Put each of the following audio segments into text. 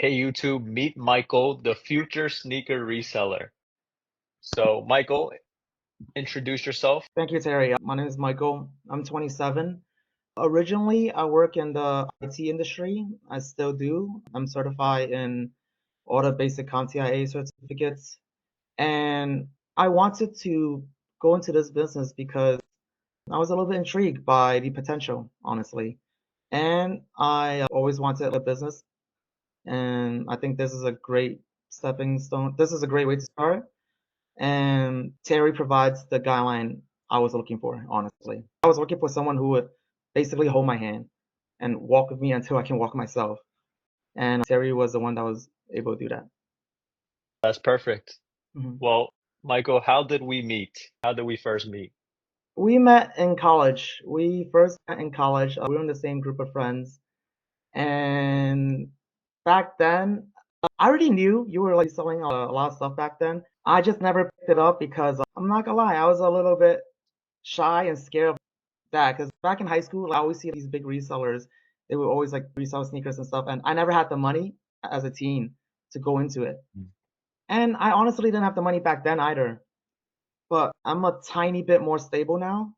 Hey YouTube, meet Michael, the future sneaker reseller. So Michael, introduce yourself. Thank you, Terry. My name is Michael. I'm 27. Originally, I work in the IT industry. I still do. I'm certified in all the basic CompTIA certificates. And I wanted to go into this business because I was a little bit intrigued by the potential, honestly. And I always wanted a business. And I think this is a great stepping stone. This is a great way to start. And Terry provides the guideline I was looking for, honestly. I was looking for someone who would basically hold my hand and walk with me until I can walk myself. And Terry was the one that was able to do that. That's perfect. Mhm. Well, Michael, how did we meet? How did we first meet? We met in college. We first met in college. We were in the same group of friends. And back then, I already knew you were like selling a lot of stuff back then. I just never picked it up because I'm not gonna lie, I was a little bit shy and scared of that because back in high school, I always see these big resellers. They would always like resell sneakers and stuff, and I never had the money as a teen to go into it. Mm. And I honestly didn't have the money back then either. But I'm a tiny bit more stable now,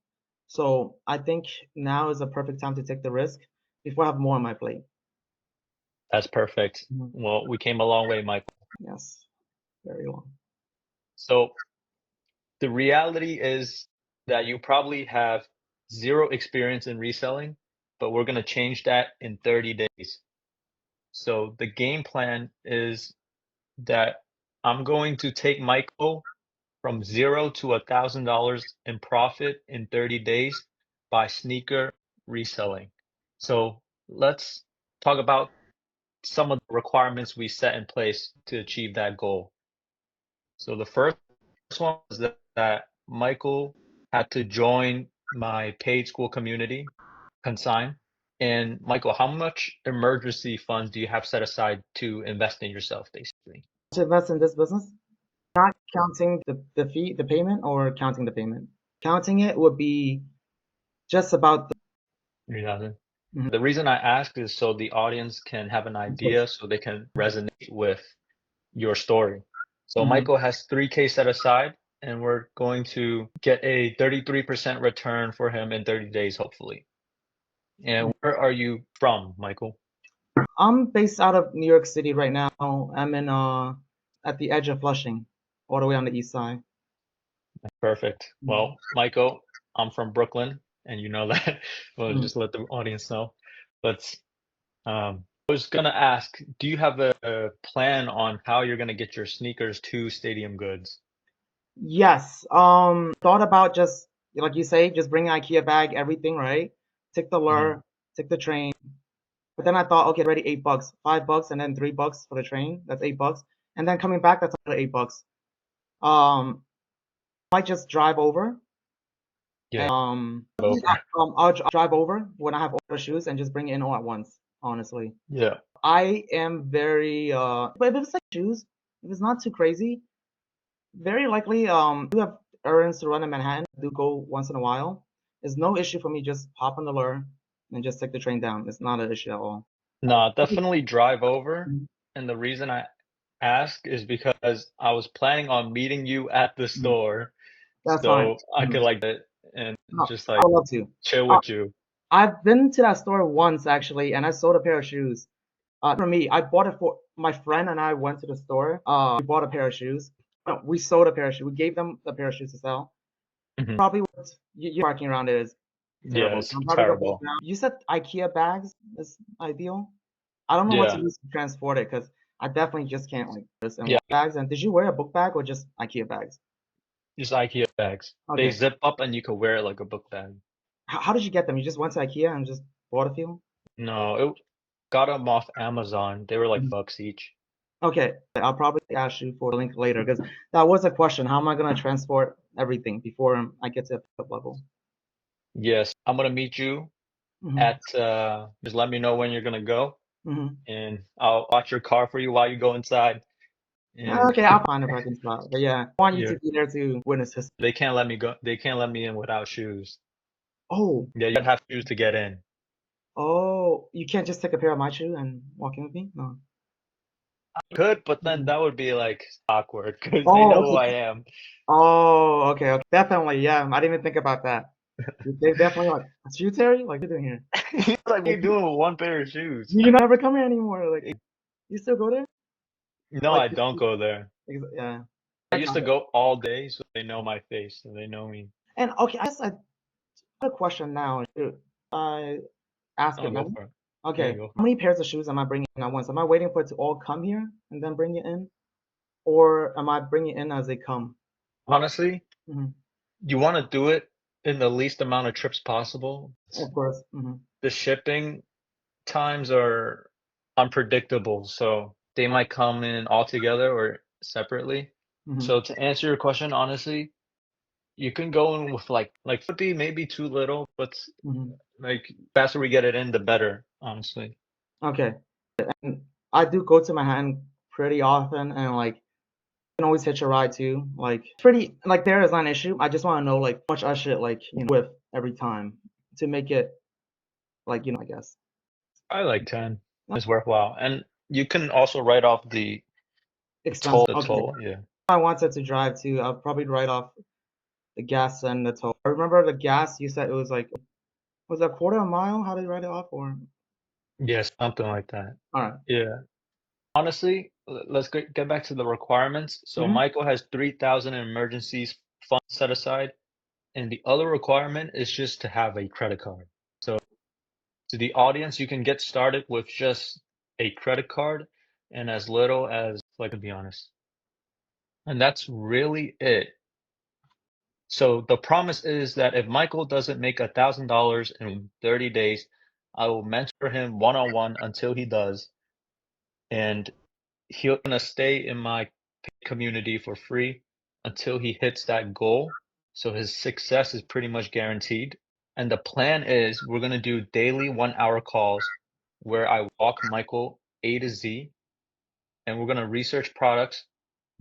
so I think now is a perfect time to take the risk before I have more on my plate. That's perfect. Mhm. Well, we came a long way, Michael. Yes, very long. So the reality is that you probably have zero experience in reselling, but we're going to change that in 30 days. So the game plan is that I'm going to take Michael from zero to $1,000 in profit in 30 days by sneaker reselling. So let's talk about some of the requirements we set in place to achieve that goal. So the first one was that Michael had to join my paid school community, Consign. And Michael, how much emergency funds do you have set aside to invest in yourself, basically? To invest in this business, not counting the fee, the payment, or counting the payment. Counting it would be just about the. 3,000. Mhm. The reason I ask is so the audience can have an Of course. idea, so they can resonate with your story. So Mhm. Michael has 3K set aside, and we're going to get a 33% return for him in 30 days, hopefully. And where are you from, Michael? I'm based out of New York City right now. I'm in at the edge of Flushing, all the way on the east side. Perfect. Mhm. Well, Michael, I'm from Brooklyn, and you know that. Well, Mhm. just let the audience know. But I was gonna ask, do you have a plan on how you're gonna get your sneakers to Stadium Goods? Yes. Thought about just like you say, just bring an IKEA bag, everything, right? Take the Mhm. lure, take the train. But then I thought, okay, already $8, $5, and then $3 for the train. That's $8. And then coming back, that's another $8. Um, might just drive over Yeah, and over. I'll drive over when I have all the shoes and just bring it in all at once, honestly. Yeah. I am very but if it's like shoes, if it's not too crazy, very likely I do have errands to run in Manhattan. I do go once in a while. It's no issue for me just hop on the lure and just take the train down. It's not an issue at all. No, definitely drive over. And the reason I ask is because I was planning on meeting you at the Mhm. store, That's fine. so I Mhm. could like it and No, just I like would love to. chill Uh, with you. I've been to that store once actually, and I sold a pair of shoes. For me, I bought it for my friend and I went to the store. We bought a pair of shoes. No, we sold a pair of shoes. We gave them a pair of shoes to sell. Mhm. Probably what you parking around it is Yeah, terrible. So it's I'm probably gonna walk terrible. down. You said IKEA bags is ideal. I don't know what to Yeah, use to transport it because I definitely just can't like this and yeah, walk bags. And did you wear a book bag or just IKEA bags? just IKEA bags. They Okay. zip up and you could wear it like a book bag. How did you get them? You just went to IKEA and just bought a few? No, it got them off Amazon. They were like bucks each. Okay, I'll probably ask you for a link later because that was a question. How am I gonna transport everything before I get to the pickup level? Yes, I'm gonna meet you Hmm. at just let me know when you're gonna go Hmm. and I'll watch your car for you while you go inside. And Okay, I'll find a parking spot. But yeah, I want you yeah, to be there to witness this. they can't let me go. They can't let me in without shoes. Oh, Yeah, you gotta have shoes to get in. oh, you can't just take a pair of my shoe and walk in with me? No. Could, but then Mhm. that would be like awkward because they Oh, know who I okay. am. Oh, okay, okay. Definitely, yeah. I didn't even think about that. They definitely like, "That's you, Terry? Like, what are you doing here? He's like, what are Like, you doing with one pair of shoes? you never come here anymore. Like, you still go there? No, Like, I don't go there. yeah. I I used got to it. go all day, so they know my face and they know me. And okay, I guess I have a question now. Should I ask Oh, it now? go for it. Yeah, Okay, go for how it. many pairs of shoes am I bringing in at once? Am I waiting for it to all come here and then bring it in? Or am I bringing it in as they come? Honestly, Hmm. you want to do it in the least amount of trips possible. Of course. Hmm. The shipping times are unpredictable, so they might come in all together or separately. Hmm. So to answer your question, honestly, you can go in with like 50, maybe too little, but Hmm. like faster we get it in, the better, honestly. Okay. And I do go to Manhattan pretty often, and like, can always hitch a ride too. Like, pretty, like, there is not an issue. I just want to know, like, how much I should, like, with every time to make it, like, I guess. I like 10 is worthwhile. And you can also write off the Expensive. Okay. toll, yeah. If I wanted to drive too, I'll probably write off the gas and the toll. I remember the gas, you said it was like, was it a quarter a mile? How did you write it off? Or, Yeah, something like that. all right. Yeah. Honestly, let's get back to the requirements. So Mm-hmm. Michael has 3,000 in emergencies fund set aside, and the other requirement is just to have a credit card. So to the audience, you can get started with just a credit card and as little as, like, to be honest. And that's really it. So the promise is that if Michael doesn't make $1,000 in 30 days, I will mentor him one-on-one until he does, and he'll gonna stay in my community for free until he hits that goal. So his success is pretty much guaranteed. And the plan is we're gonna do daily 1 hour calls where I walk Michael A to Z, and we're gonna research products,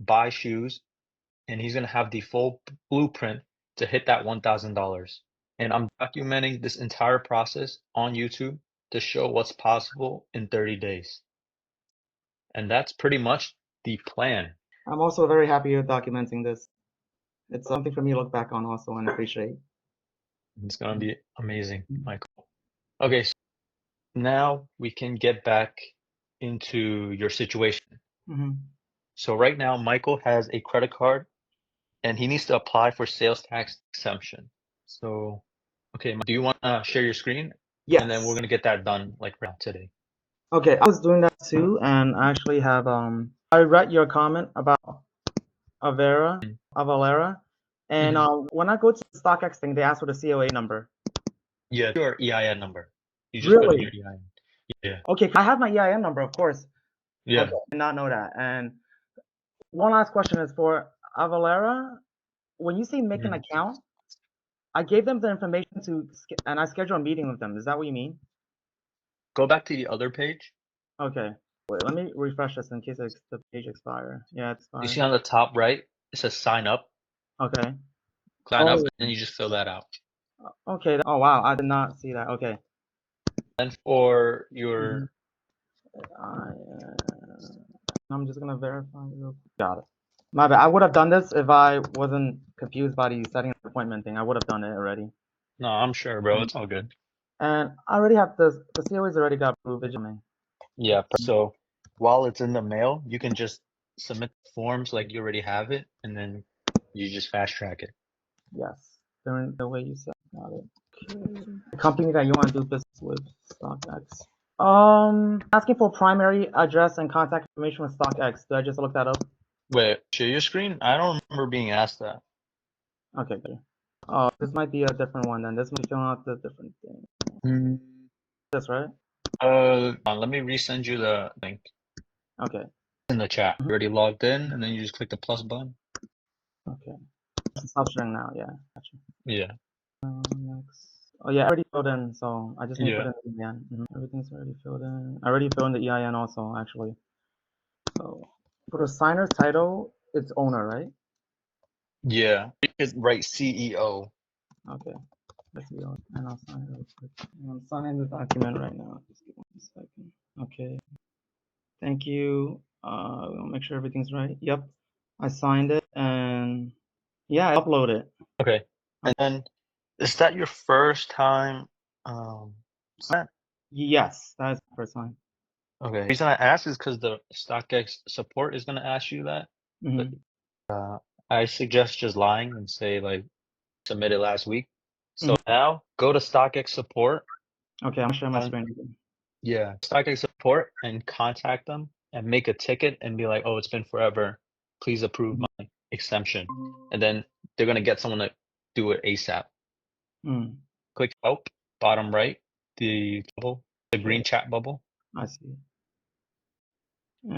buy shoes, and he's gonna have the full blueprint to hit that $1,000. And I'm documenting this entire process on YouTube to show what's possible in 30 days. And that's pretty much the plan. I'm also very happy you're documenting this. It's something for me to look back on also and appreciate. It's gonna be amazing, Michael. Okay, so now we can get back into your situation. Mm-hmm. So right now, Michael has a credit card and he needs to apply for sales tax exemption. So, okay, do you want to share your screen? And then we're Yes. gonna get that done like right now today. Okay, I was doing that too, and I actually have I read your comment about Avera, Mm. Avalera, and Mhm. when I go to the StockX thing, they ask for the COA number. Yeah, your EIN number. You just put in your Really? EIN. Yeah. Okay, I have my EIN number, of course. Okay, Yeah. I did not know that. And one last question is for Avalera. When you say make an Mhm. account, I gave them the information and I schedule a meeting with them. Is that what you mean? Go back to the other page. Okay. Wait, let me refresh this in case the page expire. Yeah, it You see expired. on the top right, it says sign up. Okay. Sign up, Oh, and then you just fill that out. okay. Oh, wow. I did not see that. Okay. Then for Mhm. your I'm just gonna verify real quick. Got it. My bad. I would have done this if I wasn't confused by the setting an appointment thing. I would have done it already. No, I'm sure, bro. Mhm. It's all good. And I already have the COA's already got approved. It's coming. Yeah. So while it's in the mail, you can just submit the forms like you already have it, and then you just fast track it. Yes. The way you said. Got it. Okay. The company that you want to do business with, StockX. Asking for primary address and contact information with StockX. Did I just look that up? Wait, share your screen? I don't remember being asked that. Okay, good. Oh, this might be a different one then. This might be filling out the different thing. Mm. That's right? Let me resend you the link Okay. in the chat. You Mhm. already logged in, and then you just click the plus button. Okay. Stop sharing now. Yeah. Gotcha. Yeah. Next. Oh yeah, I already filled in, so I just need to put Yeah. in the EIN. Everything's already filled in. I already filled in the EIN also, actually. So for the signer's title, it's owner, right? Yeah. It's right, CEO. Okay. Let's see. And I'll sign it real quick. I'm signing the document right now. Just give me a second. Okay. Thank you. We'll make sure everything's right. Yep. I signed it and yeah, I upload it. Okay. And then is that your first time sign- Yes, that is the first time. Okay. The reason I ask is because the StockX support is gonna ask you that. But Mm-hmm. I suggest just lying and say like submitted last week. So Mm-hmm. now go to StockX support Okay, I'm sharing my on screen again. StockX support and contact them and make a ticket and be like, oh, it's been forever. Please approve my exemption. And then they're gonna get someone to do it ASAP. Mm, Click help, bottom right, the bubble, the green okay, chat bubble, I see. And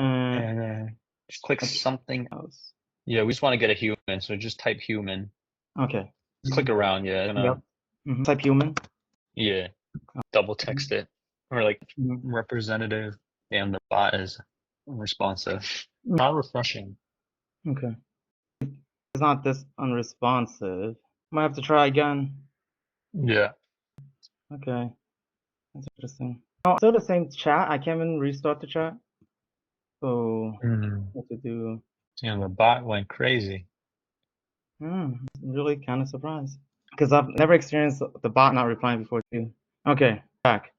and just click everything something. else. Yeah, we just want to get a human, so just type human. Okay. Click around, yeah, Yep. Type human. yeah, double Mhm. text it or like Mhm. representative. Damn, the bot is responsive. Mm, Not refreshing. okay. It's not this unresponsive. Might have to try again. Yeah. Okay. That's interesting. Oh, still the same chat. I can't even restart the chat. So Mm. what to do? Damn, the bot went crazy. I'm really kind of surprised because I've never experienced the bot not replying before too. Okay, back.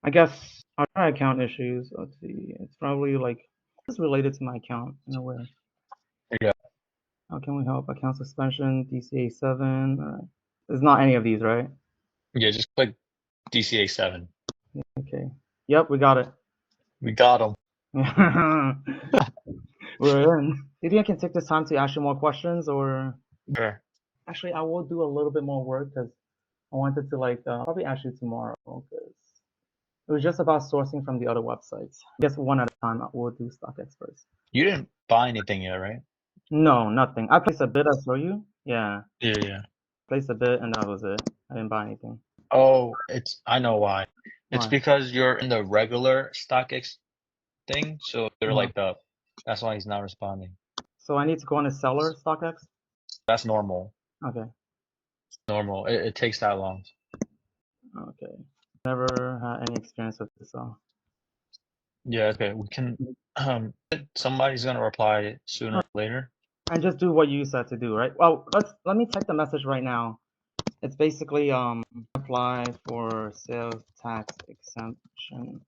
I guess I'll try account issues. Let's see. It's probably like it's related to my account in a way. Yeah. How can we help? Account suspension, DCA 7. All right. It's not any of these, right? Yeah, just click DCA 7. Okay. Yep, we got it. We got him. We're in. Do you think I can take this time to ask you more questions, or Sure. actually, I will do a little bit more work because I wanted to like probably ask you tomorrow because it was just about sourcing from the other websites. I guess one at a time. We'll do StockX first. You didn't buy anything yet, right? No, nothing. I placed a bid. I saw you. Yeah, Yeah, yeah. placed a bid, and that was it. I didn't buy anything. Oh, I know why. It's Why? because you're in the regular StockX thing, so they're Uh-huh. like the that's why he's not responding. So I need to go on a seller StockX. That's normal. Okay. Normal. It takes that long. Okay. Never had any experience with this, so. Yeah, okay. We can somebody's gonna reply sooner or later. And just do what you said to do, right? Well, let me type the message right now. It's basically apply for sales tax exemption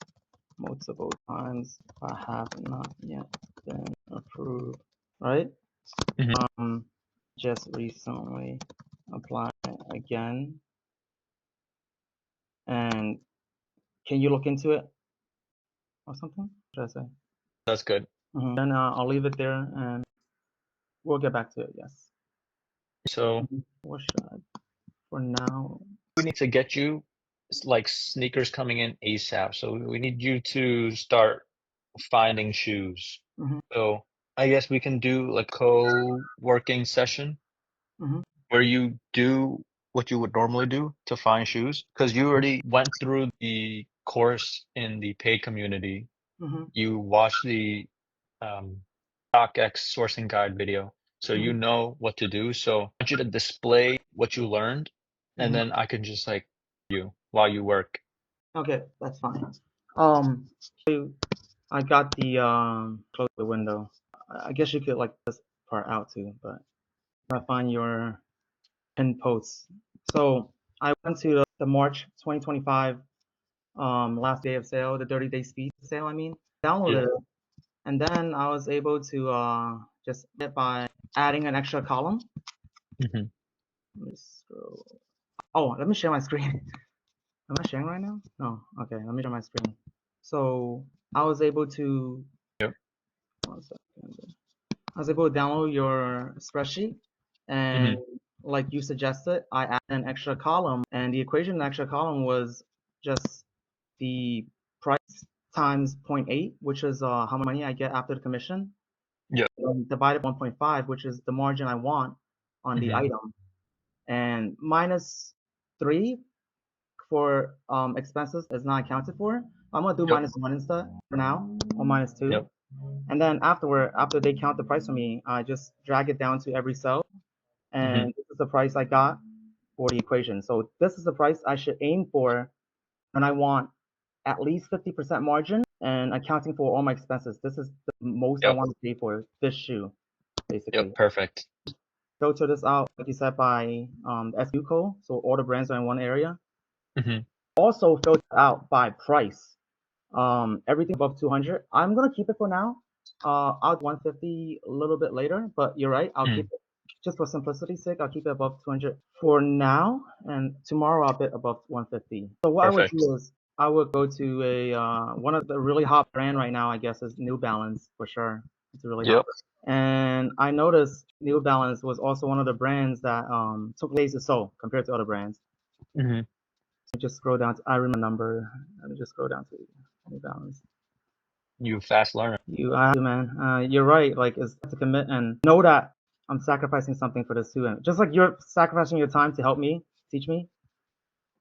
multiple times but have not yet been approved, right? Mhm. Just recently apply again. And can you look into it or something? What should I say? That's good. Then I'll leave it there and we'll get back to it. Yes. So What should I? For now. we need to get you like sneakers coming in ASAP. So we need you to start finding shoes. Mm-hmm. So I guess we can do like co-working session Mm-hmm. where you do what you would normally do to find shoes because you already went through the course in the paid community. Mm-hmm. You watched the um, StockX sourcing guide video, so you Mm-hmm. know what to do. So I want you to display what you learned, and Mm-hmm. then I can just like you while you work. Okay, that's fine. Um, so I got the close the window. I guess you could like this part out too, but I find your pin posts. So I went to the March 2025 last day of sale, the 30-day speed sale. I mean, downloaded Yeah. it, and then I was able to just get by adding an extra column. Hmm. Let me scroll. Oh, let me share my screen. Am I sharing right now? No. Okay, let me share my screen. So I was able to, Yep. 1 second. I was able to download your spreadsheet, and Hmm. like you suggested, I added an extra column, and the equation in the extra column was just the price times 0.8, which is how much money I get after the commission, Yep. divided by 1.5, which is the margin I want on the Hmm. item, and minus 3 for expenses is not accounted for. I'm gonna do Yep. -1 instead for now, or -2. Yep. And then after they count the price for me, I just drag it down to every cell, Hmm. and this is the price I got for the equation. So this is the price I should aim for when I want at least 50% margin and accounting for all my expenses. This is the most I Yep. want to pay for this shoe, basically. Yep. Perfect. Filter this out, like you said, by SKU code, so all the brands are in one area. Mm-hmm. Also filter out by price. Everything above 200. I'm gonna keep it for now. I'll do 150 a little bit later, but you're right. I'll keep it just for simplicity's sake. I'll keep it above 200 for now, and tomorrow I'll bid above 150. So what I would Perfect. do is I would go to a one of the really hot brand right now, I guess, is New Balance for sure. It's really hot. Yep. And I noticed New Balance was also one of the brands that took days to sew compared to other brands. Mm-hmm. Just scroll down to, I remember number. Let me just scroll down to New Balance. You fast learner. You have to, man. You're right. Like, it's to commit and know that I'm sacrificing something for this too. And just like you're sacrificing your time to help me, teach me,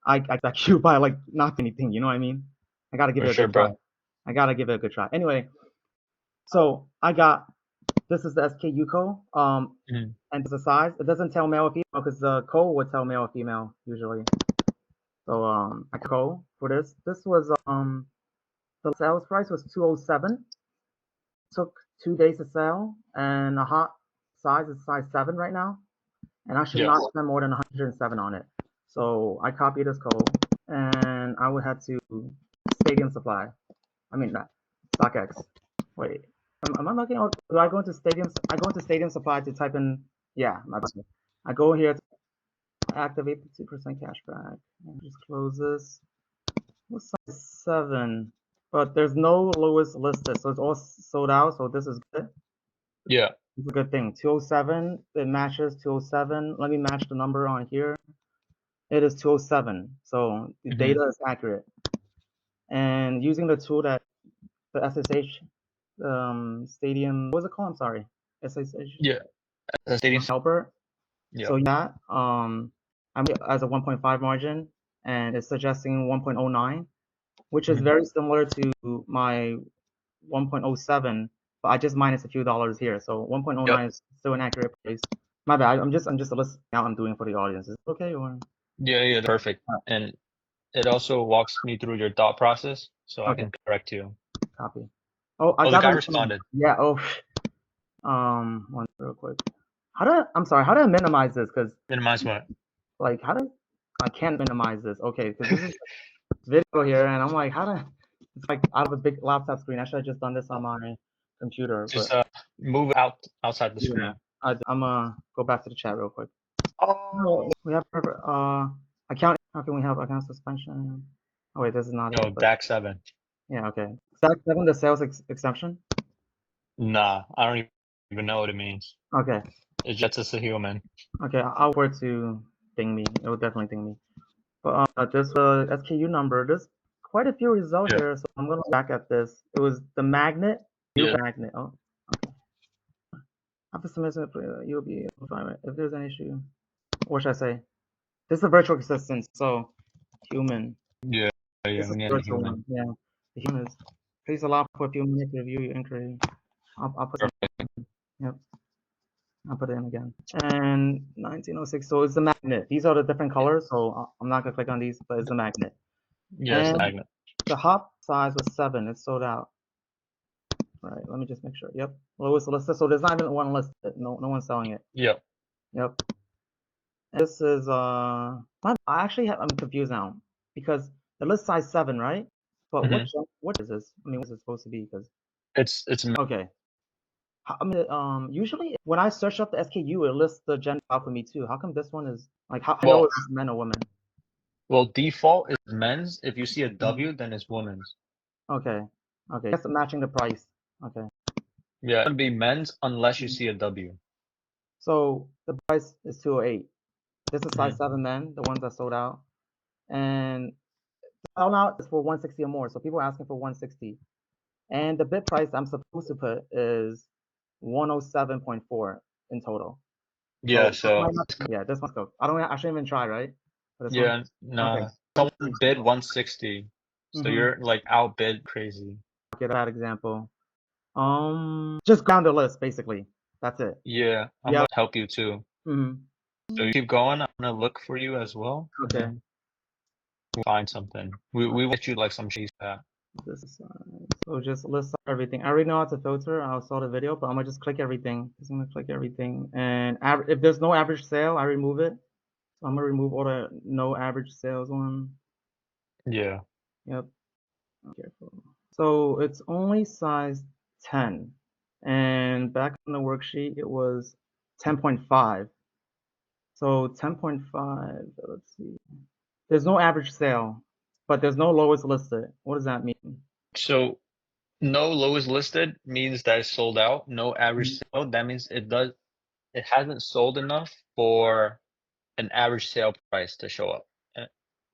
I expect you by like not anything. You know what I mean? I gotta give For it a sure, good try. bro. I gotta give it a good try. Anyway, so I got this is the SKU code. Mm-hmm. And the size. It doesn't tell male or female because the code would tell male or female usually. So I code for this. This was the sales price was 207. Took 2 days to sell, and a hot size is size 7 right now, and I should Yep. not spend more than 107 on it. So I copied this code, and I would head to Stadium Supply. I mean, not StockX. Wait, am I looking? Or do I go into Stadium? I go into Stadium Supply to type in. Yeah, my bad. I go here to activate the 2% cashback. And just close this. What's size 7? But there's no lowest listed, so it's all sold out. So this is good. Yeah. It's a good thing. 207, it matches 207. Let me match the number on here. It is 207. So the Mm-hmm. data is accurate. And using the tool that the SSH Stadium, what was it called? I'm sorry. SSH Yeah. Stadium. helper. Yep. So yeah, I'm as a 1.5 margin, and it's suggesting 1.09, which is Mm-hmm. very similar to my 1.07, but I just minus a few dollars here. So 1.09 Yep. is still an accurate price. My bad. I'm just listening out. I'm doing for the audience. Is it okay or Yeah. Yeah. Perfect. And it also walks me through your thought process, so I okay? can correct you. Copy. Oh, I Oh, the got guy it. responded. Yeah. Oh, one real quick. I'm sorry. How do I minimize this? Cause Minimize what? like, I can't minimize this? Okay, cause this is video here, and I'm like, it's like out of a big laptop screen. I should have just done this on my computer, but Just move outside the yeah, screen. I'm gonna go back to the chat real quick. Oh. We have account. How can we have account suspension? Oh wait, this is not it. No, But DAC 7. yeah, okay. Stack 7, the sales exemption. Nah, I don't even know what it means. Okay, It's just a human. okay. I'll word to ding me. It will definitely ding me. But this SKU number. There's quite a few results Yeah. here, so I'm gonna look back at this. It was the magnet. New Yeah. magnet. Oh, after submission, you'll be able to find it. If there's an issue, what should I say? This is a virtual assistant, so human. Yeah. Yeah. This is We need a virtual human. one. Yeah, the human is. Please allow for a few minutes to review your inquiry. I'll put it. Perfect. Yep, I'll put it in again. And 1906. So it's the magnet. These are the different colors. So I'm not gonna click on these, but it's the magnet. Yes, the And magnet. the hop size was 7. It's sold out. All right, let me just make sure. Yep, lowest listed. So there's not even one listed. No one's selling it. Yep. Yep. This is I actually I'm confused now because it lists size 7, right? But Hmm. what is this? I mean, what's it supposed to be? Because It's okay. I mean, usually when I search up the SKU, it lists the gender out for me too. How come this one is like how I know well, it's men or women? default is men's. If you see a Mhm. W, then it's women's. Okay, okay, that's matching the price. Okay, Yeah, it would be men's unless you Mhm. see a W. So the price is 208. This is size Hmm. 7 men, the ones that sold out, and sold out is for 160 or more. So people are asking for 160, and the bid price I'm supposed to put is 107.4 in total. Yeah. So So yeah, this one's go. I shouldn't even try, right? For this one. yeah, Okay. nah. Someone bid 160, so Mm-hmm. you're like outbid crazy. Okay, that example. Just go down the list, basically. That's it. Yeah, I'm Yeah. gonna help you too. Mm-hmm. So you keep going. I'm gonna look for you as well, and Okay. then we'll find something. We will get you like some cheese that. This is so just list everything. I already know how to filter. I'll start a video, but I'm gonna just click everything. Just gonna click everything, and if there's no average sale, I remove it. So I'm gonna remove all the no average sales one. Yeah. Yep. Careful. So it's only size 10, and back on the worksheet it was 10.5. So 10.5. Let's see. There's no average sale, but there's no lowest listed. What does that mean? So no lowest listed means that it's sold out. No average sale, that means it hasn't sold enough for an average sale price to show up.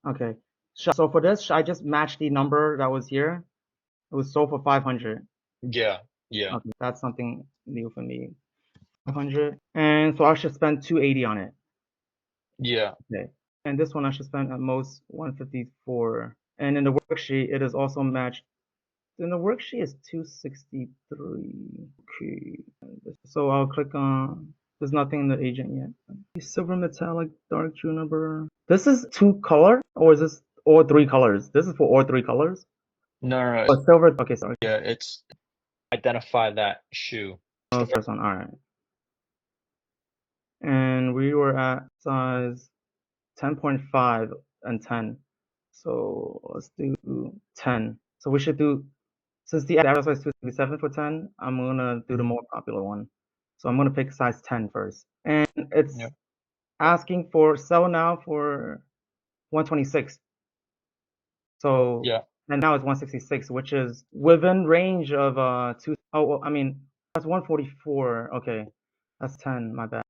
Okay. So for this, I just matched the number that was here. It was sold for 500. Yeah, yeah, Okay, that's something new for me. 500. And so I should spend 280 on it. yeah. Okay. And this one I should spend at most 154. And in the worksheet, it is also matched. In the worksheet is 263. Okay. So I'll click on, there's nothing in the agent yet. Silver metallic dark juniper. This is 2 color, or is this all 3 colors? This is for all 3 colors? No, no, no. Oh, silver. Okay, sorry. Yeah, it's identify that shoe. Oh, first one. All right. And we were at size 10.5 and 10. So let's do 10. So we should do, since the average size is 267 for 10, I'm gonna do the more popular one. So I'm gonna pick size 10 first. And it's Yeah, asking for sell now for 126. So, yeah. and now it's 166, which is within range of well, I mean, that's 144. Okay, that's 10, my bad.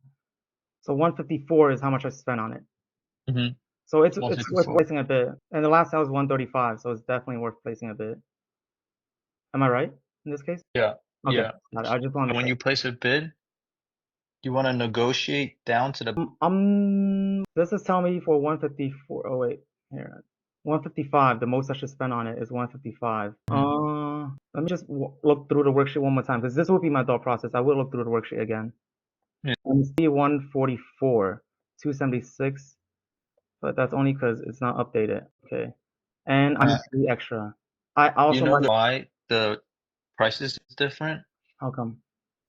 So 154 is how much I spent on it. Mm-hmm. So it's worth 154. placing a bid. And the last sale was 135, so it's definitely worth placing a bid. Am I right in this case? Yeah, Okay, yeah. got it. I just want to And make when sure. you place a bid, you want to negotiate down to the This is telling me for 154. Oh wait, here, 155. The most I should spend on it is 155. Mhm. Let me just look through the worksheet one more time, because this will be my thought process. I will look through the worksheet again. Yeah. And see 144, 276, but that's only because it's not updated. Okay, and I'm Uh, the extra. I you also know might. why the prices is different? How come?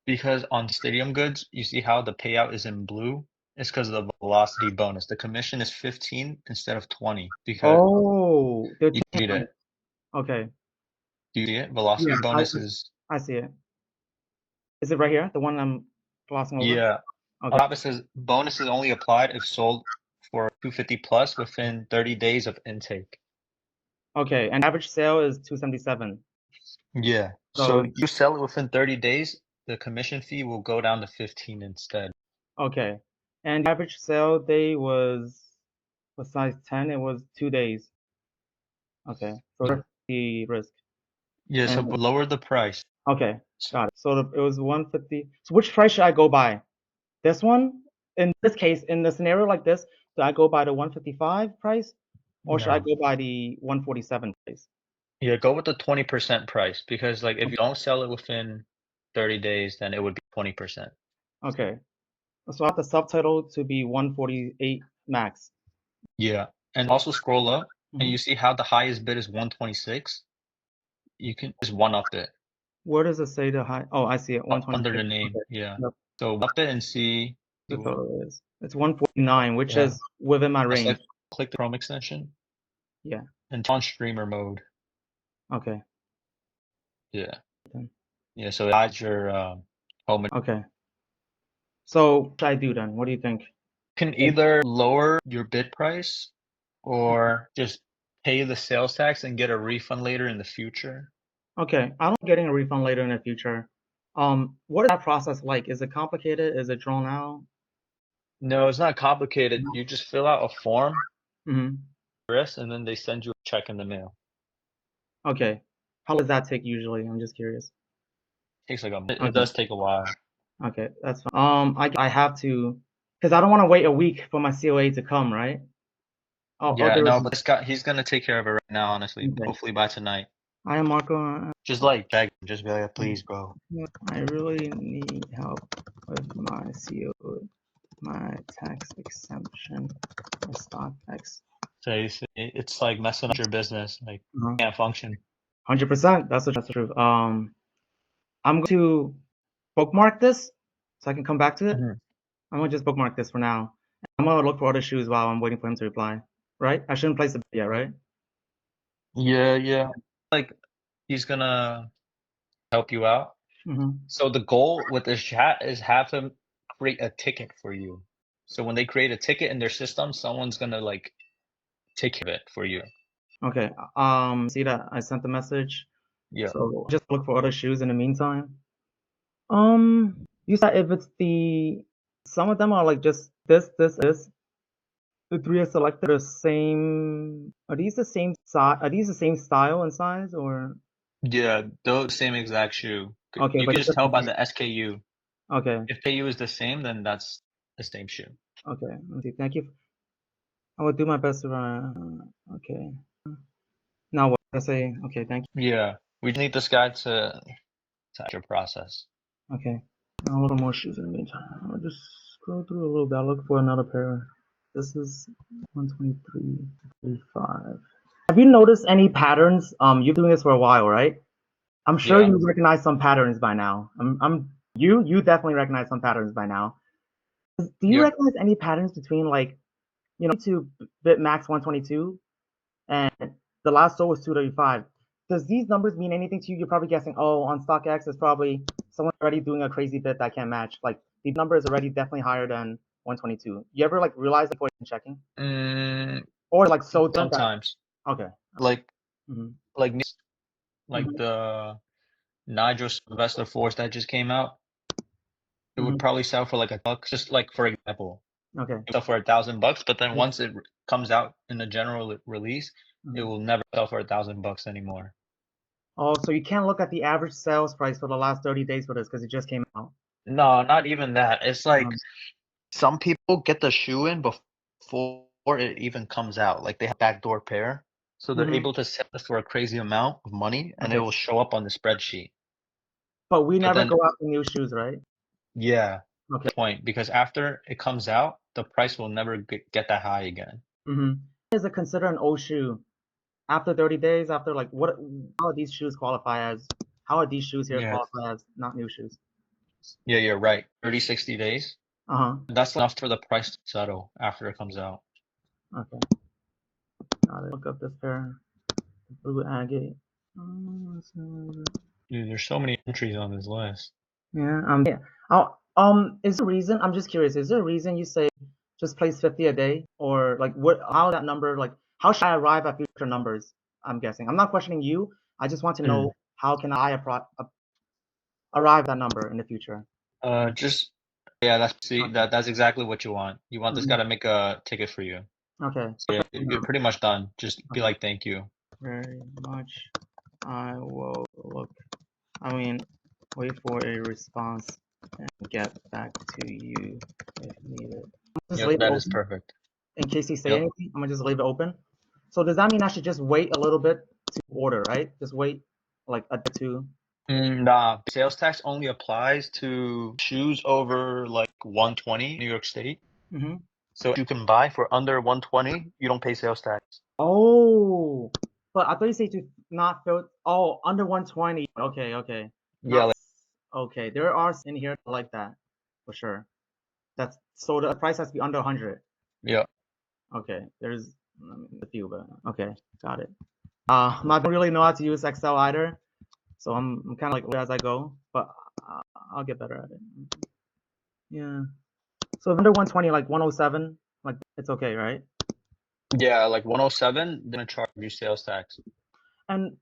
Because on stadium goods, you see how the payout is in blue? It's because of the velocity bonus. The commission is 15 instead of 20 because Oh, they're you changing read it. it. Okay. Do you see it? Yeah, Velocity bonus is, I see it. Is it right here? The one I'm glossing over? yeah. On Okay. top it says bonus is only applied if sold for 250 plus within 30 days of intake. Okay, and average sale is 277. Yeah. So So, you sell it within 30 days, the commission fee will go down to 15 instead. okay. And average sale day was size 10. It was 2 days. Okay. So Yeah. that's the risk. Yeah, so And but lower the price. okay, So, got it. So it was 150. So which price should I go by? This one? In this case, in the scenario like this, do I go by the 155 price, or should I no. go by the 147 price? Yeah, go with the 20% price because like if you don't sell it within 30 days, then it would be 20%. Okay. So I have the subtitle to be 148 max. Yeah. And also scroll up and Mhm. you see how the highest bid is 126. You can just one up it Where does it say the high? Oh, I see it. under the 126. name. Okay. Yeah. Yep. So up it and see That's what. all it is. It's 149, which Yeah. is within my Just range. like click the Chrome extension Yeah. and turn on streamer mode. Okay. Yeah. Then. Yeah. So it hides your home. Okay. So what should I do then? What do you think? Can either lower your bid price or just pay the sales tax and get a refund later in the future. Okay. I'm getting a refund later in the future. What is that process like? Is it complicated? Is it drawn out? No, it's not complicated. No. You just fill out a form, Mm-hmm. and then they send you a check in the mail. Okay. How does that take usually? I'm just curious. Takes like a it Okay. does take a while. Okay. That's fine. I have to, because I don't want to wait a week for my COA to come, right? Oh, Yeah, there no, is. but this guy he's gonna take care of it right now, honestly. Okay. Hopefully by tonight. I am Marco. Just like beg him, just be like, please, bro. I really need help with my CO, my tax exemption for stock tax. Say it's like messing up your business. Like Uh-huh. can't function. 100%. That's the truth. I'm going to bookmark this so I can come back to it. Mhm. I'm gonna just bookmark this for now. I'm gonna look for other shoes while I'm waiting for him to reply. Right? I shouldn't place the bet yet, right? Yeah, yeah. Like he's gonna help you out. Mm-hmm. So the goal with this chat is have him create a ticket for you. So when they create a ticket in their system, someone's gonna like take care of it for you. Okay. See that I sent the message. Yeah. So just look for other shoes in the meantime. You said if it's some of them are like just this. The three are selected are same. Are these the same size? Are these the same style and size or? Yeah, those same exact shoe. Okay, You but can it's just tell different. by the SKU. Okay. If KU is the same, then that's the same shoe. Okay. Let's see. Thank you. I will do my best to. Okay. Now what? I say. Okay. Thank Yeah. We need this guy to actually process. you. Okay. A little more shoes in the meantime. I'll just scroll through a little bit. I'll look for another pair. This is 123, 35. Have you noticed any patterns? You've been doing this for a while, right? I'm sure Yeah. you recognize some patterns by now. You definitely recognize some patterns by now. Do you Yep. recognize any patterns between like, to bit max 122 and the last sold was 235? Does these numbers mean anything to you? You're probably guessing, oh, on StockX, there's probably someone already doing a crazy bit that can't match. Like the number is already definitely higher than 122. You ever like realize before checking, Mm, or like so different that? sometimes. Okay. Like Hmm. like like Hmm. the Nigel Sylvester Force that just came out, it would Hmm. probably sell for like $1. Just like for example, Okay. it would sell for $1,000, but then Yeah. once it comes out in the general release, it Mhm. will never sell for $1,000 anymore. Oh, so you can't look at the average sales price for the last 30 days for this because it just came out. No, not even that. It's like Um, some people get the shoe in before it even comes out. Like they have backdoor pair, so they're mhm. able to sell it for a crazy amount of money, and it Okay. will show up on the spreadsheet. But we But never then, go after new shoes, right? yeah, Okay. the point because after it comes out, the price will never get that high again. Mm-hmm. Is it considered an old shoe? After 30 days, after like how are these shoes qualify as, how are these shoes here Yeah, qualify as not new shoes? yeah, you're right. 30, 60 days. Uh-huh. That's enough for the price to settle after it comes out. Okay. Got it. Look up this pair. Blue agate. Mm, Dude, there's so many entries on this list. yeah. Yeah. Is there a reason? I'm just curious. Is there a reason you say just place 50 a day, or like what? How that number? Like, how should I arrive at future numbers? I'm guessing. I'm not questioning you. I just want to Mm. know how can I arrive at that number in the future. Just yeah, Okay. that's exactly what you want. You want this guy Mhm. to make a ticket for you. Okay. So yeah, you're pretty much done. Just be Okay. like, thank you. Very much. I will look. I mean, wait for a response and get back to you if needed. Just Yep, leave it that is open perfect. in case he say Yep. anything. I'm gonna just leave it open. So does that mean I should just wait a little bit to order, right? Just wait like a day or two. Nah, sales tax only applies to shoes over like 120 New York State. Hmm. So if you can buy for under 120, you don't pay sales tax. Oh, but I thought you said to not fill. Oh, under 120. Okay, okay. Yeah, Not like, okay. There are in here like that for sure. That's so the price has to be under 100. yeah. Okay, there's a few, but okay, got it. I don't really know how to use Excel either, so I'm kind of like as I go, but uh, I'll get better at it. Yeah. So if under 120, like 107, like it's okay, right? Yeah, like 107, they're gonna charge you sales tax. And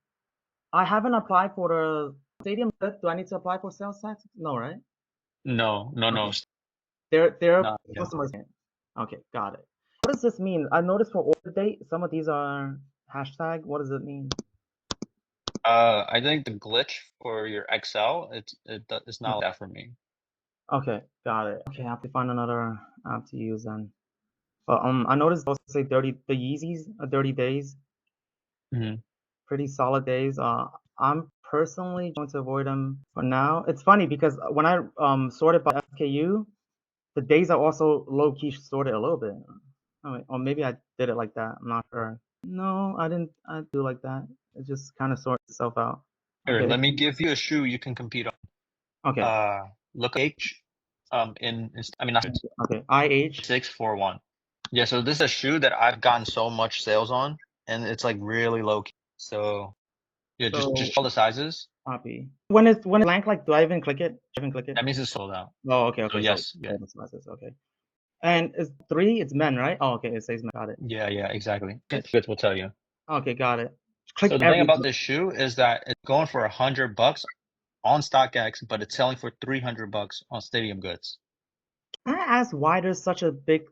I haven't applied for the stadium. Do I need to apply for sales tax? No, right? No, no, no, Okay. They're not yet. customers. Okay, got it. What does this mean? I noticed for order date, some of these are hashtag. What does it mean? I think the glitch for your Excel, it's not like that for me. Okay, got it. Okay, I have to find another app to use then. But I noticed those say 30 the Yeezys are 30 days, Hmm. pretty solid days. I'm personally going to avoid them for now. It's funny because when I sorted by SKU, the days are also low key sorted a little bit. Or maybe I did it like that. I'm not sure. No, I didn't. I do like that. It just kind of sorts itself out. Here, Okay. let me give you a shoe you can compete on. Okay. Look H, I mean not Okay. IH. 641. Yeah, so this is a shoe that I've gotten so much sales on, and it's like really low key. So yeah, So just all the sizes. copy. When it's blank, like, do I even click it? I even click it? That means it's sold out. Oh, okay. So Okay. So yes, yeah, all the sizes. Okay. And it's 3. It's men, right? Oh, okay. It says men. Got it. yeah, exactly. Right. Good will tell you. Okay. Got it. So Click the thing about everything. this shoe is that it's going for $100 on StockX, but it's selling for $300 on Stadium Goods. Can I ask why there's such a big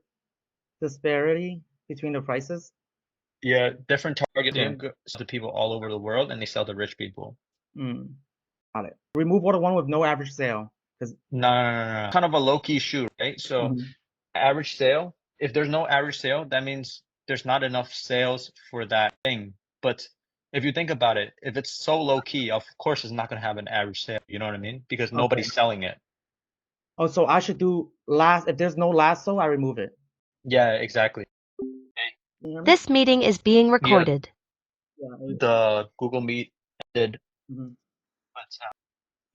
disparity between the prices? Yeah, different Okay. targeting to people all over the world, and they sell to rich people. Mm, got it. Remove order one with no average sale. Because No. Kind of a low key shoe, right? So average sale, if there's no average sale, that means there's not enough sales for that thing. But if you think about it, if it's so low key, of course it's not going to have an average sale. You know what I mean? Because okay. nobody's selling it. Oh, so I should do last. If there's no last sale, I remove it. Yeah, exactly. Can you hear me? This meeting is being Yeah, recorded. Yeah. the Google Meet ended, Mhm. but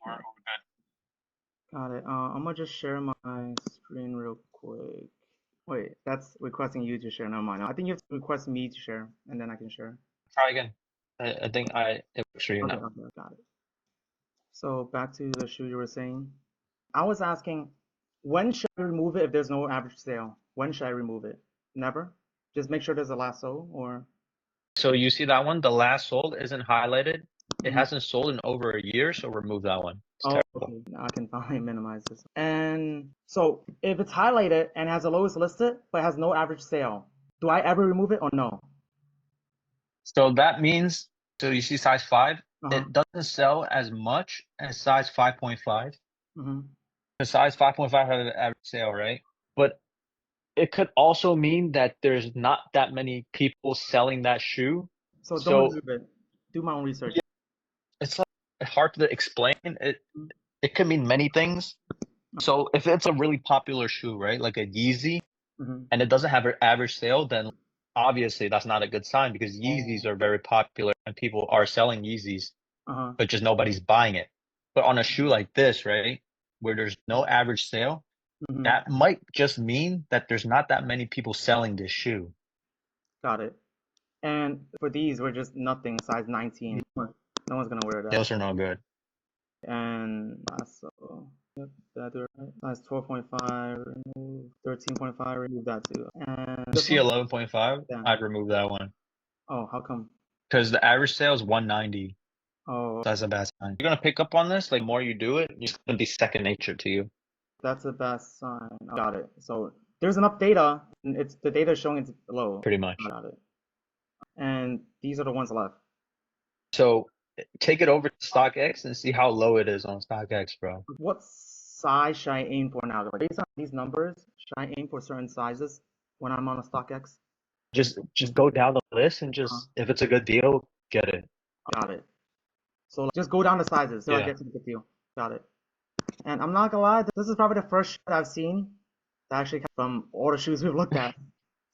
we're good. Got it. I'm gonna just share my screen real quick. Wait, that's requesting you to share. Never mind. I think you have to request me to share, and then I can share. Try again. I think it works for you Okay. now. Okay. Got it. So back to the shoe you were saying. I was asking, when should I remove it if there's no average sale? When should I remove it? Never? Just make sure there's a lasso or. So you see that one? The last sold isn't highlighted. It Mhm. hasn't sold in over a year, so remove that one. It's Oh, terrible. okay. Now I can finally minimize this. And so if it's highlighted and has the lowest listed but has no average sale, do I ever remove it or no? So that means, so you see size 5, Uh-huh. it doesn't sell as much as size 5.5. Mm-hmm. The size 5.5 has an average sale, right? But it could also mean that there's not that many people selling that shoe. So don't So remove it. Do my own research. yeah, it's like hard to explain. It could mean many things. So if it's a really popular shoe, right, like a Yeezy, Mm-hmm. and it doesn't have an average sale, then obviously that's not a good sign because Yeezys are very popular and people are selling Yeezys, Uh-huh. but just nobody's buying it. But on a shoe like this, right, where there's no average sale, Mm-hmm. that might just mean that there's not that many people selling this shoe. Got it. And for these, we're just nothing, size 19. No one's gonna wear that. Those are no good. And lasso. Yep, that right. Size 12.5, remove 13.5, remove that too. And You this see one? 11.5, Yeah. I'd remove that one Oh, how come? because the average sale is 190. Oh, That's a bad sign. You're gonna pick up on this. Like, the more you do it, it's gonna be second nature to you. that's a bad sign. Got it. So there's enough data, and it's the data showing it's low. Pretty much. Got it. And these are the ones left. So take it over to StockX and see how low it is on StockX, bro. What size should I aim for now? Like, based on these numbers, should I aim for certain sizes when I'm on a StockX? Just go down the list and Uh, just if it's a good deal, get it. got it. So like, just go down the sizes till I Yeah. get to the good deal. Got it. And I'm not gonna lie, this is probably the first shoe I've seen that actually from all the shoes we've looked at.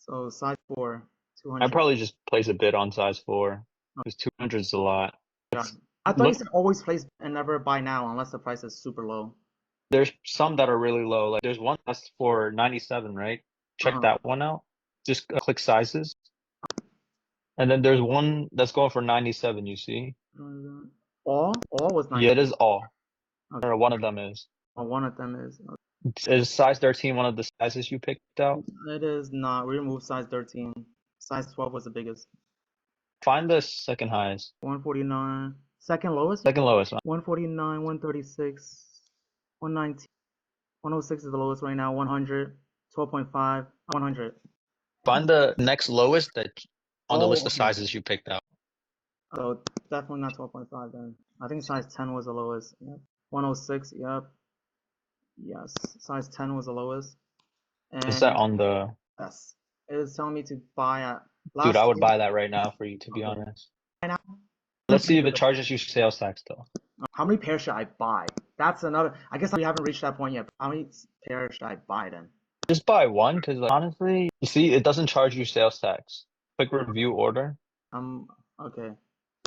So size 4, I'd 200. probably just place a bid on size 4 because 200 is a lot. Got It's, it. I thought you look, said always place and never buy now unless the price is super low. there's some that are really low. Like there's one that's for 97, right? Check Uh-huh. that one out. Just click sizes. And then there's one that's going for 97, you see? All was Yeah, 90. it is all. Okay. Or one of them is. Oh, one of them is. Is size 13 one of the sizes you picked out? It is not. We removed size 13. Size 12 was the biggest. Find the second highest. 149. Second lowest? Second lowest one. 149, 136, 119. 106 is the lowest right now. 100, 12.5, 100. Find the next lowest that on the Oh, list of okay. sizes you picked out. So definitely not 12.5 then. I think size 10 was the lowest. Yep. 106, yep. Yes. Size 10 was the lowest. Is that And on the yes. It is telling me to buy at dude? I last would year. buy that right now for you, to be Okay. honest. Right now, Let's see if it charges you sales tax though. how many pairs should I buy? That's another. I guess we haven't reached that point yet. How many pairs should I buy then? Just buy one because like, honestly, you see, it doesn't charge you sales tax. Quick review order. Okay.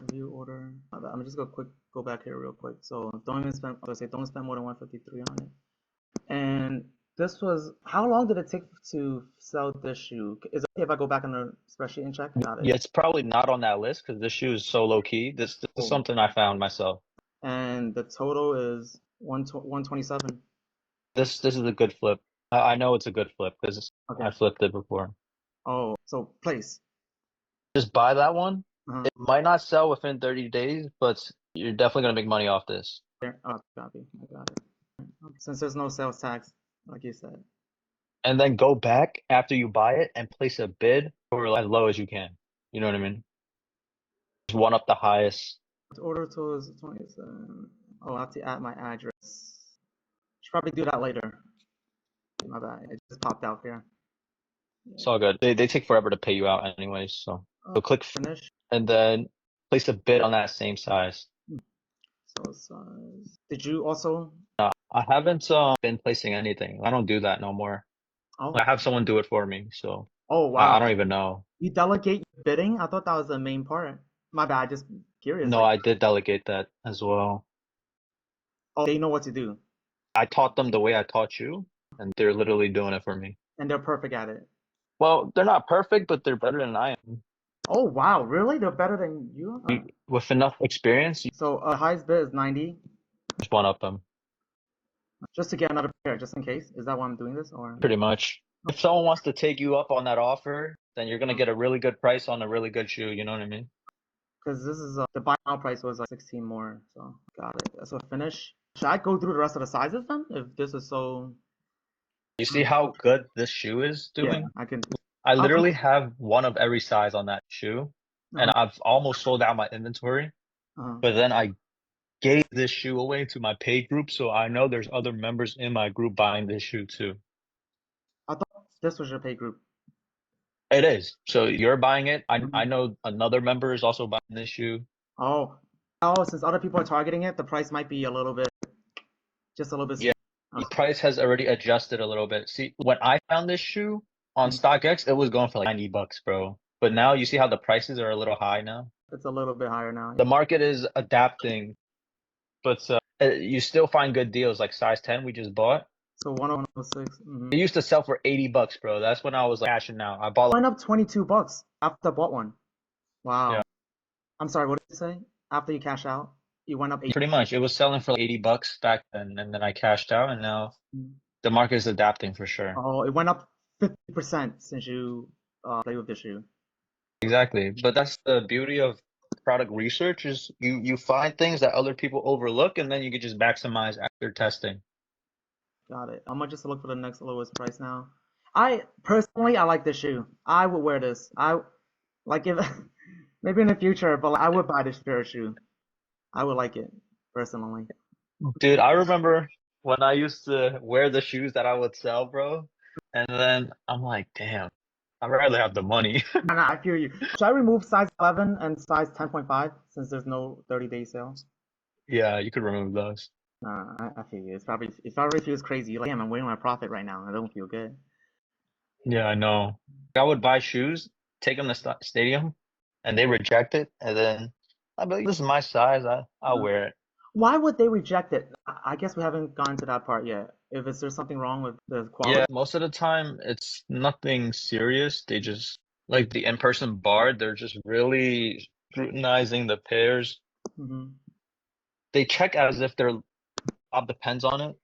Review order. I'm just gonna go back here real quick. So don't even spend. I would say don't spend more than 153 on it. And this was how long did it take to sell this shoe? Is it okay if I go back on the spreadsheet and check? Got it. Yeah, it's probably not on that list because this shoe is so low key. This is Oh, something I found myself. and the total is 127. This is a good flip. I know it's a good flip because Okay. I flipped it before. Oh, so place. Just buy that one. Uh-huh. It might not sell within 30 days, but you're definitely gonna make money off this. There. Oh, copy. I got it. Since there's no sales tax, like you said. And then go back after you buy it and place a bid for like, as low as you can. You know what I mean? Just one up the highest. Order tool is 27. Oh, I have to add my address. Should probably do that later. My bad. It just popped out here. It's Yeah. all good. They take forever to pay you out anyways. So click Finish. and then place a bid on that same size. So size. Did you also? I haven't been placing anything. I don't do that no more. Oh, I have someone do it for me, so oh I wow. don't even know. You delegate your bidding? I thought that was the main part. My bad. Just curious. No, Like, I did delegate that as well. oh, they know what to do, I taught them the way I taught you, and they're literally doing it for me. and they're perfect at it. Well, they're not perfect, but they're better than I am. Oh wow, really? They're better than you are. With enough experience, you So highest bid is 90, just one up them, just to get another pair, just in case. Is that why I'm doing this, or? pretty much. If someone wants to take you up on that offer, then you're gonna get a really good price on a really good shoe. You know what I mean? Because this is the buy now price was like 16 more, so got it. So finish. Should I go through the rest of the sizes then? If this is so, You see how good this shoe is yeah, doing? I can. I I'll literally have one of every size on that shoe, and uh I've almost sold out my inventory. uh But then I gave this shoe away to my paid group, so I know there's other members in my group buying this shoe too. I thought this was your pay group. It is. So you're buying it. I Mhm. know another member is also buying this shoe. Oh, oh, since other people are targeting it, the price might be a little bit, just a little bit. Yeah, the Okay. price has already adjusted a little bit. See, when I found this shoe on Mhm. StockX, it was going for like $90, bro. But now you see how the prices are a little high now. It's a little bit higher now. The market is adapting, but you still find good deals like size 10 we just bought. So 106. Mm-hmm. It used to sell for $80, bro. That's when I was like cashing out. I bought like, Went up 22 bucks after I bought one. yeah, Wow. I'm sorry, what did you say? After you cash out, you went up 8. pretty much. It was selling for like $80 back then, and then I cashed out, and now Mhm. the market is adapting for sure. Oh, it went up 50% since you played with the shoe. Exactly. But that's the beauty of product research is you find things that other people overlook, and then you can just maximize after testing. Got it. I'm gonna just look for the next lowest price now. I personally, I like this shoe. I would wear this. I like if maybe in the future, but like, I would buy this pair of shoe. I would like it personally. Dude, I remember when I used to wear the shoes that I would sell, bro, and then I'm like, damn, I'd rather have the money. And I feel you. Should I remove size 11 and size 10.5 since there's no 30-day sale? Yeah, you could remove those. I feel you. It probably feels crazy. You're like, damn, I'm waiting my profit right now. I don't feel good. Yeah, I know. I would buy shoes, take them to stadium, and they reject it, and then I'd be like, this is my size. I'll Uh, wear it. Why would they reject it? I guess we haven't gotten to that part yet. If it's there's something wrong with the Yeah, quality. most of the time it's nothing serious. They just like the in-person bar, they're just really scrutinizing the pairs. Hmm. They check as if their job depends on it,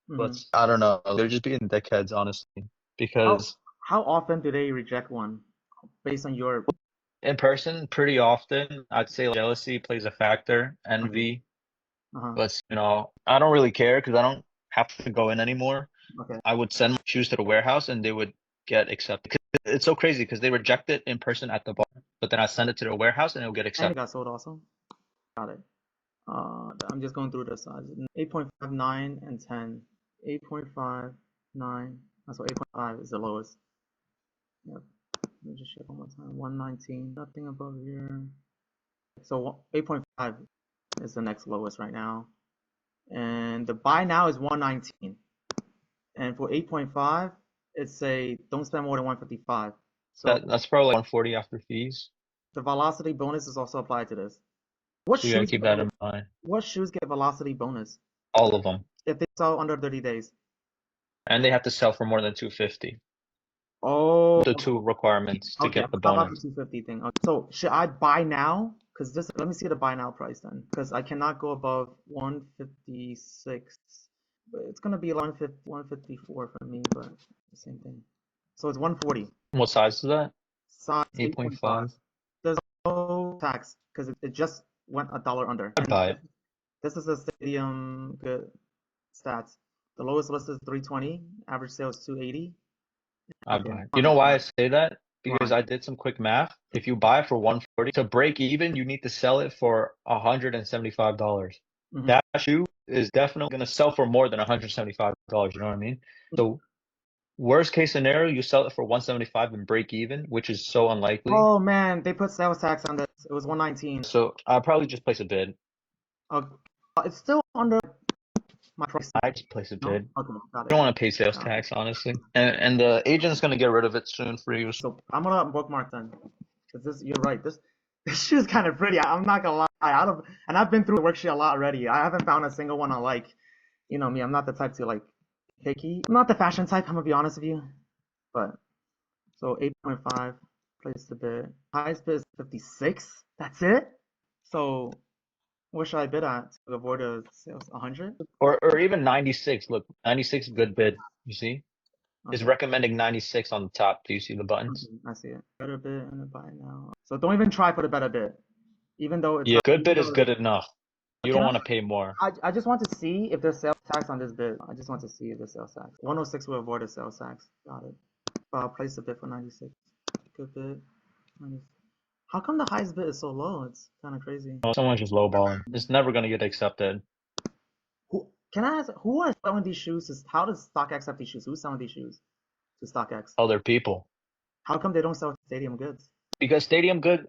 Hmm. but I don't know. They're just being dickheads, honestly. How Because how often do they reject one based on your? in person, pretty often, I'd say like, jealousy plays a factor, Okay. envy. Uh-huh. But I don't really care because I don't have to go in anymore. Okay. I would send my shoes to the warehouse and they would get accepted. 'Cause it's so crazy because they reject it in person at the bar, but then I send it to the warehouse and it'll get And it accepted. got sold also. Got it. I'm just going through the sizes. 8.5, 9, and 10. 8.5, 9. So 8.5 is the lowest. Yep. Let me just check one more time. 119. Nothing above here. So 8.5 is the next lowest right now. And the buy now is 119. And for 8.5, it's a don't spend more than 155. So That's probably like 140 after fees. the velocity bonus is also applied to this. What So you gotta shoes keep get that a, in mind. what shoes get velocity bonus All of them. if they sell under 30 days? And they have to sell for more than 250. Oh, The two requirements to okay. I get the forgot about the bonus. 250 thing. Okay. So should I buy now? Because this, let me see the buy now price then. Because I cannot go above 156. But it's gonna be 154 for me, but the same thing. So it's 140. What size is that? Size 8.5. 8.5. There's no tax because it just went $1 under. I'd And buy it. this is the stadium good stats. The lowest list is 320. Average sales 280. I'd Okay, buy it. You fine. know why I say that? Because Why? I did some quick math. If you buy for 140 to break even, you need to sell it for $175. Mm-hmm. That shoe is definitely gonna sell for more than $175. You know what I mean? So worst case scenario, you sell it for 175 and break even, which is so unlikely. Oh man, they put sales tax on this. It was 119. So I'll probably just place a bid. Uh, it's still under my price. I just place a No? bid. Okay, got You it. don't want to pay sales Got it. tax, honestly. And the agent's gonna get rid of it soon for you. So I'm gonna bookmark then. 'Cause this, you're right. This shoe is kind of pretty. I'm not gonna lie. And I've been through the worksheet a lot already. I haven't found a single one I like. You know me. I'm not the type to like picky. I'm not the fashion type. I'm gonna be honest with you. But so 8.5. Place the bid. Highest bid is 56. That's it. So what should I bid at to avoid a sales? 100? Or even 96. Look, 96 is a good bid. You see? It's Okay. recommending 96 on the top. Do you see the buttons? Okay, I see it. Better bid and a buy now. So don't even try for the better bid, even though it's Yeah, not. good Even bid is though good enough. You can don't want to pay more. I just want to see if there's sales tax on this bid. I just want to see if there's sales tax. 106 will avoid a sales tax. Got it. Place the bid for 96. Good bid. 90. How come the highest bid is so low? It's kind of crazy. Someone's just lowballing. It's never gonna get accepted. Who can I ask? Who are selling these shoes? How does StockX accept these shoes? Who's selling these shoes to StockX? Other people. How come they don't sell to Stadium Goods? Because Stadium Good,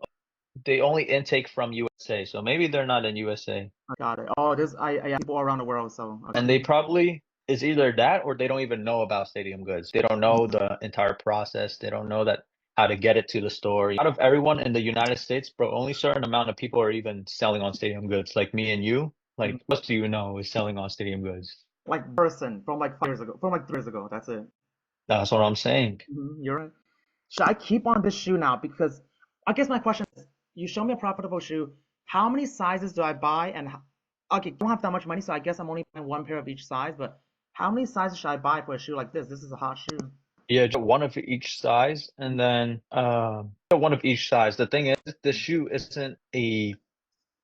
they only intake from USA. So maybe they're not in USA. I got it. Oh, there's I people around the world. So And they probably is either that or they don't even know about Stadium Goods. They don't know the entire process. They don't know that how to get it to the store. Out of everyone in the United States, bro, only certain amount of people are even selling on Stadium Goods, like me and you. Like, what do you know is selling on Stadium Goods? like person from like 5 years ago, from like 3 years ago. That's it. That's what I'm saying. You're right. Should I keep on this shoe now? Because I guess my question is, you show me a profitable shoe. How many sizes do I buy? And okay, don't have that much money, so I guess I'm only buying one pair of each size. But how many sizes should I buy for a shoe like this? This is a hot shoe. Yeah, just one of each size, and then one of each size. The thing is, the shoe isn't a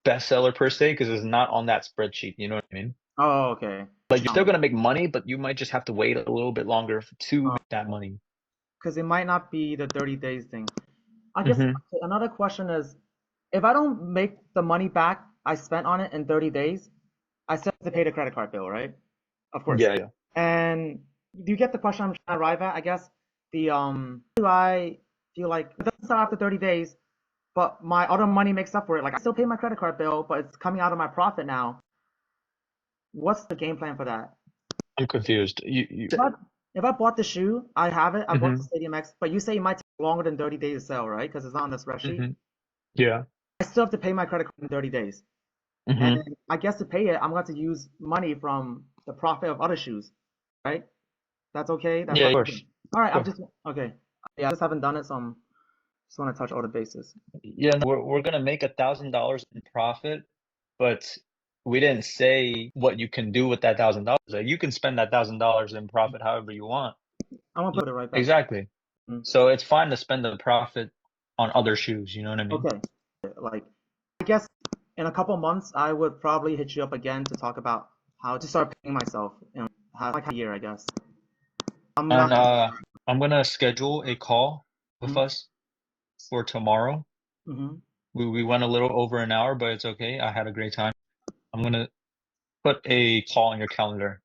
bestseller per se because it's not on that spreadsheet. You know what I mean? Oh, okay. Like you're still gonna make money, but you might just have to wait a little bit longer to make that money. Because it might not be the 30 days thing. I guess Hmm. another question is, if I don't make the money back I spent on it in 30 days, I still have to pay the credit card bill, right? Of course. Yeah, yeah. And do you get the question I'm trying to arrive at? I guess the do I feel like it doesn't start after 30 days, but my other money makes up for it. Like I still pay my credit card bill, but it's coming out of my profit now. What's the game plan for that? I'm confused. If I, if I bought the shoe, I have it. I bought the Hmm. Stadium X, but you say it might take longer than 30 days to sell, right? Because it's not on the spreadsheet. Hmm. Yeah. I still have to pay my credit card in 30 days. And Hmm. I guess to pay it, I'm going to use money from the profit of other shoes, right? That's okay. That's Yeah, of fine. course. All right. Of I'm course. just okay. Yeah, I just haven't done it, so I'm just want to touch all the bases. Yeah, no, we're gonna make $1,000 in profit, but we didn't say what you can do with that $1,000. Like, you can spend that $1,000 in profit however you want. I'm gonna put it right back. Exactly. Mm. So it's fine to spend the profit on other shoes. You know what I mean? Okay. Like, I guess in a couple months, I would probably hit you up again to talk about how to start paying myself in have like a year, I guess. I'm not. And I'm gonna schedule a call with Mhm. us for tomorrow. Mhm. We went a little over an hour, but it's okay. I had a great time. I'm gonna put a call on your calendar.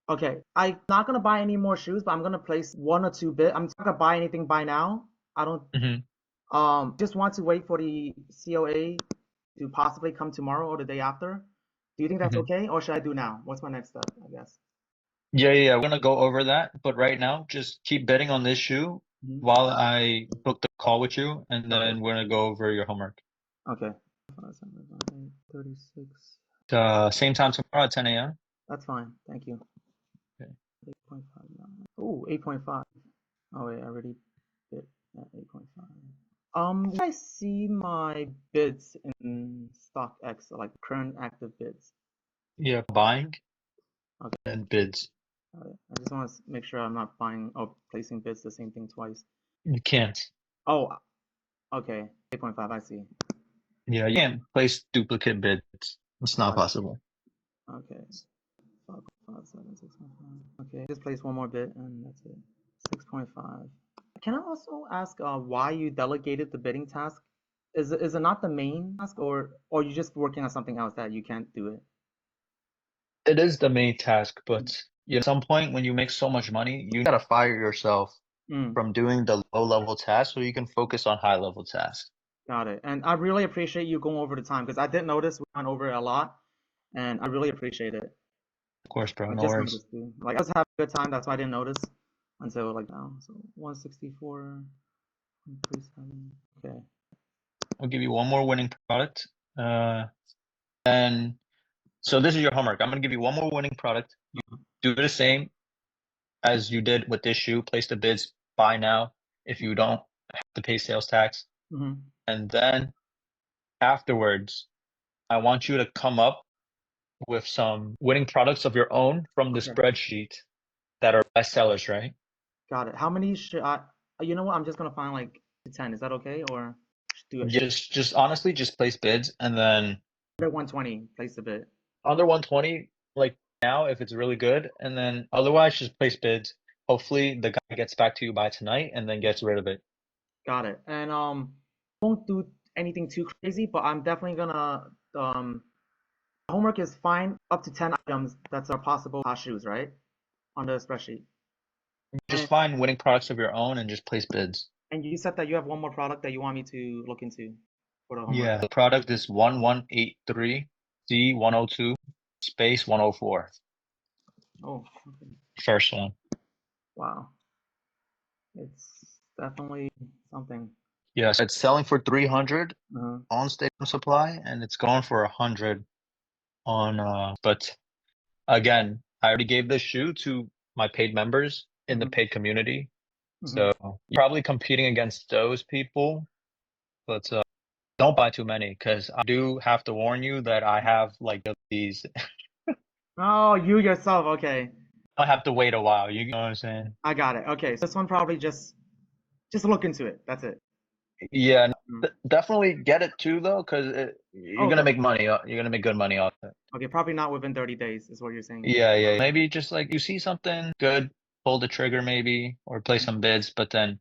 Okay. I'm not gonna buy any more shoes, but I'm gonna place one or two bit. I'm not gonna buy anything by now. I don't. Hmm. Just want to wait for the COA to possibly come tomorrow or the day after. Do you think that's Hmm. okay, or should I do now? What's my next step, I guess? Yeah, yeah, yeah. We're gonna go over that, but right now, just keep betting on this shoe Mhm. while I book the call with you, and Okay. then we're gonna go over your homework. Okay. 36. Same time tomorrow at 10 a.m. That's fine. Thank you. Okay. 8.5. Oh, 8.5. Oh wait, I already bid at 8.5. I see my bids in StockX, like current active bids. Yeah, buying Okay. and bids. Got it. I just want to make sure I'm not buying or placing bids the same thing twice. You can't. Oh, okay. 8.5, I see. Yeah, you can't place duplicate bids. It's not Got it. possible. Okay. 5.57, 6.5. Okay, just place one more bid and that's it. 6.5. Can I also ask why you delegated the bidding task? Is it not the main task, or you just working on something else that you can't do it? It is the main task, but at some point when you make so much money, you gotta fire yourself Mm, from doing the low level tasks so you can focus on high level tasks. got it. And I really appreciate you going over the time because I did notice we went over it a lot, and I really appreciate it. Of course, bro, I no just worries. noticed too. Like I was having a good time, that's why I didn't notice until like now. So 164, 137. Okay. I'll give you one more winning product. And so this is your homework. I'm gonna give you one more winning product. You do the same as you did with this shoe. Place the bids, buy now if you don't have to pay sales tax. Mm-hmm. And then afterwards, I want you to come up with some winning products of your own from the Okay. spreadsheet that are best sellers, right? Got it. How many should I? You know what? I'm just gonna find like 10. Is that okay? Or do it Just honestly, just place bids and then under 120? Place the bid. under 120, like now, if it's really good, and then otherwise, just place bids. Hopefully, the guy gets back to you by tonight and then gets rid of it. Got it. And won't do anything too crazy, but I'm definitely gonna homework is fine up to 10 items that's are possible shoes, right? On the spreadsheet. Just And find winning products of your own and just place bids. and you said that you have one more product that you want me to look into for the homework. Yeah, the product is 1183 C102 space 104. Oh, okay. First one. Wow. It's definitely something. Yes, it's selling for 300 Uh-huh. on Stadium Supply and it's going for 100 on but again, I already gave this shoe to my paid members in the Mm-hmm. paid community. Mm-hmm. So you're probably competing against those people, but don't buy too many because I do have to warn you that I have like these. Oh, you yourself. Okay. I have to wait a while. You know what I'm saying? I got it. Okay. So this one probably just look into it. That's it. Yeah, Mm. definitely get it too though, because you're gonna Okay. make money. You're gonna make good money off it. Okay. Probably not within 30 days is what you're saying. Yeah, yeah. Maybe just like you see something good, pull the trigger maybe, or play some bids, but then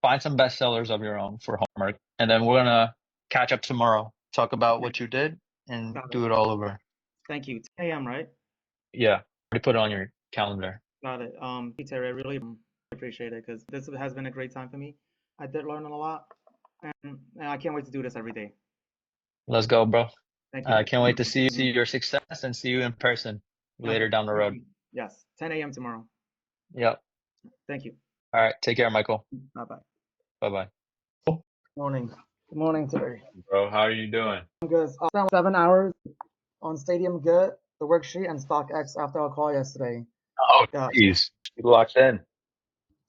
find some bestsellers of your own for homework, and then we're gonna catch up tomorrow, talk about Okay. what you did, and Got it. do it all over. Thank you. 10 a.m., right? Yeah, already put it on your calendar. Got it. Peter, I really appreciate it because this has been a great time for me. I did learn a lot, and I can't wait to do this every day. Let's go, bro. Thank you. I can't wait to see your success and see you in person Okay. later down the Thank road. you. Yes. 10 a.m. tomorrow. Yep. Thank you. All right. Take care, Michael. Bye bye. Bye bye. Morning. Good morning, Terry. Bro, how are you doing? I'm good. I spent 7 hours on Stadium Good, the worksheet, and StockX after our call yesterday. Oh, Got jeez. You locked in.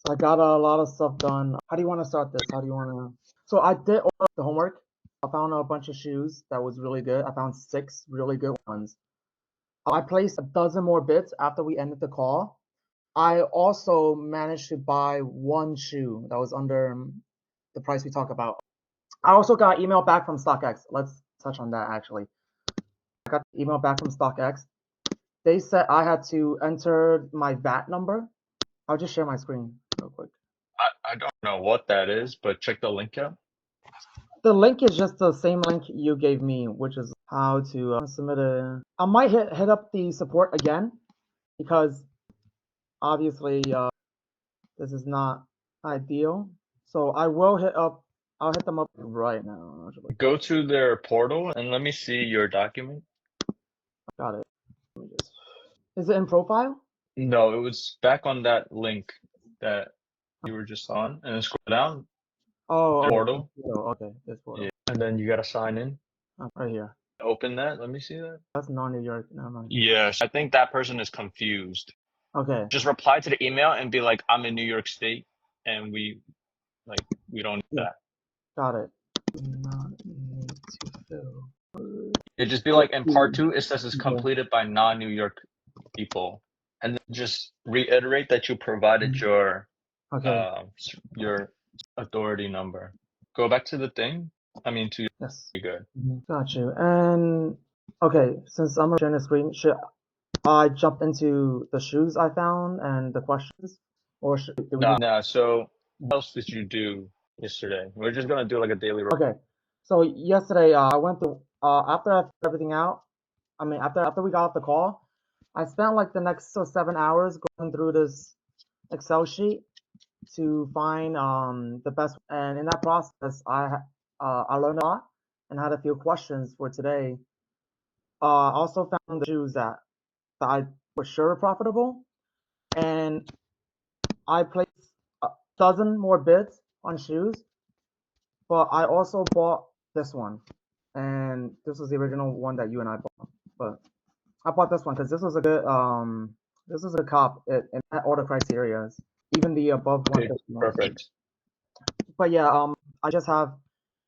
So I got a lot of stuff done. How do you want to start this? How do you want to? So I did all the homework. I found a bunch of shoes that was really good. I found 6 really good ones. I placed a dozen more bits after we ended the call. I also managed to buy one shoe that was under the price we talked about. I also got email back from StockX. Let's touch on that actually. I got the email back from StockX. They said I had to enter my VAT number. I'll just share my screen real quick. I don't know what that is, but check the link out. The link is just the same link you gave me, which is how to submit a. I might hit up the support again because obviously this is not ideal. So I will hit up. I'll hit them up right now. Actually. Go to their portal and let me see your document. Got it. Is it in profile? No, it was back on that link that you were just on, and then scroll down, Oh, okay. portal. Oh, okay. This photo. Yeah. And then you gotta sign in. Right here. Open that. Let me see that. That's non-New York. Never mind. Yes, I think that person is confused. Okay. Just reply to the email and be like, I'm in New York State, and we don't need Yeah. that. Got it. Do not need to fill. It just be like in part 2, it says it's Okay. completed by non-New York people, and then just reiterate that you provided Okay. your authority number. Go back to the thing. I mean, to Yes. be good. Got you. And okay, since I'm sharing the screen, should I jump into the shoes I found and the questions, or do we need? Nah. So what else did you do yesterday? We're just gonna do like a daily. Okay. So yesterday, I went through after I figured everything out. I mean, after we got off the call, I spent like the next 7 hours going through this Excel sheet to find the best. And in that process, I learned a lot and had a few questions for today. I also found the shoes that I for sure are profitable, and I placed a dozen more bids on shoes, but I also bought this one, and this was the original one that you and I bought. But I bought this one because this was a cop. It met all the criteria, even the above Okay, 150 one. perfect. But yeah, I just have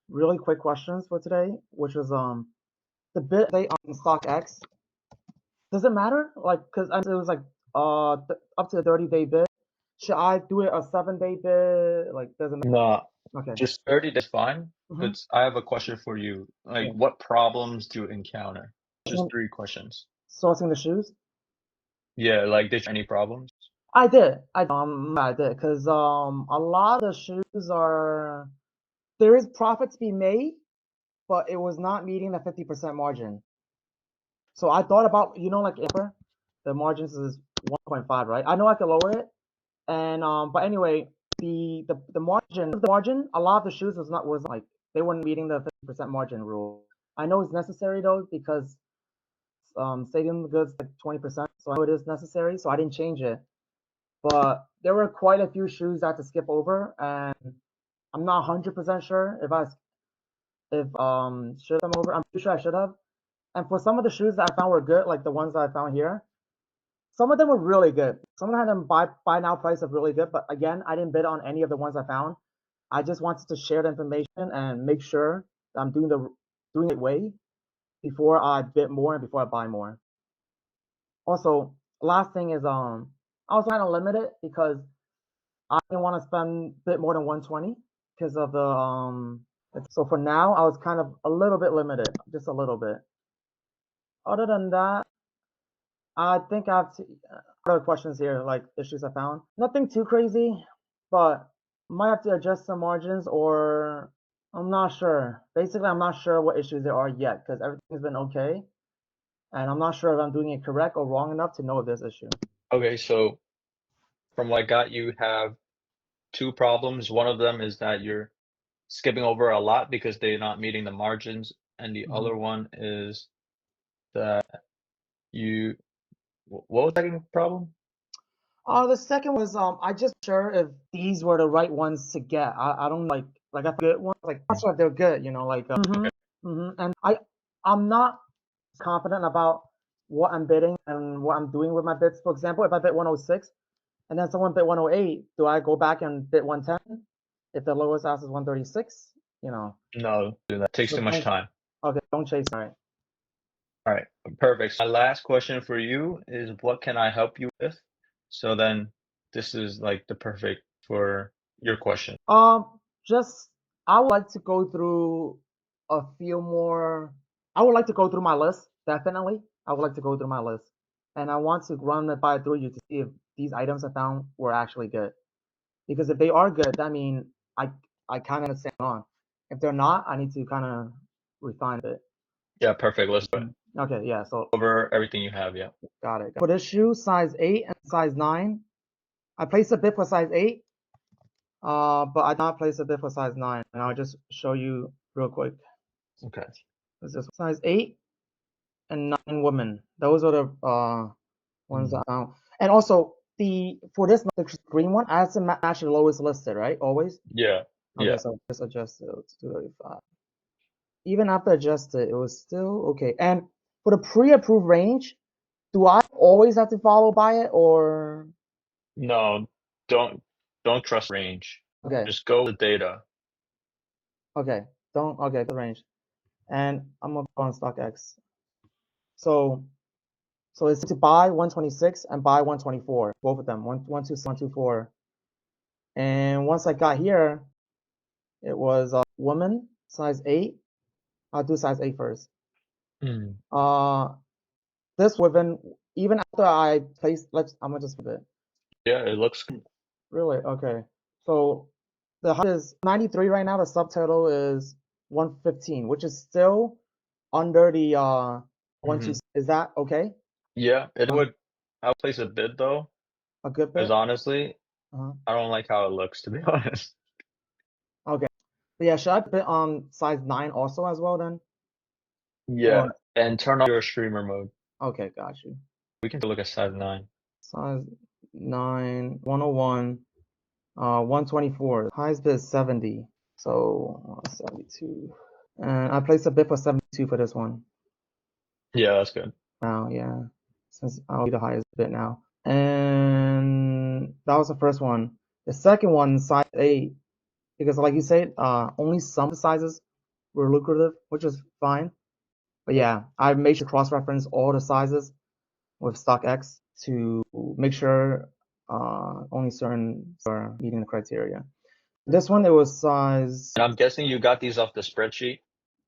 really quick questions for today, which was the bid they on StockX. Does it matter? Like, cause it was like up to a 30-day bid. Should I do it a 7-day bid? Like, doesn't matter. No, Okay. just 30 days fine. Mm-hmm. But I have a question for you. Like, Yeah. what problems do you encounter? Just And 3 questions. sourcing the shoes. Yeah, like did you have any problems? I did, cause a lot of the shoes are there is profit to be made, but it was not meeting the 50% margin. So I thought about, like Amber, the margins is 1.5, right? I know I could lower it, and but anyway, the margin, a lot of the shoes was like they weren't meeting the 50% margin rule. I know it's necessary though because stadium goods like 20%, so I know it is necessary, so I didn't change it. But there were quite a few shoes I had to skip over, and I'm not 100% sure if should them over. I'm pretty sure I should have. And for some of the shoes that I found were good, like the ones that I found here, some of them were really good. Some of them had them buy now price of really good, but again, I didn't bid on any of the ones I found. I just wanted to share the information and make sure that I'm doing it way before I bid more and before I buy more. Also, last thing is I was kind of limited because I didn't want to spend a bit more than 120 because of the so for now I was kind of a little bit limited, just a little bit. Other than that, I think I have other questions here, like issues I found. Nothing too crazy, but might have to adjust some margins or I'm not sure. Basically, I'm not sure what issues there are yet because everything's been okay. And I'm not sure if I'm doing it correct or wrong enough to know if there's issue. Okay, so from what I got, you have 2 problems. One of them is that you're skipping over a lot because they're not meeting the margins, and the Mhm. other one is that you what was the second problem? The second was I just sure if these were the right ones to get. I don't like I good ones like not sure if they're good, like and I'm not confident about what I'm bidding and what I'm doing with my bids. For example, if I bid 106 and then someone bid 108, do I go back and bid 110 if the lowest ask is 136? No, that takes So too much don't time. okay, don't chase. All right. All right, perfect. My last question for you is what can I help you with? So then this is like the perfect for your question. Just I would like to go through a few more. I would like to go through my list, definitely. I would like to go through my list. And I want to run it by through you to see if these items I found were actually good. Because if they are good, that means I kind of stay on. If they're not, I need to kind of refine it. Yeah, perfect. Let's go Okay, yeah, so over everything you have. Yeah. got it. For this shoe, size 8 and size 9, I placed a bid for size 8, but I did not place a bid for size 9, and I'll just show you real quick. Okay. This is size 8 and 9 women. Those are the ones that I found. And also for this the green one, I have to match the lowest listed, right? Always. Yeah. Okay, Yeah. so just adjust it to 235. even after adjusted, it was still okay. And for the pre-approved range, do I always have to follow by it or No, don't trust range. okay, Just go with data. okay, don't okay the range. And I'm gonna go on StockX. So so it's to buy 126 and buy 124, both of them, 124. And once I got here, it was a woman, size 8. I'll do size 8 first. Mm. Uh, this within, even after I placed, I'm gonna just put it. Yeah, it looks good. Really? Okay. So the height is 93 right now. The subtotal is 115, which is still under the one two. Hmm. Is that okay? Yeah, it Uh, would. I would place a bid though, a good because bit? honestly, Uh-huh. I don't like how it looks, to be honest. Okay. But yeah, should I put on size 9 also as well then? Yeah, Or and turn on your streamer mode. okay, got you. We can look at size 9. Size 9, 101, 124. Highest bid is 70. So 72. And I placed a bid for 72 for this one. Yeah, that's good. Now, yeah. Since I'll be the highest bid now. And that was the first one. The second one, size 8, because like you said, only some of the sizes were lucrative, which is fine. But yeah, I made sure to cross-reference all the sizes with StockX to make sure only certain are meeting the criteria. This one, it was size, And I'm guessing you got these off the spreadsheet.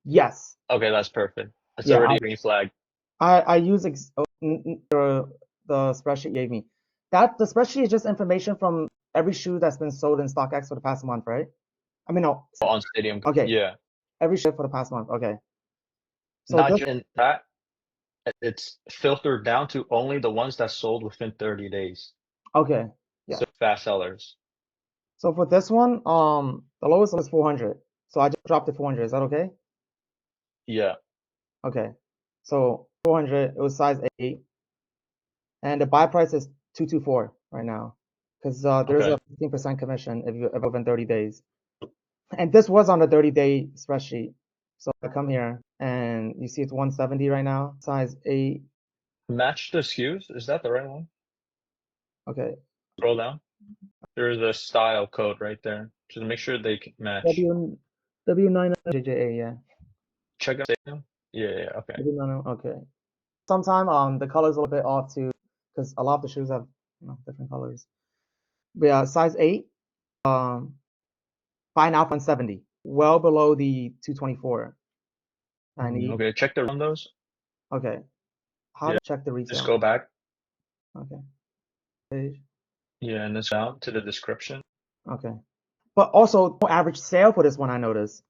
yes. Okay, that's perfect. It's Yeah, already a green flag. I use the spreadsheet you gave me. That the spreadsheet is just information from every shoe that's been sold in StockX for the past month, right? I mean, no. On Stadium. Okay, Yeah, every shoe for the past month. Okay. So not this, just in that. It's filtered down to only the ones that sold within 30 days. okay, yeah. So fast sellers. So for this one, the lowest is 400. So I just dropped it 400. Is that okay? Yeah. Okay. So 400, it was size 8, and the buy price is 224 right now, because there's a Okay. 15% commission if you within 30 days. And this was on the 30-day spreadsheet. So I come here and you see it's 170 right now, size 8. Match the SKUs. Is that the right one? Okay. Scroll down. There's a style code right there. Just make sure they can match. W9 JJA, yeah. Check out Stadium. Yeah, yeah, okay. W9, okay. Sometime the color's a little bit off too, because a lot of the shoes have different colors. But yeah, size 8, buy now 170, well below the 224 I need. Okay, check the on those. Okay. How Yeah, to check the just retail? go back. Okay. Page. Yeah, and then down to the description. Okay. But also no average sale for this one I noticed.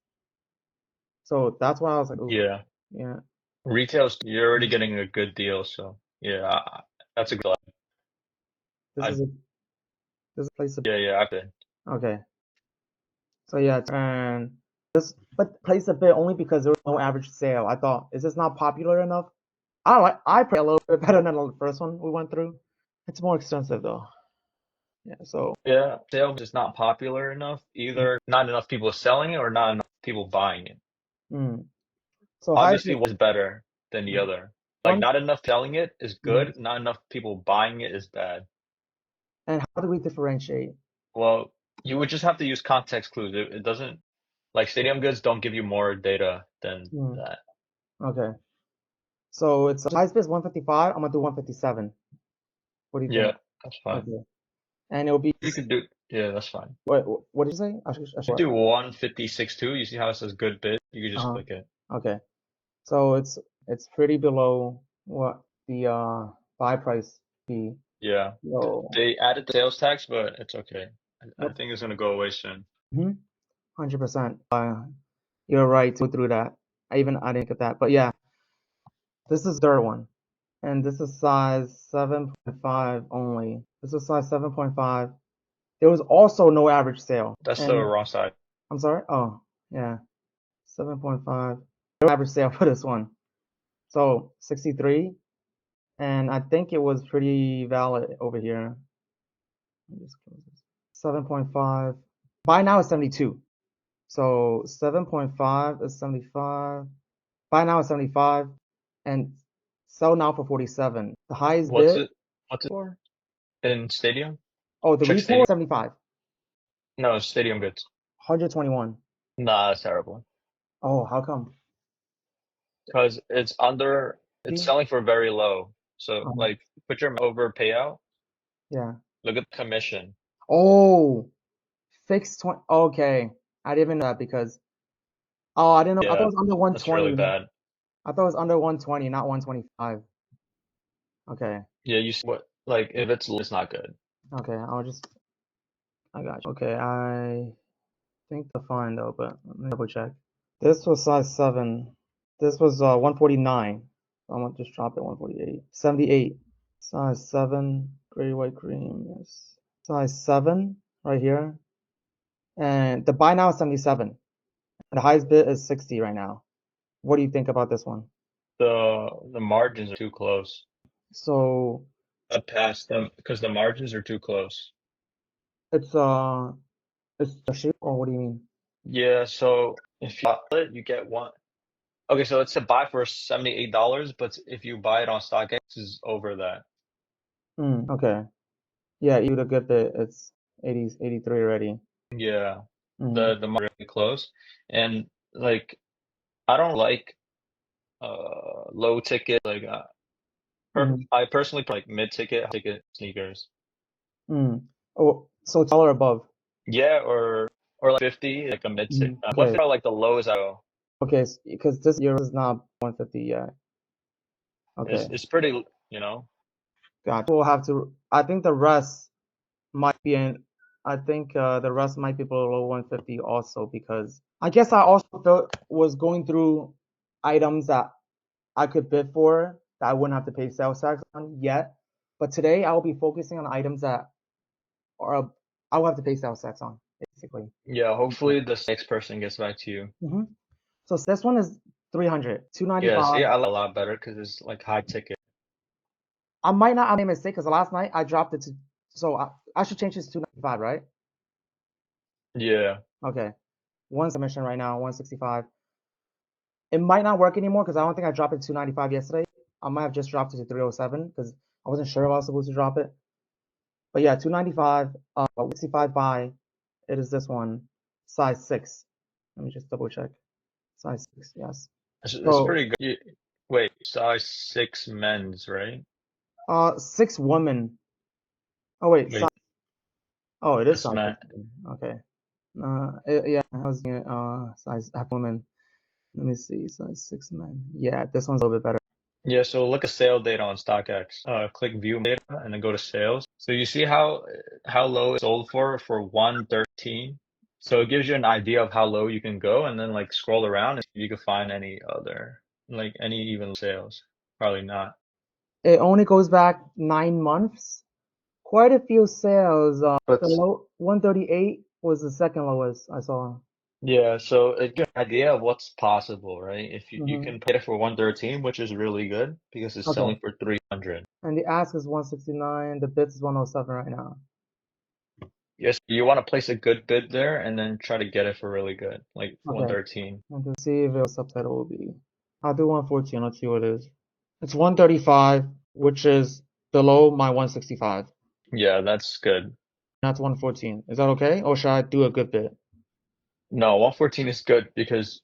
So that's why I was like, ooh, Yeah. yeah. Retails, you're already getting a good deal, so yeah, that's a good. This I is a this is a place to yeah, yeah, I've been. okay. So yeah, and this but place a bit only because there was no average sale. I thought, is this not popular enough? I play a little bit better than the first one we went through. It's more expensive though. Yeah, so Yeah, sales is not popular enough. Either not enough people selling it or not enough people buying it. mm. So highest Obviously, one's better than the other. Like one, not enough selling it is mhm. good, not enough people buying it is bad. And how do we differentiate? Well, you would just have to use context clues. It doesn't like Stadium Goods don't give you more data than Mm. that. Okay. So it's highest bid is 155. I'm gonna do 157. What do you think? Yeah, that's fine. Okay. And it'll be You could do yeah, that's fine. what did you say? You do 156 too. You see how it says good bid? You could just Uh-huh. click it. Okay. So it's pretty below what the buy price be. Yeah. So They added the sales tax, but it's okay. I yep. think it's gonna go away soon. 100%. You're right to go through that. I didn't get that. But yeah, this is third one. And this is size 7.5 only. This is size 7.5. There was also no average sale. That's the And wrong side. I'm sorry. Oh, yeah. 7.5. No average sale for this one. So 63. And I think it was pretty valid over here. Let me just close this. 7.5. Buy now is 72. So 7.5 is 75. Buy now is 75, and sell now for 47. The highest What's bid. it? What's it for? In Stadium? Oh, the Check retail Stadium. 75, No, Stadium Goods. 121. Nah, that's terrible. Oh, how come? Because it's selling for very low. So Um, like, put your over payout. yeah. Look at the commission. Oh, fixed 20. Okay, I didn't even know that because I didn't know. I thought Yeah, it was under that's really 120. bad. I thought it was under 120, not 125. Okay, Yeah, you see what, like, if it's low, it's not good. okay. I got you. Okay, I think the fine though, but let me double check. This was size 7. This was 149. I'm gonna just drop it 148. 78. Size 7, gray, white, cream. Yes. Size 7 right here. And the buy now is 77. And the highest bid is 60 right now. What do you think about this one? The margins are too close. So I passed them because the margins are too close. it's it's a shoe, or what do you mean? Yeah, so if you buy it, you get one. Okay, so it's a buy for $78, but if you buy it on StockX, it's over that. Okay. Yeah, you would a good bit. It's 80, 83 already. Yeah, Mm, the margin really close, and like I don't like low ticket like mm, I personally like mid ticket, high ticket sneakers. mm. Oh, so taller above. Yeah, or like 50, like a mid ticket. What Okay. if like the lowest I go Okay, because this euro is not 150 yet. Okay, is pretty, you know. gotcha. We'll have to. I think the rest might be in. I think the rest might be below 150 also because I guess I also felt was going through items that I could bid for that I wouldn't have to pay sales tax on yet. But today I will be focusing on items that are I will have to pay sales tax on basically. Yeah, hopefully the next person gets back to you. hmm So this one is 300, Yeah, 295. see, I like it a lot better because it's like high ticket. I might not have made a mistake because last night I dropped it to, so I should change this to 295, right? Yeah, Okay. One submission right now, 165. It might not work anymore because I don't think I dropped it to 295 yesterday. I might have just dropped it to 307 because I wasn't sure if I was supposed to drop it. But yeah, 295, 65 buy. It is this one, size 6. Let me just double check. Size 6, yes. it's So, pretty good. Wait, size six men's, right? 6 women. Oh wait, Wait, oh, it is that's size men. 6. Okay. Yeah, I was thinking, size half woman. Let me see, size 6 men. Yeah, this one's a little bit better. Yeah, so look at sale data on StockX. Click view data and then go to sales. So you see how low it sold for 113. So it gives you an idea of how low you can go, and then like scroll around and see if you can find any other like any even sales. Probably not. It only goes back 9 months. Quite a few sales. The But low 138 was the second lowest I saw. yeah, so it gives you an idea of what's possible, right? If you hmm can pay it for 113, which is really good because it's Okay. selling for 300. And the ask is 169. The bids is 107 right now. Yes, you want to place a good bid there and then try to get it for really good, like Okay. 113. And to see if the subtitle will be. I'll do 114. Let's see what it is. It's 135, which is below my 165. Yeah, that's good. That's 114. Is that okay? Or should I do a good bit? No, 114 is good because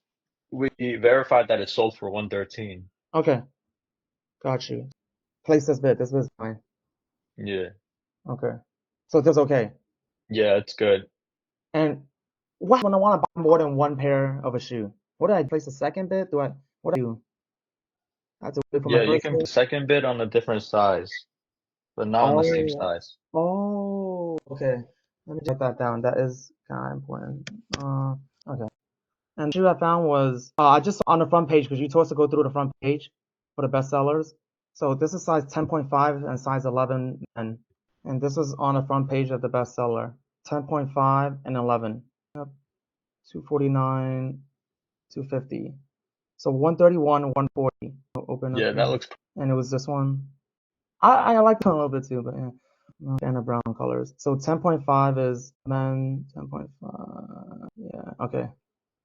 we verified that it sold for 113. Okay. Got you. Place this bid. This bid is fine. Yeah. Okay. So this is okay. Yeah, it's good. And what when I want to buy more than one pair of a shoe? What do I place a second bid? What do I do? I have to wait for my Yeah, you first can bid? second bid on a different size, but not on the same Oh, size. okay. Let me jot that down. That is kind of important. Okay. And the shoe I found was I just on the front page because you told us to go through the front page for the best sellers. So this is size 10.5 and size 11, and this was on the front page of the bestseller. 10.5 and 11. Yep. 249, 250. So 131, 140. Open up Yeah, that here. looks. And it was this one. I like that a little bit too, but yeah. And the brown colors. So 10.5 is men, 10.5. Yeah, okay.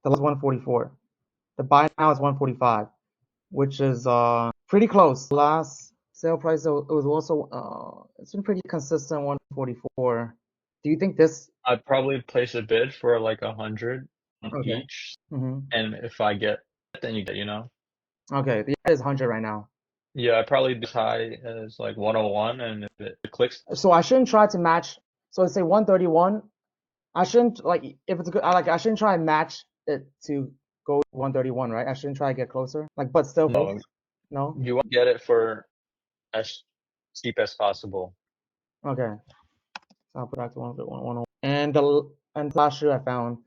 The last 144. The buy now is 145, which is pretty close. Last sale price it was also it's been pretty consistent 144. Do you think this? I'd probably place a bid for like 100 on Okay. each, Mm-hmm. and if I get it, then you get, Okay. The is 100 right now. Yeah, I'd probably do as high as like 101, and if it clicks, So I shouldn't try to match. So let's say 131. I shouldn't like if it's good. I shouldn't try and match it to go 131, right? I shouldn't try to get closer. Like, but still hold. no, No. you want to get it for as cheap as possible. Okay. So I'll put back to 101. And the last shoe I found.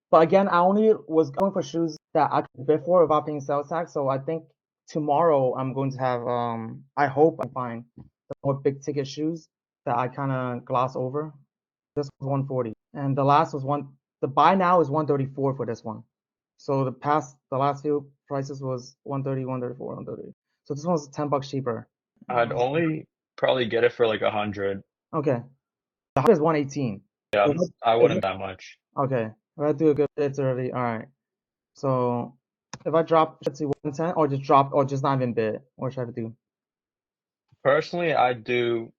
But again, I only was going for shoes that I could bid for without paying sales tax. So I think tomorrow I'm going to have I hope I find the more big ticket shoes that I kind of gloss over. This was 140. And the last was the buy now is 134 for this one. So the last few prices was 130, 134, 130. So this one's $10 cheaper. I'd only probably get it for like 100. Okay. The high is 118. Yeah, If I I, if wouldn't that much. Okay, if I do a good bid already, all right. So if I drop it to 110 or just drop or just not even bid, what should I do? Personally, I do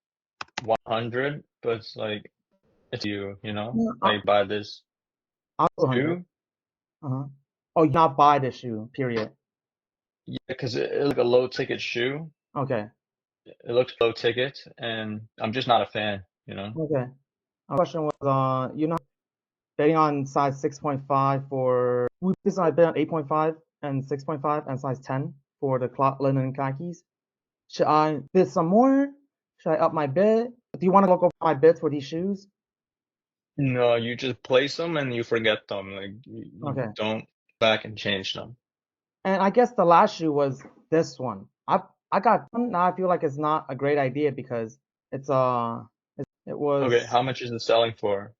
100, but it's like it's you, Yeah, like buy this I'll do 100. shoe. Uh-huh. Oh, you not buy the shoe, period. Yeah, because it's like a low ticket shoe. Okay. It looks low ticket, and I'm just not a fan. Okay. My question was, betting on size 6.5 for we decided bet on 8.5 and 6.5 and size 10 for the cloth linen khakis. Should I bid some more? Should I up my bid? Do you want to look over my bids for these shoes? No, you just place them and you forget them. Like you Okay. don't back and change them. And I guess the last shoe was this one. I got one. Now I feel like it's not a great idea because it Okay, was how much is it selling for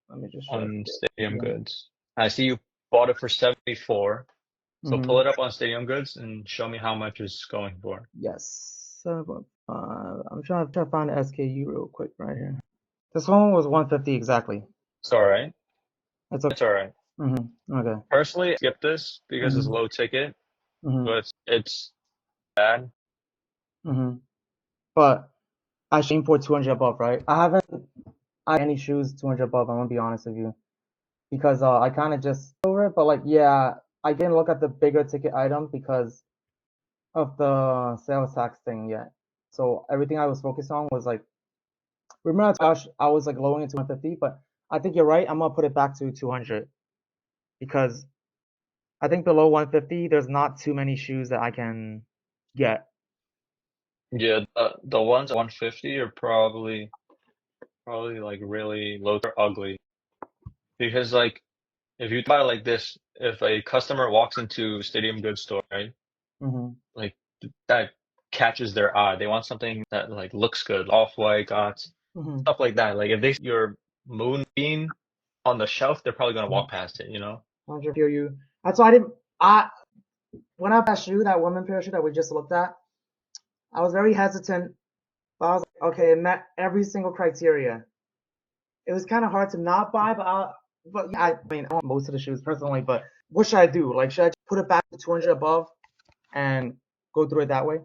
let me just check on it Stadium again. Goods? I see you bought it for 74. So Mm-hmm. pull it up on Stadium Goods and show me how much it's going for. Yes. 7.5. I'm trying to find the SKU real quick right here. This one was 150 exactly. It's all right. It's okay. It's all right. Mm-hmm. Okay. Personally, I skip this because it's Mm-hmm. low ticket, Mm-hmm. but it's bad. Mm-hmm. But I should aim for 200 above, right? I haven't any shoes 200 above. I'm gonna be honest with you because I kind of just over it. But like, yeah, I didn't look at the bigger ticket item because of the sales tax thing yet. So everything I was focused on was like, remember I was like lowering it to 150, but I think you're right. I'm gonna put it back to 200 because I think below 150, there's not too many shoes that I can get. Yeah, the ones at 150 are probably like really low. They're ugly because like if you buy like this, if a customer walks into Stadium Goods store, right? Hmm. Like that catches their eye. They want something that like looks good, off-white, got Hmm. stuff like that. Like if they see your moonbeam on the shelf, they're probably gonna walk past it. 100 feel you. That's why I didn't. I when I that shoe, that woman pair shoe that we just looked at, I was very hesitant. But I was like, okay, it met every single criteria. It was kind of hard to not buy, but yeah, I mean, I want most of the shoes personally. But what should I do? Like, should I just put it back to 200 above and go through it that way?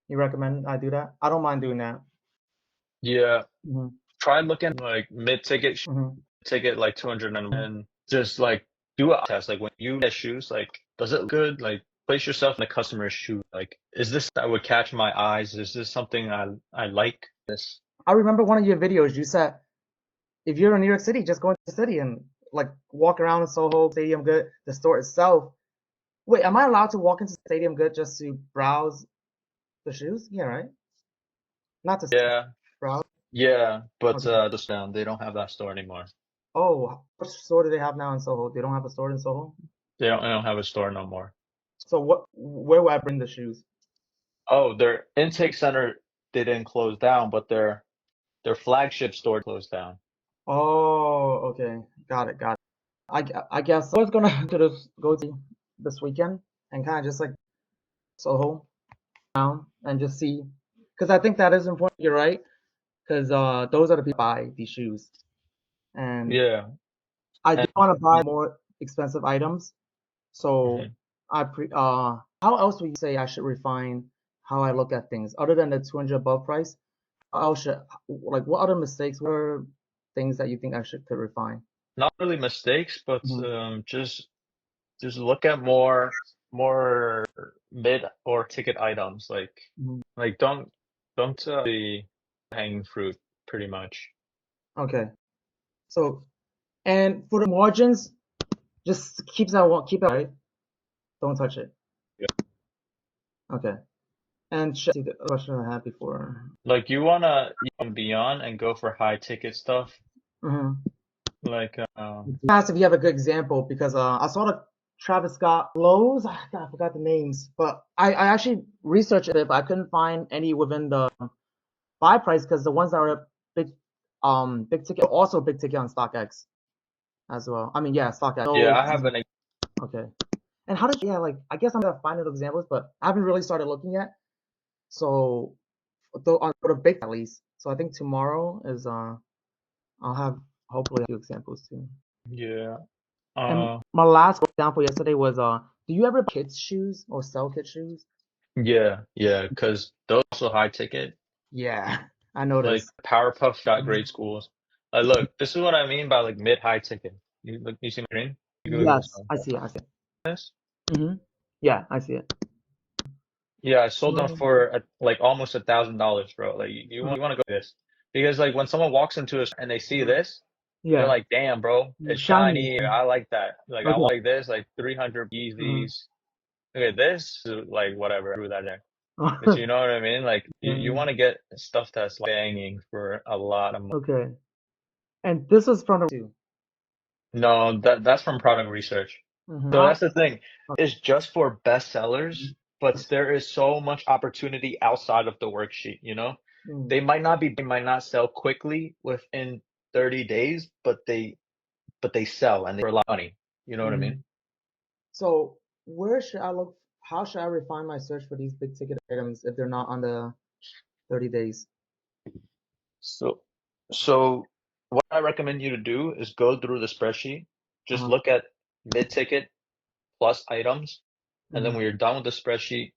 You recommend I do that? I don't mind doing that. Yeah, Hmm. try looking like mid-ticket Hmm. ticket like 200 and just like do a test. Like when you get shoes, like does it look good? Like place yourself in the customer's shoe. Like is this that would catch my eyes? Is this something I like? This. I remember one of your videos. You said if you're in New York City, just go into the city and like walk around in Soho, Stadium Good, the store itself. Wait, am I allowed to walk into Stadium Good just to browse the shoes? Yeah, right. Not to Yeah, browse. yeah, but Okay. just down. They don't have that store anymore. Oh, what store do they have now in Soho? They don't have a store in Soho. They don't have a store no more. So where would I bring the shoes? Oh, their intake center they didn't close down, but their flagship store closed down. Oh, okay. Got it, got it. I guess I was gonna go to this weekend and kind of just like Soho down and just see, because I think that is important. You're right, because those are the people who buy these shoes, and Yeah, I do and want to buy more. expensive items. So Mhm. how else would you say I should refine how I look at things other than the 200 above price? How else like what other mistakes were things that you think I could refine? Not really mistakes, but Hmm. just look at more mid or ticket items. Hmm. Like don't the hanging fruit pretty much. Okay. So and for the margins, just keep it right. Don't touch it. Yeah. Okay. And see the question I had before. Like you wanna beyond and go for high ticket stuff. Hmm. Like Asked if you have a good example because I saw the Travis Scott lows. I forgot the names, but I actually researched it, but I couldn't find any within the buy price because the ones that are big ticket also big ticket on StockX as well. I mean, yeah, StockX. yeah, So I have an okay. And how did yeah like I guess I'm gonna find those examples, but I haven't really started looking yet. So on for the big at least. So I think tomorrow is I'll have hopefully a few examples too. yeah. And Uh my last example yesterday was do you ever buy kids shoes or sell kids shoes? yeah, because those also high ticket. Yeah, I Like noticed. Powerpuff got Mhm. great schools. Look, this is what I mean by like mid high ticket. You see my screen? You go Yes, I see it. I see it. this? Yeah, I see it. Yeah, I sold them Um, for like almost $1,000, bro. Like you want to go this because like when someone walks into a store and they see mhm. this, they're Yeah, like, "Damn, bro, it's shiny. shiny. I like that. Like I Okay. want like this, like 300 Mhm. Yeezys. Okay, this like whatever. Threw that there. But you know what I mean? Like you Um, want to get stuff that's like banging for a lot of money. okay. And this is from the too. No, that's from product research. So How? that's the thing. It's just for bestsellers, but there is so much opportunity outside of the worksheet, you know? Mm, They might not sell quickly within 30 days, but they sell and they for a lot of money. You know what I mhm. mean? So where should I look? How should I refine my search for these big ticket items if they're not on the 30 days? So so what I recommend you to do is go through the spreadsheet, just Uh-huh. look at mid-ticket plus items, and then Mhm. when you're done with the spreadsheet,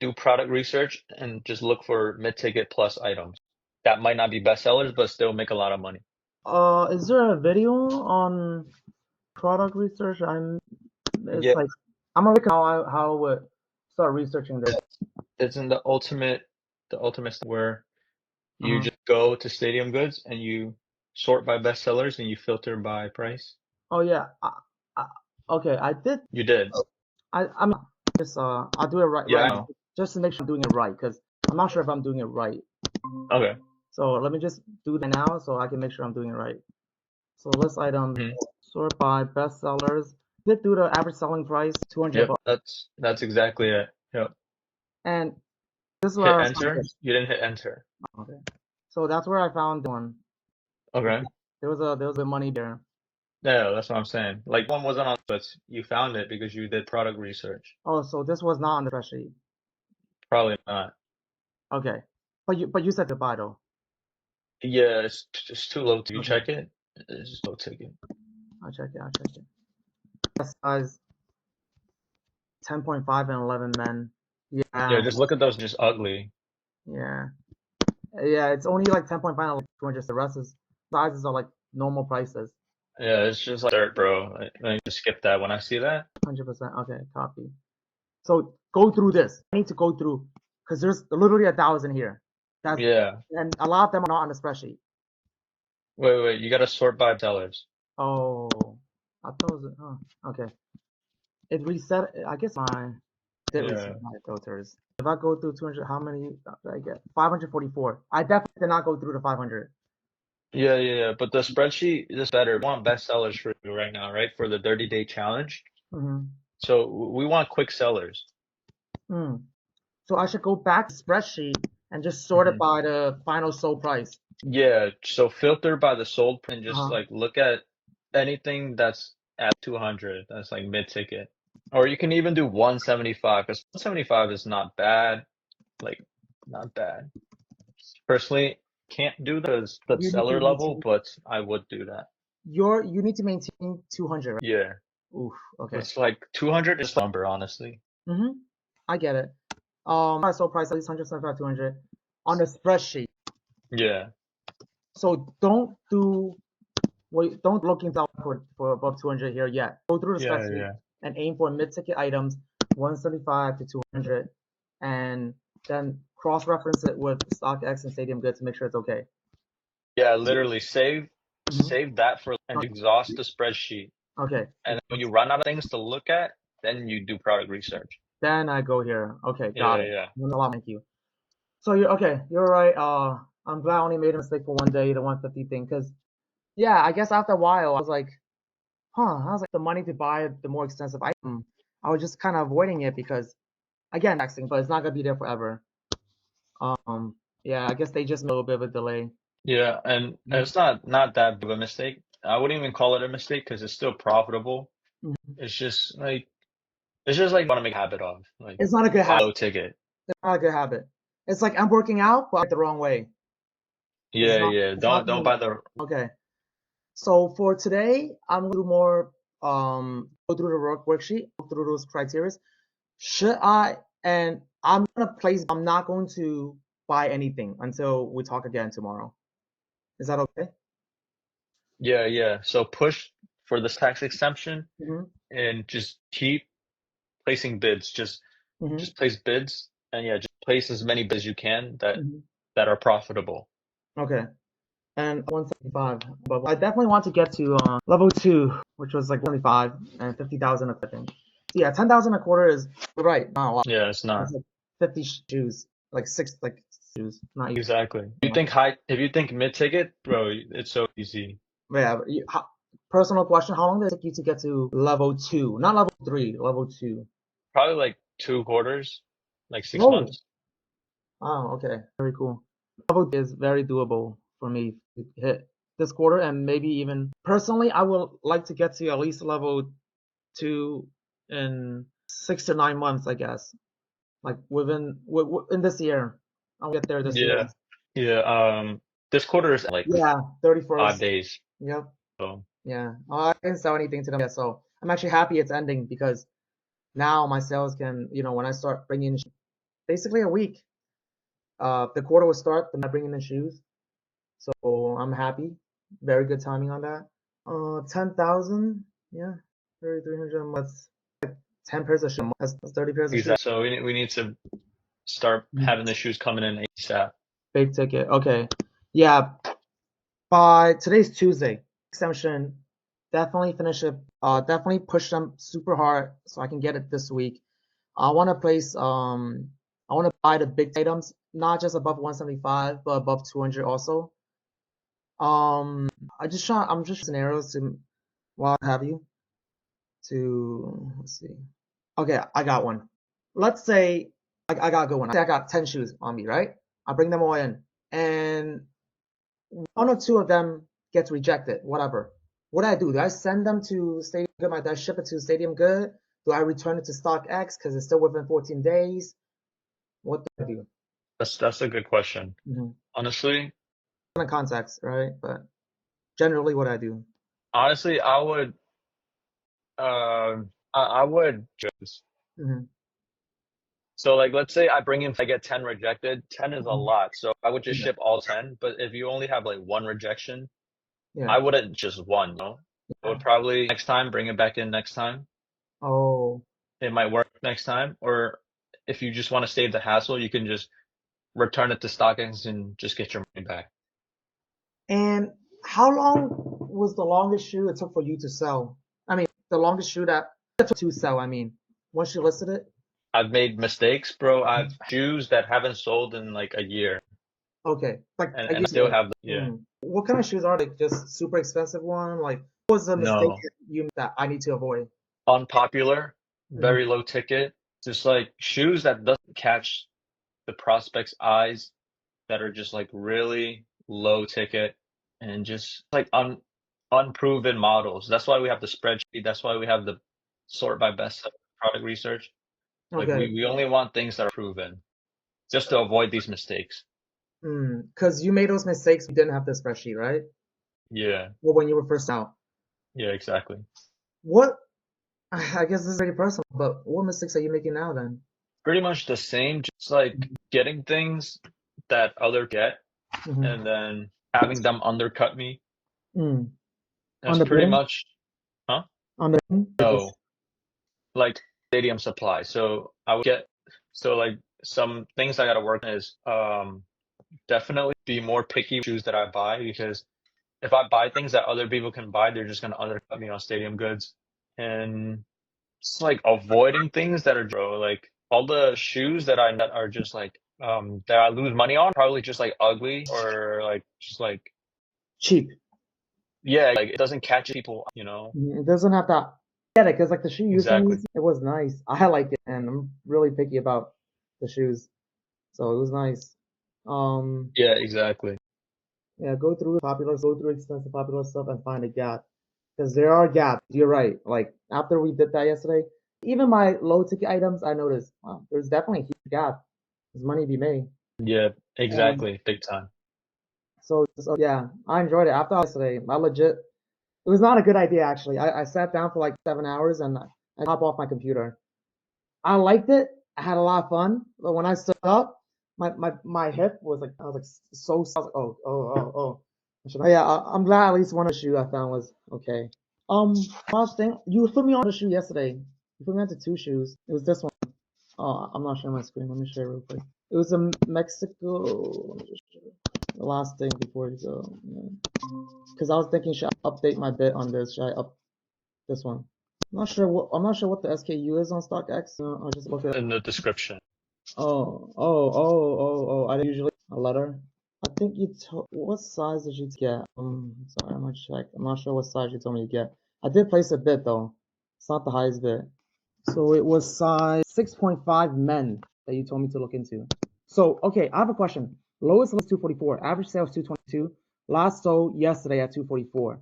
do product research and just look for mid-ticket plus items. That might not be bestsellers, but still make a lot of money. Is there a video on product research? It's Yeah, like, I'm gonna look at how I would start researching this. it's in the ultimate step where you Uh-huh. just go to Stadium Goods and you sort by bestsellers and you filter by price. Oh yeah. I, okay, I did. You did. I'm just I'll do it Yeah, right I now know. just to make sure I'm doing it right because I'm not sure if I'm doing it right. Okay. So let me just do that now so I can make sure I'm doing it right. So list items, Mhm. sort by bestsellers. Did do the average selling price 200 Yep, bucks. that's exactly it. Yep. And this is Hit where I found enter. it. You didn't hit enter. Okay. So that's where I found one. Okay. There was a money there. Yeah, that's what I'm saying. Like one wasn't on, but you found it because you did product research. Oh, so this was not on the spreadsheet. Probably not. Okay. But you said to buy though. Yeah, it's too low. You Okay. check it. It's just low ticket. I'll check it. I'll check it. Size 10.5 and 11 men. Yeah, Yeah. just look at those just ugly. Yeah. Yeah, it's only like 10.5 and 200. The rest is sizes are like normal prices. Yeah, it's just like dirt, bro. I just skip that when I see that. 100%. Okay, copy. So go through this. I need to go through because there's literally 1,000 here. That's Yeah. and a lot of them are not on the spreadsheet. Wait. You gotta sort by sellers. Oh, I thought it was, okay. It reset. I guess my did reset Yeah. my filters. If I go through 200, how many did I get? 544. I definitely did not go through the 500. Yeah. But the spreadsheet is better. We want best sellers for you right now, right? For the 30-day challenge. Mm-hmm. So we want quick sellers. Mm. So I should go back to spreadsheet and just sort it Hmm. by the final sold price. Yeah. So filter by the sold and just Uh-huh. like look at anything that's at 200. That's like mid ticket. Or you can even do 175 because 175 is not bad. Like not bad. Personally, can't do that as the You need to seller level, maintain but I would do that. you need to maintain 200, right? Yeah. Oof. Okay. It's like 200 is the number, honestly. Mm-hmm. I get it. I sold price at least 175, 200 on the spreadsheet. Yeah, So don't look into for above 200 here yet. Go through the yeah, spreadsheet yeah. and aim for mid-ticket items, 175 to 200, and then cross-reference it with StockX and Stadium Goods to make sure it's okay. Yeah, literally Mm-hmm. save that for and exhaust the spreadsheet. Okay. And when you run out of things to look at, then you do product research. Then I go here. Okay, got Yeah, it. yeah. Thank you. So you're okay. You're right. I'm glad I only made a mistake for one day, the 150 thing, because yeah, I guess after a while I was like, the money to buy the more expensive item. I was just kind of avoiding it because again, taxing, but it's not gonna be there forever. Um, yeah, I guess they just made a little bit of a delay. Yeah, and Mhm. it's not that big of a mistake. I wouldn't even call it a mistake because it's still profitable. Mhm. It's just like want to make a habit of like It's not a good buy habit. low ticket. It's not a good habit. It's like I'm working out, but the wrong way. It's Yeah, not. yeah. It's not Don't doing buy the okay. So for today, I'm gonna do more. Go through the worksheet, go through those criteria. Should I? And I'm gonna place. I'm not going to buy anything until we talk again tomorrow. Is that okay? yeah, yeah. So push for this tax exemption Mm-hmm. and just keep placing bids. Mm-hmm. Just place bids and yeah, just place as many bids as you can Mm-hmm. that are profitable. Okay. And 175. But I definitely want to get to level two, which was like 25 and 50,000 a thing. So yeah, 10,000 a quarter is you're right, not a lot. Yeah, it's It's not. like 50 shoes, like six like shoes, not even. Exactly. If you think mid ticket, bro, it's so easy. Yeah, but personal question: how long did it take you to get to level two? Not level three, level two. Probably like 2 quarters, like six Whoa! months. Oh, okay, very cool. Level two is very doable for me to hit this quarter, and maybe even personally, I would like to get to at least level two in 6 to 9 months, I guess. Like in this year, I'll get there this year. Yeah. Yeah. This quarter is like Yeah, 5 31st. days. Yep. So Yeah. I didn't sell anything to them yet, so I'm actually happy it's ending because now my sales can, when I start bringing basically a week, the quarter will start, then I bring in the shoes. So I'm happy. Very good timing on that. 10,000, yeah, 3,300. That's 10 pairs of shoes. That's 30 pairs of shoes. exactly. So we need to start Mhm. having the shoes coming in ASAP. Big ticket. Okay. Yeah. By today's Tuesday, exemption. Definitely finish it. Definitely push them super hard so I can get it this week. I want to place. I want to buy the big items, not just above 175, but above 200 also. Um, I'm just scenarios to, well, have you to, let's see. Okay, I got one. Let's say I got a good one. I got 10 shoes on me, right? I bring them all in, and one or two of them gets rejected, whatever. What do I do? Do I send them to Stadium Good? Do I ship it to Stadium Good? Do I return it to StockX because it's still within 14 days? What do I do? That's a good question. Mm-hmm. Honestly, Kind of context, right? But generally, what I do. honestly, I would just Mm-hmm. so like let's say I get 10 rejected. 10 is a Mm-hmm. lot. So I would just Yeah. ship all 10. But if you only have like one rejection, Yeah. I wouldn't just one. I would probably next time bring it back in next time. Oh. It might work next time. Or if you just want to save the hassle, you can just return it to StockX and just get your money back. And how long was the longest shoe it took for you to sell? I mean, the longest shoe that it took to sell, I mean, once you listed it? I've made mistakes, bro. I've shoes that haven't sold in like a year Okay. Like a and year I still ago. have, yeah. What kind of shoes are they? Just super expensive one? Like, what was the mistake No. that I need to avoid? Unpopular, Hmm. very low ticket, just like shoes that doesn't catch the prospect's eyes that are just like really low ticket and just like unproven models. That's why we have the spreadsheet. That's why we have the sort by best product research. Like Okay. we only want things that are proven just to avoid these mistakes. Because you made those mistakes, you didn't have the spreadsheet, right? Yeah. Well, when you were first out. Yeah, exactly. What? I guess this is pretty personal, but what mistakes are you making now then? Pretty much the same, just like getting things that other get Mm-hmm. and then having them undercut me. Mm. On That's the pretty bidding? much, huh? On the like this No, like stadium supply. So I would get, so like some things I gotta work on is definitely be more picky with shoes that I buy because if I buy things that other people can buy, they're just gonna undercut me on stadium goods. And it's like avoiding things that are bro, like all the shoes that are just like that I lose money on, probably just like ugly or like just like cheap. yeah, like it doesn't catch people. It doesn't have to get it because like the shoe you sent me, Exactly. it was nice. I like it, and I'm really picky about the shoes, so it was nice. Um, Yeah, exactly. yeah, go through expensive popular stuff and find a gap because there are gaps. You're right. Like after we did that yesterday, even my low ticket items, I noticed wow, there's definitely a huge gap. There's money to be made. Yeah, And exactly. Big time. so yeah, I enjoyed it. After yesterday, I legit. It was not a good idea actually. I sat down for like 7 hours and I hop off my computer. I liked it. I had a lot of fun. But when I stood up, my hip was like I was like so I was like, oh. Yeah, I'm glad at least one of the shoe I found was okay. Um, last thing, you put me on the shoe yesterday. You put me onto two shoes. It was this one. Oh, I'm not sharing my screen. Let me share real quick. It was a Mexico. Let me just share the last thing before you go. Because I was thinking, should I update my bid on this? Should I up this one? I'm not sure what the SKU is on StockX. I'll just look at. In the description. I usually a letter. I think you told what size did you get? Sorry, I'm gonna check. I'm not sure what size you told me to get. I did place a bid though. It's not the highest bid. So it was size 6.5 men that you told me to look into. So okay, I have a question. Lowest was 244. Average sales 222. Last sold yesterday at 244.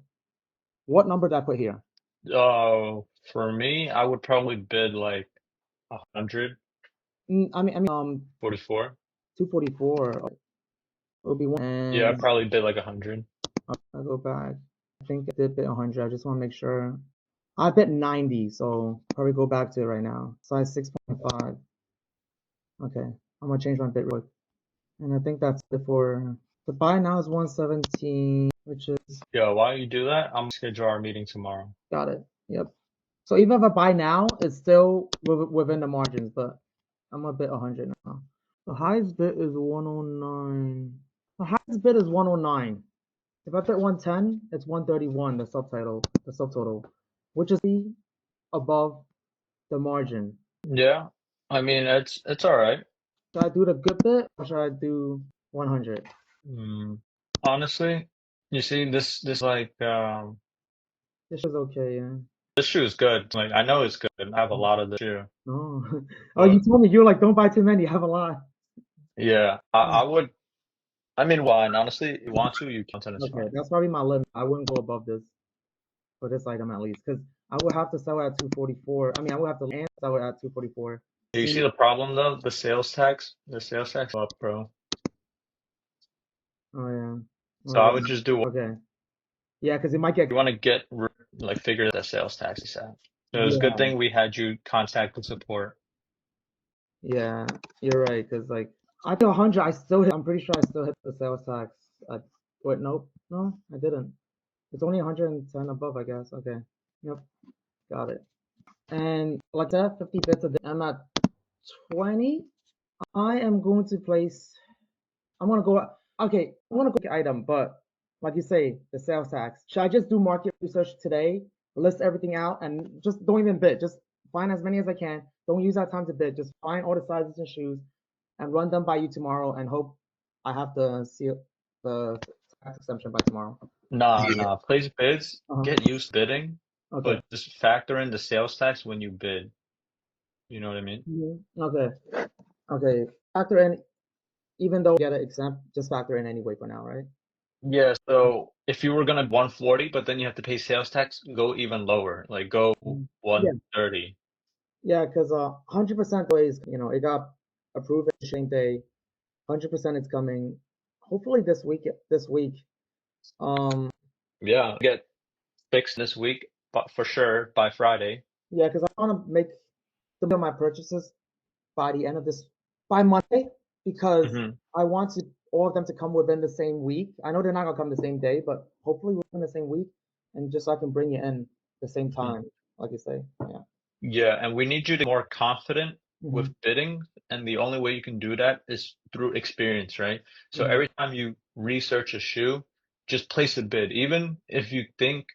What number did I put here? For me, I would probably bid like 144. I mean, 244. It would be one. Yeah, And I'd probably bid like 100. I'll go back. I think I did bid 100. I just want to make sure. I bid 90, so probably go back to it right now. Size 6.5. Okay, I'm gonna change my bid real quick. And I think that's it for the buy now is 117, which is Yo, why don't you do that? I'm gonna schedule our meeting tomorrow. got it. Yep. So even if I buy now, it's still within the margins, but I'm a bit 100 now. The highest bid is 109. The highest bid is 109. If I put 110, it's 131, the subtotal, which is above the margin. Yeah, I mean it's all right. Should I do the good bit or should I do 100? Mm, honestly, you see this like This is okay, yeah. this shoe is good. Like I know it's good. I have a lot of the shoe, Oh, oh, you but told me you were like, don't buy too many. You have a lot. yeah, I Oh, would. I mean, why? And honestly, if you want to, you can. It's okay, fine. that's probably my limit. I wouldn't go above this for this item at least, because I would have to sell it at 244. I mean, I would have to land sell it at 244. You See, see the problem though? The sales tax. The sales tax up, bro. oh yeah, So I would just do. okay, yeah, because it might get You want to get like figure the sales tax at. So it was a good yeah, thing we had you contact the support. yeah. You're right, because like I feel 100. I'm pretty sure I still hit the sales tax. Wait, nope, no, I didn't. It's only 110 above, I guess. Okay, yep, got it. And like that, 50 bits a day. I'm at 20. I am going to place. I'm gonna go. Okay, I want to go item, but like you say, the sales tax. Should I just do market research today, list everything out, and just don't even bid? Just find as many as I can. Don't use that time to bid. Just find all the sizes and shoes, and run them by you tomorrow, and hope I have to see the tax exemption by tomorrow. Nah, nah. Place bids. Uh-huh. Get used to bidding, Okay. but just factor in the sales tax when you bid. You know what I mean? Okay. Okay. Factor in, even though get an exempt, just factor in anyway for now, right? Yeah. So if you were gonna 140, but then you have to pay sales tax, go even lower. Like go Yeah. 130. Yeah, because 100% always, it got approved exchange day. 100% it's coming. Hopefully this week. This week. Um, Yeah. Get fixed this week, but for sure by Friday. Yeah, because I want to make some of my purchases by the end of by Monday, because Hmm. I want all of them to come within the same week. I know they're not gonna come the same day, but hopefully within the same week, and just so I can bring it in the same Hmm. time, like you say. Yeah. Yeah, and we need you to be more confident Hmm. with bidding, and the only way you can do that is through experience, right? So Hmm. every time you research a shoe, just place a bid. Even if you think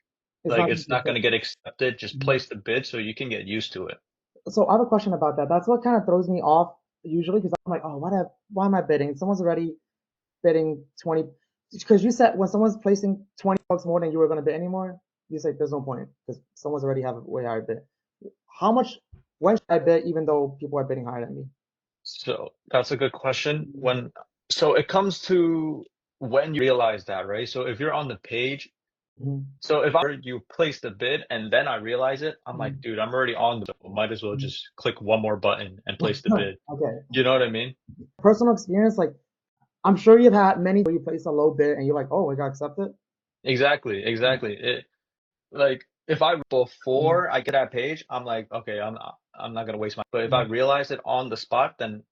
It's like not just it's the not going to get accepted, just Mhm. place the bid so you can get used to it. So I have a question about that. That's what kind of throws me off usually, because I'm like, oh, why am I bidding? Someone's already bidding 20, because you said when someone's placing $20 more than you were going to bid anymore, you say there's no point because someone's already have a way higher bid. How much, when should I bid even though people are bidding higher than me? So that's a good question. So it comes to when you realize that, right? So if you're on the page, Mhm. so if you place the bid and then I realize it, I'm like, dude, I'm already on the bill. Might as well Mhm. just click one more button and place the bid. Okay. You know what I mean? Personal experience, like I'm sure you've had many where you place a low bid and you're like, oh, I got accepted. Exactly, exactly. It like if I Mhm. before I get that page, I'm like, okay, I'm not gonna waste my. But if I Mhm. realize it on the spot, then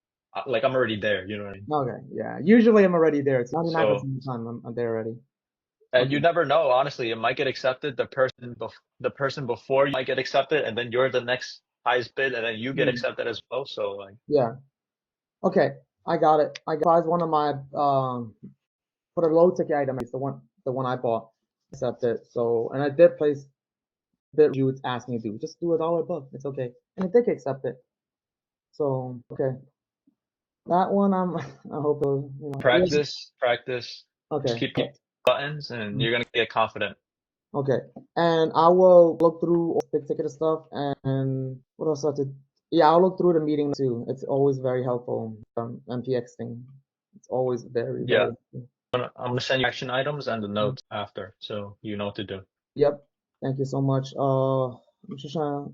like I'm already there. You know what I mean? Okay, yeah. Usually I'm already there. It's 99% So of the time I'm there already. and Okay. you never know. Honestly, it might get accepted. The person before you might get accepted, and then you're the next highest bid, and then you get Mhm. accepted as well. So like, Yeah. Okay. I got it. I got one of my for the low ticket item, it's the one I bought, accepted. So and I did place bid you would ask me to do. Just do $1 above. It's okay. And it did get accepted. So okay. That one I hope practice, practice. Just okay. keep buttons, and you're gonna get confident. Okay. And I will look through all big ticket stuff and what else I have to yeah, I'll look through the meeting too. It's always very helpful. MPX thing. It's always very, very Yeah, helpful. I'm gonna send you action items and the Mhm. notes after, so you know what to do. Yep. Thank you so much. I'm just trying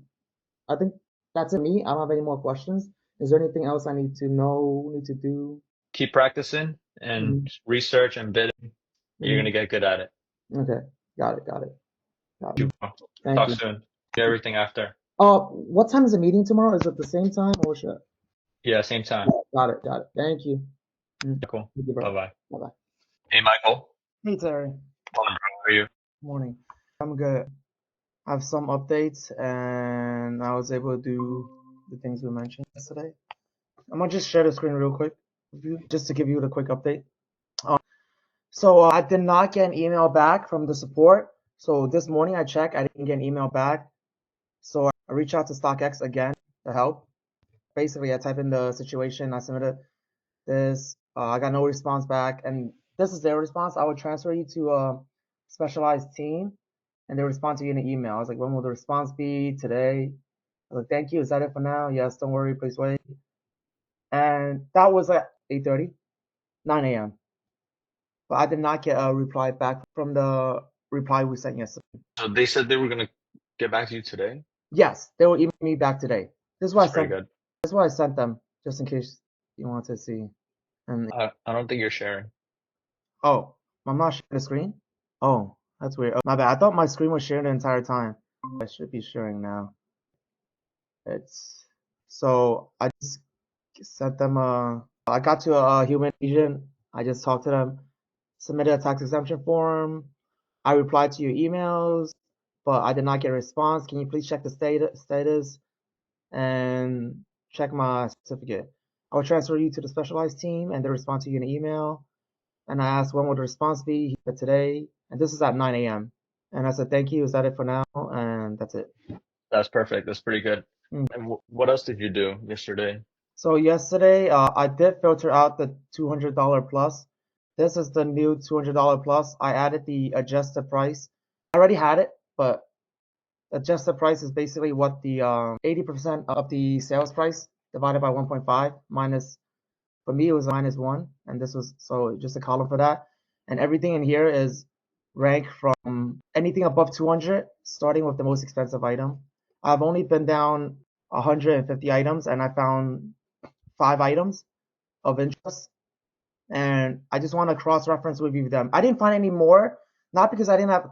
I think that's it me. I don't have any more questions. Is there anything else I need to know, need to do? Keep practicing and Mhm. research and bidding. You're gonna Mhm. get good at it. Okay. Got it. Got it. Got You it. bro. Thank Talk you. soon. Do everything after. What time is the meeting tomorrow? Is it the same time or should? Yeah, same time. Got it. Got it. Thank you. Cool. Thank you, Bye bro. bye. Bye bye. Hey, Michael. Hey, Terry. Morning, bro. How are you? Morning. I'm good. I have some updates and I was able to do the things we mentioned yesterday. I'm gonna just share the screen real quick with you, just to give you the quick update. So I did not get an email back from the support. So this morning I checked, I didn't get an email back. So I reached out to StockX again to help. Basically, I typed in the situation, I submitted this, I got no response back, and this is their response. I would transfer you to a specialized team, and they respond to you in an email. I was like, when will the response be? Today? I was like, thank you. Is that it for now? Yes, don't worry, please wait. And that was at 8:30, 9 a.m. But I did not get a reply back from the reply we sent yesterday. So they said they were gonna get back to you today. Yes, they will email me back today. This is why That's I pretty sent. good. This is why I sent them, just in case you want to see. And I don't think you're sharing. oh, I'm not sharing the screen. Oh, that's weird. Oh, my bad. I thought my screen was sharing the entire time. I should be sharing now. It's so I just sent them a. I got to a human agent. I just talked to them, submitted a tax exemption form. I replied to your emails, but I did not get a response. Can you please check the status and check my certificate? I will transfer you to the specialized team, and they respond to you in an email. And I asked when would the response be. He said today, and this is at 9 a.m. And I said thank you. Is that it for now? And that's it. That's perfect. That's pretty good. Mm. And what else did you do yesterday? So yesterday, I did filter out the $200 plus. This is the new $200 plus. I added the adjusted price. I already had it, but adjusted price is basically what the 80% of the sales price divided by 1.5 minus. For me, it was -1, and this was so just a column for that. And everything in here is ranked from anything above 200, starting with the most expensive item. I've only been down 150 items, and I found 5 items of interest. And I just want to cross-reference review them. I didn't find any more, not because I didn't have,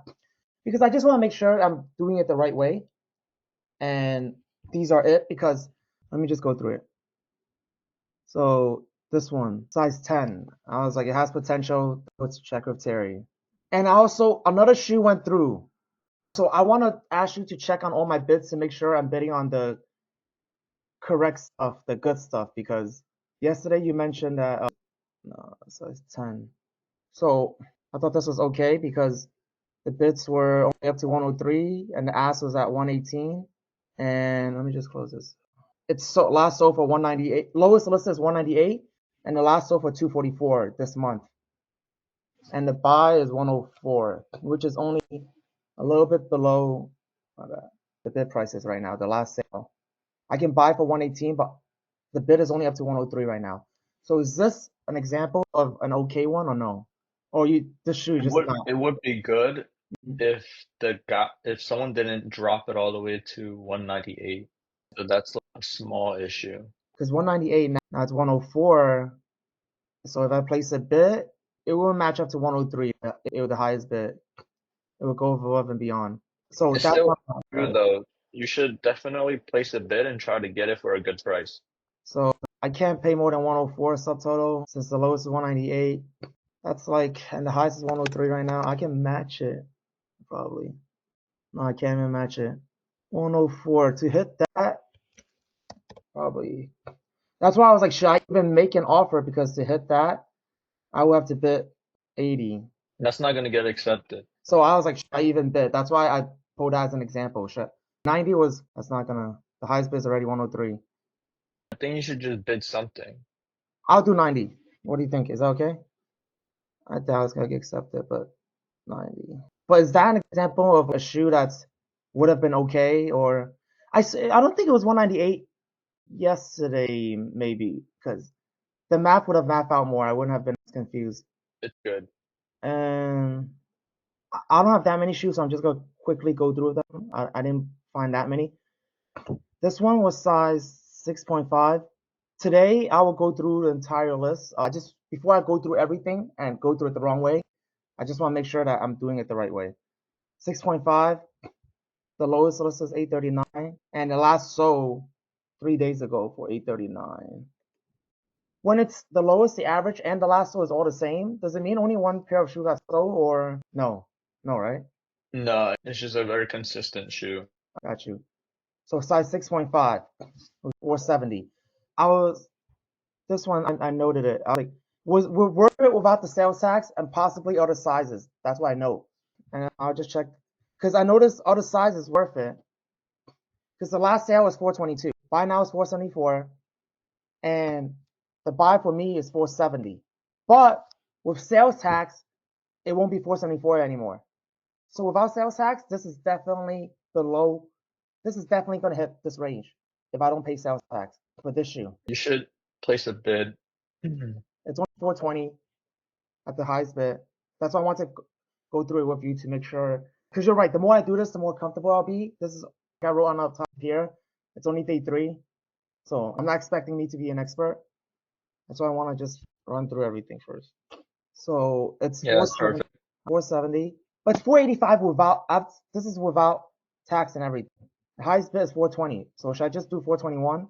because I just want to make sure I'm doing it the right way. and these are it because let me just go through it. So this one, size 10. I was like, it has potential. Let's check with Terry. And also another shoe went through. So I want to ask you to check on all my bids to make sure I'm bidding on the correct stuff, the good stuff, because yesterday you mentioned that no, size 10. So I thought this was okay because the bids were only up to 103 and the ask was at 118. And let me just close this. It's so last sold for 198. Lowest listed is 198, and the last sold for 244 this month. And the buy is 104, which is only a little bit below the bid prices right now. The last sale, I can buy for 118, but the bid is only up to 103 right now. So is this an example of an okay one or no? Or you this shoe just not? It would be good if if someone didn't drop it all the way to 198. So that's like a small issue. Because 198 now it's 104. So if I place a bid, it will match up to 103. It was the highest bid. It will go above and beyond. So It's that's still not good though. You should definitely place a bid and try to get it for a good price. so I can't pay more than 104 subtotal since the lowest is 198. That's like, and the highest is 103 right now. I can match it probably. No, I can't even match it. 104 to hit that probably. That's why I was like, should I even make an offer? Because to hit that, I would have to bid 80. That's not gonna get accepted. So I was like, should I even bid? That's why I pulled that as an example. 90 was, that's not gonna, the highest bid is already 103. I think you should just bid something. I'll do 90. What do you think? Is that okay? I doubt it's gonna get accepted, but 90. But is that an example of a shoe that's would have been okay? Or I don't think it was 198 yesterday, maybe, because the math would have mapped out more. I wouldn't have been confused. It's good. And I don't have that many shoes, so I'm just gonna quickly go through them. I didn't find that many. This one was size 6.5. Today I will go through the entire list. Just before I go through everything and go through it the wrong way, I just want to make sure that I'm doing it the right way. 6.5, the lowest list is 839, and the last sold 3 days ago for 839. When it's the lowest, the average, and the last sold is all the same, does it mean only one pair of shoes got sold, or no? No, right? No, it's just a very consistent shoe. I got you. So size 6.5, 470. I was this one I noted it. I was like, was we're worth it without the sales tax and possibly other sizes. That's why I know. And I'll just check because I noticed other sizes worth it. Because the last sale was 422. Buy now is 474. And the buy for me is 470. But with sales tax, it won't be 474 anymore. So without sales tax, this is definitely below. This is definitely going to hit this range if I don't pay sales tax for this shoe. You should place a bid. It's only 420 at the highest bid. That's why I want to go through it with you to make sure. Because you're right. The more I do this, the more comfortable I'll be. This is like I wrote on up top here. It's only day 3, so I'm not expecting me to be an expert. That's why I want to just run through everything first. So it's Yeah, that's perfect. 470, but it's 485 without. This is without tax and everything. The highest bid is 420. So should I just do 421?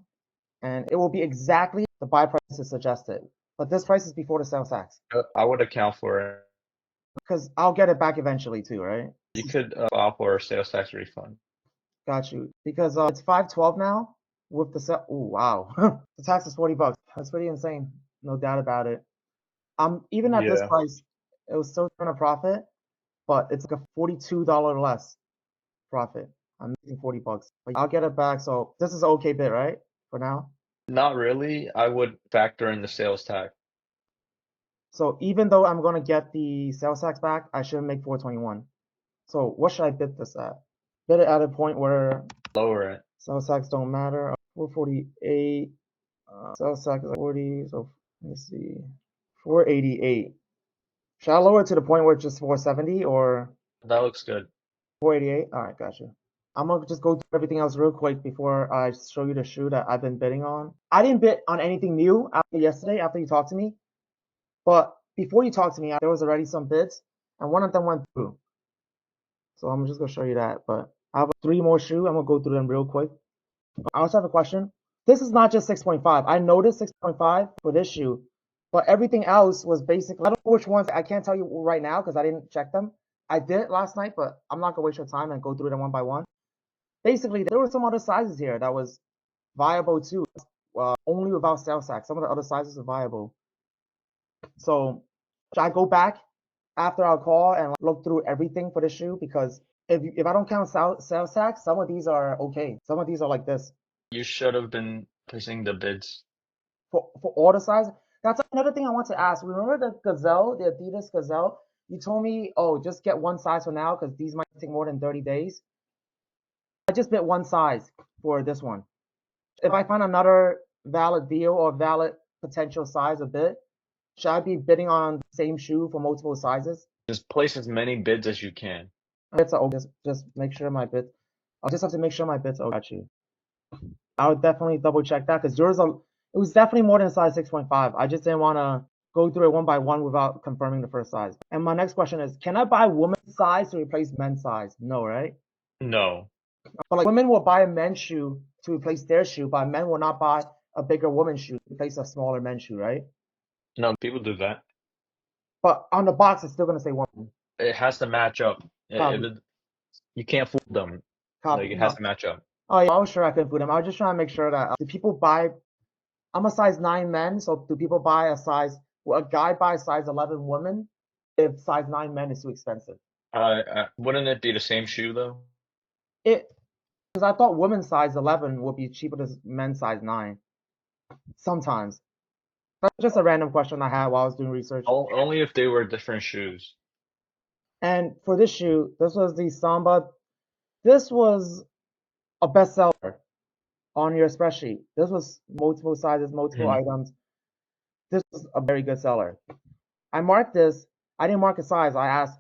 And it will be exactly the buy price is suggested. But this price is before the sales tax. I would account for it. Because I'll get it back eventually too, right? You could file for a sales tax refund. Got you. Because it's 512 now with the sale. Oh wow, the tax is $40. That's pretty insane. No doubt about it. Even at this Yeah. price, it was still trying to profit, but it's like a $42 less profit. I'm making $40. But I'll get it back. So this is an okay bit, right? For now. Not really. I would factor in the sales tax. So even though I'm gonna get the sales tax back, I shouldn't make 421. So what should I bid this at? Bid it at a point where Lower it. sales tax don't matter. 448. Sales tax is 40. So let me see. 488. Should I lower it to the point where it's just 470 or That looks good. 488? All right, gotcha. I'm gonna just go through everything else real quick before I show you the shoe that I've been bidding on. I didn't bid on anything new after yesterday, after you talked to me. But before you talked to me, there was already some bids, and one of them went through. So I'm just gonna show you that. But I have 3 more shoes. I'm gonna go through them real quick. I also have a question. This is not just 6.5. I noticed 6.5 for this shoe, but everything else was basically, I don't know which ones. I can't tell you right now because I didn't check them. I did it last night, but I'm not gonna waste your time and go through them one by one. Basically, there were some other sizes here that was viable too, only without sales tax. Some of the other sizes are viable. So should I go back after our call and look through everything for the shoe? Because if I don't count sales tax, some of these are okay. Some of these are like this You should have been placing the bids. for all the sizes. That's another thing I want to ask. Remember the Gazelle, the Adidas Gazelle? You told me, oh, just get one size for now because these might take more than 30 days. I just bid one size for this one. If I find another valid deal or valid potential size of bid, should I be bidding on the same shoe for multiple sizes? Just place as many bids as you can. Bits are okay. Just make sure my bits. I'll just have to make sure my bits are okay. Got you. I would definitely double check that because yours are. It was definitely more than size 6.5. I just didn't want to go through it one by one without confirming the first size. And my next question is, can I buy women's size to replace men's size? No, right? No. But like women will buy a men's shoe to replace their shoe, but men will not buy a bigger woman's shoe to replace a smaller men's shoe, right? No, people do that. But on the box, it's still gonna say woman. It has to match up. Copy, You can't fool them. copy. Like it has No. to match up. Oh yeah, I was sure I couldn't fool them. I was just trying to make sure that do people buy. I'm a size 9 men, so do people buy a size? Will a guy buy a size 11 woman if size 9 men is too expensive? Wouldn't it be the same shoe though? It because I thought women's size 11 would be cheaper than men's size 9. Sometimes. That's just a random question I had while I was doing research. Only if they were different shoes. And for this shoe, this was the Samba. This was a bestseller on your spreadsheet. This was multiple sizes, multiple Mhm. items. This was a very good seller. I marked this. I didn't mark a size. I asked,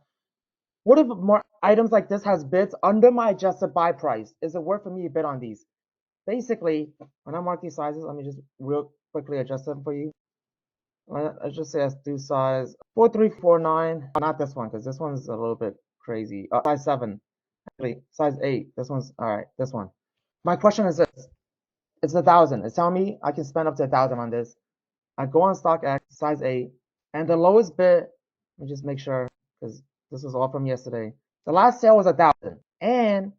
what if more items like this has bids under my adjusted buy price? Is it worth for me to bid on these? Basically, when I mark these sizes, let me just real quickly adjust them for you. I just say let's do size 4349. Not this one because this one's a little bit crazy. Size 7. Actually, size 8. This one's all right. This one. My question is this: it's 1,000. It's telling me I can spend up to 1,000 on this. I go on StockX, size 8, and the lowest bid. Let me just make sure because this was all from yesterday. The last sale was 1,000, and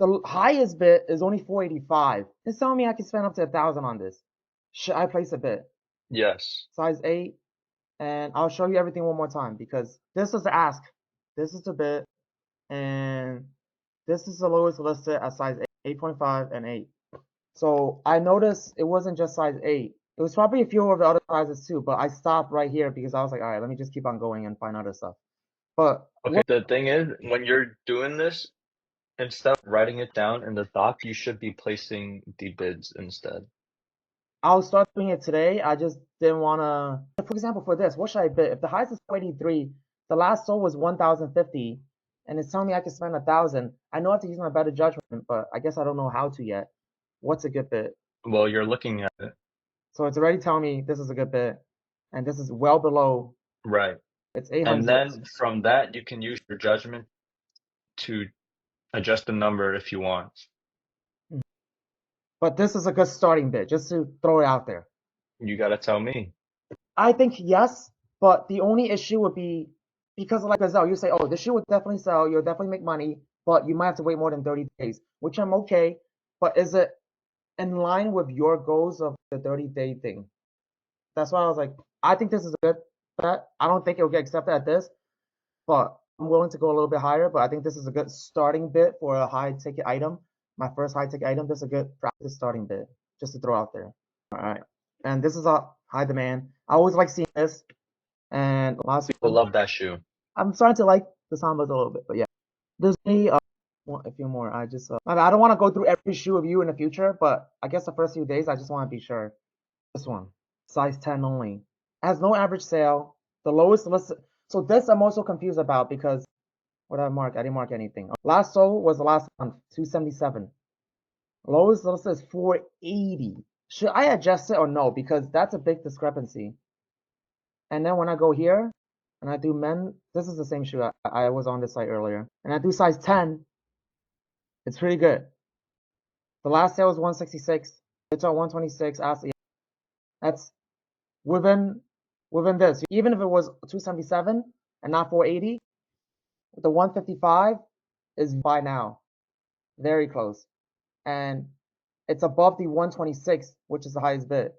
the highest bid is only 485. It's telling me I can spend up to 1,000 on this. Should I place a bid? Yes. Size 8, and I'll show you everything one more time because this is the ask. This is the bid, and this is the lowest listed at size 8, 8.5, and 8. So I noticed it wasn't just size 8. It was probably a few of the other sizes too, but I stopped right here because I was like, all right, let me just keep on going and find other stuff. But Okay, what the thing is, when you're doing this, instead of writing it down in the doc, you should be placing the bids instead. I'll start doing it today. I just didn't want to. For example, for this, what should I bid? If the highest is 483, the last sold was 1,050, and it's telling me I can spend 1,000. I know I have to use my better judgment, but I guess I don't know how to yet. What's a good bid? Well, you're looking at it. So it's already telling me this is a good bid, and this is well below. Right. It's And 800. then from that, you can use your judgment to adjust the number if you want. But this is a good starting bid, just to throw it out there. You gotta tell me. I think yes, but the only issue would be because like Gazelle, you say, oh, this shoe would definitely sell, you'll definitely make money, but you might have to wait more than 30 days, which I'm okay. But is it in line with your goals of the 30-day thing? That's why I was like, I think this is a good bet. I don't think it'll get accepted at this, but I'm willing to go a little bit higher. But I think this is a good starting bid for a high ticket item. My first high ticket item. This is a good practice starting bid just to throw out there. All right. And this is a high demand. I always like seeing this. And last People one, love that shoe. I'm starting to like the Sambas a little bit, but yeah. There's a few more. I don't want to go through every shoe of you in the future, but I guess the first few days I just want to be sure. This one, size 10 only, has no average sale. The lowest listed. So this I'm also confused about because what did I mark? I didn't mark anything. Last sold was the last month, 277. Lowest listed is 480. Should I adjust it or no? Because that's a big discrepancy. And then when I go here and I do men, this is the same shoe I was on this site earlier. And I do size 10. It's pretty good. The last sale was 166. It's on 126. That's within this. Even if it was 277 and not 480, the 155 is buy now. Very close. And it's above the 126, which is the highest bid.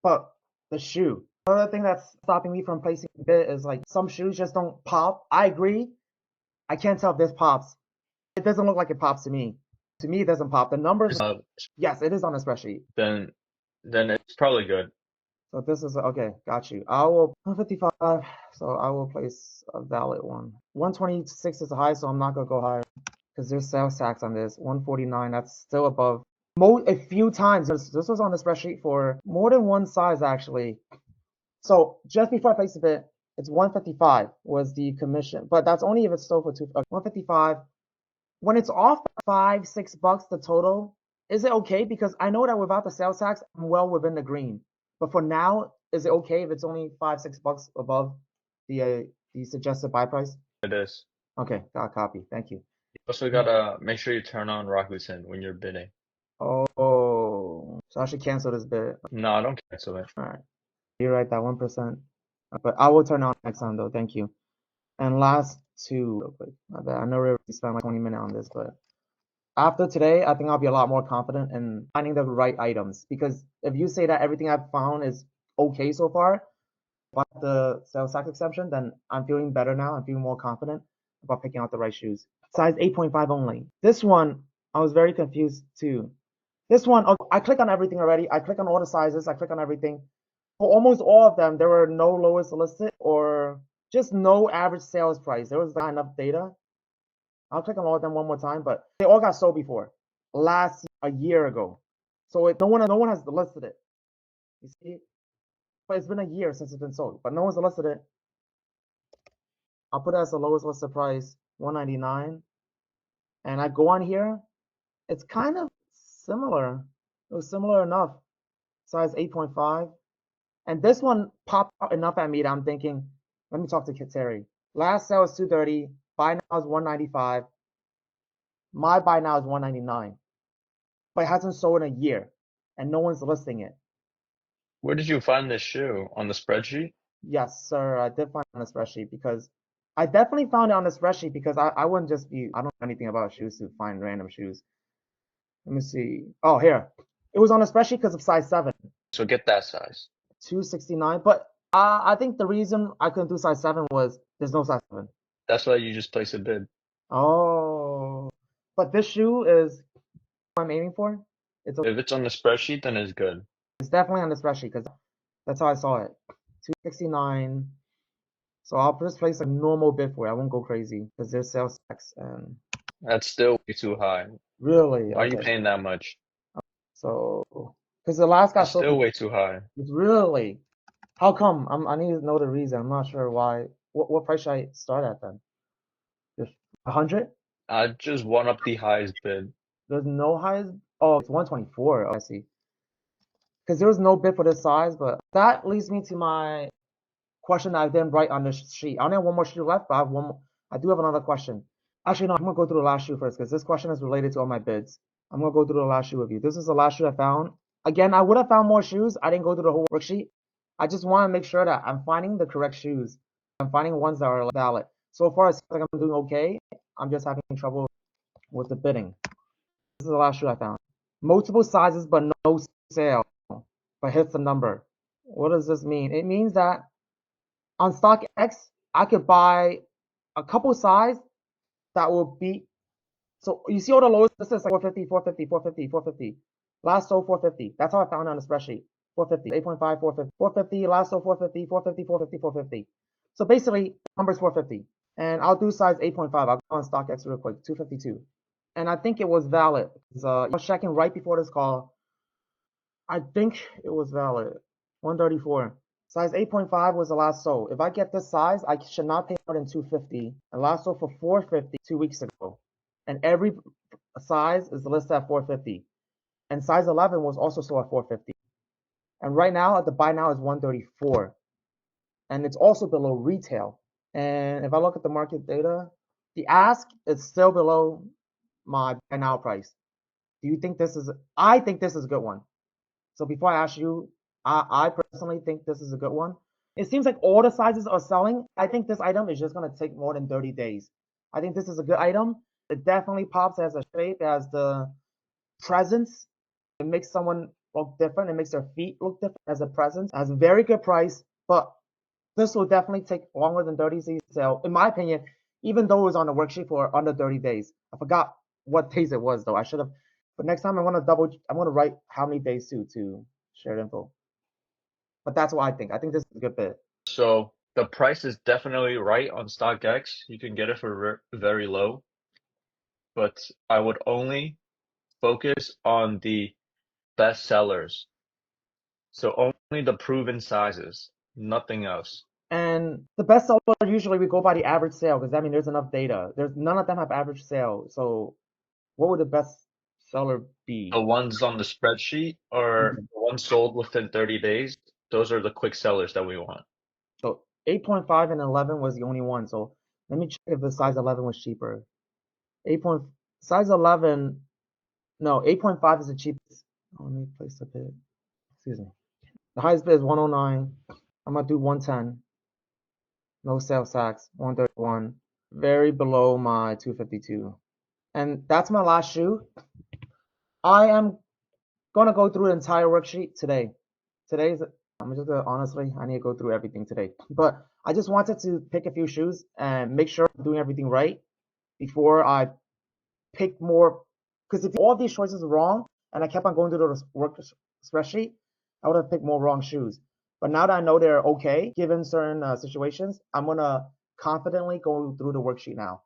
But the shoe. Another thing that's stopping me from placing a bid is like some shoes just don't pop. I agree. I can't tell if this pops. It doesn't look like it pops to me. To me, it doesn't pop. The numbers, yes, it is on a spreadsheet. Then it's probably good. So this is okay. Got you. I will 155. So I will place a valid one. 126 is the high, so I'm not gonna go higher because there's sales tax on this. 149. That's still above. A few times. This was on the spreadsheet for more than one size actually. So just before I place the bid, it's 155 was the commission, but that's only if it's sold for 155. When it's off $5-6 the total, is it okay? Because I know that without the sales tax, I'm well within the green. But for now, is it okay if it's only $5-6 above the suggested buy price? It is. Okay, got a copy. Thank you. You also gotta make sure you turn on Rakuten when you're bidding. Oh, so I should cancel this bid. No, don't cancel it. All right, you're right, that 1%. But I will turn on next time though. Thank you. And last two, real quick. My bad. I know we already spent like 20 minutes on this, but after today, I think I'll be a lot more confident in finding the right items. Because if you say that everything I've found is okay so far, but the sales tax exemption, then I'm feeling better now. I'm feeling more confident about picking out the right shoes. Size 8.5 only. This one, I was very confused too. This one, okay, I click on everything already. I click on all the sizes. I click on everything. For almost all of them, there were no lowest listed or just no average sales price. There was not enough data. I'll click on all of them one more time, but they all got sold before a year ago. So no one has listed it. You see, but it's been a year since it's been sold, but no one's listed it. I'll put it as the lowest listed price, 199, and I go on here. It's kind of similar. It was similar enough, size 8.5, and this one popped out enough at me that I'm thinking, let me talk to Terry. Last sale was 230, buy now is 195. My buy now is 199, but it hasn't sold in a year, and no one's listing it. Where did you find this shoe? On the spreadsheet? Yes, sir. I did find it on the spreadsheet because I definitely found it on the spreadsheet because I wouldn't just be, I don't know anything about shoes to find random shoes. Let me see. Oh, here. It was on the spreadsheet because of size 7, So get that size. 269. But I think the reason I couldn't do size 7 was there's no size 7. That's why you just place a bid. Oh. But this shoe is what I'm aiming for. If it's on the spreadsheet, then it's good. It's definitely on the spreadsheet because that's how I saw it. 269. So I'll just place a normal bid for it. I won't go crazy because there's sales tax and That's still way too high. really Why are you okay. paying that much? So because the last got It's still way too high. really, how come? I need to know the reason. I'm not sure why. What price should I start at then? Just 100? I just want up the highest bid. There's no highest. Oh, it's 124. Oh, I see. Because there was no bid for this size, but that leads me to my question that I didn't write on the sheet. I only have one more shoe left, but I have one. I do have another question. Actually, no, I'm gonna go through the last shoe first because this question is related to all my bids. I'm gonna go through the last shoe with you. This is the last shoe I found. Again, I would have found more shoes. I didn't go through the whole worksheet. I just want to make sure that I'm finding the correct shoes. I'm finding ones that are valid. So far, it seems like I'm doing okay. I'm just having trouble with the bidding. This is the last shoe I found. Multiple sizes, but no sale. But hits the number. What does this mean? It means that on StockX, I could buy a couple size that will be. So you see all the lowest, this is like 450, 450, 450, 450. Last sold 450. That's how I found it on the spreadsheet. 450, 8.5, 450, 450, last sold 450, 450, 450, 450. So basically, number's 450. And I'll do size 8.5. I'll go on StockX real quick, 252. And I think it was valid. I was checking right before this call. I think it was valid. 134. Size 8.5 was the last sold. If I get this size, I should not pay more than 250. And last sold for 450 2 weeks ago. And every size is listed at 450. And size 11 was also sold at 450. And right now, at the buy now is 134. And it's also below retail. And if I look at the market data, the ask is still below my buy now price. Do you think this is? I think this is a good one. So before I ask you, I personally think this is a good one. It seems like all the sizes are selling. I think this item is just gonna take more than 30 days. I think this is a good item. It definitely pops as a shape, as the presence. It makes someone look different. It makes their feet look different as a presence. Has a very good price, but this will definitely take longer than 30 days to sell, in my opinion, even though it was on the worksheet for under 30 days. I forgot what days it was though. I should have, but next time I want to write how many days to share info. But that's what I think. I think this is a good bit. So the price is definitely right on StockX. You can get it for very low, but I would only focus on the best sellers. So only the proven sizes, nothing else. And the best seller, usually we go by the average sale because I mean there's enough data. There's none of them have average sale. So what would the best seller be? The ones on the spreadsheet are Mhm. the ones sold within 30 days. Those are the quick sellers that we want. So 8.5 and 11 was the only one. So let me check if the size 11 was cheaper. 8 point size 11, no, 8.5 is the cheapest. Oh, let me place the bid. Excuse me. The highest bid is 109. I'm gonna do 110. No sales tax. 131. Very below my 252. And that's my last shoe. I am gonna go through the entire worksheet today. Today's I'm just gonna, honestly, I need to go through everything today. But I just wanted to pick a few shoes and make sure I'm doing everything right before I pick more. Because if all of these choices are wrong and I kept on going through the work spreadsheet, I would have picked more wrong shoes. But now that I know they're okay given certain situations, I'm gonna confidently go through the worksheet now.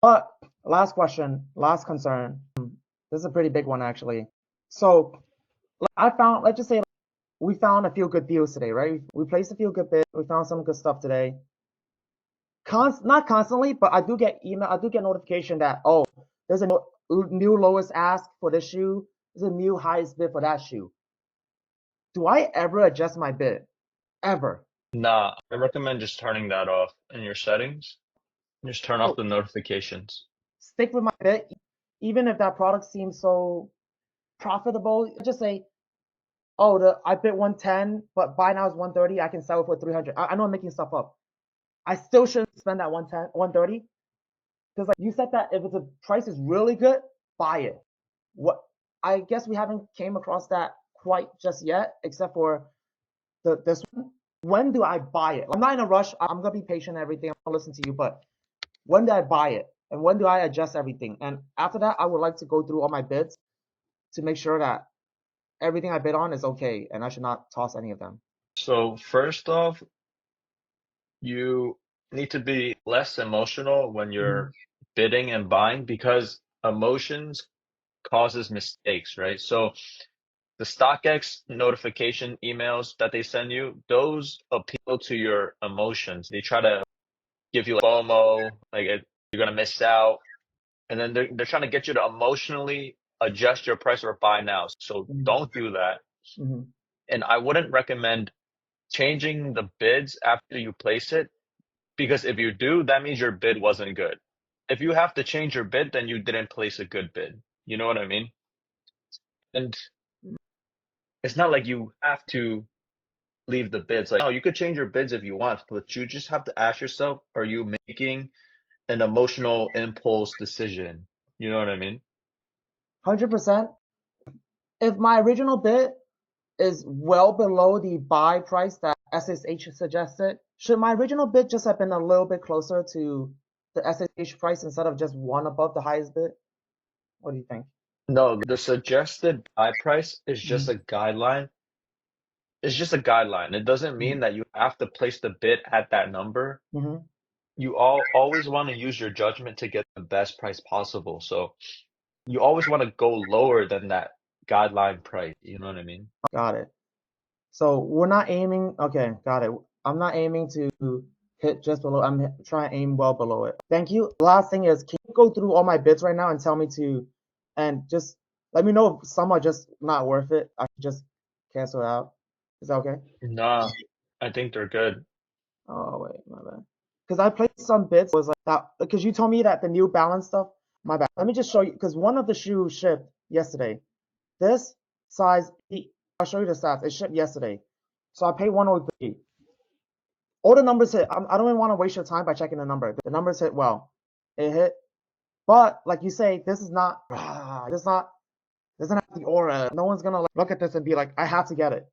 But last question, last concern. This is a pretty big one actually. So I found, let's just say we found a few good deals today, right? We placed a few good bids. We found some good stuff today. Not constantly, but I do get email, I do get notification that, oh, there's a new lowest ask for this shoe. There's a new highest bid for that shoe. Do I ever adjust my bid? Ever? Nah, I recommend just turning that off in your settings. Just turn off So the notifications. stick with my bid, even if that product seems so profitable. Just say, oh, I bid 110, but buy now is 130. I can sell it for 300. I know I'm making stuff up. I still shouldn't spend that 110, 130. Because like you said that if the price is really good, buy it. What I guess we haven't came across that quite just yet, except for this one. When do I buy it? I'm not in a rush. I'm gonna be patient and everything. I'm gonna listen to you, but when do I buy it? And when do I adjust everything? And after that, I would like to go through all my bids to make sure that everything I bid on is okay and I should not toss any of them. So first off, you need to be less emotional when Mm-hmm. you're bidding and buying because emotions causes mistakes, right? So the StockX notification emails that they send you, those appeal to your emotions. They try to give you like FOMO, like you're gonna miss out, and then they're trying to get you to emotionally adjust your price or buy now. So don't do that. Mm-hmm. And I wouldn't recommend changing the bids after you place it because if you do, that means your bid wasn't good. If you have to change your bid, then you didn't place a good bid. You know what I mean? And it's not like you have to leave the bids. Like, no, you could change your bids if you want, but you just have to ask yourself, are you making an emotional impulse decision? You know what I mean? 100%. If my original bid is well below the buy price that SSH suggested, should my original bid just have been a little bit closer to the SSH price instead of just one above the highest bid? What do you think? No, the suggested buy price is just Mm-hmm. a guideline. It's just a guideline. It doesn't mean that you have to place the bid at that number. Mm-hmm. You always want to use your judgment to get the best price possible. So you always want to go lower than that guideline price. You know what I mean? Got it. So we're not aiming, okay, got it. I'm not aiming to hit just below, I'm trying to aim well below it. Thank you. Last thing is, can you go through all my bids right now and tell me and just let me know if some are just not worth it. I should just cancel it out. Is that okay? Nah, I think they're good. Oh wait, my bad. Because I played some bits was like that because you told me that the New Balance stuff. My bad. Let me just show you because one of the shoes shipped yesterday. This size 8, I'll show you the stats. It shipped yesterday. So I paid 103. All the numbers hit. I don't even want to waste your time by checking the number. The numbers hit well. It hit. But like you say, this is not, this not, doesn't have the aura. No one's gonna look at this and be like, I have to get it.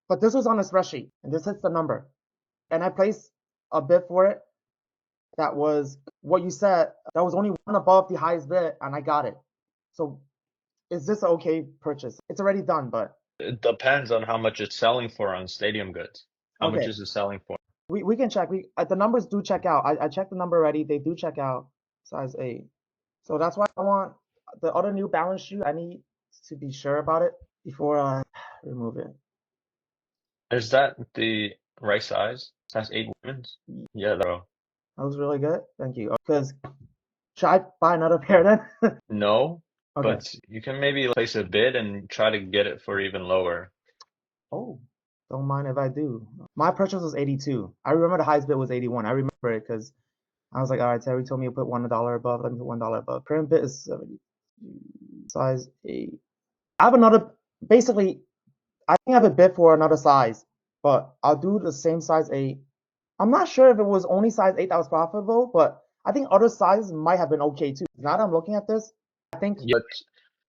But this was on a spreadsheet, and this hits the number. And I placed a bid for it that was what you said. That was only one above the highest bid, and I got it. So is this an okay purchase? It's already done, but It depends on how much it's selling for on Stadium Goods. How much okay. is it selling for? We can check. The numbers do check out. I checked the number already. They do check out size 8. So that's why I want the other New Balance shoe. I need to be sure about it before I remove it. Is that the right size? Size 8 women's? Yeah, bro. That was really good. Thank you. Because should I buy another pair then? No, Okay. but you can maybe place a bid and try to get it for even lower. Oh, don't mind if I do. My purchase was 82. I remember the highest bid was 81. I remember it because I was like, all right, Terry told me to put $1 above. Let me put $1 above. Current bid is 72. Size 8. I have another, basically, I think I have a bid for another size, but I'll do the same size 8. I'm not sure if it was only size 8 that was profitable, but I think other sizes might have been okay too. Now that I'm looking at this, I think, Yeah, but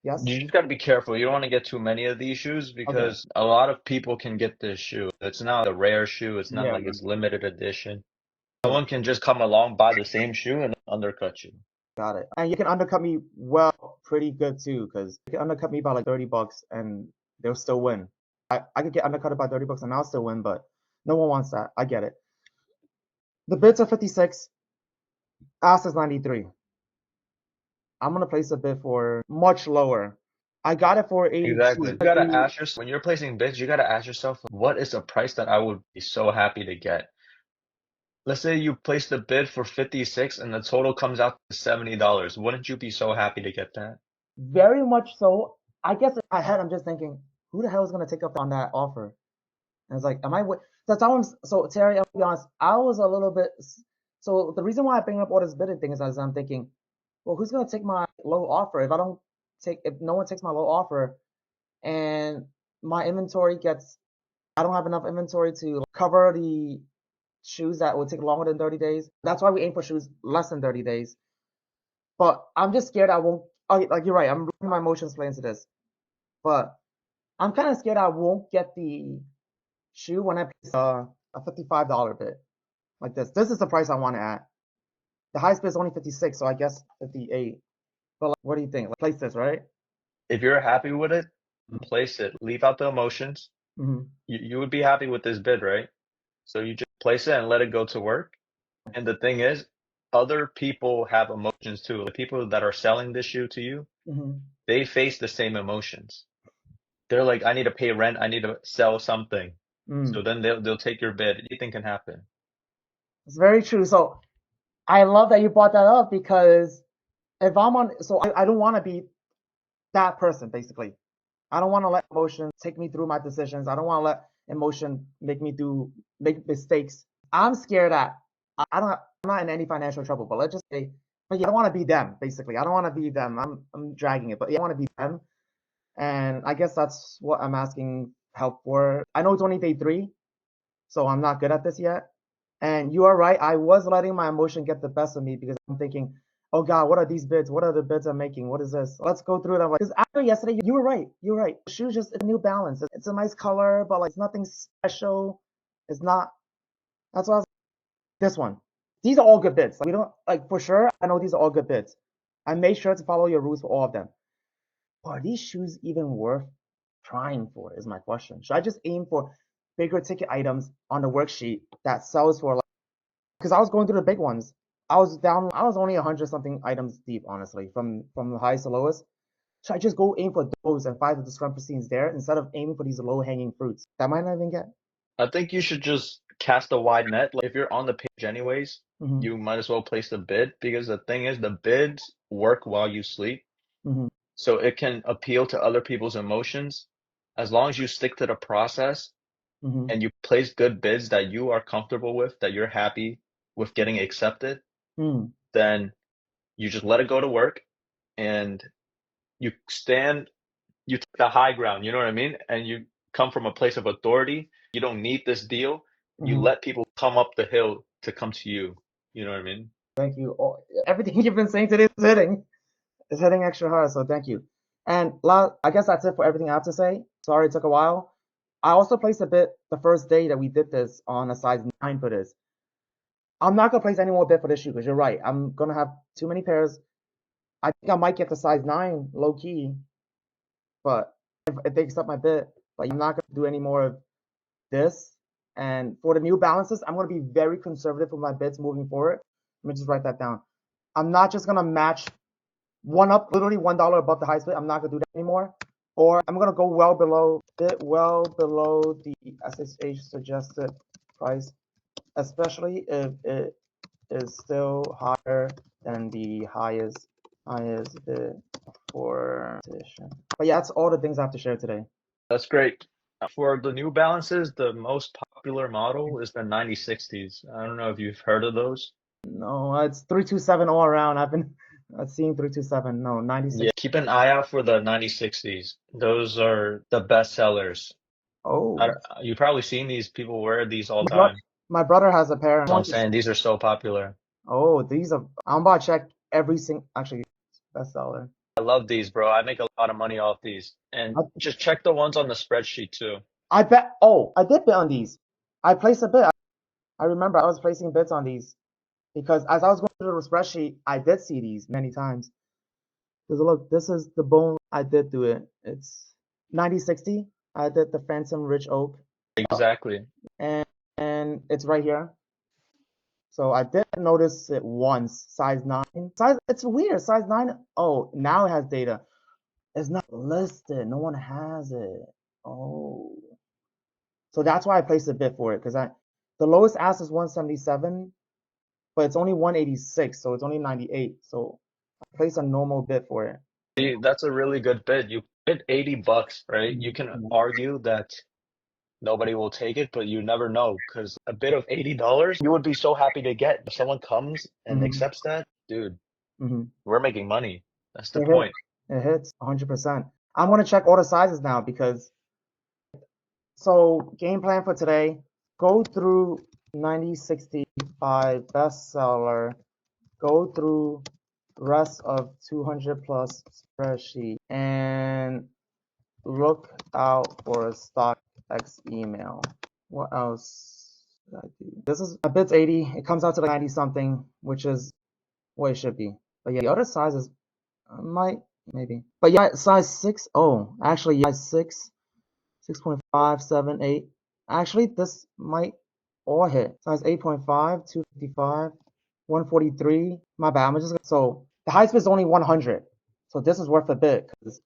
yes. you just got to be careful. You don't want to get too many of these shoes Okay. because a lot of people can get this shoe. It's not a rare shoe. It's not Yeah, like it's limited edition. yeah. Someone can just come along, buy the same shoe, and undercut you. Got it. And you can undercut me well, pretty good too, because you can undercut me by like $30 and they'll still win. I could get undercutted by $30 and I'll still win, but no one wants that. I get it. The bids are 56, ask is 93. I'm gonna place a bid for much lower. I got it for Exactly. 82. You gotta ask yourself when you're placing bids, you gotta ask yourself, what is a price that I would be so happy to get? Let's say you placed a bid for 56 and the total comes out to $70. Wouldn't you be so happy to get that? Very much so. I guess in my head, I'm just thinking, who the hell is gonna take up on that offer? And it's like, am I? That's how I'm. So Terry, I'll be honest. I was a little bit. So the reason why I bring up all this bidding thing is as I'm thinking, well, who's gonna take my low offer if I don't take? If no one takes my low offer, and my inventory gets, I don't have enough inventory to cover the shoes that will take longer than 30 days. That's why we aim for shoes less than 30 days. But I'm just scared I won't. Oh, like you're right. I'm bringing my emotions play into this, but I'm kind of scared I won't get the shoe when I place a $55 bid like this. This is the price I want it at. The highest bid is only 56, so I guess 58. But like, what do you think? Like, place this, right? If you're happy with it, place it. Leave out the emotions. Mm-hmm. You would be happy with this bid, right? So you just place it and let it go to work. And the thing is, other people have emotions too. The people that are selling this shoe to you, Mm-hmm. they face the same emotions. They're like, I need to pay rent, I need to sell something. Mm. So then they'll take your bid. Anything can happen. It's very true. So I love that you brought that up because if I'm on, so I don't want to be that person basically. I don't want to let emotion take me through my decisions. I don't want to let emotion make mistakes. I'm scared that I don't. I'm not in any financial trouble, but let's just say, but yeah, I don't want to be them. Basically, I don't want to be them. I'm dragging it, but yeah, I want to be them. And I guess that's what I'm asking help for. I know it's only day 3, so I'm not good at this yet. And you are right. I was letting my emotion get the best of me because I'm thinking, oh God, what are these bids? What are the bids I'm making? What is this? Let's go through them. Because after yesterday, you were right. You were right. The shoe just it's a New Balance. It's a nice color, but like it's nothing special. It's not. That's why I was this one. These are all good bids. Like, we don't like for sure. I know these are all good bids. I made sure to follow your rules for all of them. Are these shoes even worth trying for? Is my question. Should I just aim for bigger ticket items on the worksheet that sells for like? Because I was going through the big ones. I was down. I was only 100 something items deep, honestly, from the highest to lowest. Should I just go aim for those and find the discrepancies there instead of aiming for these low hanging fruits that might not even get? I think you should just cast a wide net. Like, if you're on the page anyways, Mm-hmm. you might as well place the bid because the thing is the bids work while you sleep. Mm-hmm. So it can appeal to other people's emotions. As long as you stick to the process Mm-hmm. and you place good bids that you are comfortable with, that you're happy with getting accepted, Mm-hmm. then You just let it go to work and you stand, you take the high ground, you know what I mean? And you come from a place of authority. You don't need this deal. You Hmm. let people come up the hill to come to you. You know what I mean? Thank you. Oh, everything you've been saying today is hitting. It's hitting extra hard, so thank you. And I guess that's it for everything I have to say. Sorry it took a while. I also placed a bid the first day that we did this on a size 9 for this. I'm not gonna place any more bid for this shoe because you're right. I'm gonna have too many pairs. I think I might get the size 9 low key, but if they accept my bid, but I'm not gonna do any more of this. And for the New Balances, I'm gonna be very conservative with my bids moving forward. Let me just write that down. I'm not just gonna match one up, literally $1 above the highest bid. I'm not gonna do that anymore. Or I'm gonna go well below the SSH suggested price, especially if it is still higher than the highest bid for position. But yeah, that's all the things I have to share today. That's great. For the New Balances, the most popular model is the 9060s. I don't know if you've heard of those. No, it's 327 all around. I've been seeing 327. No, Yeah, 96. keep an eye out for the 9060s. Those are the best sellers. Oh, You've probably seen these people wear these all my the brother, time. my brother has a pair. So I'm saying these are so popular. Oh, these are. I'm about to check every single. Actually, bestseller. I love these, bro. I make a lot of money off these. And I, just check the ones on the spreadsheet too. I bet. Oh, I did bet on these. I placed a bid. I remember I was placing bets on these because as I was going through the spreadsheet, I did see these many times. Because look, this is the bone. I did do it. It's 9060. I did the Phantom Rich Oak, Exactly. and it's right here. So I did notice it once. Size 9. Size. It's weird. Size 9. Oh, now it has data. It's not listed. No one has it. Oh. So that's why I placed a bid for it because the lowest ask is 177, but it's only 186, so it's only 98. So I placed a normal bid for it. See, that's a really good bid. You bid 80 bucks, right? You can Mhm. argue that nobody will take it, but you never know because a bid of $80 you would be so happy to get. If someone comes and Mhm. accepts that, dude, Mhm. we're making money. That's the It hits. point. It hits 100%. I'm gonna check all the sizes now because so game plan for today, go through 9065 bestseller, go through rest of 200 plus spreadsheet, and look out for a StockX email. What else did I do? This is a bits 80. It comes out to like 90 something, which is what it should be. But yeah, the other sizes might maybe. But yeah, size 6. Oh, actually, yeah, size 6, 6.5, 7, 8. Actually, this might all hit. Size 8.5, 255, 143. My bad. I'm just gonna, so the highest bid is only 100. So this is worth a bit because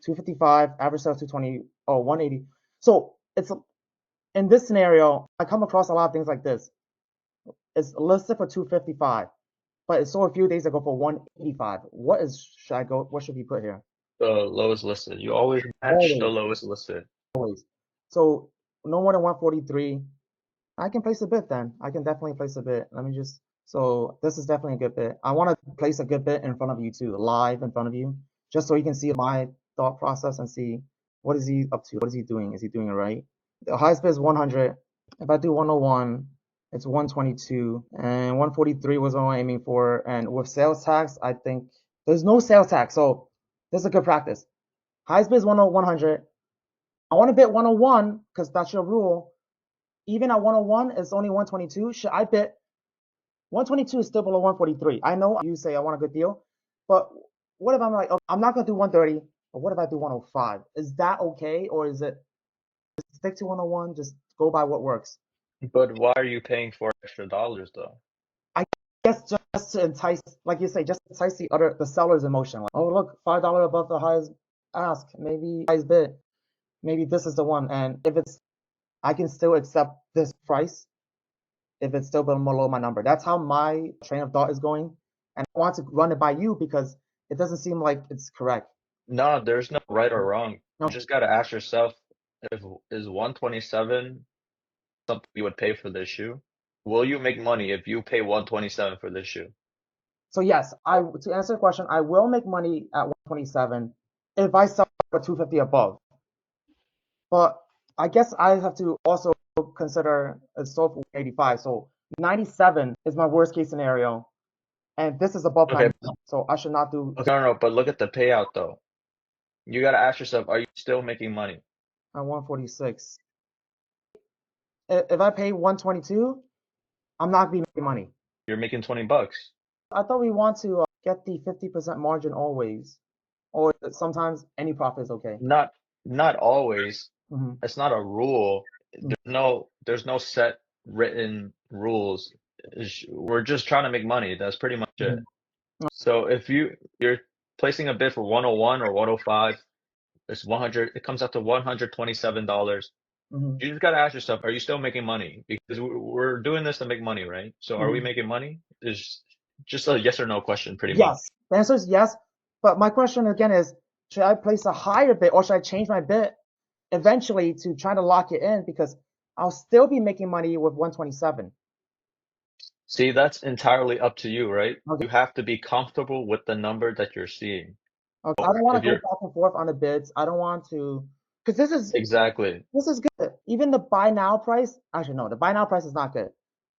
255, average sales 220, oh, 180. So it's in this scenario, I come across a lot of things like this. It's listed for 255, but it sold a few days ago for 185. Should I go? What should we put here? The lowest listed. You always match the Always, lowest listed. always. So no more than 143. I can place a bid then. I can definitely place a bid. Let me just, so this is definitely a good bid. I want to place a good bid in front of you too, live in front of you, just so you can see my thought process and see what is he up to? What is he doing? Is he doing it right? The highest bid is 100. If I do 101, it's 122, and 143 was what I'm aiming for. And with sales tax, I think there's no sales tax, so this is a good practice. Highest bid is 100. I want to bid 101 because that's your rule. Even at 101, it's only 122. Should I bid 122 is still below 143? I know you say I want a good deal, but what if I'm like, oh, I'm not gonna do 130, but what if I do 105? Is that okay, or is it stick to 101? Just go by what works. But why are you paying for extra dollars though? I guess just to entice, like you say, just to entice the seller's emotion. Like, oh look, $5 above the highest ask, maybe highest bid, maybe this is the one. And if it's, I can still accept this price if it's still below my number. That's how my train of thought is going. And I want to run it by you because it doesn't seem like it's correct. No, there's no right or wrong. No, You just gotta ask yourself if is 127 something you would pay for this shoe? Will you make money if you pay 127 for this shoe? So yes, to answer the question, I will make money at 127 if I sell for 250 above. But I guess I have to also consider it's sold for 85. So 97 is my worst case scenario, and this is above Okay, 90. So I should not do okay, no, but look at the payout though. You got to ask yourself, are you still making money? at 146. If I pay 122, I'm not gonna be making money. You're making 20 bucks. I thought we want to get the 50% margin always, or sometimes any profit is okay. Not not always. Hmm. It's not a rule. There's no set written rules. We're just trying to make money. That's pretty much it. Hmm. So if you're placing a bid for 101 or 105, it's 100, it comes out to $127. Hmm. You just got to ask yourself, are you still making money? Because we're doing this to make money, right? So are we Hmm. making money? Is just a yes or no question, pretty much. Yes, the answer is yes. But my question again is, should I place a higher bid or should I change my bid eventually to try to lock it in because I'll still be making money with 127. See, that's entirely up to you, right? Okay. You have to be comfortable with the number that you're seeing. Okay. I don't want If to go you're back and forth on the bids. I don't want to, because exactly. this is good. Even the buy now price, actually no, the buy now price is not good.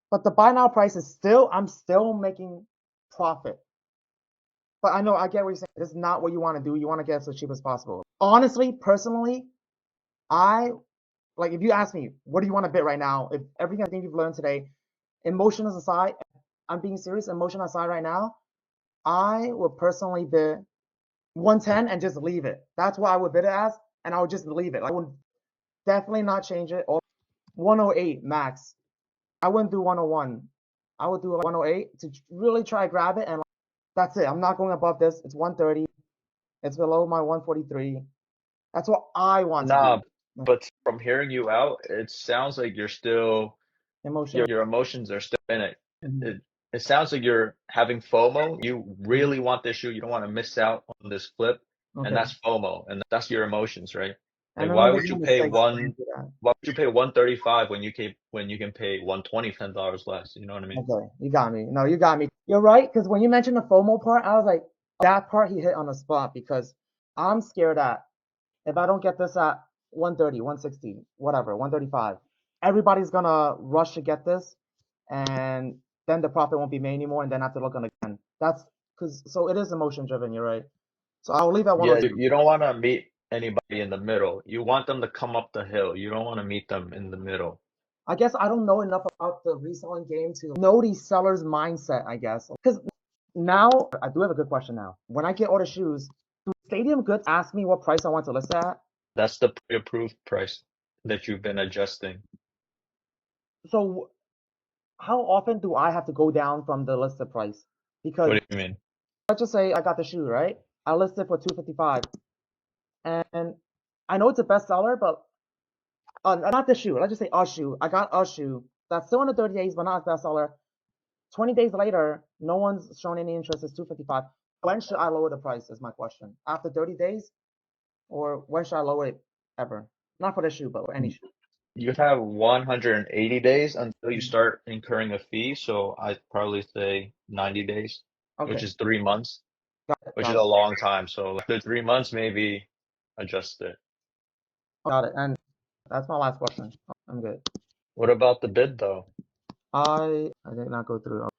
But the buy now price is still, I'm still making profit. But I know I get what you're saying. This is not what you want to do. You want to get as cheap as possible. Honestly, personally, I like if you ask me, what do you want to bid right now? If everything I think you've learned today, emotions aside, I'm being serious, emotion aside right now, I would personally bid 110 and just leave it. That's what I would bid it as, and I would just leave it. I would definitely not change it. Or 108 max. I wouldn't do 101. I would do like 108 to really try to grab it, and that's it. I'm not going above this. It's 130. It's below my 143. That's what I want to do. Nah, but from hearing you out, it sounds like you're still Emotion. your emotions are still in it. Mhm. It sounds like you're having FOMO. You Mhm. really want this shoe. You don't want to miss out on this flip, and Okay. that's FOMO, and that's your emotions, right? And Like, I know there's no mistakes. why would you pay 135 when you can pay 120 $10 less? You know what I mean? Okay, you got me. No, you got me. You're right, because when you mentioned the FOMO part, I was like, that part he hit on the spot because I'm scared that if I don't get this at 130, 160, whatever, 135, everybody's gonna rush to get this, and then the profit won't be made anymore, and then I have to look on again. That's because so it is emotion driven. You're right. So I'll leave at Yeah, 102. you don't want to meet anybody in the middle. You want them to come up the hill. You don't want to meet them in the middle. I guess I don't know enough about the reselling game to know these sellers' mindset, I guess. Because now, I do have a good question now. When I get all the shoes, do Stadium Goods ask me what price I want to list at? That's the pre-approved price that you've been adjusting. So how often do I have to go down from the listed price? What Because do you mean? let's just say I got the shoe, right? I listed for 255, and I know it's a bestseller, but not the shoe. Let's just say a shoe. I got a shoe that's still in the 30 days, but not a bestseller. 20 days later, no one's shown any interest. It's 255. When should I lower the price? Is my question. After 30 days, or when should I lower it ever? Not for the shoe, but for any shoe. You have 180 days until you Mhm. start incurring a fee. So I'd probably say 90 days, which Okay, is 3 months, got it, which is got a it, long time. So after 3 months, maybe adjust it. got it. And that's my last question. I'm good. What about the bid though? I did not go through.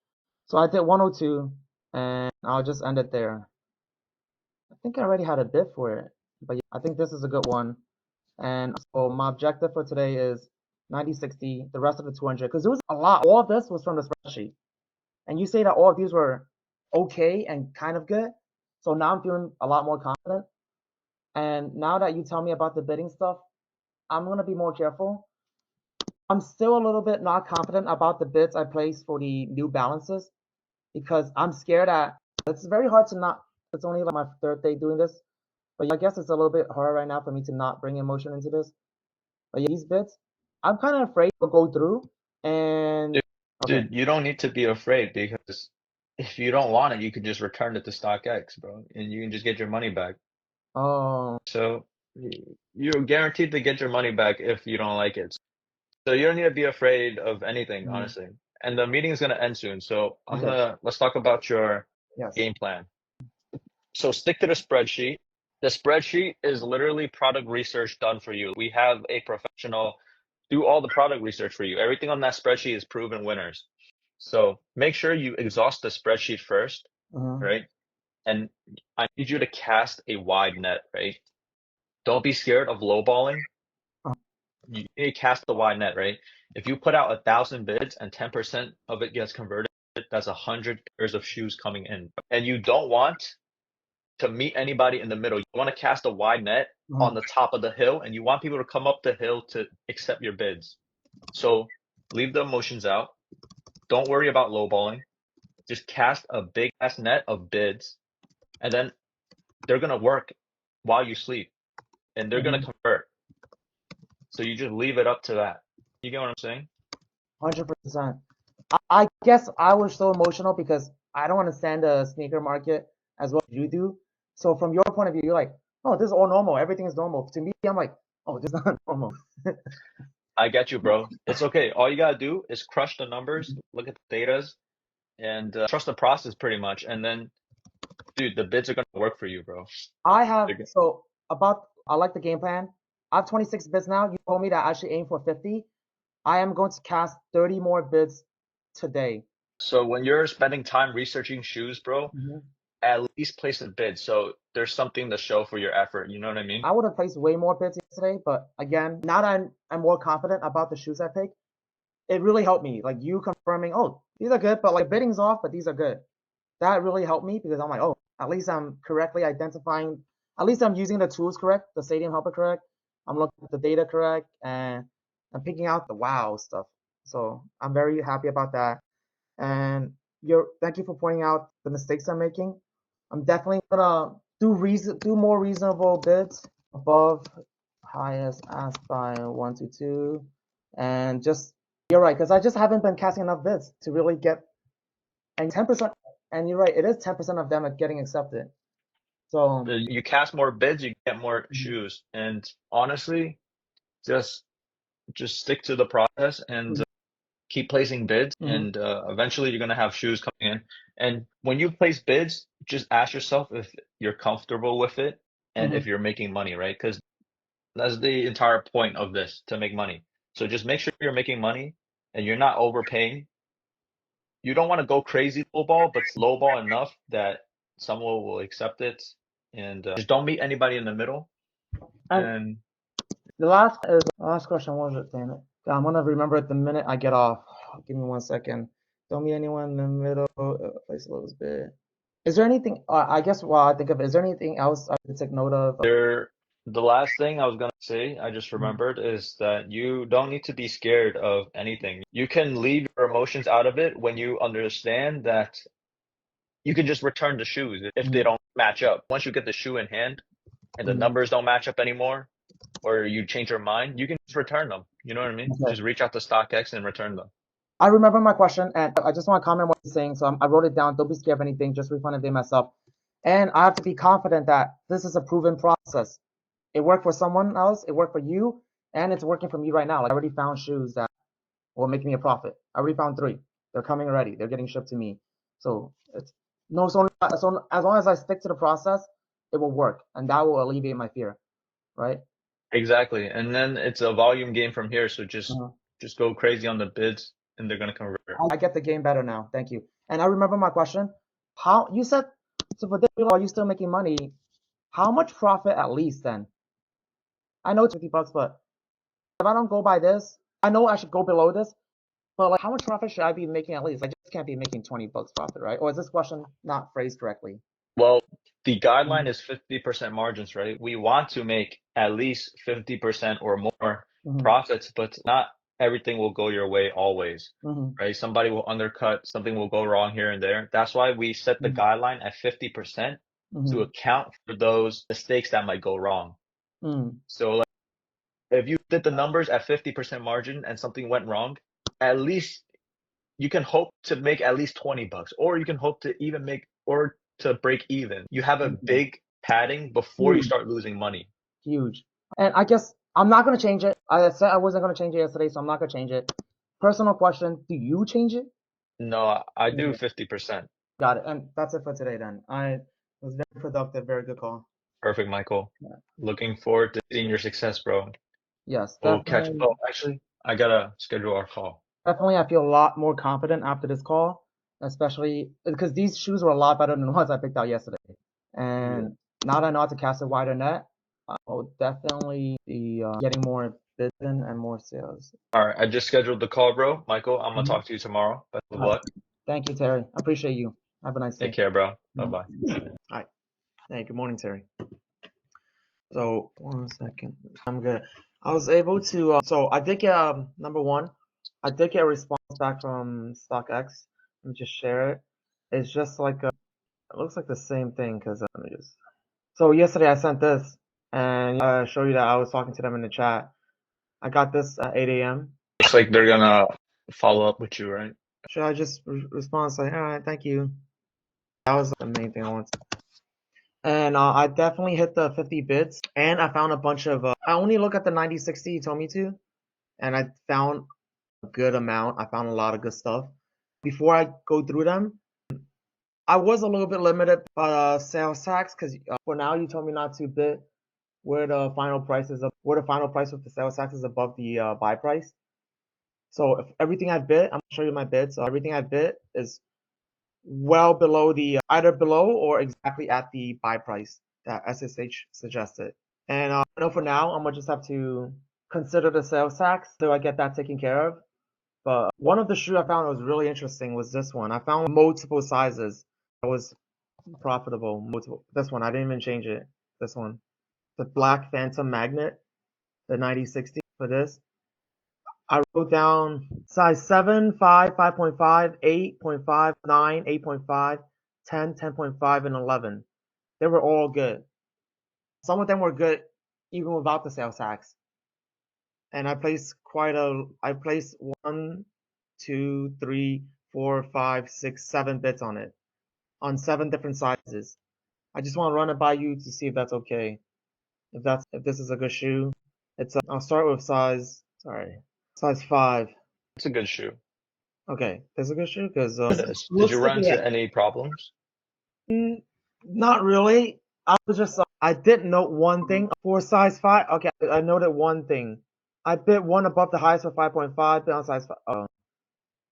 So I did 102, and I'll just end it there. I think I already had a bid for it, but yeah, I think this is a good one. And so my objective for today is 90, 60, the rest of the 200, because there was a lot. All of this was from the spreadsheet. And you say that all of these were okay and kind of good. So now I'm feeling a lot more confident. And now that you tell me about the bidding stuff, I'm going to be more careful. I'm still a little bit not confident about the bids I placed for the New Balances because I'm scared that it's very hard to not, it's only like my third day doing this. But I guess it's a little bit hard right now for me to not bring emotion into this. But yeah, these bids, I'm kind of afraid to go through. And Dude, okay. dude, you don't need to be afraid because if you don't want it, you could just return it to StockX, bro, and you can just get your money back. Oh, So you're guaranteed to get your money back if you don't like it. So you don't need to be afraid of anything, mm, honestly. And the meeting is gonna end soon. So okay. let's talk about your Yes. game plan. So stick to the spreadsheet. The spreadsheet is literally product research done for you. We have a professional do all the product research for you. Everything on that spreadsheet is proven winners. So make sure you exhaust the spreadsheet first, Uh-huh. right? And I need you to cast a wide net, right? Don't be scared of lowballing. Uh-huh. You need to cast the wide net, right? If you put out 1,000 bids and 10% of it gets converted, that's 100 pairs of shoes coming in. And you don't want to meet anybody in the middle. You want to cast a wide net Uh-huh. on the top of the hill, and you want people to come up the hill to accept your bids. So leave the emotions out. Don't worry about lowballing. Just cast a big ass net of bids, and then they're gonna work while you sleep, and they're gonna Mhm. convert. So you just leave it up to that. You get what I'm saying? 100%. I guess I was so emotional because I don't understand the sneaker market as well as you do. So from your point of view, you're like, oh, this is all normal. Everything is normal. To me, I'm like, oh, this is not normal. I get you, bro. It's okay. All you gotta do is crush the numbers, look at the datas, and trust the process pretty much. And then, dude, the bids are gonna work for you, bro. I have, so I like the game plan. I have 26 bids now. You told me that I should aim for 50. I am going to cast 30 more bids today. So when you're spending time researching shoes, bro, Mhm. at least place a bid. So there's something to show for your effort. You know what I mean? I would have placed way more bids yesterday, but again, now that I'm more confident about the shoes I pick, it really helped me. Like you confirming, oh, these are good, but like bidding's off, but these are good. That really helped me because I'm like, oh, at least I'm correctly identifying, at least I'm using the tools correct, the Stadium Helper correct. I'm looking at the data correct, and I'm picking out the wow stuff. So I'm very happy about that. And thank you for pointing out the mistakes I'm making. I'm definitely gonna do more reasonable bids above highest asked by 122, and just you're right because I just haven't been casting enough bids to really get, and 10%, and you're right, it is 10% of them are getting accepted. So You cast more bids, you get more shoes. And honestly, just just stick to the process and keep placing bids, mhm, and eventually you're gonna have shoes coming in. And when you place bids, just ask yourself if you're comfortable with it and mhm, if you're making money, right? Because that's the entire point of this, to make money. So just make sure you're making money and you're not overpaying. You don't want to go crazy lowball, but lowball enough that someone will accept it. And just don't meet anybody in the middle. and And the last question was it? Damn it! I'm gonna remember it the minute I get off. Give me 1 second. Don't meet anyone in the middle. Place a little bit. Is there anything? I guess while I think of it, is there anything else I should take note of? the last thing I was gonna say, I just Mhm, remembered, is that you don't need to be scared of anything. You can leave your emotions out of it when you understand that you can just return the shoes if they mhm, don't match up. Once you get the shoe in hand and the mhm. numbers don't match up anymore, or you change your mind, you can just return them. You know what I mean? Okay. Just reach out to StockX and return them. I remember my question, and I just want to comment what you're saying. So I wrote it down. Don't be scared of anything. Just refund if they mess up. And I have to be confident that this is a proven process. It worked for someone else. It worked for you, and it's working for me right now. Like I already found shoes that will make me a profit. I already found three. They're coming already. They're getting shipped to me. So it's no. So as long as I stick to the process, it will work, and that will alleviate my fear. Right? Exactly. And then it's a volume game from here. So Uh, just go crazy on the bids and they're gonna convert. I get the game better now. Thank you. And I remember my question. How you said, so for this, are you still making money? How much profit at least then? I know it's $50, but if I don't go by this, I know I should go below this, but like how much profit should I be making at least? I just can't be making $20 profit, right? Or is this question not phrased correctly? Well, the guideline Mhm, is 50% margins, right? We want to make at least 50% or more mhm, profits, but not everything will go your way always, mhm, right? Somebody will undercut, something will go wrong here and there. That's why we set the mhm, guideline at 50% to mhm, account for those mistakes that might go wrong. mhm, So like, if you did the numbers at 50% margin and something went wrong, at least you can hope to make at least $20, or you can hope to even make or to break even. You have a mhm. big padding before you Huge, start losing money. huge. And I guess I'm not gonna change it. I said I wasn't gonna change it yesterday, so I'm not gonna change it. Personal question: do you change it? No, I do Okay. 50%. Got it. And that's it for today then. It was very productive, very good call. Perfect, Michael. Yeah. Looking forward to seeing your success, bro. Yes, We'll catch. definitely. Oh, actually, I gotta schedule our call. Definitely, I feel a lot more confident after this call, especially because these shoes were a lot better than the ones I picked out yesterday. And now that I know how to cast a wider net, I'll definitely be getting more bids in and more sales. All right, I just scheduled the call, bro. Michael, I'm gonna Mhm. talk to you tomorrow. Best of All right. luck. Thank you, Terry. I appreciate you. Have a nice Take day. care, bro. Bye Mhm. bye. All right. Hey, good morning, Terry. So, one second. I'm good. I was able to, so I did get, number one, I did get a response back from StockX. Let me just share it. It's just like, it looks like the same thing because, let me just, so yesterday I sent this and show you that I was talking to them in the chat. I got this at 8 a.m. Looks like they're gonna follow up with you, right? Should I just respond saying, all right, thank you? That was the main thing I wanted. And I definitely hit the 50 bids and I found a bunch of, I only look at the 9060 you told me to, and I found a good amount. I found a lot of good stuff. Before I go through them, I was a little bit limited by sales tax because for now you told me not to bid where the final price is, where the final price with the sales tax is above the buy price. So if everything I bid, I'm gonna show you my bids. So everything I bid is well below the either below or exactly at the buy price that SSH suggested. And I know for now I'm gonna just have to consider the sales tax so I get that taken care of. But one of the shoes I found that was really interesting was this one. I found multiple sizes that was profitable. Multiple. This one I didn't even change it. This one, the Black Phantom Magnet, the 9060 for this. I wrote down size 7, 5, 5.5, 8.5, 9, 8.5, 10, 10.5, and 11. They were all good. Some of them were good even without the sales tax. And I placed 1, 2, 3, 4, 5, 6, 7 bits on it on 7 different sizes. I just want to run it by you to see if that's okay. If this is a good shoe. I'll start with size 5. It's a good shoe. Okay, this is a good shoe because It is. Did you looks like run into any problems? not really. I did note one thing for size 5. Okay, I noted one thing. I bid one above the highest for 5.5, bid on size 5.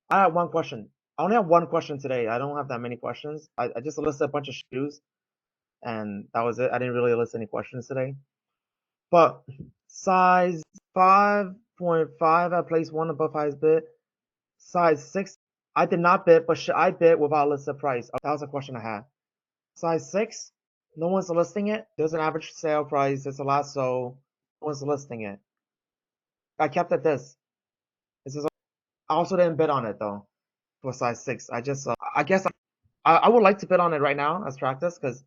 I have one question. I only have one question today. I don't have that many questions. I just listed a bunch of shoes and that was it. I didn't really list any questions today. But size 5.5, I placed one above highest bid. Size 6, I did not bid, but should I bid without listed price? That was a question I had. Size 6, no one's listing it. There's an average sale price. There's a lot, so no one's listing it. I kept it this. I also didn't bid on it though for size 6. I guess I would like to bid on it right now as practice because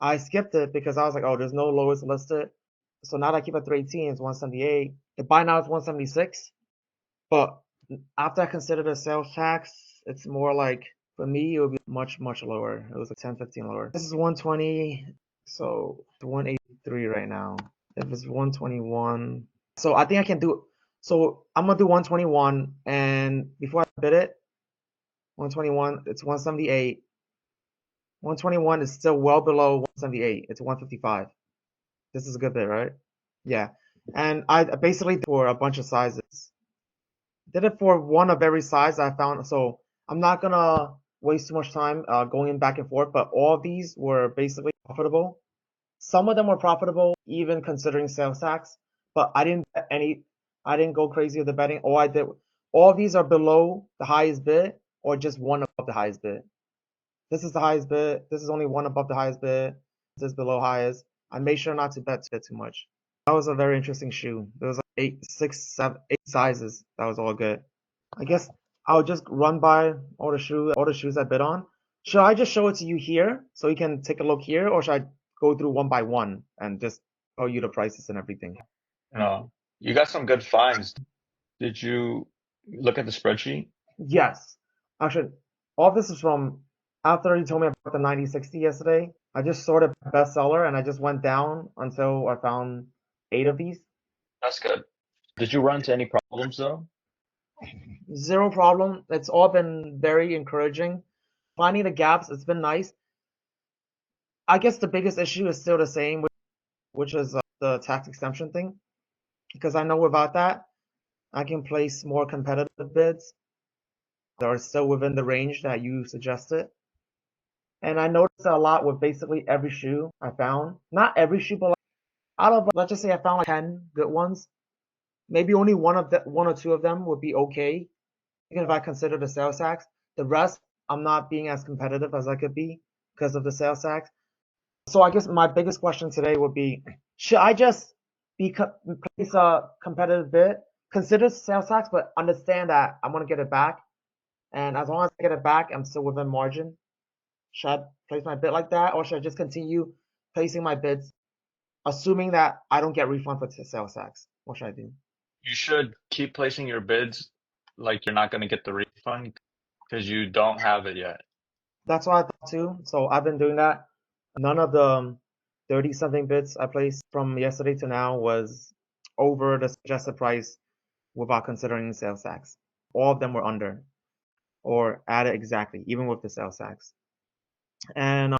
I skipped it because I was like, oh, there's no lowest listed. So now that I keep it 318, it's 178. The buy now is 176. But after I consider the sales tax, it's more like, for me, it would be much, much lower. It was like 10, 15 lower. This is 120, so it's 183 right now. If it's 121, so I think I can do, so I'm gonna do 121, and before I bid it, 121, it's 178. 121 is still well below 178. It's 155. This is a good bid, right? Yeah. And I basically did for a bunch of sizes. Did it for one of every size I found. So I'm not gonna waste too much time going in back and forth, but all of these were basically profitable. Some of them were profitable, even considering sales tax, but I didn't go crazy with the betting. All of these are below the highest bid or just one above the highest bid. This is the highest bid. This is only one above the highest bid. This is below highest. I made sure not to bet too much. That was a very interesting shoe. There was like 8 sizes. That was all good. I guess I'll just run by all the shoes I bid on. Should I just show it to you here so you can take a look here, or should I go through one by one and just tell you the prices and everything? No. You got some good finds. Did you look at the spreadsheet? Yes. Actually, all this is from after you told me about the 9060 yesterday. I just sorted bestseller and I just went down until I found 8 of these. That's good. Did you run into any problems though? Zero problem. It's all been very encouraging. finding the gaps, it's been nice. I guess the biggest issue is still the same, which is the tax exemption thing, because I know without that, I can place more competitive bids that are still within the range that you suggested. And I noticed a lot with basically every shoe I found. Not every shoe, but like out of, let's just say I found like 10 good ones, maybe only one or two of them would be okay, even if I consider the sales tax. The rest, I'm not being as competitive as I could be because of the sales tax. So I guess my biggest question today would be, should I just place a competitive bid, consider sales tax, but understand that I'm gonna get it back, and as long as I get it back, I'm still within margin. Should I place my bid like that, or should I just continue placing my bids, assuming that I don't get refund for sales tax? What should I do? You should keep placing your bids like you're not going to get the refund because you don't have it yet. That's what I thought too. So I've been doing that. None of the 30 something bids I placed from yesterday to now was over the suggested price without considering sales tax. All of them were under or added exactly, even with the sales tax. And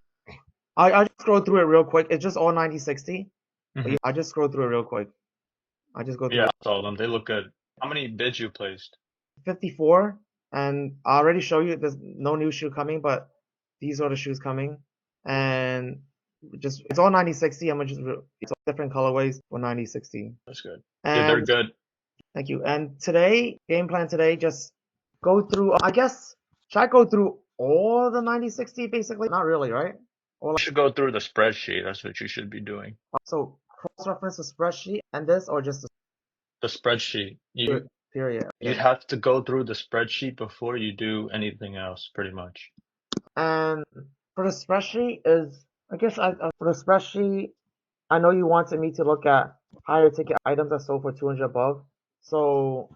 I just scrolled through it real quick. It's just all 90/60. Hmm. I just scrolled through it real quick. I just go through Yeah, I saw them. They look good. How many bids you placed? 54, and I already show you there's no new shoe coming, but these are the shoes coming, and just it's all 90/60. I'm gonna just it's all different colorways for 90/60. That's good. Yeah, they're And good. thank you. And today, game plan today, just go through. I guess should I go through all the 90/60 basically? Not really, right? Or You should go through the spreadsheet. That's what you should be doing. so cross-reference the spreadsheet and this, or just The spreadsheet. the period. You Okay. have to go through the spreadsheet before you do anything else, pretty much. And for the spreadsheet is, I guess for the spreadsheet, I know you wanted me to look at higher ticket items that sold for 200 above. So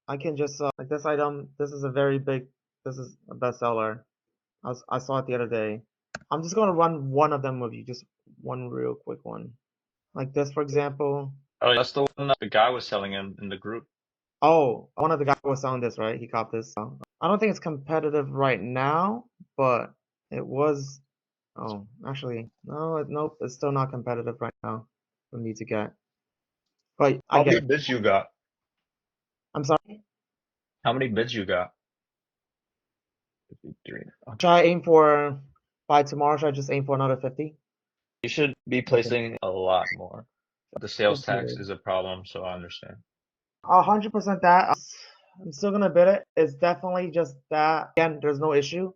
I can just, like this item, this is a very big, this is a bestseller. I saw it the other day. I'm just going to run one of them with you, just one real quick one. Like this, for example. Oh, that's the one that the guy was selling in the group. Oh, one of the guys was selling this, right? He copped this. I don't think it's competitive right now, but it was. Oh, actually, no, nope, it's still not competitive right now for me to get. But I How get many it. bids you got? I'm sorry. How many bids you got? 53. Should I aim for by tomorrow? Should I just aim for another 50? You should be Okay. placing a lot more. The sales 50 tax days. is a problem, so I understand. 100% that. I'm still gonna bid it. It's definitely just that. Again, there's no issue.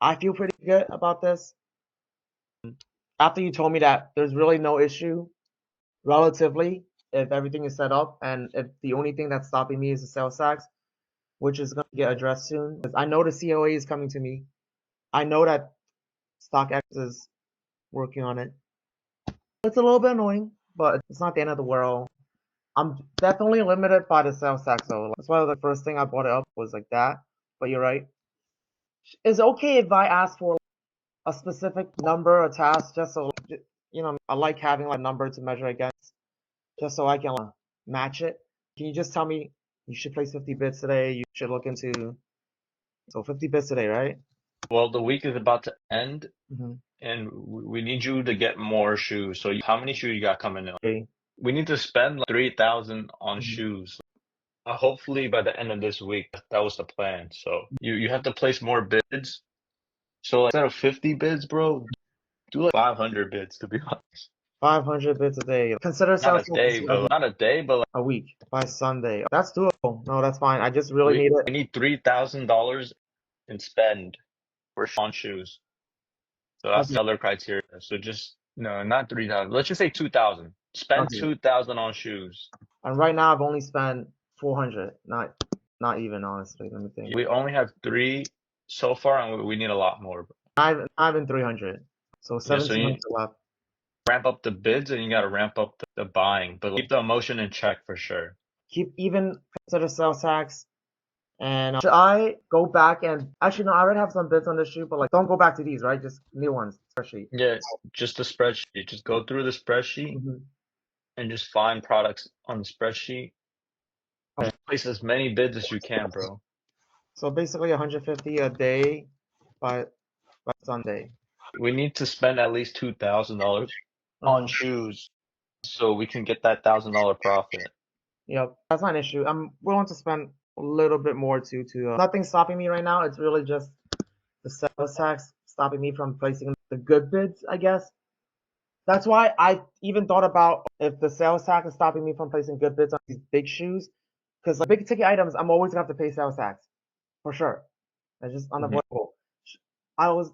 I feel pretty good about this. After you told me that there's really no issue relatively if everything is set up and if the only thing that's stopping me is the sales tax, which is gonna get addressed soon. Because I know the COA is coming to me. I know that StockX is working on it. It's a little bit annoying, but it's not the end of the world. I'm definitely limited by the sales tax though. That's why the first thing I brought it up was like that. But you're right. Is it okay if I ask for a specific number or task just so I like having like a number to measure against just so I can match it? Can you just tell me you should place 50 bits today? You should look into 50 bits today, right? Well, the week is about to end, Mm-hmm. and we need you to get more shoes. So, how many shoes you got coming in? Okay. We need to spend like 3,000 on Mm-hmm. shoes. Hopefully by the end of this week. That was the plan. So you have to place more bids. So like, instead of 50 bids, bro, do like 500 bids to be honest. 500 bits a day. Consider Not sales a day, but not a day, but like a week by Sunday. That's doable. No, that's fine. I just really we need it. we need $3,000 in spend for on shoes. So that's Okay. the other criteria. So just no, not 3,000. Let's just say 2,000. Spend Okay. 2,000 on shoes. And right now I've only spent 400. Not even honestly. Let me think. We only have three so far, and we need a lot more. Not even 300. So Yeah, so you 1,700 left. ramp up the bids and you got to ramp up the buying, but keep the emotion in check for sure. Keep even consider sales tax. And should I go back and actually no, I already have some bids on this shoe, but like don't go back to these, right? Just new ones, spreadsheet. Yeah, just the spreadsheet. Just go through the spreadsheet Mm-hmm. and just find products on the spreadsheet. Okay. Place as many bids as you can, bro. So basically 150 a day, but Sunday. We need to spend at least $2,000 on Uh-huh. shoes so we can get that $1,000 profit. Yep, that's not an issue. I'm willing to spend a little bit more too. Nothing's stopping me right now. It's really just the sales tax stopping me from placing the good bids, I guess. That's why I even thought about if the sales tax is stopping me from placing good bids on these big shoes, because like big ticket items, I'm always gonna have to pay sales tax for sure. It's just Mhm. unavoidable. I was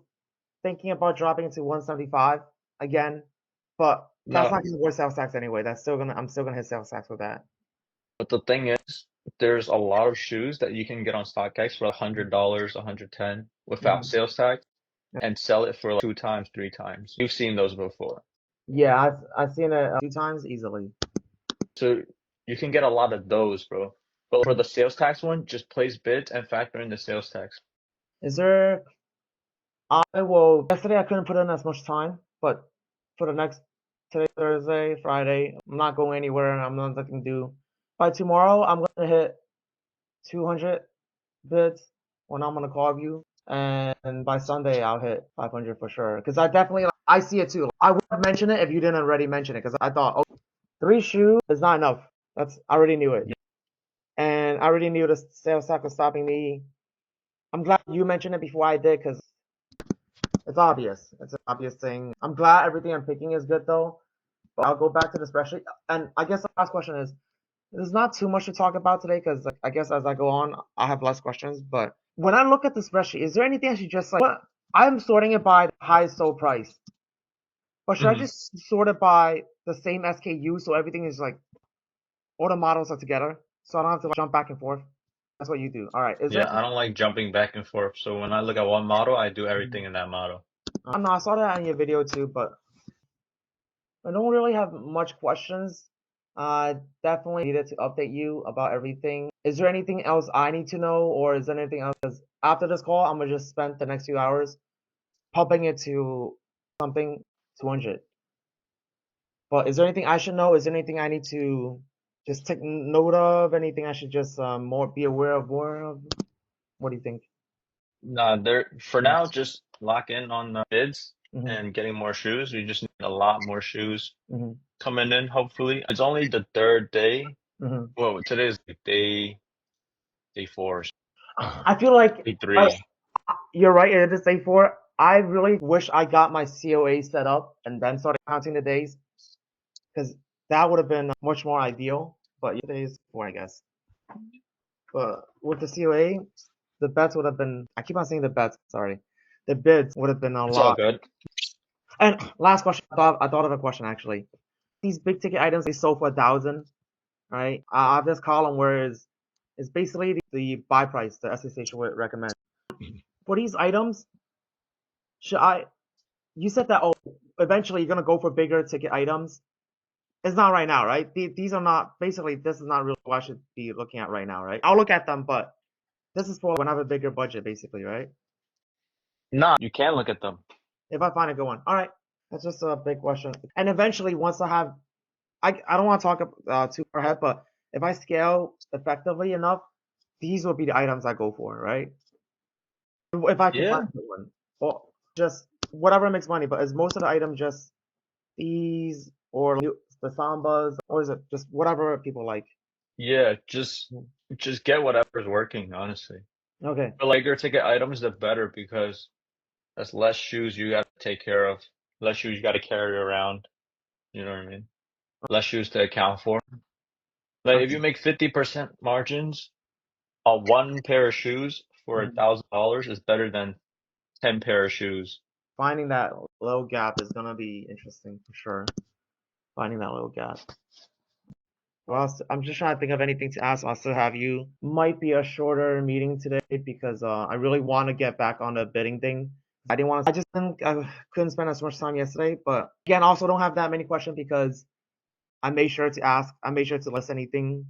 thinking about dropping it to 175 again, but that's No, not gonna work sales tax anyway. I'm still gonna hit sales tax with that. but the thing is, there's a lot of shoes that you can get on StockX for $100, 110 without Mhm. sales tax and sell it for like 2 times, 3 times. You've seen those before. Yeah, I've seen it a few times easily. So you can get a lot of those, bro. But for the sales tax one, just place bids and factor in the sales tax. Is there? I will. Yesterday I couldn't put in as much time, but for the next today, Thursday, Friday, I'm not going anywhere and I'm not looking to do. By tomorrow, I'm gonna hit 200 bids when I'm gonna call you, and by Sunday I'll hit 500 for sure. Because I definitely I see it too. I would have mentioned it if you didn't already mention it, because I thought, oh, 3 shoes is not enough. I already knew it, and I already knew the sales tax was stopping me. I'm glad you mentioned it before I did, because it's obvious. It's an obvious thing. I'm glad everything I'm picking is good though. But I'll go back to the spreadsheet. And I guess the last question is, there's not too much to talk about today because like, I guess as I go on, I have less questions. But when I look at the spreadsheet, is there anything I should just like? What, I'm sorting it by the highest sold price, but should I Mhm. just sort it by the same SKU so everything is like all the models are together, so I don't have to like, jump back and forth? That's what you do. All right. Is there? Yeah, I don't like jumping back and forth. So when I look at one model, I do everything in that model. No, I saw that in your video too, but I don't really have much questions. Definitely needed to update you about everything. Is there anything else I need to know, or is there anything else? 'Cause after this call, I'm gonna just spend the next few hours pumping it to something 200. But is there anything I should know? Is there anything I need to just take note of? Anything I should just more be aware of more of? What do you think? Nah, there for Mm-hmm. now, just lock in on the bids Mm-hmm. and getting more shoes. We just need a lot more shoes Mm-hmm. coming in, hopefully. It's only the third day. Mm-hmm. Well, today's like day four, I feel like day I, three. you're right. It is day four. I really wish I got my COA set up and then started counting the days because that would have been much more ideal. But yesterday is four, I guess. But with the COA, the bets would have been. I keep on saying the bets. Sorry, the bids would have been a It's all lot. good. And last question. I thought of a question actually. These big ticket items they sold for 1,000, right? I have this column where is basically the buy price the SSH would recommend for these items. Should I you said that, oh, eventually you're gonna go for bigger ticket items. It's not right now, right? These are not basically. This is not really what I should be looking at right now, right? I'll look at them, but this is for when I have a bigger budget, basically, right? Nah, you can look at them. If I find a good one, all right. That's just a big question. And eventually, once I have, I don't want to talk too far ahead, but if I scale effectively enough, these will be the items I go for, right? If I can find Yeah, a good one, or just whatever makes money. But is most of the item just these or the sambas, or is it just whatever people like? yeah. Just get whatever's working, honestly. Okay, The bigger ticket items, the better because that's less shoes you got to take care of, less shoes you got to carry around. You know what I mean? Less shoes to account for. Like if okay. you make 50% margins on one pair of shoes for Mhm. $1,000 is better than 10 pair of shoes. Finding that little gap is gonna be interesting for sure. Finding that little gap. Well, I'm just trying to think of anything to ask. I'll still have you. Might be a shorter meeting today because I really want to get back on the bidding thing. I didn't want to. I just didn't. I couldn't spend as much time yesterday. But again, also don't have that many questions because I made sure to ask. I made sure to list anything.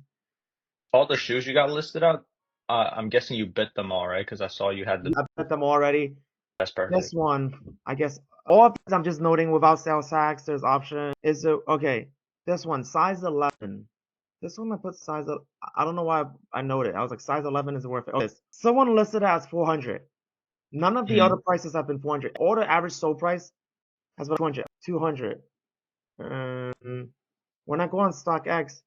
All the shoes you got listed out, I'm guessing you bit them all, right? Because I saw you had the I bet them already. that's This perfect. one, I guess. All of these I'm just noting without sales tax. There's option. Is it okay? This one, size 11. This one I put size I don't know why I noted. I was like size 11 is worth it. Oh, this. Someone listed it as 400. None of the other prices have been 400. All the average sold price has been 200. 200. When I go on StockX,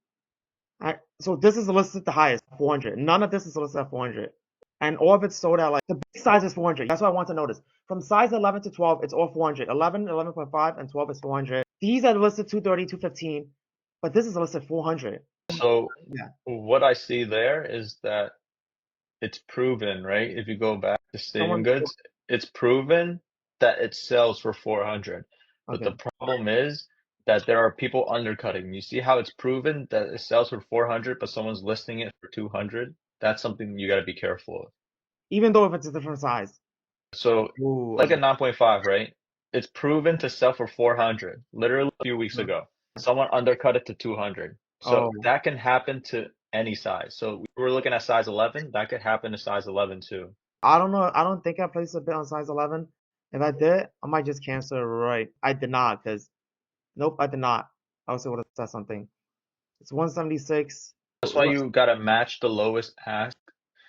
so this is listed the highest, 400. None of this is listed at 400. And all of it's sold at like, the big size is 400. That's what I want to notice. From size 11 to 12, it's all 400. 11, 11.5, and 12 is 400. These are listed 230, 215, but this is listed 400. So Yeah. what I see there is that it's proven, right? If you go back to Stadium Someone, Goods, it's proven that it sells for 400. But the okay. problem is that there are people undercutting. You see how it's proven that it sells for 400, but someone's listing it for 200? That's something you got to be careful of. Even though if it's a different size. So, Ooh, like a okay. 9.5, right? It's proven to sell for 400, literally a few weeks ago. Someone undercut it to 200. So Oh, that can happen to any size. So we were looking at size 11, that could happen to size 11 too. I don't know. I don't think I placed a bid on size 11. If I did, I might just cancel it right. I did not, because nope, I did not. I also would have said something. It's 176. That's why you gotta match the lowest ask,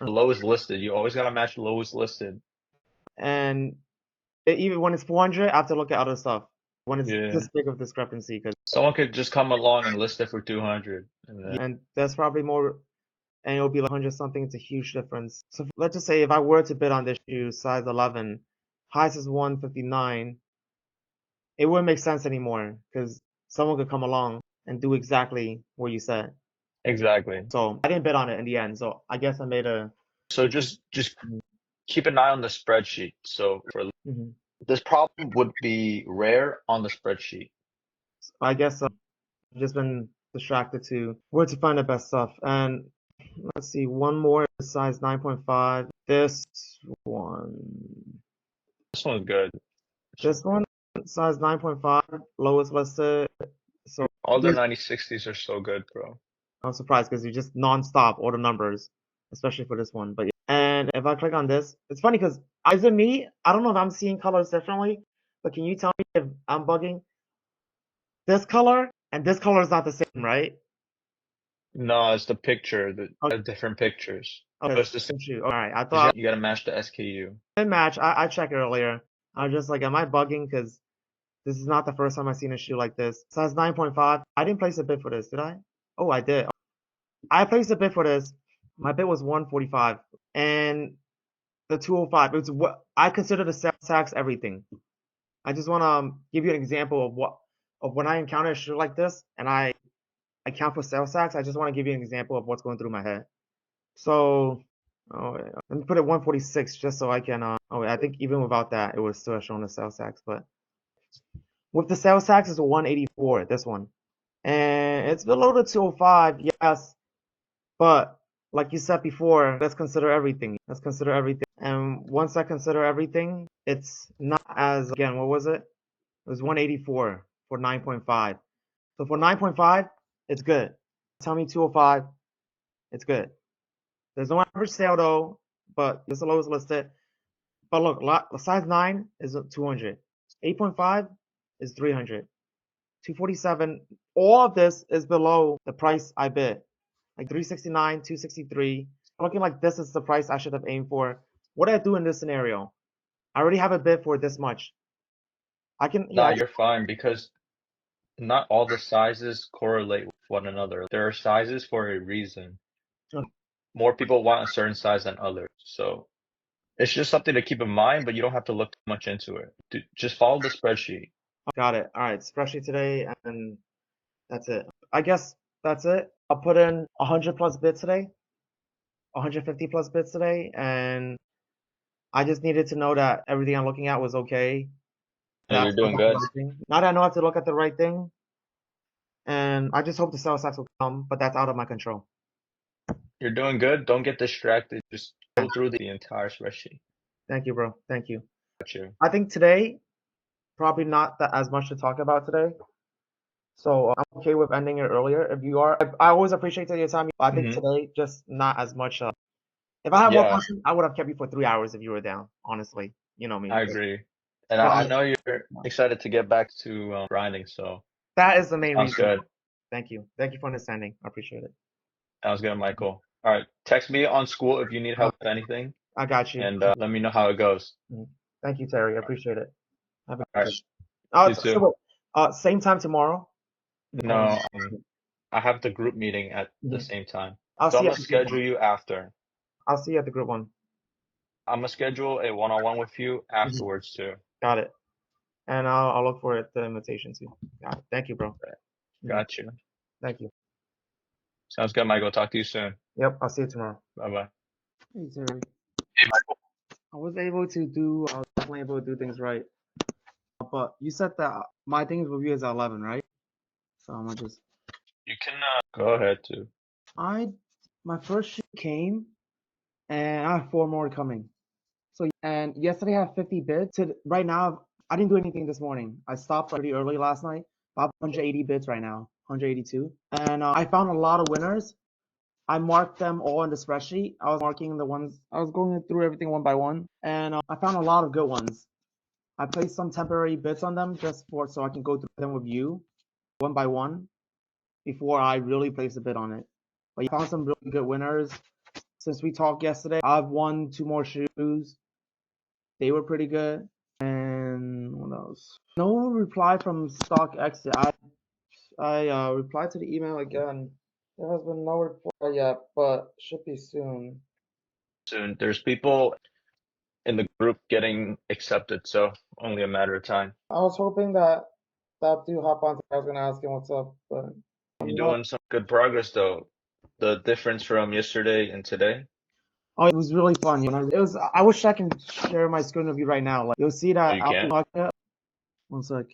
the lowest listed. You always gotta match the lowest listed. And even when it's 400, I have to look at other stuff. When it's Yeah. this big of discrepancy, because Someone could just come along and list it for 200. And then, and there's probably more, and it'll be like 100 something. It's a huge difference. So let's just say if I were to bid on this shoe, size 11, highest is 159, it wouldn't make sense anymore because someone could come along and do exactly what you said. exactly. So I didn't bid on it in the end. So I guess I made a. So just keep an eye on the spreadsheet. So for Mhm. this problem would be rare on the spreadsheet. I guess I've just been distracted to where to find the best stuff. And let's see, one more size 9.5. This one. This one's good. This one, size 9.5, lowest listed. So All the there's, 9060s are so good, bro. I'm surprised because you just non-stop all the numbers, especially for this one. But yeah. And if I click on this, it's funny because is it me? I don't know if I'm seeing colors differently, but can you tell me if I'm bugging? This color and this color is not the same, right? No, it's the picture, Okay, the different pictures. okay, But it's the same. same shoe. All right, I You thought gotta match the SKU. I didn't match. I checked earlier. I was just like, am I bugging? Because this is not the first time I've seen a shoe like this. Size 9.5. I didn't place a bid for this, did I? Oh, I did. I placed a bid for this. My bid was 145, and the 205. It's what I consider the sales tax everything. I just want to give you an example of when I encounter a shoe like this, and I account for sales tax. I just want to give you an example of what's going through my head. So, oh, wait, let me put it 146 just so I can. Oh, wait, I think even without that, it was still showing the sales tax. But with the sales tax, it's 184. This one, and it's below the 205. Yes, but like you said before, let's consider everything. Let's consider everything. And once I consider everything, it's not as, again, what was it? It was 184 for 9.5. So for 9.5, it's good. Tell me 205, it's good. There's no average sale though, but this is the lowest listed. But look, size 9 is 200. 8.5 is 300. 247, all of this is below the price I bid. Like 369, 263. Looking like this is the price I should have aimed for. What do I do in this scenario? I already have a bid for this much. I can, Nah, yeah. you're fine because not all the sizes correlate with one another. There are sizes for a reason. More people want a certain size than others. So it's just something to keep in mind, but you don't have to look too much into it. Just follow the spreadsheet. Got it. All right, spreadsheet today, and that's it. I guess that's it. I'll put in 100 plus bids today, 150 plus bids today, and I just needed to know that everything I'm looking at was okay. Yeah, That's you're doing the good. right thing. Now that I know I have to look at the right thing, and I just hope the sales tax will come, but that's out of my control. You're doing good. Don't get distracted. Just go through the entire spreadsheet. Thank you, bro. Thank you. Got you. I think today, probably not that as much to talk about today. So I'm okay with ending it earlier. If you are, I always appreciate your time. I think Hmm. today, just not as much. If I had more Yeah, questions, I would have kept you for 3 hours if you were down. Honestly, you know me. I agree. And But I know you're excited to get back to grinding, so that is the main sounds reason. good. Thank you. Thank you for understanding. I appreciate it. Sounds good, Michael. All right, text me on school if you need help with anything. I got you. and let me know how it goes. Mhm. Thank you, Terry. I appreciate it. Have a All good right, day. Oh, you so too. wait, same time tomorrow. Um, No, I have the group meeting at the mhm. same time, I'll so see I'm you at gonna the group schedule one. you after. I'll see you at the group one. I'm gonna schedule a one-on-one with you Mhm. afterwards too. Got it. And I'll look for it, the invitation too. Got it. Thank you, bro. Mhm. Got you. Thank you. Sounds good, Michael. Talk to you soon. Yep, I'll see you tomorrow. Bye bye. Hey, Terry. I was definitely able to do things right. But you said that my things with you is at 11, right? So I'm gonna just, You can go ahead too. I, my first shoe came and I have four more coming. So, and yesterday I had 50 bids. To right now, I didn't do anything this morning. I stopped pretty early last night. About 180 bids right now, 182. And I found a lot of winners. I marked them all in the spreadsheet. I was marking the ones, I was going through everything one by one. And I found a lot of good ones. I placed some temporary bids on them just for so I can go through them with you one by one before I really place a bid on it. But you found some really good winners. Since we talked yesterday, I've won two more shoes. They were pretty good. And what else? No reply from Stock Exit. I replied to the email again. There has been no reply yet, but should be soon. Soon. There's people in the group getting accepted, so only a matter of time. I was hoping that that dude hop on. I was gonna ask him what's up, but You're I'm not. doing some good progress though. The difference from yesterday and today. Oh, it was really fun. You know, it was. I wish I can share my screen with you right now. Like you'll see Oh, that you I'll can't? market. One sec.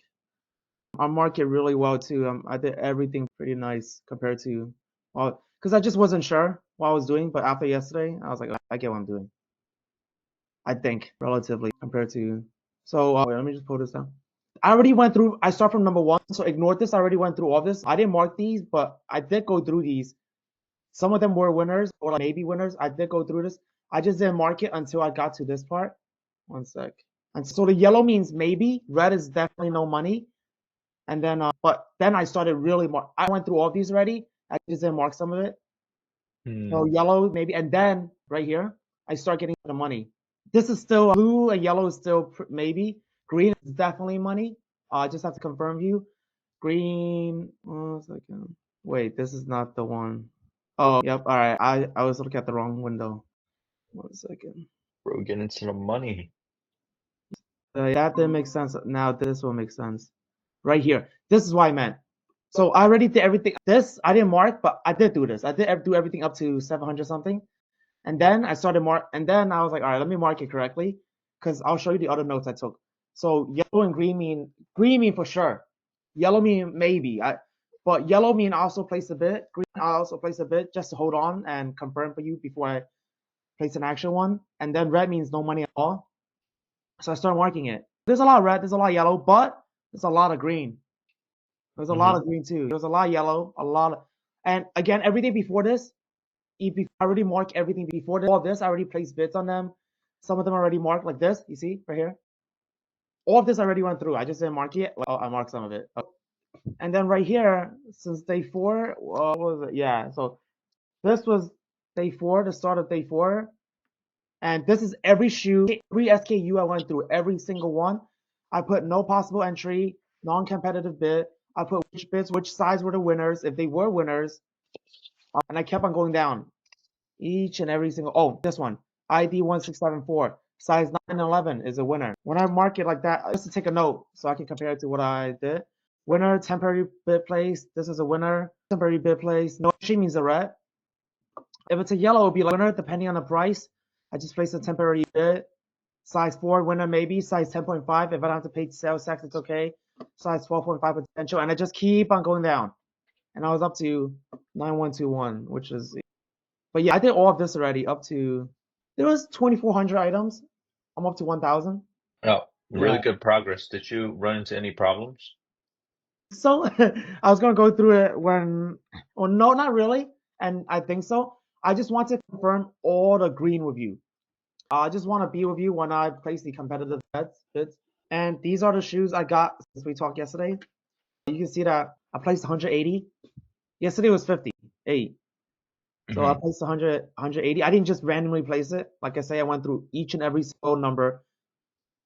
I market really well too. I did everything pretty nice compared to, well, because I just wasn't sure what I was doing. But after yesterday, I was like, I get what I'm doing. I think relatively compared to. So wait, let me just pull this down. I already went through. I start from number one, so ignore this. I already went through all this. I didn't mark these, but I did go through these. Some of them were winners or like maybe winners. I did go through this. I just didn't mark it until I got to this part. One sec. And so the yellow means maybe. Red is definitely no money. And then, but then I started really mark. I went through all these already. I just didn't mark some of it. So Hmm. yellow maybe, and then right here, I start getting the money. This is still blue and yellow is still maybe. Green is definitely money. I just have to confirm you. Green, 1 second. Wait, this is not the one. Oh, yep. All right. I was looking at the wrong window. 1 second. Bro, getting into the money. That didn't make sense. Now this will make sense. Right here. This is what I meant. So I already did everything. This I didn't mark, but I did do this. I did do everything up to 700 something. And then I started mark, and then I was like, all right, let me mark it correctly, because I'll show you the other notes I took. So yellow and green mean for sure. Yellow mean maybe. But yellow mean I also place a bid. Green I also place a bid just to hold on and confirm for you before I place an actual one. And then red means no money at all. So I started marking it. There's a lot of red, there's a lot of yellow, but there's a lot of green. There's a lot Hmm. of green too. There's a lot of yellow, a lot of, and again, everything before this, I already marked everything before this. All this, I already placed bids on them. Some of them already marked like this. You see right here. All of this I already went through. I just didn't mark it. Well, I marked some of it. And then right here, since day four, what was it? Yeah. So this was day four, the start of day four. And this is every shoe, every SKU I went through, every single one. I put no possible entry, non-competitive bid. I put which bids, which size were the winners, if they were winners, and I kept on going down. Each and every single, oh, this one, ID 1674, size 911 is a winner. When I mark it like that, just to take a note so I can compare it to what I did. Winner, temporary bid place. This is a winner. Temporary bid place. No, she means a red. If it's a yellow, it'll be like winner depending on the price. I just place a temporary bid. Size 4 winner maybe. Size 10.5. If I don't have to pay sales tax, it's okay. Size 12.5 potential. And I just keep on going down. And I was up to 9121, which is, but yeah, I did all of this already up to, there was 2,400 items. I'm up to 1,000. Oh, Yeah. really good progress. Did you run into any problems? So I was gonna go through it when, well, no, not really. And I think so. I just want to confirm all the green with you. I just want to be with you when I place the competitive bids. And these are the shoes I got since we talked yesterday. You can see that I placed 180. Yesterday was 58. So I Hmm. placed 100, 180. I didn't just randomly place it. Like I say, I went through each and every single number,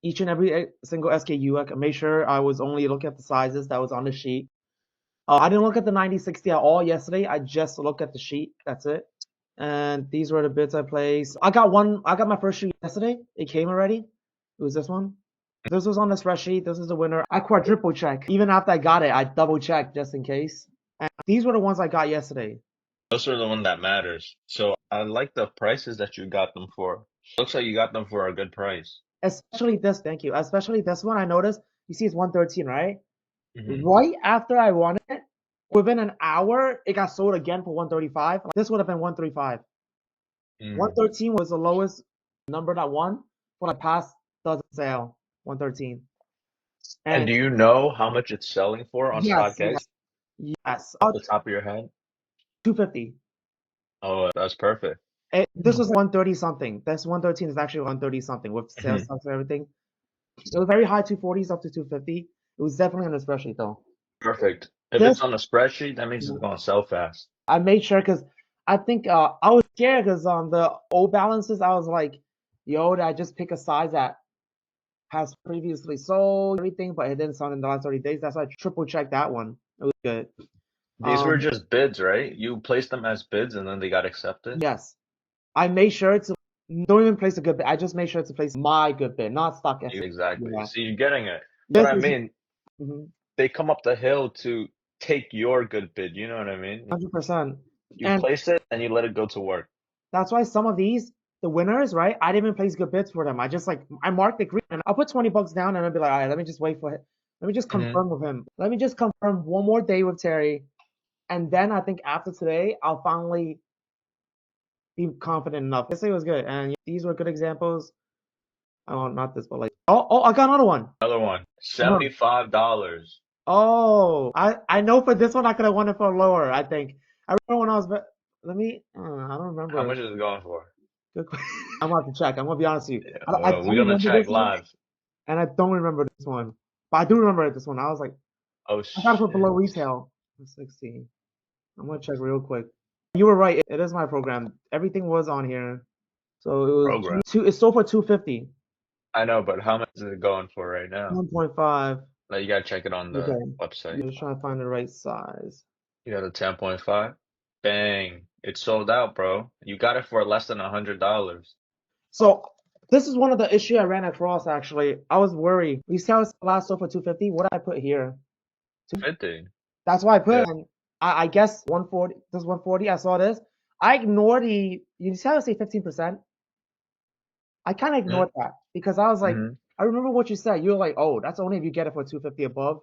each and every single SKU. I made sure I was only looking at the sizes that was on the sheet. I didn't look at the 90/60 at all yesterday. I just looked at the sheet. That's it. And these were the bids I placed. I got my first sheet yesterday. It came already. It was this one. This was on the spreadsheet. This is the winner. I quadruple check. Even after I got it, I double checked just in case. And these were the ones I got yesterday. Those are the one that matters. So I like the prices that you got them for. Looks like you got them for a good price. Especially this, thank you. Especially this one, I noticed. You see, it's 113, right? Hmm. Right after I won it, within an hour, it got sold again for 135. This would have been 135. Mm. 113 was the lowest number that won for the past dozen sale. 113. And And do you know how much it's selling for on yes, StockX yes, off the top of your head? 250. Oh, that's perfect. This was 130 something. This 113 is actually 130 something with sales Hmm. tax and everything. It was very high 240s up to 250. It was definitely on the spreadsheet though. Perfect. If This it's on a spreadsheet, that means it's going to sell fast. I made sure because I think I was scared because on the old balances I was like, yo, did I just pick a size that has previously sold everything, but it didn't sell in the last 30 days. That's why I triple checked that one. It was good. These were Um, just bids, right? You placed them as bids and then they got accepted? yes, I made sure to don't even place a good bid. I just made sure to place my good bid, not stock S. Exactly. Yeah, See, you're getting it. But this I is mean, mhm, they come up the hill to take your good bid. You know what I mean? 100%. You And place it and you let it go to work. that's why some of these, the winners, right? I didn't even place good bids for them. I just like I marked the green and I'll put 20 bucks down and I'll be like, all right, let me just wait for it. Let me just Hmm. confirm with him. Let me just confirm one more day with Terry. And then I think after today, I'll finally be confident enough. I say it was good. And these were good examples. Oh, not this, but like I got another one. Another one. Uh-huh. $75. Oh, I know for this one I could have won it for lower, I think. I remember when I was let me I don't How remember. much is it going for? Good I'm gonna have to check. I'm gonna be honest with you. Yeah, I well, we're don't gonna remember check this one. live. And I don't remember this one. But I do remember this one. I was like, Oh I got it for below shit. retail. 16. I'm gonna check real quick. You were right. It is my program. Everything was on here. So it was Program. two. It sold for 250. I know, but how much is it going for right now? 1.5. Like you gotta check it on the Okay. website. You're just trying to find the right size. You got a 10.5? Bang. It's sold out, bro. You got it for less than $100. So this is one of the issue I ran across actually. I was worried. You see how it's last sold for 250? What did I put here? 50. That's why I put Yeah. and I guess 140. This is 140. I saw this. I ignored the. You see how I say 15%? I kind of ignored that because I was like, Mm-hmm. I remember what you said. You were like, oh, that's only if you get it for 250 above.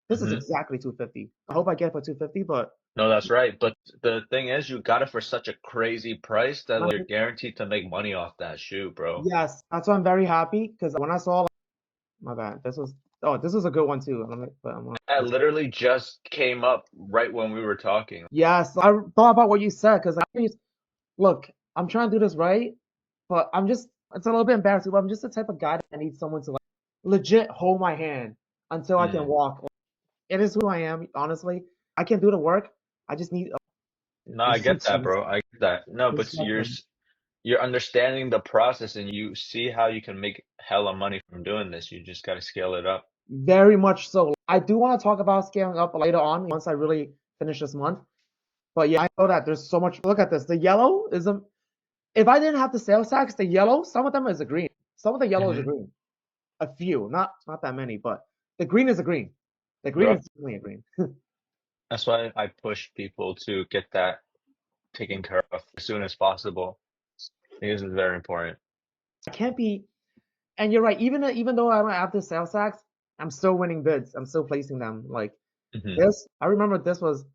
This is Mm-hmm. exactly 250. I hope I get it for 250, but No, that's right. But the thing is, you got it for such a crazy price that I like you're guaranteed to make money off that shoe, bro. yes, that's why I'm very happy because when I saw, like, my bad, this was a good one too. That literally just came up right when we were talking. Yes, I thought about what you said because look, I'm trying to do this right, but it's a little bit embarrassing, but I'm just the type of guy that needs someone to like legit hold my hand until I can Mm. walk. It is who I am, honestly. I can do the work. I just need No, I get that, instructions. bro. I get that. No, but Instructions. you're understanding the process and you see how you can make hella money from doing this. You just gotta scale it up. Very much so. I do want to talk about scaling up later on once I really finish this month. But yeah, I know that there's so much. Look at this. The yellow is a. If I didn't have the sales tax, the yellow, some of them is a green. Some of the yellow is a Hmm. green. A few, not that many, but the green is a green. The green Bro, is definitely a green. that's why I push people to get that taken care of as soon as possible. Because it's very important. I can't be. And you're right. Even though I don't have the sales tax, I'm still winning bids. I'm still placing them. Like Hmm. this, I remember this was.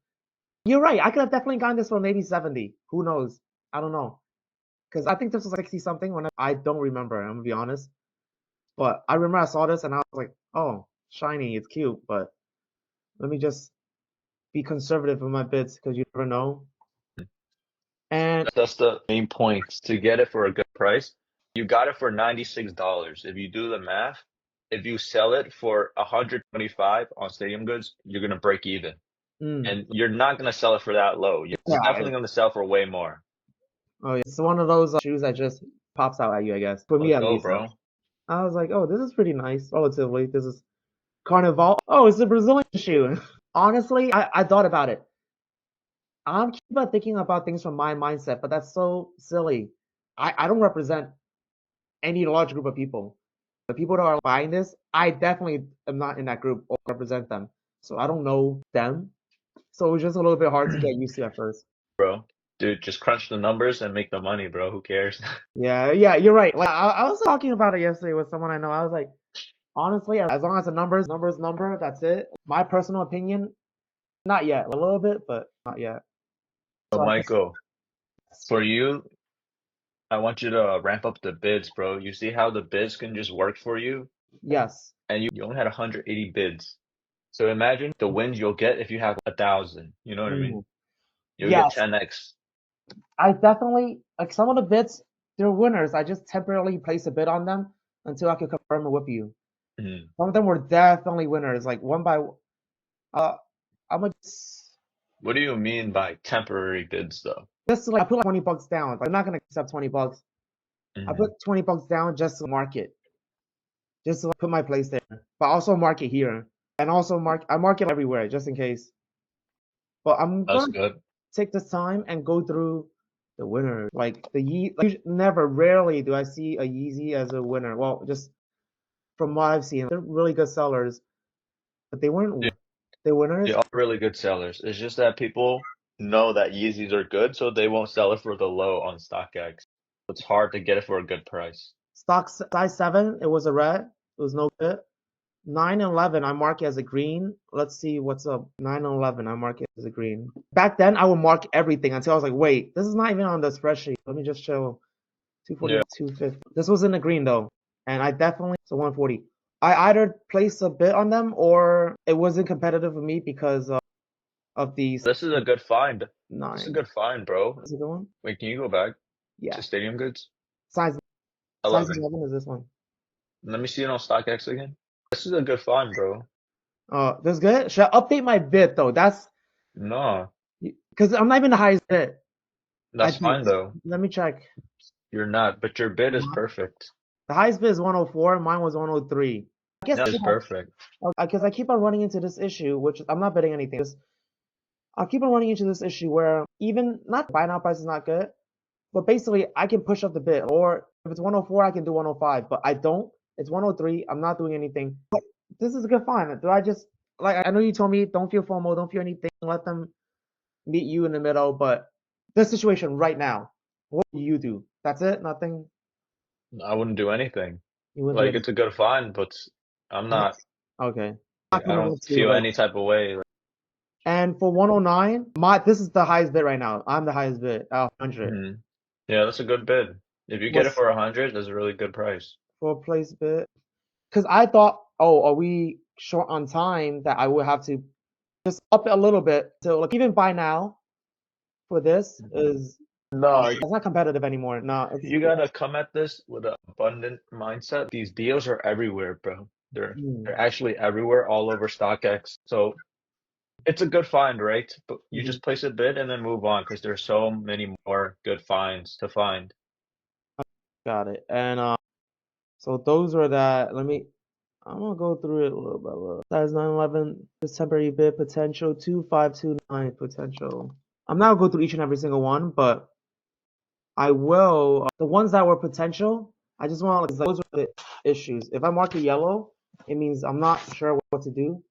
You're right. I could have definitely gotten this for maybe 70. Who knows? I don't know. Because I think this was like 60 something when I don't remember. I'm gonna be honest. But I remember I saw this and I was like, oh, shiny, it's cute, but let me just be conservative with my bids because you never know. And That's the main point. To get it for a good price, you got it for $96. If you do the math, if you sell it for 125 on Stadium Goods, you're gonna break even. Mm. and you're not gonna sell it for that low. It's Yeah. definitely gonna sell for way more. Oh, yeah. It's one of those shoes that just pops out at you, I guess. For me, Let's at go, least. bro. I was like, oh, this is pretty nice, relatively. This is Carnival. Oh, it's a Brazilian shoe. Honestly, I thought about it. I'm keep on thinking about things from my mindset, but that's so silly. I don't represent any large group of people. The people that are buying this, I definitely am not in that group or represent them. So I don't know them. So it was just a little bit hard to get used to at first. Bro, dude, just crunch the numbers and make the money, bro. Who cares? Yeah, yeah, you're right. Like I was talking about it yesterday with someone I know. I was like, honestly, as long as the number, that's it. My personal opinion, not yet. A little bit, but not yet. So, So I guess Michael, for you, I want you to ramp up the bids, bro. You see how the bids can just work for you? yes. And you only had 180 bids. So imagine the wins you'll get if you have 1,000. You know what I mean? Mm. You'll get Yes, 10x. I definitely like some of the bits. They're winners. I just temporarily place a bid on them until I can confirm it with you. Mhm. Some of them were definitely winners. Like one by I'm gonna What do you mean by temporary bids, though? just like I put like $20 down. I'm not gonna accept $20. I Hmm. put $20 down just to market, just to like, put my place there, but also market here and also I market everywhere just in case. But I'm That's gonna good. take this time and go through the winner. Like never, rarely do I see a Yeezy as a winner. Well, just from what I've seen, they're really good sellers, but they weren't Dude, the they winners. are really good sellers. It's just that people know that Yeezys are good, so they won't sell it for the low on StockX. It's hard to get it for a good price. Stock size 7, it was a red. It was no good. 9 and 11, I mark it as a green. Let's see what's up. 9 and 11, I mark it as a green. Back then, I would mark everything until I was like, wait, this is not even on the spreadsheet. Let me just show 240, Yeah. 250. This was in the green though, and I definitely so 140. I either placed a bid on them or it wasn't competitive for me because of these This is a good find. This is a 9. good find, bro. Is it the one? Wait, can you go back Yeah. to Stadium Goods? Size size 11. 11 is this one. Let me see it on StockX again. This is a good find, bro. That's good. Should I update my bid though? That's No, because I'm not even the highest bid. I that's think. fine though. Let me check. You're not, but your bid is perfect. The highest bid is 104. Mine was 103. I guess Yeah, it's perfect. because I keep on running into this issue, which I'm not bidding anything. Just I'll keep on running into this issue where even not buy now price is not good, but basically I can push up the bid, or if it's 104, I can do 105, but I don't. It's 103. I'm not doing anything. But this is a good find. Do I just like I know you told me don't feel FOMO, don't feel anything, let them meet you in the middle, but this situation right now, what do you do? That's it? Nothing? I wouldn't do anything. You wouldn't do Like anything? it's a good find, but I'm not. Okay. Like, Not I coming don't up to feel like any type of way. Like, and for 109, this is the highest bid right now. I'm the highest bid, 100. mhm. Yeah, that's a good bid. If you get it What's for 100, that's a really good price. for place bid? Because I thought, oh, are we short on time that I would have to just up it a little bit to like even buy now for this is No, it's not competitive anymore. No, it's you gotta come at this with an abundant mindset. These deals are everywhere, bro. They're mm, actually everywhere, all over StockX. So it's a good find, right? But you mhm, just place a bid and then move on because there's so many more good finds to find. got it. And so those were that. I'm gonna go through it a little by little. Size 911, this temporary bid potential 2529 potential. I'm not gonna go through each and every single one, but I will. The ones that were potential, I just want to like those are the issues. If I mark it yellow, it means I'm not sure what to do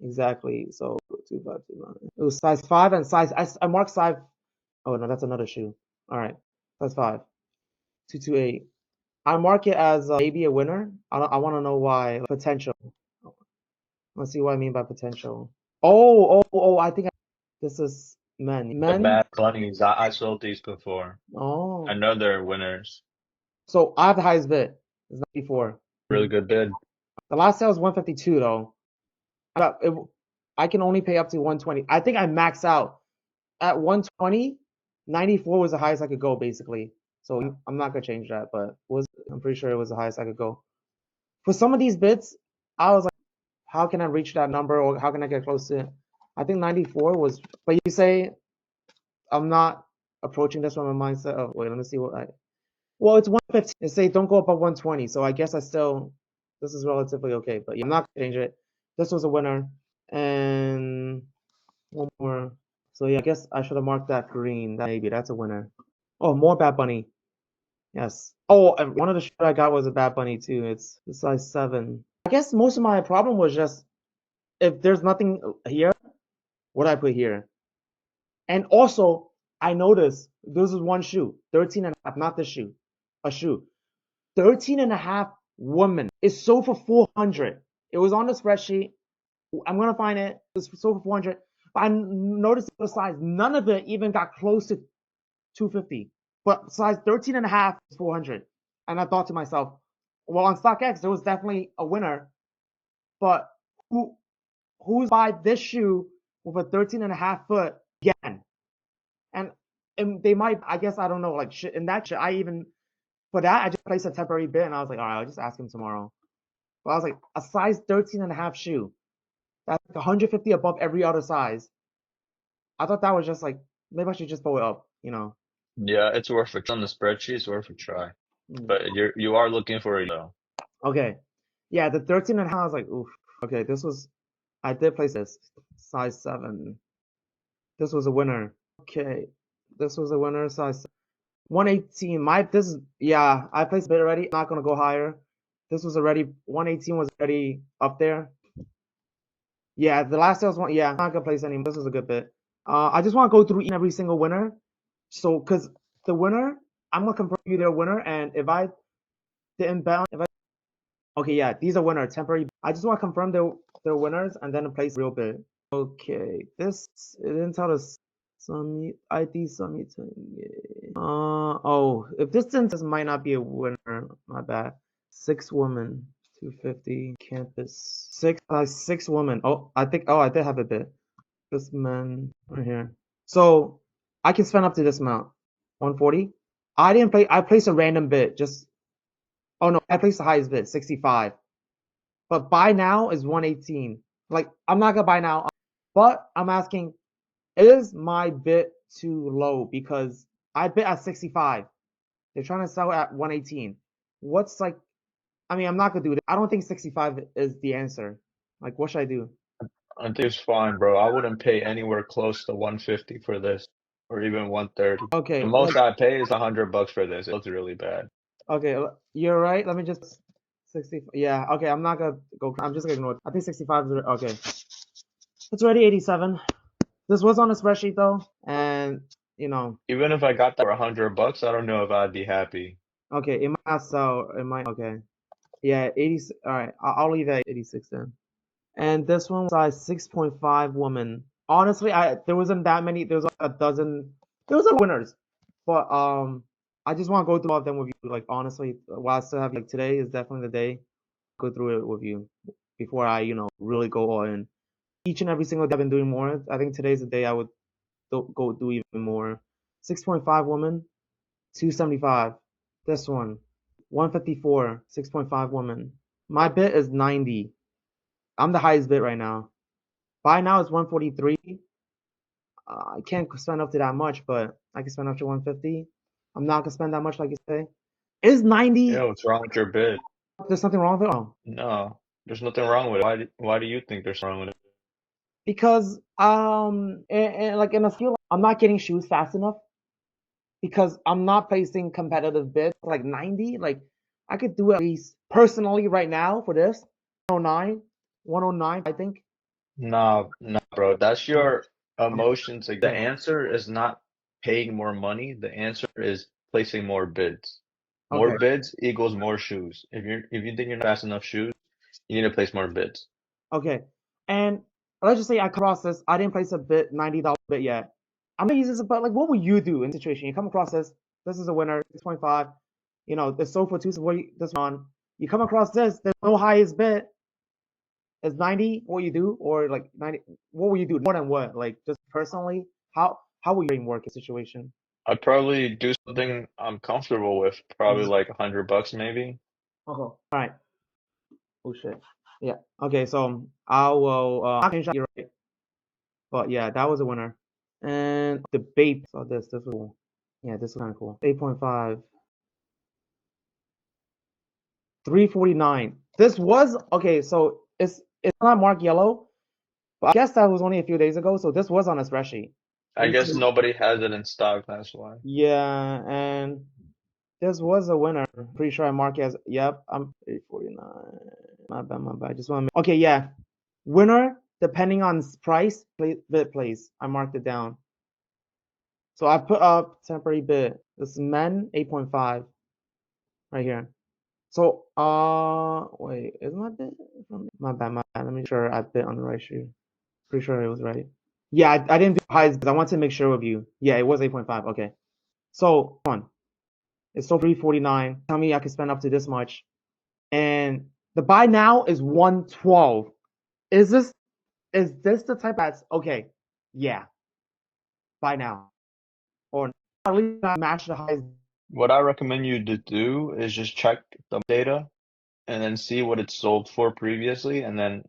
exactly. So 2529. It was size 5 and size. I marked size. Oh no, that's another shoe. All right, size 5. 228. I mark it as maybe a winner. I want to know why. Potential. Let's see what I mean by potential. Oh! I think this is men. The Men. Bad Bunnies, I sold these before. I Oh. know they're winners. So I have the highest bid. It's 94. Really good bid. The last sale was 152 though. I can only pay up to 120. I think I max out at 120. 94 was the highest I could go basically. So I'm not gonna change that, but I'm pretty sure it was the highest I could go. For some of these bids, I was like, how can I reach that number or how can I get close to it? I think 94 was, but you say I'm not approaching this from a mindset of, wait, let me see what well, it's 115. They say don't go above 120. So I guess this is relatively okay, but yeah, I'm not gonna change it. This was a winner. And one more. So yeah, I guess I should have marked that green. Maybe that's a winner. Oh, more Bad Bunny. Yes. Oh, and one of the shirts I got was a Bad Bunny too. It's a size 7. I guess most of my problem was just if there's nothing here, what do I put here? And also, I noticed this is one shoe, 13 and a half, not this shoe, a shoe. 13 and a half woman. It's sold for 400. It was on the spreadsheet. I'm gonna find it. It's sold for 400. But I noticed the size. None of it even got close to 250. But size 13 and a half is 400. And I thought to myself, well, on StockX, there was definitely a winner. But who's buy this shoe with a 13 and a half foot again? And they might, I guess, I don't know, like shit. In that shit, for that, I just placed a temporary bid and I was like, all right, I'll just ask him tomorrow. But I was like, a size 13 and a half shoe. That's like 150 above every other size. I thought that was just like, maybe I should just pull it up, you know. Yeah, it's worth it. On the spreadsheet, it's worth a try. Mm. But you are looking for a though. Okay. Yeah, the 13 and a half, I was like, oof. Okay, I did place this. Size 7. This was a winner. Okay. This was a winner, size 118. Yeah, I placed a bid already. I'm not going to go higher. This was already, 118 was already up there. Yeah, the last sales one, yeah, I'm not going to place anymore. This was a good bit. I just want to go through each and every single winner. So, because the winner, I'm going to confirm you their winner. And if I didn't bet, okay, yeah, these are winners, temporary. I just want to confirm their winners and then place real bid. Okay, it didn't tell us some ID summit. Oh, if this sentence might not be a winner, my bad. 6 women, 250 campus. 6 women. I did have a bit. This man right here. So I can spend up to this amount. 140. I placed a random bid. Oh no, I placed the highest bid, 65. But buy now is 118. Like, I'm not gonna buy now. But I'm asking, is my bid too low? Because I bid at 65. They're trying to sell it at 118. What's like, I mean, I'm not gonna do it. I don't think 65 is the answer. Like, what should I do? I think it's fine, bro. I wouldn't pay anywhere close to 150 for this, or even 130. The Okay, most I pay is $100 for this. It looks really bad. okay, you're right. Let me just 60. Yeah, okay, I'm not gonna go. I'm just gonna ignore it. I think 65 is okay. It's already 87. This was on the spreadsheet though, and you know, Even if I got that for $100, I don't know if I'd be happy. okay, it might not sell. It might. Okay, yeah, 80. All right, I'll leave it at 86 then. And this one was size 6.5 woman. Honestly, there wasn't that many. There was like a dozen. There was a winners, but I just want to go through all of them with you. Like honestly, while I still have like today is definitely the day. Go through it with you before I really go all in. Each and every single day I've been doing more. I think today's the day I would go do even more. 6.5 woman, 275. This one, 154, 6.5 woman. My bid is 90. I'm the highest bid right now. Buy now is 143. I can't spend up to that much, but I can spend up to 150. I'm not gonna spend that much, like you say. Is Yeah, 90? what's wrong with your bid? There's something wrong with it? Oh, No, there's nothing wrong with it. Why do you think there's wrong with it? because like in a skill, I'm not getting shoes fast enough because I'm not placing competitive bids like 90. Like I could do at least personally right now for this 109, 109. I think. Nah, nah, bro. That's Okay. your emotions. Like the Okay. answer is not paying more money. The answer is placing more bids. More Okay. bids equals more shoes. If you think you're not fast enough shoes, you need to place more bids. Okay. And let's just say I cross this. I didn't place a bid, $90 bid yet. I'm gonna use this, but like, what would you do in this situation? You come across this. This is a winner, 6.5. The sold for two. So this one? You come across this. There's no highest bid. It's 90. What you do, or like 90? What would you do? More than what? Like just personally, how would you work a situation? I'd probably do something I'm comfortable with. Probably Mhm. like $100 maybe. Okay. All right. Oh shit. Yeah. Okay. So I will. You're right. But yeah, that was a winner. And the bait. So this was cool. Yeah, this was kind of cool. 8.5. 349. This was okay, so it's not marked yellow, but I guess that was only a few days ago, so this was on a spreadsheet. I guess nobody has it in stock, that's why. Yeah, and this was a winner. Pretty sure I marked it as yep, I'm 849. My bad, my bad. Just want to okay, yeah. Winner, depending on price, bid place. I marked it down. So I put up temporary bid. This is men 8.5 right here. So wait, is my bid from my bad, my bad. Let me make sure I bid on the right shoe. Pretty sure it was right. Yeah, I didn't do highs because I want to make sure with you. Yeah, it was 8.5. Okay. So on. It's still 349. Tell me I can spend up to this much. And the buy now is 112. Is this the type that's okay? Yeah, buy now. Or at least not match the highs. What I recommend you to do is just check the data and then see what it's sold for previously and then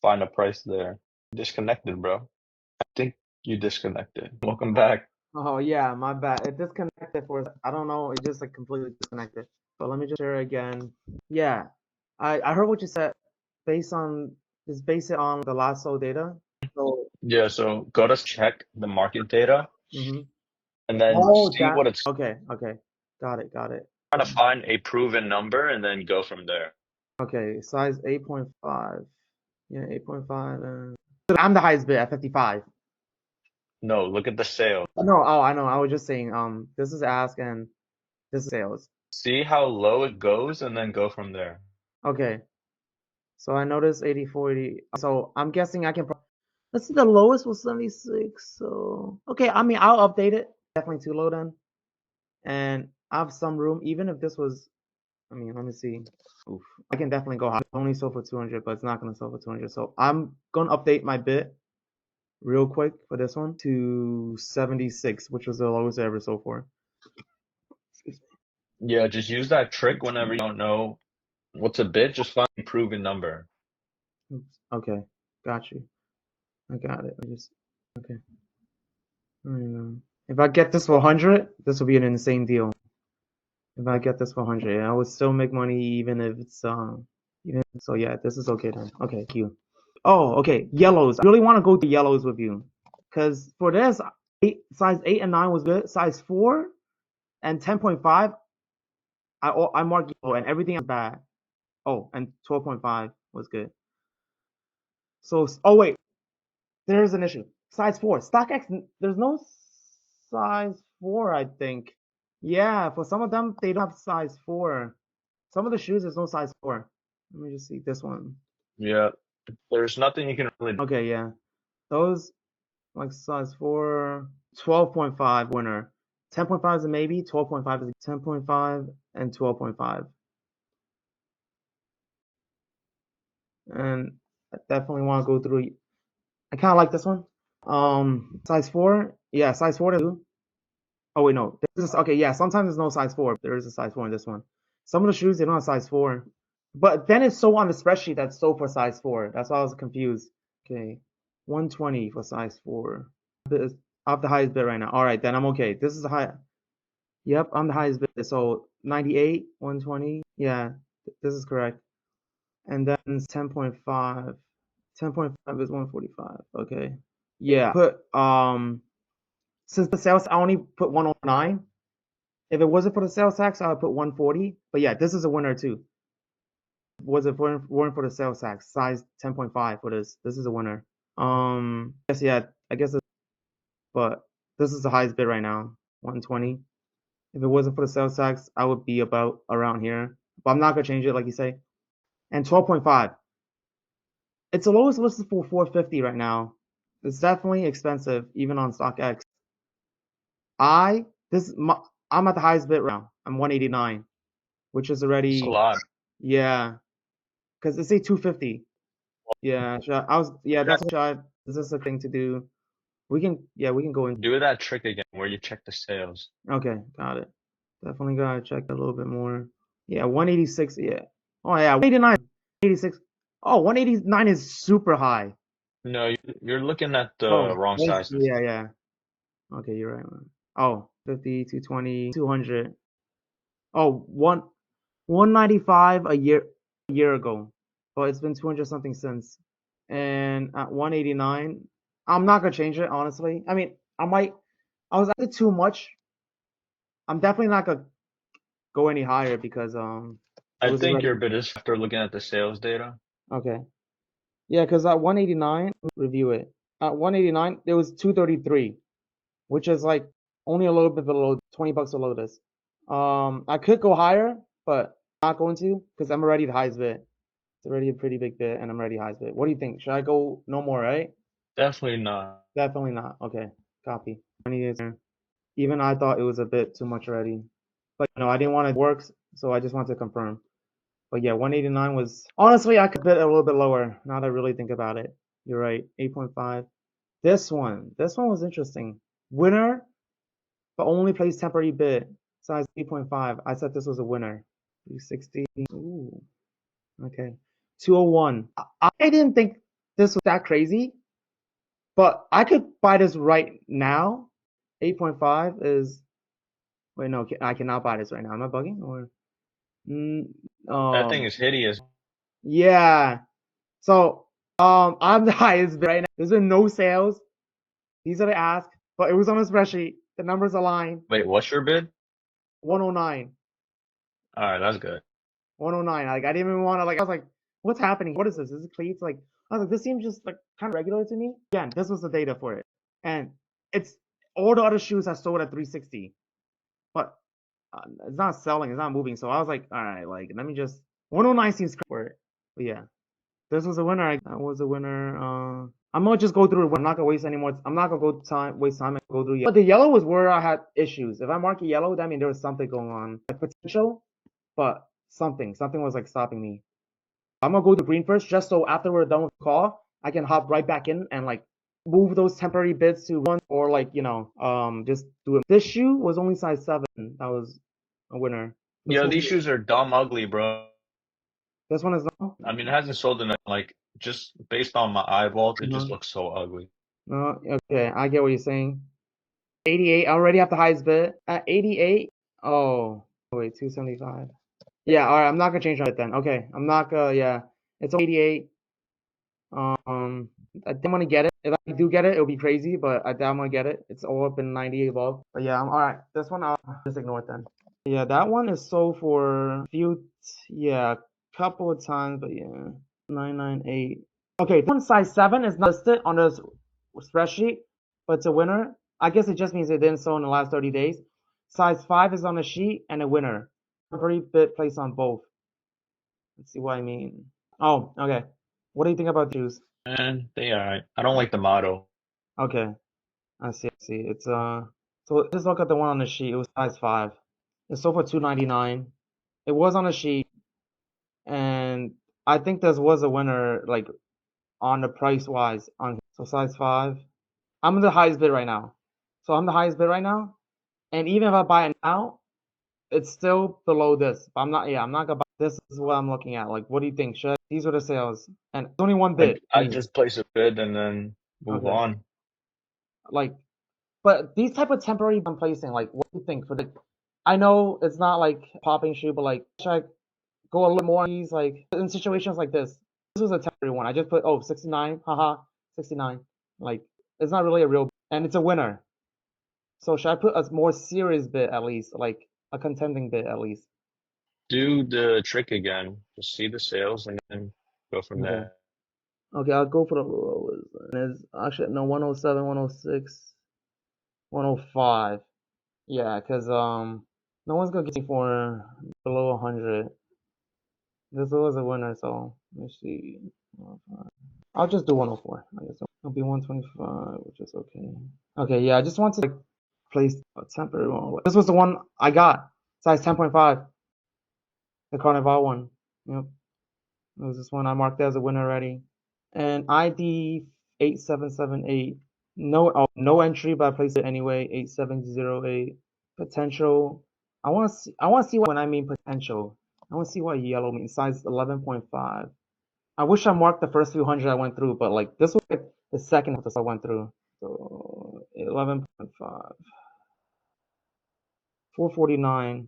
find a price there. Disconnected, bro. I think you disconnected. Welcome back. Oh yeah, my bad. It disconnected for I don't know, it just like completely disconnected. But let me just share again. Yeah. I heard what you said just base it on the last sold data. So Yeah, so go to check the market data hmm and then Oh see that what it's okay, okay. Got it, got it. trying to find a proven number and then go from there. Okay, size 8.5. Yeah, 8.5 and I'm the highest bid at 55. No, look at the sale. No, oh I know. I was just saying, this is ask and this is sales. See how low it goes and then go from there. Okay. So I noticed 80, 40. So I'm guessing I can let's see, the lowest was 76. So okay, I mean I'll update it. Definitely too low then. And I have some room, even if this was I mean, let me see. Oof. I can definitely go high. It only sold for 200, but it's not gonna sell for 200. So I'm gonna update my bid real quick for this one to 76, which was the lowest I ever sold for. Yeah, just use that trick whenever you don't know what's a bid, just find a proven number. Oops. Okay, got you. I got it. I just okay. If I get this for 100, this will be an insane deal. If I get this for 100, I would still make money even if it's even so. Yeah, this is okay then. Okay, thank you. Oh, okay. Yellows. I really want to go to yellows with you, because for this, size 8 and 9 was good. Size 4 and 10.5, I marked yellow, and everything is bad. Oh, and 12.5 was good. So, oh wait, there's an issue. Size 4. StockX, there's no size 4, I think. Yeah, for some of them, they don't have size 4. Some of the shoes, there's no size 4. Let me just see this one. Yeah, there's nothing you can really do. Okay, yeah. Those, like size 4, 12.5 winner. 10.5 is a maybe, 12.5 is a 10.5, and 12.5. And I definitely want to go through. I kind of like this one. Size 4. Yeah, size 4 too. Oh wait, no. Okay, yeah. Sometimes there's no size 4. There is a size 4 in this one. Some of the shoes they don't have size 4, but then it's so on the spreadsheet that's so for size 4. That's why I was confused. Okay, 120 for size 4. I have the highest bid right now. All right, then I'm okay. This is the high. Yep, I'm the highest bid. So 98, 120. Yeah, this is correct. And then 10.5. 10.5 is 145. Okay. Yeah. Put since the sales I only put 109. If it wasn't for the sales tax, I would put 140. But yeah, this is a winner too. Was it weren't for the sales tax? Size 10.5 for this. This is a winner. Yes, yeah, I guess. But this is the highest bid right now, 120. If it wasn't for the sales tax, I would be about around here. But I'm not gonna change it, like you say. And 12.5. It's the lowest listed for 450 right now. It's definitely expensive, even on StockX. I this I'm at the highest bid right now. I'm 189, which is It's a already lot. yeah. Because they say 250. Yeah, I was yeah. That's what I. This is a thing to do. We can go in. Do that trick again where you check the sales. Okay, got it. Definitely gotta check a little bit more. Yeah, 186. Yeah. Oh yeah, 189, 86. Oh, 189 is super high. No, you're looking at Oh, the wrong sizes. yeah, yeah. Okay, you're right. Oh, 50, 220, 200. Oh, 195 a year ago, but it's been 200 something since. And at 189, I'm not gonna change it honestly. I mean, I might. I was at it too much. I'm definitely not gonna go any higher because it I was think already your bid is after looking at the sales data. okay. Yeah, because at 189, review it. At 189, it was 233, which is like only a little bit below $20 below this. I could go higher, but not going to because I'm already the highest bid. It's already a pretty big bid, and I'm already highest bid. What do you think? Should I go no more? Right? Definitely not. Definitely not. Okay, copy. 20 years. Even I thought it was a bit too much already, but no, I didn't want it to work, so I just wanted to confirm. But yeah, 189 was honestly I could bid a little bit lower. Now that I really think about it, you're right. 8.5. This one was interesting. Winner, but only plays temporary bid. Size 8.5. I said this was a winner. 360. Ooh, okay. 201. I didn't think this was that crazy, but I could buy this right now. 8.5 is. Wait, no, I cannot buy this right now. Am I bugging or? Mm, That thing um, is hideous. yeah. So, I'm the highest bid right now. There's been no sales. These are the ask, but it was on a spreadsheet. The numbers align. Wait, what's your bid? 109. All right, that's good. 109. Like I didn't even want to like I was like, what's happening? What is this? Is it cleats? Like I was like, this seems just like kind of regular to me. Again, this was the data for it. And it's all the other shoes have sold at 360. But it's not selling, it's not moving. So I was like, all right, like let me just 109 seems for it. But yeah, this was a winner. That was a winner. I'm gonna just go through it. I'm not gonna waste any more. I'm not gonna waste time and go through yellow. But the yellow was where I had issues. If I mark it yellow, that means there was something going on, like potential, but something was like stopping me. I'm gonna go to green first, just so after we're done with the call, I can hop right back in and like move those temporary bids to one or like just do it. This shoe was only size 7. That was a winner. This Yo, one, these shoes are dumb ugly, bro. this one is not. I mean, it hasn't sold in like just based on my eyeballs, it just No, looks so ugly. no, okay, I get what you're saying. 88. I already have the highest bid at 88. Oh, wait, 275. Yeah, all right. I'm not gonna change it then. Okay, I'm not gonna. Yeah, it's 88. I didn't want to get it. If I do get it, it'll be crazy, but I doubt I'm gonna get it. It's all up in 98 above. But yeah, I'm all right. This one I'll just ignore it then. Yeah, that one is sold for a few, yeah, couple of times, but yeah, 998. Okay, this one size 7 is not listed on the spreadsheet, but it's a winner. I guess it just means it didn't sell in the last 30 days. Size 5 is on the sheet and a winner. Pretty bit placed on both. Let's see what I mean. Oh, okay. What do you think about shoes? And they alright. I don't like the motto. Okay, I see. I see. It's So just look at the one on the sheet. It was size 5. It sold for 299. It was on the sheet, and I think this was a winner, like on the price wise. On so size 5. I'm the highest bid right now. So I'm the highest bid right now, and even if I buy it now, it's still below this. But I'm not. Yeah, I'm not gonna buy. This is what I'm looking at. Like, what do you think? These are the sales, and it's only one bid. I just place a bid and then move Okay. on. Like, but these type of temporary I'm placing, like, what do you think for the? I know it's not like popping shoe, but like, should I go a little more on these? Like, in situations like this was a temporary one. I just put 69, haha, 69. Like, it's not really a real, and it's a winner. So should I put a more serious bid at least, like a contending bid at least? Do the trick again. Just see the sales and then go from Okay. there. Okay, I'll go for the lowest. And it's actually no 107, 106, 105. Yeah, because no one's gonna get me for below 100. This was a winner, so let's see. 105. I'll just do 104. I guess it'll be 125, which is okay. Okay, yeah, I just want to like place a temporary one. This was the one I got, size 10.5, the Carnival one. Yep, it was this one I marked as a winner already. And ID 8778. No entry, but I placed it anyway. 8708. Potential. I want to see what when I mean potential. I want to see what yellow means. Size 11.5. I wish I marked the first few hundred I went through, but like this was like the second half I went through. So 11.5, 449.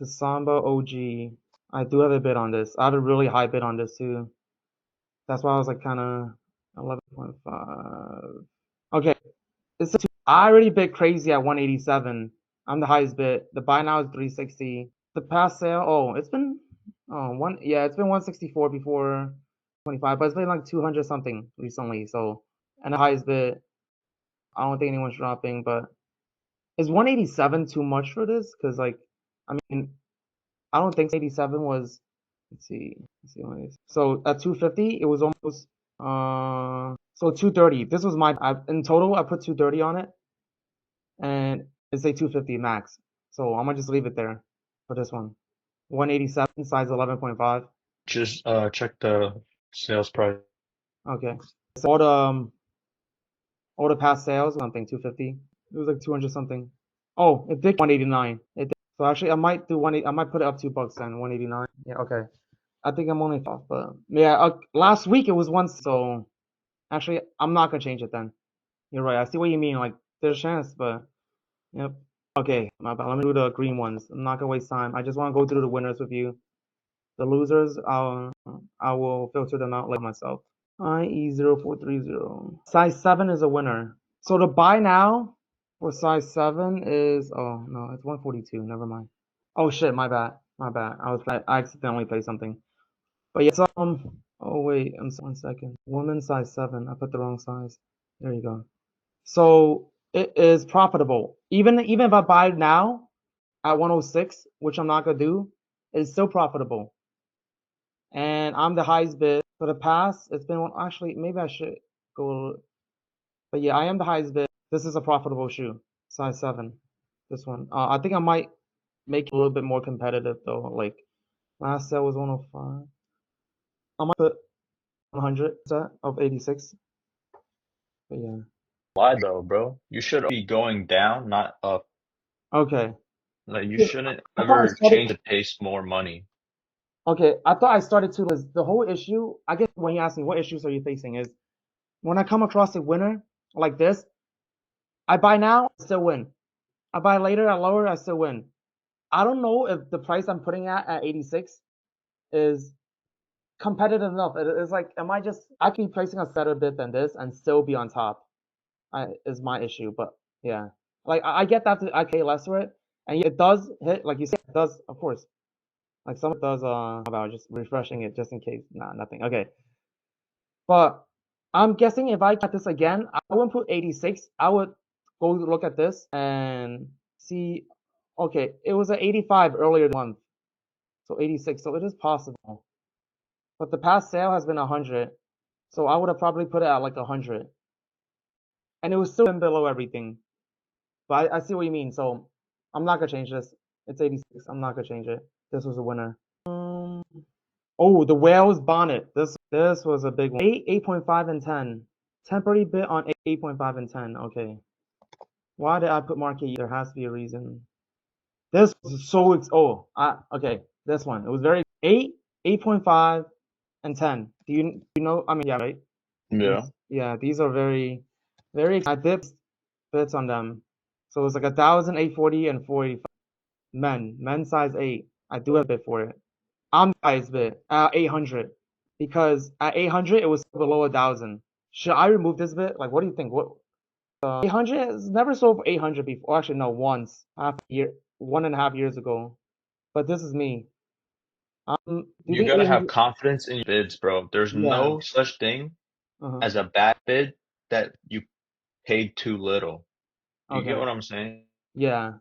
The Samba OG. I do have a bid on this. I have a really high bid on this too. That's why I was like kind of 11.5. Okay, I already bid crazy at 187. I'm the highest bid. The buy now is 360. The past sale, oh, it's been it's been 164 before 25, but it's been like 200 something recently. So, and the highest bid, I don't think anyone's dropping, but is 187 too much for this? Because like, I mean, I don't think 87 was. Let's see what it is. So at 250, it was almost so 230. This was in total I put 230 on it, and it's a 250 max. So I'm gonna just leave it there for this one. 187 size 11.5. Just check the sales price. Okay. So all the past sales something 250. It was like 200 something. Oh, it did 189. It did. So actually I might do I might put it up $2 then 189. Yeah, okay. I think I'm only off, but yeah, last week it was once. So actually I'm not gonna change it then. You're right. I see what you mean. Like there's a chance, but yep. Okay, my bad. Let me do the green ones. I'm not gonna waste time. I just want to go through the winners with you. The losers, I will filter them out like myself. IE0430. Size 7 is a winner. So the buy now for size 7 is, oh no, it's 142. Never mind. Oh shit, my bad. My bad. I accidentally placed something. But yeah, oh wait, I'm 1 second. Woman size 7. I put the wrong size. There you go. So it is profitable. Even if I buy now at 106, which I'm not gonna do, it's still profitable. And I'm the highest bid for the past. It's been actually maybe I should go, but yeah, I am the highest bid. This is a profitable shoe, size 7. This one, I think I might make it a little bit more competitive though. Like last sale was 105. I might put 100 of 86. But yeah, Why though, bro? You should be going down, not up. okay. Like you Yeah, shouldn't I thought I ever started. change the pace more money. Okay, I thought I started to. Is the whole issue? I guess when you ask me what issues are you facing is when I come across a winner like this, I buy now, I still win. I buy later, I lower, I still win. I don't know if the price I'm putting at 86 is competitive enough. It's like, am I just, I could be placing a better bid than this and still be on top. Is my issue, but yeah, like I get that I pay less for it, and it does hit, like you said, it does, of course. Like some it does. About just refreshing it just in case. Nah, nothing. Okay, but I'm guessing if I get this again, I wouldn't put 86. I would go look at this and see. Okay, it was at 85 earlier this month, so 86. So it is possible. But the past sale has been 100, so I would have probably put it at like 100, and it was still below everything. But I see what you mean. So I'm not gonna change this. It's 86. I'm not gonna change it. This was a winner. Oh, the whales bonnet. This was a big one. 8.5, and 10. Temporary bid on 8.5 and 10. Okay. Why did I put market? There has to be a reason. This was so okay. This one. It was very 8.5, and 10. Do you know? I mean, yeah, right? Yeah. These are very, very. I did bits on them. So it's like 1,840 and 485. Men size 8. I do have a bit for it. I'm the highest bid at 800 because at 800 it was below 1,000. Should I remove this bit? Like, what do you think? What 800 is never sold for 800 before. Actually, no, once half a year, 1.5 years ago. But this is me. Do you You think gotta have 800? confidence in your bids, bro. There's Yeah. no such thing Uh-huh. as a bad bid that you paid too little. You get Okay. what I'm saying? Yeah.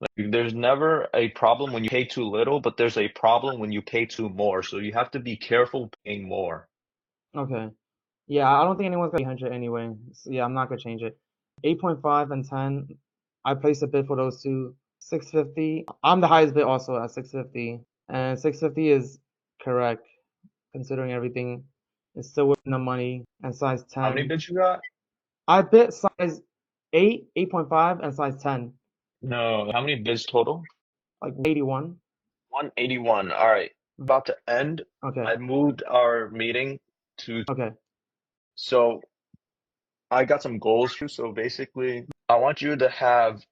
Like, there's never a problem when you pay too little, but there's a problem when you pay too more. So you have to be careful paying more. Okay. Yeah, I don't think anyone's got 800 anyway. So yeah, I'm not gonna change it. 8.5 and 10. I placed a bid for those two. 650. I'm the highest bid also at 650. And 650 is correct considering everything. It's still within the money. And size How many 10. bids you got? I bid size 8, 8.5, and size 10. No, how many bids total? Like 81. 181. All right. about to end. Okay. I moved our meeting to, Okay. so I got some goals for you. So basically, I want you to have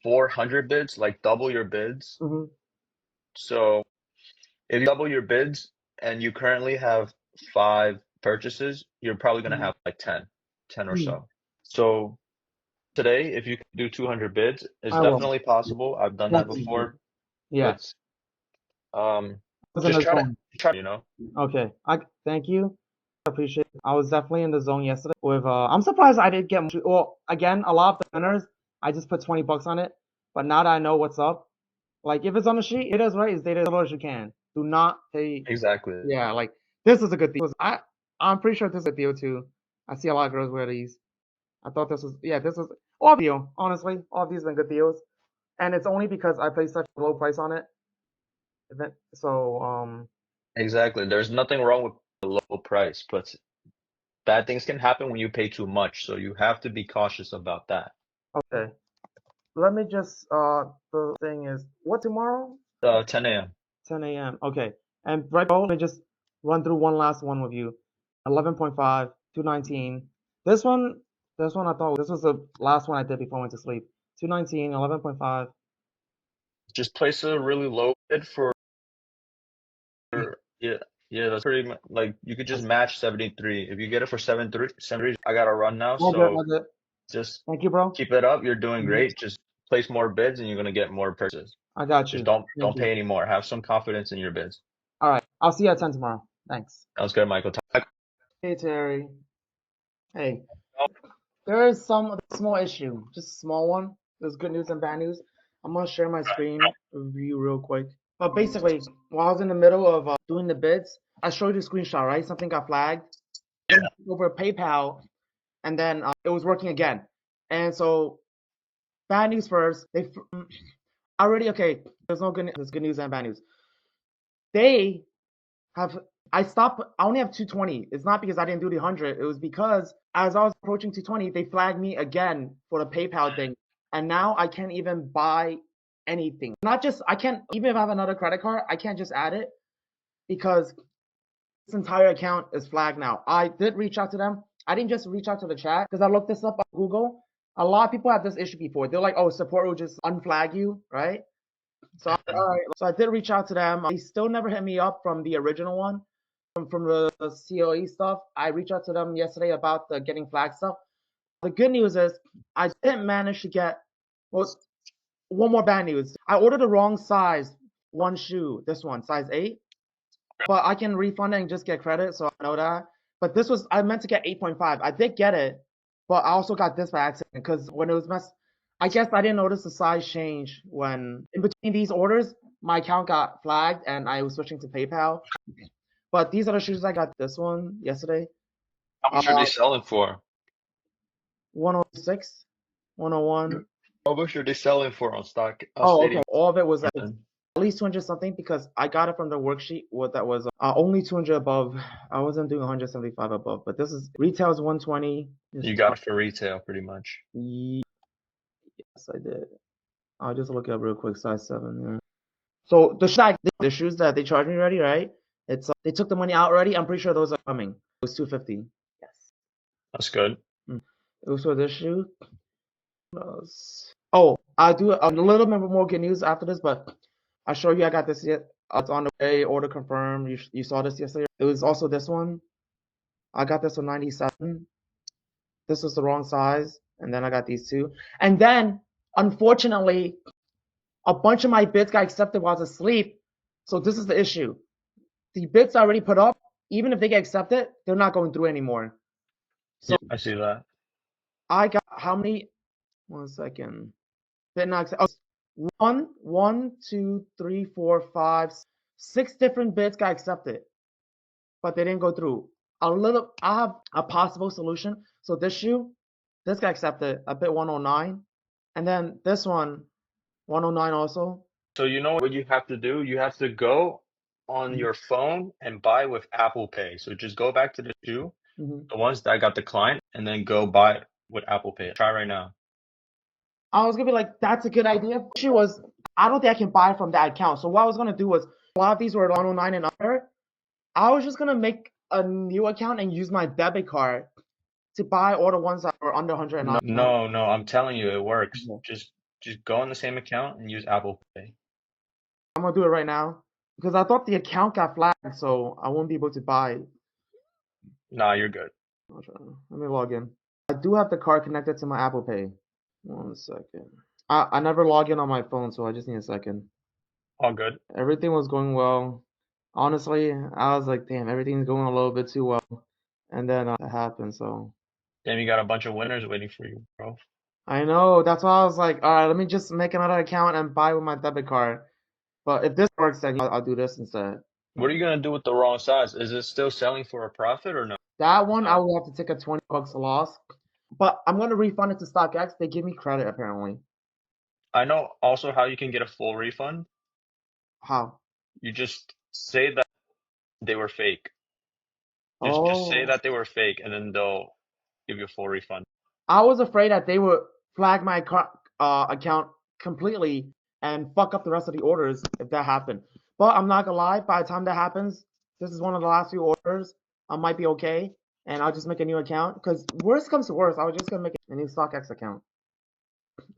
400 bids, like double your bids. Mm-hmm. So if you double your bids and you currently have 5 purchases, you're probably going to have like 10 or Mm-hmm. so. So today, if you can do 200 bids, it's I will. definitely possible. I've done that Definitely. before, Yeah. but um, I was in just the zone. try. Okay. Thank you. I appreciate it. I was definitely in the zone yesterday with I'm surprised I didn't get much. Well, again, a lot of the winners, I just put $20 on it. But now that I know what's up, like if it's on the sheet, it is right. It's data as little as you can. Do not pay. Exactly. Yeah, like this is a good deal. I'm pretty sure this is a deal too. I see a lot of girls wear these. I thought this was all deal. Honestly, all of these have been good deals, and it's only because I placed such a low price on it. So Exactly. There's nothing wrong with the low price, but bad things can happen when you pay too much. So you have to be cautious about that. okay. Let me just the thing is what tomorrow? 10 a.m. 10 a.m. Okay. And right below, let me just run through one last one with you. 11.5, 219. This one I thought this was the last one I did before I went to sleep. 219, 11.5. Just place a really low bid for, yeah, yeah, that's pretty much like you could just That's match 73. If you get it for 73, I got to run now. all good, So all good. just Thank you, bro. keep it up. You're doing Mhm. great. Just place more bids and you're gonna get more purchases. I got Just you. don't Thank you. pay any more. Have some confidence in your bids. All right. I'll see you at 10 tomorrow. Thanks. Sounds good, Michael. Hey, Terry. Hey. There is some small issue, just a small one. There's good news and bad news. I'm gonna share my screen review real quick. But basically, while I was in the middle of doing the bids, I showed you a screenshot, right? Something got flagged. Then over PayPal, and then it was working again. And so, bad news first. Already okay. There's no good. There's good news and bad news. They have I only have 220. It's not because I didn't do the 100. It was because as I was approaching 220, they flagged me again for the PayPal thing. And now I can't even buy anything. Not just I can't even if I have another credit card, I can't just add it because this entire account is flagged now. I did reach out to them. I didn't just reach out to the chat because I looked this up on Google. A lot of people have this issue before. They're like, "Oh, support will just unflag you," right? So all right. So I did reach out to them. They still never hit me up from the original one, from the COE stuff. I reached out to them yesterday about the getting flagged stuff. The good news is I didn't manage to get. Well, one more bad news. I ordered the wrong size one shoe. This one, size 8. But I can refund it and just get credit, so I know that. But this was I meant to get 8.5. I did get it, but I also got this by accident because when it was messed, I guess I didn't notice the size change when in between these orders, my account got flagged and I was switching to PayPal. But these are the shoes I got. This one yesterday, How uh, much are they selling for? 106, 101. How much are they selling for on stock Oh, okay. Stadium? All of it was at least 200 something because I got it from the worksheet. What that was only 200 above. I wasn't doing 175 above, but this is retails 120. You got it for retail, pretty much. Yes, I did. I'll just look it up real quick. Size 7 there. So the shoes that they charged me already, right? It's they took the money out already. I'm pretty sure those are coming. It was 250. Yes. That's good. It was for this shoe. Oh, I'll do a little bit more good news after this, but I show you I got this yet. It's on the way. Order confirmed. You saw this yesterday. It was also this one. I got this one 97. This was the wrong size, and then I got these two. And then, unfortunately, a bunch of my bids got accepted while I was asleep. So this is the issue. The bids I already put up, even if they get accepted, they're not going through anymore. So Yeah, I see that. I got how many? 1 second. Bid not accepted. Oh, one, two, three, four, five, 6 different bids got accepted, but they didn't go through. I have a possible solution. So this got accepted. I bid 109, and then this one, 109 also. So you know what you have to do? You have to go on Mhm. your phone and buy with Apple Pay. So just go back to the shoe, Mhm. the ones that got declined, and then go buy it with Apple Pay. Try right now. I was gonna be like, that's a good idea. The issue was, I don't think I can buy from that account. So what I was gonna do was A lot of these were 109 and under. I was just gonna make a new account and use my debit card to buy all the ones that were under 109. No, I'm telling you, it works. Just go on the same account and use Apple Pay. I'm gonna do it right now because I thought the account got flagged, so I won't be able to buy. Nah, you're good. Let me log in. I do have the card connected to my Apple Pay. 1 second. I never log in on my phone, so I just need a second. All good. Everything was going well. Honestly, I was like, damn, everything's going a little bit too well. And then it happened, so. Damn, you got a bunch of winners waiting for you, bro. I know, that's why I was like, all right, let me just make another account and buy with my debit card. But if this works, then I'll do this instead. What are you gonna do with the wrong size? Is it still selling for a profit or no? That one, I will have to take a 20 bucks loss. But I'm going to refund it to StockX. They give me credit, apparently. I know also how you can get a full refund. How? You just say that they were fake. Just say Oh. that they were fake, and then they'll give you a full refund. I was afraid that they would flag my account completely and fuck up the rest of the orders if that happened. But I'm not gonna lie, by the time that happens, this is one of the last few orders. I might be okay, and I'll just make a new account. Because worst comes to worst, I was just gonna make a new StockX account.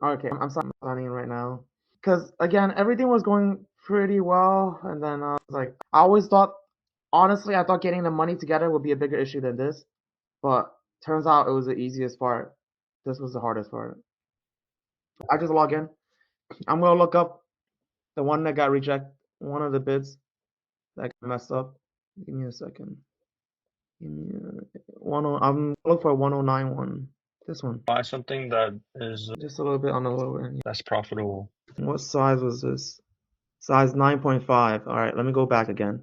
Okay, I'm signing in right now. Because again, everything was going pretty well, and then I was like, I always thought, honestly, I thought getting the money together would be a bigger issue than this. But turns out it was the easiest part. This was the hardest part. I just log in. I'm gonna look up the one that got rejected, one of the bids that got messed up. Give me a second. Give me I'm looking for a 109 one. This one. Buy something that is Just a little bit on the lower end. that's profitable. What size was this? Size 9.5. All right, let me go back again.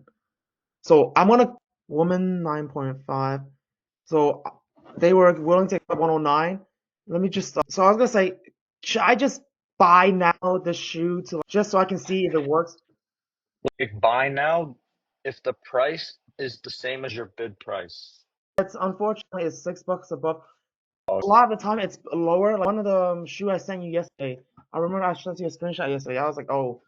So I'm gonna woman 9.5. So they were willing to accept 109. Let me just. So I was gonna say, should I just buy now the shoe to just so I can see if it works? Like buy now if the price is the same as your bid price. It's unfortunately it's $6 above. A lot of the time it's lower. Like one of the shoe I sent you yesterday. I remember I sent you a screenshot yesterday. I was like, oh,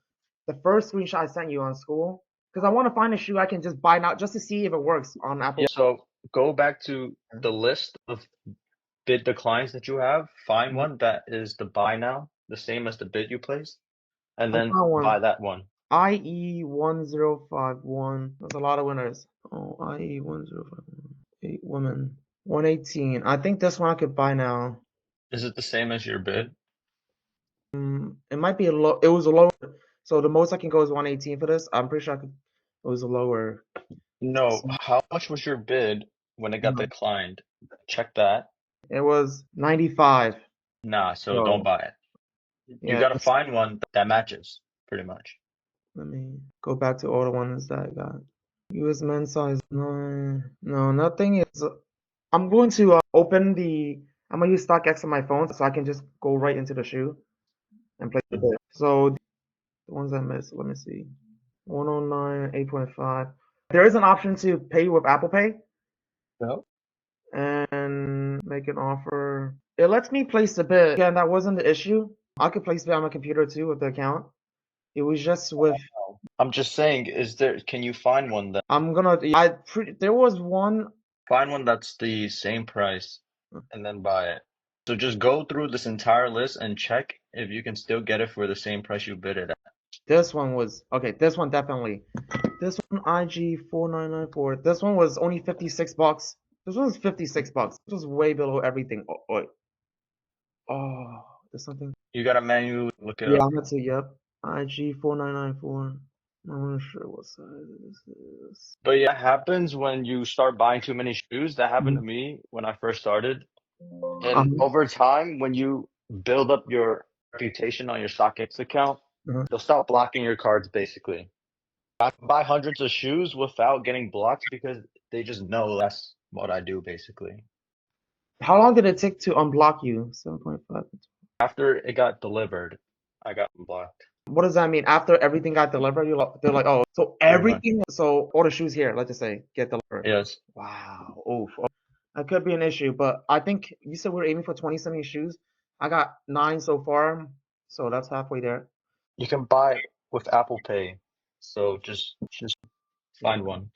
the first screenshot I sent you on school because I want to find a shoe I can just buy now just to see if it works on Apple. Yeah, so go back to the list of bid declines that you have. Find one that is the buy now, the same as the bid you placed, and I then found one. buy that one. IE1051. That's a lot of winners. Oh, IE1051. 8 women. 118. I think this one I could buy now. Is it the same as your bid? It might be a low. It was a lower. So the most I can go is 118 for this. I'm pretty sure I could. It was a lower. No. How much was your bid when it got declined? Check that. It was 95. Nah, so don't So buy it. You yeah. gotta find one that matches, pretty much. Let me go back to all the ones that I got. US men's size 9. No, nothing is. I'm going to open the. I'm gonna use StockX on my phone so I can just go right into the shoe and place the bid. So the ones I missed, let me see. 109, 8.5. There is an option to pay with Apple Pay Yep. and make an offer. It lets me place the bid. Again, that wasn't the issue. I could place it on my computer too with the account. It was just with. I'm just saying, can you find one that I'm gonna. There was one. find one that's the same price and then buy it. So just go through this entire list and check if you can still get it for the same price you bid it at. This one was okay. This one definitely. This one IG4994. This one was only $56. This one was $56. This was way below everything. Oh, there's something. You gotta manually look it Yeah, up. I'm gonna say yep. IG4994. I'm not sure what size this is. But yeah, it happens when you start buying too many shoes. That happened to me when I first started. And Um, over time, when you build up your reputation on your StockX account, uh-huh. they'll stop blocking your cards basically. I buy hundreds of shoes without getting blocked because they just know that's what I do basically. How long did it take to unblock you? 7.5. After it got delivered, I got blocked. What does that mean? After everything got delivered, they're like, oh, so Pretty much. everything, so all the shoes here, let's just say, get delivered. Yes. Wow. Oof. That could be an issue, but I think you said we're aiming for 20-something shoes. I got 9 so far, so that's halfway there. You can buy with Apple Pay. So just find one.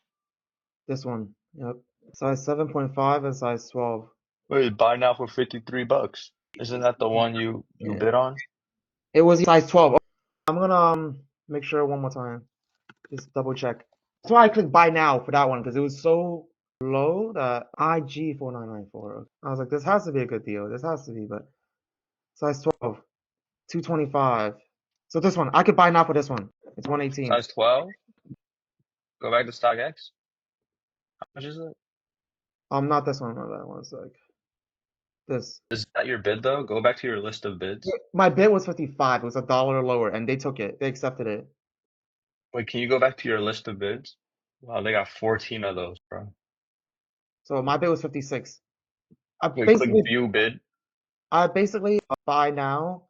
This one. Yep. Size 7.5 and size 12. Wait, buy now for $53. Isn't that the one you Yeah. bid on? It was size 12. I'm gonna make sure one more time. Just double check. That's why I clicked buy now for that one because it was so low that IG 4994. I was like, this has to be a good deal. This has to be, but size 12, 225. So this one, I could buy now for this one. It's 118. Size 12? Go back to StockX. How much is it? Not this one. That one's like this. Is that your bid though? Go back to your list of bids. My bid was 55. It was $1 lower, and they took it. They accepted it. Wait, can you go back to your list of bids? Wow, they got 14 of those, bro. So my bid was 56. I Wait, click basically, view bid. I basically buy now.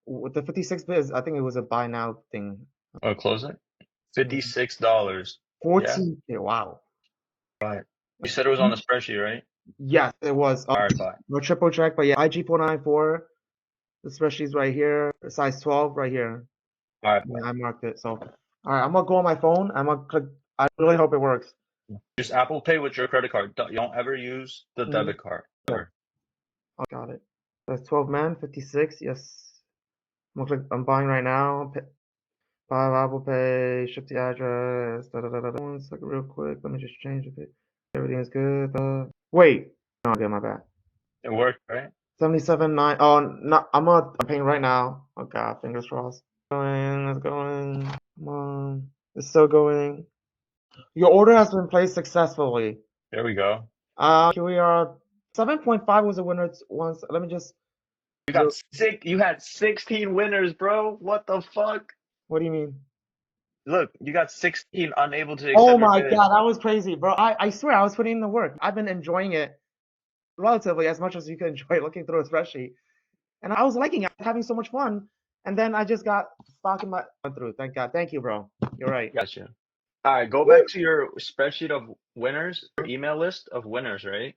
With the 56 bids, I think it was a buy now thing. Oh, close it. Yeah. $56. Yeah? 14. Yeah, wow. Right. You said it was on the spreadsheet, right? Yes, it was. All right, bye. No triple check, but yeah, IG494. The spreadsheet's right here. Size 12 right here. All right, Yeah, bye. I marked it. So, all right, I'm gonna go on my phone. I'm gonna click. I really hope it works. Use Apple Pay with your credit card. You don't ever use the Mhm. debit card. Yep, Ever. I got it. That's 12 man, 56. Yes. I'm gonna click. I'm buying right now. Buy Apple Pay. Ship the address. Da, da, da, da, da. One second, real quick. Let me just change it. Everything's good. Wait. No, okay, my bad. It worked, right? 77.9. Oh, no, I'm paying right now. Oh God, fingers crossed. Going, it's going. Come on. It's still going. Your order has been placed successfully. There we go. Here we are. 7.5 was the winner once. Let me just. You had 16 winners, bro. What the fuck? What do you mean? Look, you got 16 unable to Oh accept your my bid. God, that was crazy, bro. I swear I was putting in the work. I've been enjoying it relatively as much as you can enjoy looking through a spreadsheet. And I was liking it, having so much fun. And then I just got stuck in my went through. Thank God. Thank you, bro. You're right. Gotcha. All right, go back to your spreadsheet of winners, your email list of winners, right?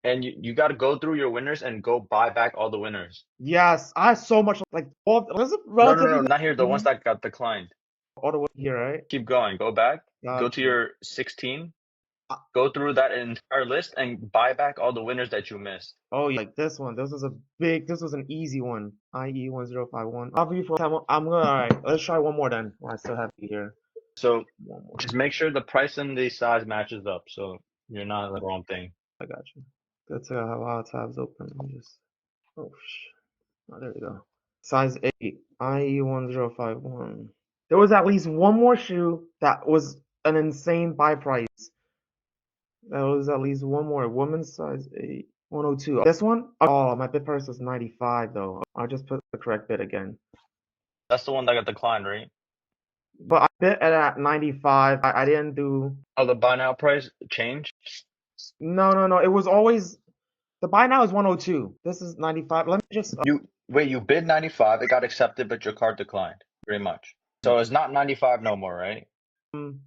And you got to go through your winners and go buy back all the winners. Yes, I have so much like all this is No, no, relatively no, not here. The ones Mhm. that got declined. All the way here, right? Keep going. Go back. Go Got to you. your 16. Uh, Go through that entire list and buy back all the winners that you missed. Oh, yeah, like this one. This was an easy one. IE 1051. I'll be for time. I'm gonna, all right, let's try one more then. While I still have you here. So One more. just make sure the price and the size matches up so you're not the wrong thing. I got you. Good to have a lot of tabs open. Let me just, oh, there we go. Size 8, IE 1051. There was at least one more shoe that was an insane buy price. There was at least one more. Women's size 8. 102. This one? Oh, my bid price was 95 though. I'll just put the correct bid again. That's the one that got declined, right? But I bid it at 95. I didn't do. Oh, the buy now price changed? No, no, no. It was always the buy now is 102. This is 95. Let me just. You bid 95, it got accepted, but your card declined. Very much. So it's not 95 no more, right? Um,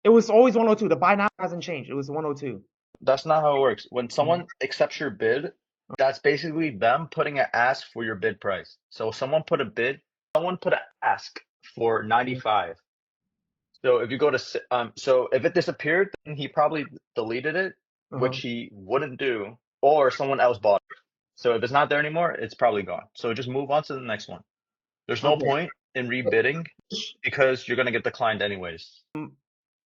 it was always 102. The buy now hasn't changed. It was 102. That's not how it works. When Mhm. someone accepts your bid, that's basically them putting an ask for your bid price. So someone put an ask for 95. So if you go to so if it disappeared, then he probably deleted it, Uh-huh. which he wouldn't do, or someone else bought it. So if it's not there anymore, it's probably gone. So just move on to the next one. There's no Okay. point in rebidding because you're gonna get declined anyways.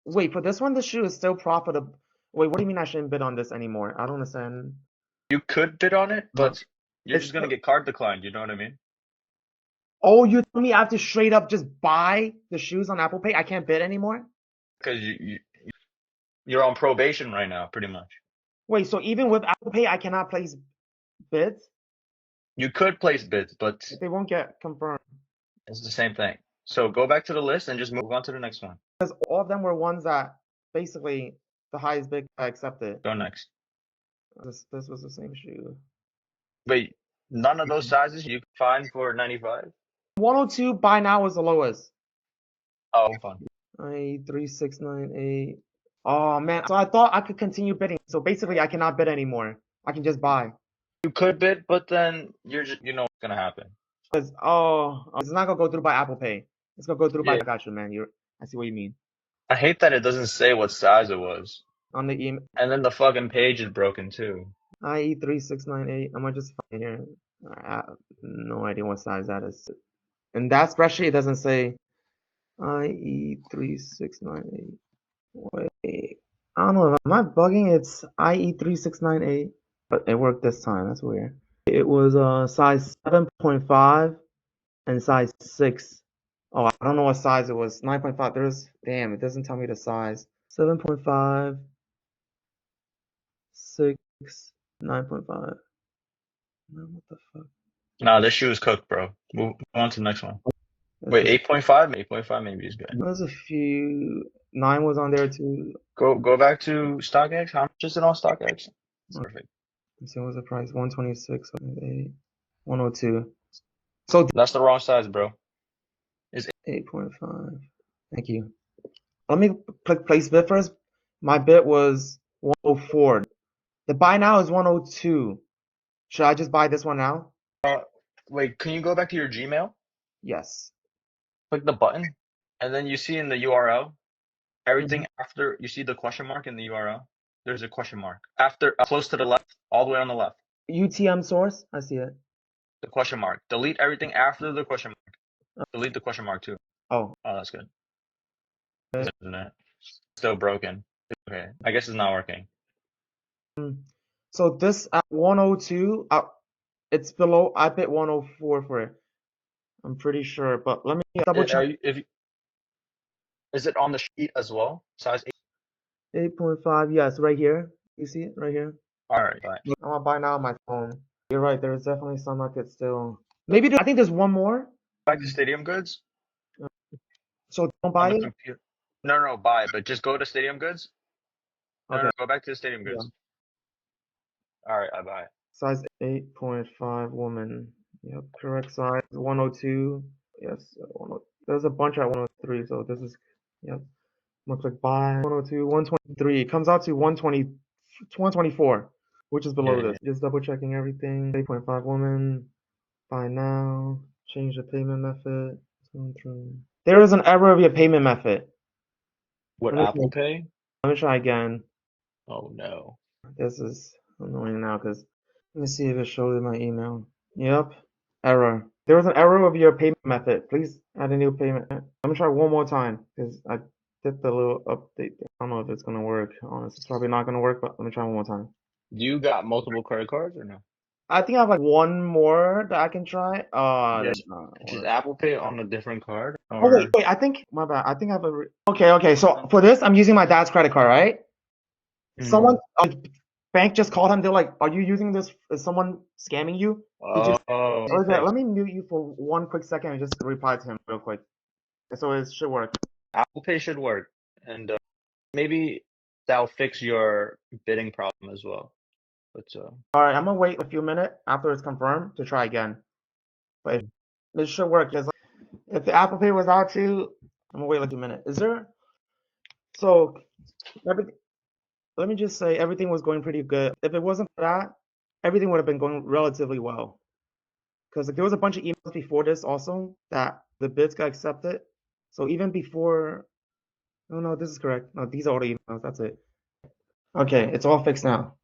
Wait, for this one, the shoe is still profitable. Wait, what do you mean I shouldn't bid on this anymore? I don't understand. You could bid on it, Uh, but you're it's just gonna get card declined. You know what I mean? Oh, you tell me I have to straight up just buy the shoes on Apple Pay? I can't bid anymore? Because you're on probation right now, pretty much. Wait, so even with Apple Pay, I cannot place bids? You could place bids, but They won't get confirmed. it's the same thing. So go back to the list and just move on to the next one. Because all of them were ones that basically the highest bid I accepted. Go next. This was the same shoe. Wait, none of those sizes you can find for 95? 102 buy now was the lowest. Oh, fun. 3698. Oh man, so I thought I could continue bidding. So basically I cannot bid anymore. I can just buy. You could bid, but then you know what's gonna happen. Because it's not gonna go through by Apple Pay. It's gonna go through by Yeah, I got you, man. I see what you mean. I hate that it doesn't say what size it was. On the email, And then the fucking page is broken too. IE3698. I'm gonna just find it here. I have no idea what size that is. In that spreadsheet, it doesn't say IE3698. Wait, I don't know. Am I bugging? It's IE3698, but it worked this time. That's weird. It was size 7.5 and size 6. Oh, I don't know what size it was. 9.5. Damn, it doesn't tell me the size. 7.5, 6, 9.5. No, what the fuck? Nah, this shoe is cooked, bro. Move on to the next one. This Wait, is, 8.5? 8.5 maybe is good. there's a few. 9 was on there too. Go back to StockX. How much is it on StockX? Perfect. Let's see, what was the price? 126, 102. So That's the wrong size, bro. Is 8.5. Thank you. Let me click place bid first. My bid was 104. The buy now is 102. Should I just buy this one now? wait, can you go back to your Gmail? Yes. Click the button, and then you see in the URL Mhm. everything after you see the question mark in the URL. There's a question mark after close to the left, all the way on the left. UTM source. I see it. The question mark. Delete everything after the question mark. Delete the question mark too. Oh. Oh, that's good. Okay. Isn't it? Still broken. Okay, I guess it's not working. So this at 102, it's below. I bid 104 for it. I'm pretty sure, but let me double check. Is it on the sheet as well? Size 8. 8.5. Yes, right here. You see it right here. All right, bye. I'm gonna buy now on my phone. You're right. There's definitely some I could still. Maybe I think there's one more. Back to Stadium Goods So don't on buy the it. computer. No, no, buy it, but just go to Stadium Goods. No, Okay. no, go back to the Stadium Yeah. Goods. All right, I buy it. Size 8.5 woman. Yep, correct size. 102. Yes, there's a bunch at 103, so this is, yep. Looks like buy 102, 123. It comes out to 120, 124, which is below Yeah, this. Just double checking everything. 8.5 woman. Buy now. Change the payment method. There is an error of your payment method. what, Let me try, Apple Pay? let me try again. Oh no. This is annoying now because let me see if it shows in my email. Yep, error. There was an error of your payment method. Please add a new payment. Let me try one more time because I did the little update. I don't know if it's gonna work. Honestly, it's probably not gonna work, but let me try one more time. You got multiple credit cards or no? I think I have like one more that I can try. Yes. That's not Just work. Apple Pay on a different card Oh wait, or wait. I think my bad. I think I have a. Okay. So for this, I'm using my dad's credit card, right? Someone, Mhm. bank just called him. They're like, "Are you using this? Is someone scamming you?" He just, Oh, okay, fixed. let me mute you for one quick second and just reply to him real quick. So it should work. Apple Pay should work, and maybe that'll fix your bidding problem as well. But All right, I'm gonna wait a few minutes after it's confirmed to try again. But it should work. Because if the Apple Pay was out too, I'm gonna wait like a minute. Is there? So everything. Let me just say everything was going pretty good. If it wasn't for that, everything would have been going relatively well. Because like, there was a bunch of emails before this also that the bids got accepted. So even before, oh no, this is correct. No, these are all the emails. That's it. Okay, it's all fixed now.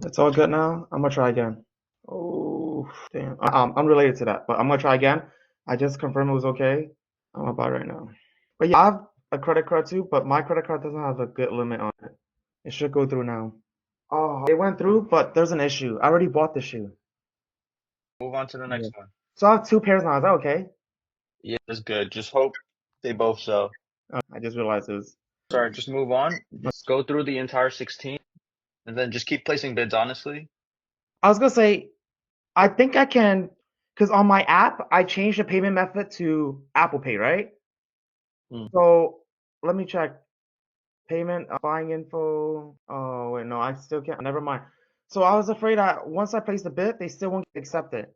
It's all good now. I'm gonna try again. Oh, damn. Unrelated to that, but I'm gonna try again. I just confirmed it was okay. I'm gonna buy right now. But yeah, I have a credit card too, but my credit card doesn't have a good limit on it. It should go through now. Oh, it went through, but there's an issue. I already bought the shoe. move on to the Yeah. next one. So I have two pairs now. Is that okay? Yeah, that's good. Just hope they both sell. I just realized it was. Sorry, just move on. Go through the entire 16, and then just keep placing bids honestly. I was gonna say, I think I can, because on my app, I changed the payment method to Apple Pay, right? Mm. So let me check. Payment, buying info. Oh, wait, no, I still can't. Never mind. So I was afraid that once I place the bid, they still won't accept it.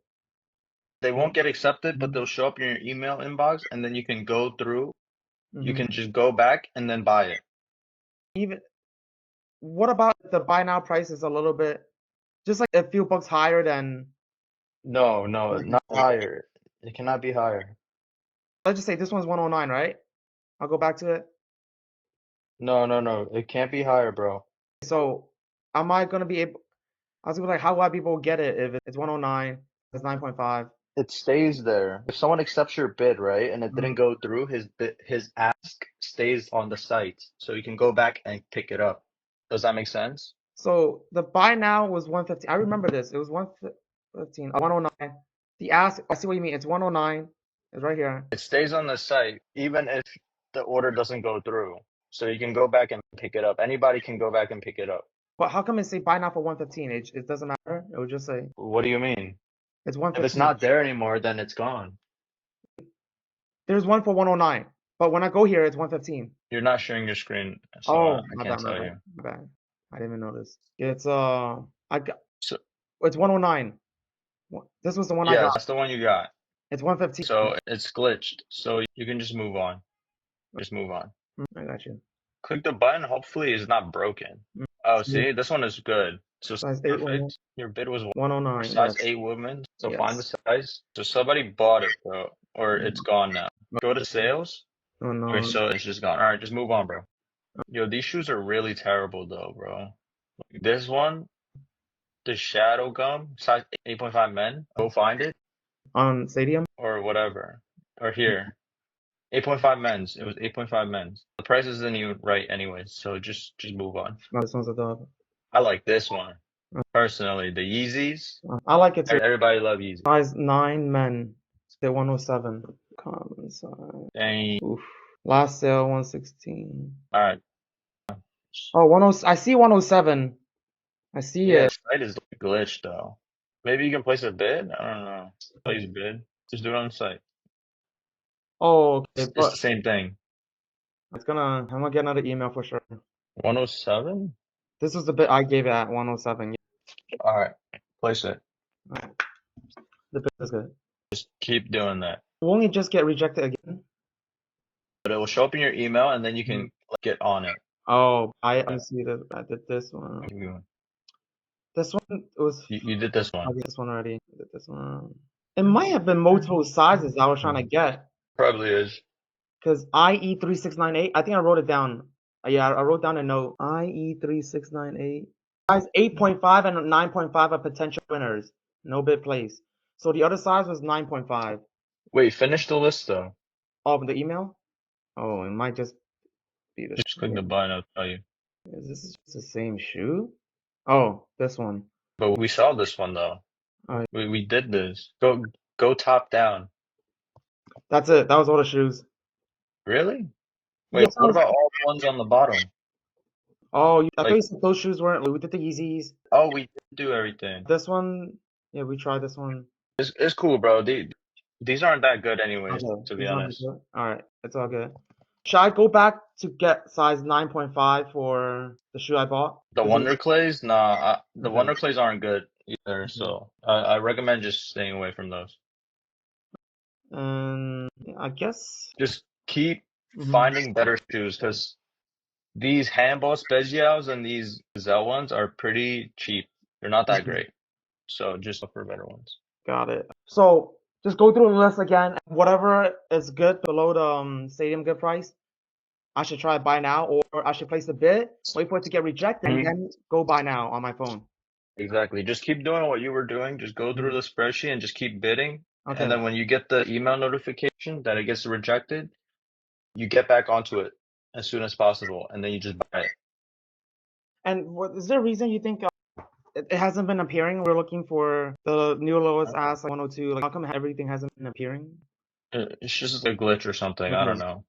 They won't get accepted, but they'll show up in your email inbox, and then you can go through. You Hmm. can just go back and then buy it. Even what about the buy now price is a little bit, just like a few bucks higher than. No, no, not higher. It cannot be higher. Let's just say this one's 109, right? I'll go back to it. No, no, no. It can't be higher, bro. So am I gonna be able? I was gonna be like, how will I be able to get it if it's 109? It's 9.5. It stays there. If someone accepts your bid, right, and it didn't go through, his ask stays on the site, so you can go back and pick it up. Does that make sense? So the buy now was 115. I remember this. It was 115, 109. The ask, I see what you mean. It's 109. It's right here. It stays on the site even if the order doesn't go through. So you can go back and pick it up. Anybody can go back and pick it up. But how come it say buy now for 115? It doesn't matter. It would just say What do you mean? it's If it's 115. not there anymore, then it's gone. There's one for 109. But when I go here, it's 115. You're not sharing your screen, so Oh, I my can't bad, my tell bad, you. my bad. I didn't even notice. It's I got So it's 109. This was the one I yeah, got. that's the one you got. It's 115. So it's glitched. So you can just move on. Just move on. I got you. Click the button. Hopefully it's not broken. Oh, see, this one is good. So it's Size 8 women. perfect. Your bid was 109. size Yes. 8 women. So find the Yes. size. So somebody bought it, bro, or it's gone now. Go to sales. Oh Okay, no. so it's just gone. All right, just move on, bro. Yo, these shoes are really terrible though, bro. This one, the Shadow Gum, size 8.5 men. Go find it On Stadium. or whatever. Or here. 8.5 men's. It was 8.5 men's. The price isn't even right anyways, so just move on. No, this one's a dub. I like this one. Personally, the Yeezys. I like it too. Everybody love Yeezys. Size 9 men. They're 107. Common size. Dang. Oof. Last sale 116. All right. Oh, 10. I see 107. I see Yeah, it. the site is glitched though. Maybe you can place a bid? I don't know. Place a bid. Just do it on the site. Oh, okay, It's the but same thing. I'm gonna get another email for sure. 107? This was the bit I gave it at 107. All right. Place it. Alright. The bit is good. Just keep doing that. Won't it just get rejected again? But it will show up in your email and then you can get on it. Oh, let me Yeah. see this. I did this one. Keep going. This one it was You did this I one. did this one already. I did this one. It might have been multiple sizes I was trying to get. Probably is. Because IE3698, I think I wrote it down. Yeah, I wrote down a note. IE3698. Size 8.5 and 9.5 are potential winners. No bid place. So the other size was 9.5. Wait, finish the list though. Oh, the email? Oh, it might just be the Just click the button, I'll tell you. Is this just the same shoe? Oh, this one. But we saw this one though. Oh, We did this. Go top down. that's it. That was all the shoes. Really? Wait, Yes, what about all the ones on the bottom? Oh, I thought Like, you said those shoes weren't. We did the Yeezys. oh, we did do everything. This one, yeah, we tried this one. It's cool, bro. These aren't that good anyways, Okay, to be these aren't honest. good. All right, it's all good. Should I go back to get size 9.5 for the shoe I bought? The Wonder Clays, nah, the Okay. Wonder Clays aren't good either, so I recommend just staying away from those. And I guess. Just keep finding better shoes because these handball specials and these Zell ones are pretty cheap. They're not that great, so just look for better ones. Got it. So just go through the list again. Whatever is good below the stadium good price, I should try buy now, or I should place a bid, wait for it to get rejected, and then go buy now on my phone. Exactly. Just keep doing what you were doing. Just go through the spreadsheet and just keep bidding. Okay. And then when you get the email notification that it gets rejected, you get back onto it as soon as possible, and then you just buy it. And is there a reason you think it hasn't been appearing? We're looking for the new lowest ask, like 102. Like, how come everything hasn't been appearing? It's just a glitch or something. I don't know.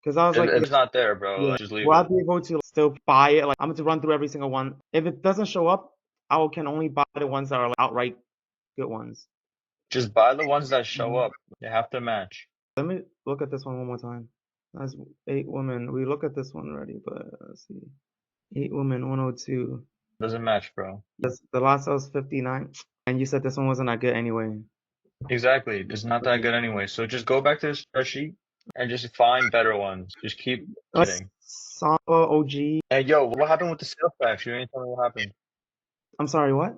Because I was like, If it's not there, bro, yeah, just leave will I it. be able to still buy it? Like, I'm going to run through every single one. If it doesn't show up, I can only buy the ones that are like outright good ones. Just buy the ones that show up. They have to match. Let me look at this one more time. That's 8 women. We look at this one already, but let's see. 8 women, 102. Doesn't match, bro. Yes, the last was 59. And you said this one wasn't that good anyway. Exactly. It's not that good anyway. So just go back to the spreadsheet and just find better ones. Just keep bidding. Samba OG. Hey, yo, what happened with the sales tax? You didn't tell me what happened. I'm sorry, what?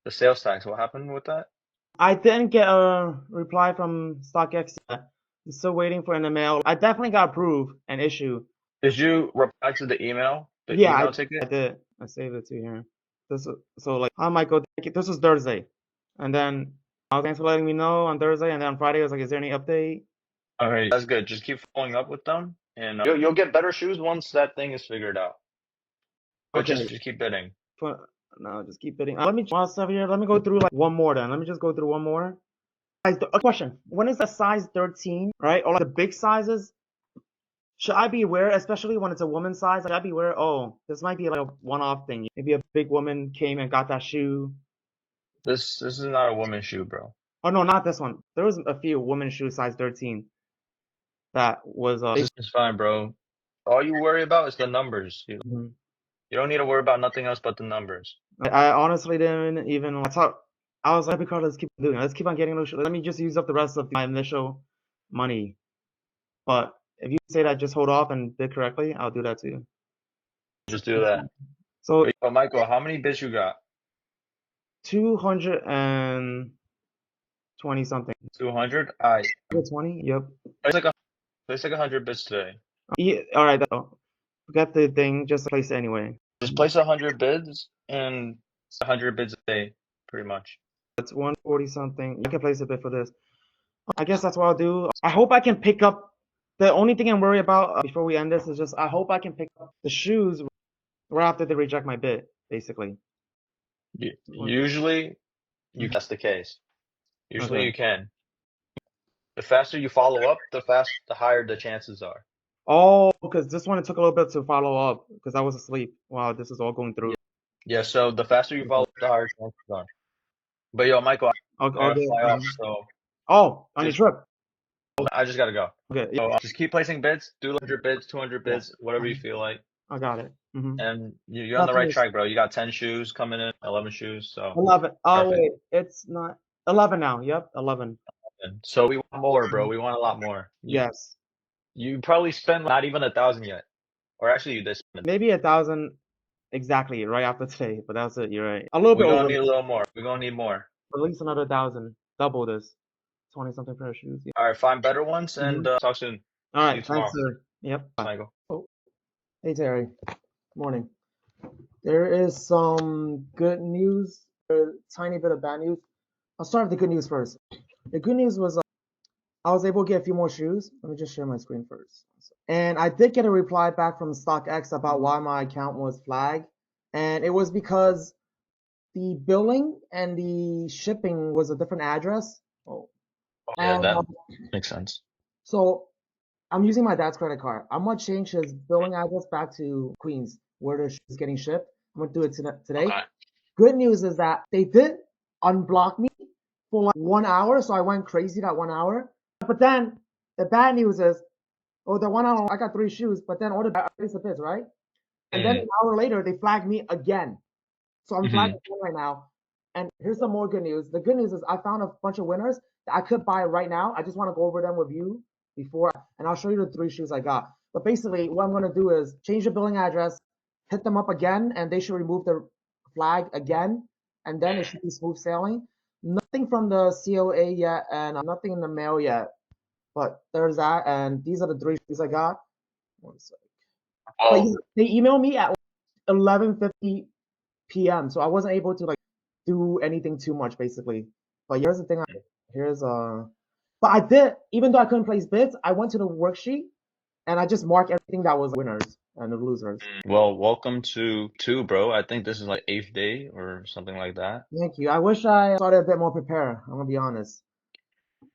The sales tax, what happened with that? I didn't get a reply from StockX yet. Still waiting for in the mail. I definitely got approved and issue. Did you reply to the email? The Yeah, email I ticket? did. I saved it to here. So like, hi Michael, thank you. This was Thursday, and then thanks for letting me know on Thursday, and then on Friday I was like, is there any update? Okay, that's good. Just keep following up with them, and you'll get better shoes once that thing is figured out. But Okay, just keep bidding. put, no, just keep bidding. Let me while stuff here. Let me go through like one more then. Let me just go through one more. A question: when is the size 13, right? Or like the big sizes? Should I be aware, especially when it's a woman's size? Like, I'd be aware. Oh, this might be like a one-off thing. Maybe a big woman came and got that shoe. This is not a woman's shoe, bro. Oh no, not this one. There was a few women's shoes size 13 that was This is fine, bro. All you worry about is the numbers. Mhm. You don't need to worry about nothing else but the numbers. I honestly didn't even. That's how I was like, because let's keep doing it. Let's keep on getting those. Let me just use up the rest of my initial money. But if you say that, just hold off and bid correctly, I'll do that too. Just do that. So But Michael, how many bids you got? 220 something. 200? I 220? Yep. place like 100 bids today. Yeah, all right. Forget the thing. Just place it anyway. Just place 100 bids and 100 bids a day, pretty much. It's 140 something. I can place a bid for this. I guess that's what I'll do. I hope I can pick up. The only thing I'm worried about before we end this is just I hope I can pick up the shoes right after they reject my bid, basically. Usually, that's the case. Usually Okay. you can. The faster you follow up, the higher the chances are. Oh, because this one it took a little bit to follow up because I was asleep while this is all going through. Yeah, so the faster you follow Okay. up, the higher chances are. But yo, Michael, I I'll gotta get. fly off, so Oh, on your just trip. I just gotta go. Okay. So just keep placing bids, do 100 bids, 200 Yeah. bids, whatever you feel like. I got it. And you're on the Nothing right is track, bro. You got 10 shoes coming in, 11 shoes, so 11. Oh perfect. wait, it's not 11 now. Yep, 11. And so we want more, bro. We want a lot more. Yes. You probably spent not even 1,000 yet, or actually you did spend. Maybe 1,000 exactly right after today, but that's it. You're right. A little bit We're gonna over, need a little more. We're gonna need more. at least another 1,000. Double this. 20 something pair of shoes. Yeah. All right, find better ones and talk soon. All See right. you Thanks, tomorrow. sir. Yep. Thanks, Michael. Oh, hey Terry. Morning. There is some good news, a tiny bit of bad news. I'll start with the good news first. The good news was I was able to get a few more shoes. Let me just share my screen first. And I did get a reply back from StockX about why my account was flagged. And it was because the billing and the shipping was a different address. Oh. Oh, yeah, And that makes sense. so I'm using my dad's credit card. I'm gonna change his billing address back to Queens, where the is getting shipped. I'm gonna do it today. Okay. Good news is that they did unblock me for like 1 hour, so I went crazy that 1 hour. But then the bad news is, oh, the 1 hour I got 3 shoes, but then all the bits of bits, right? And then Mm. an hour later they flagged me again. So I'm flagged Hmm. again right now. And here's some more good news. The good news is I found a bunch of winners that I could buy right now. I just want to go over them with you before, and I'll show you the 3 shoes I got. But basically, what I'm going to do is change the billing address, hit them up again, and they should remove the flag again, and then it should be smooth sailing. Nothing from the COA yet, and nothing in the mail yet. But there's that, and these are the 3 shoes I got. One sec. But Well, yeah, they emailed me at 11:50 p.m. So I wasn't able to like do anything too much basically. But here's the thing. Here's But I did, even though I couldn't place bids, I went to the worksheet and I just marked everything that was winners and the losers. well, welcome to two, bro. I think this is like eighth day or something like that. Thank you. I wish I started a bit more prepared. I'm gonna be honest.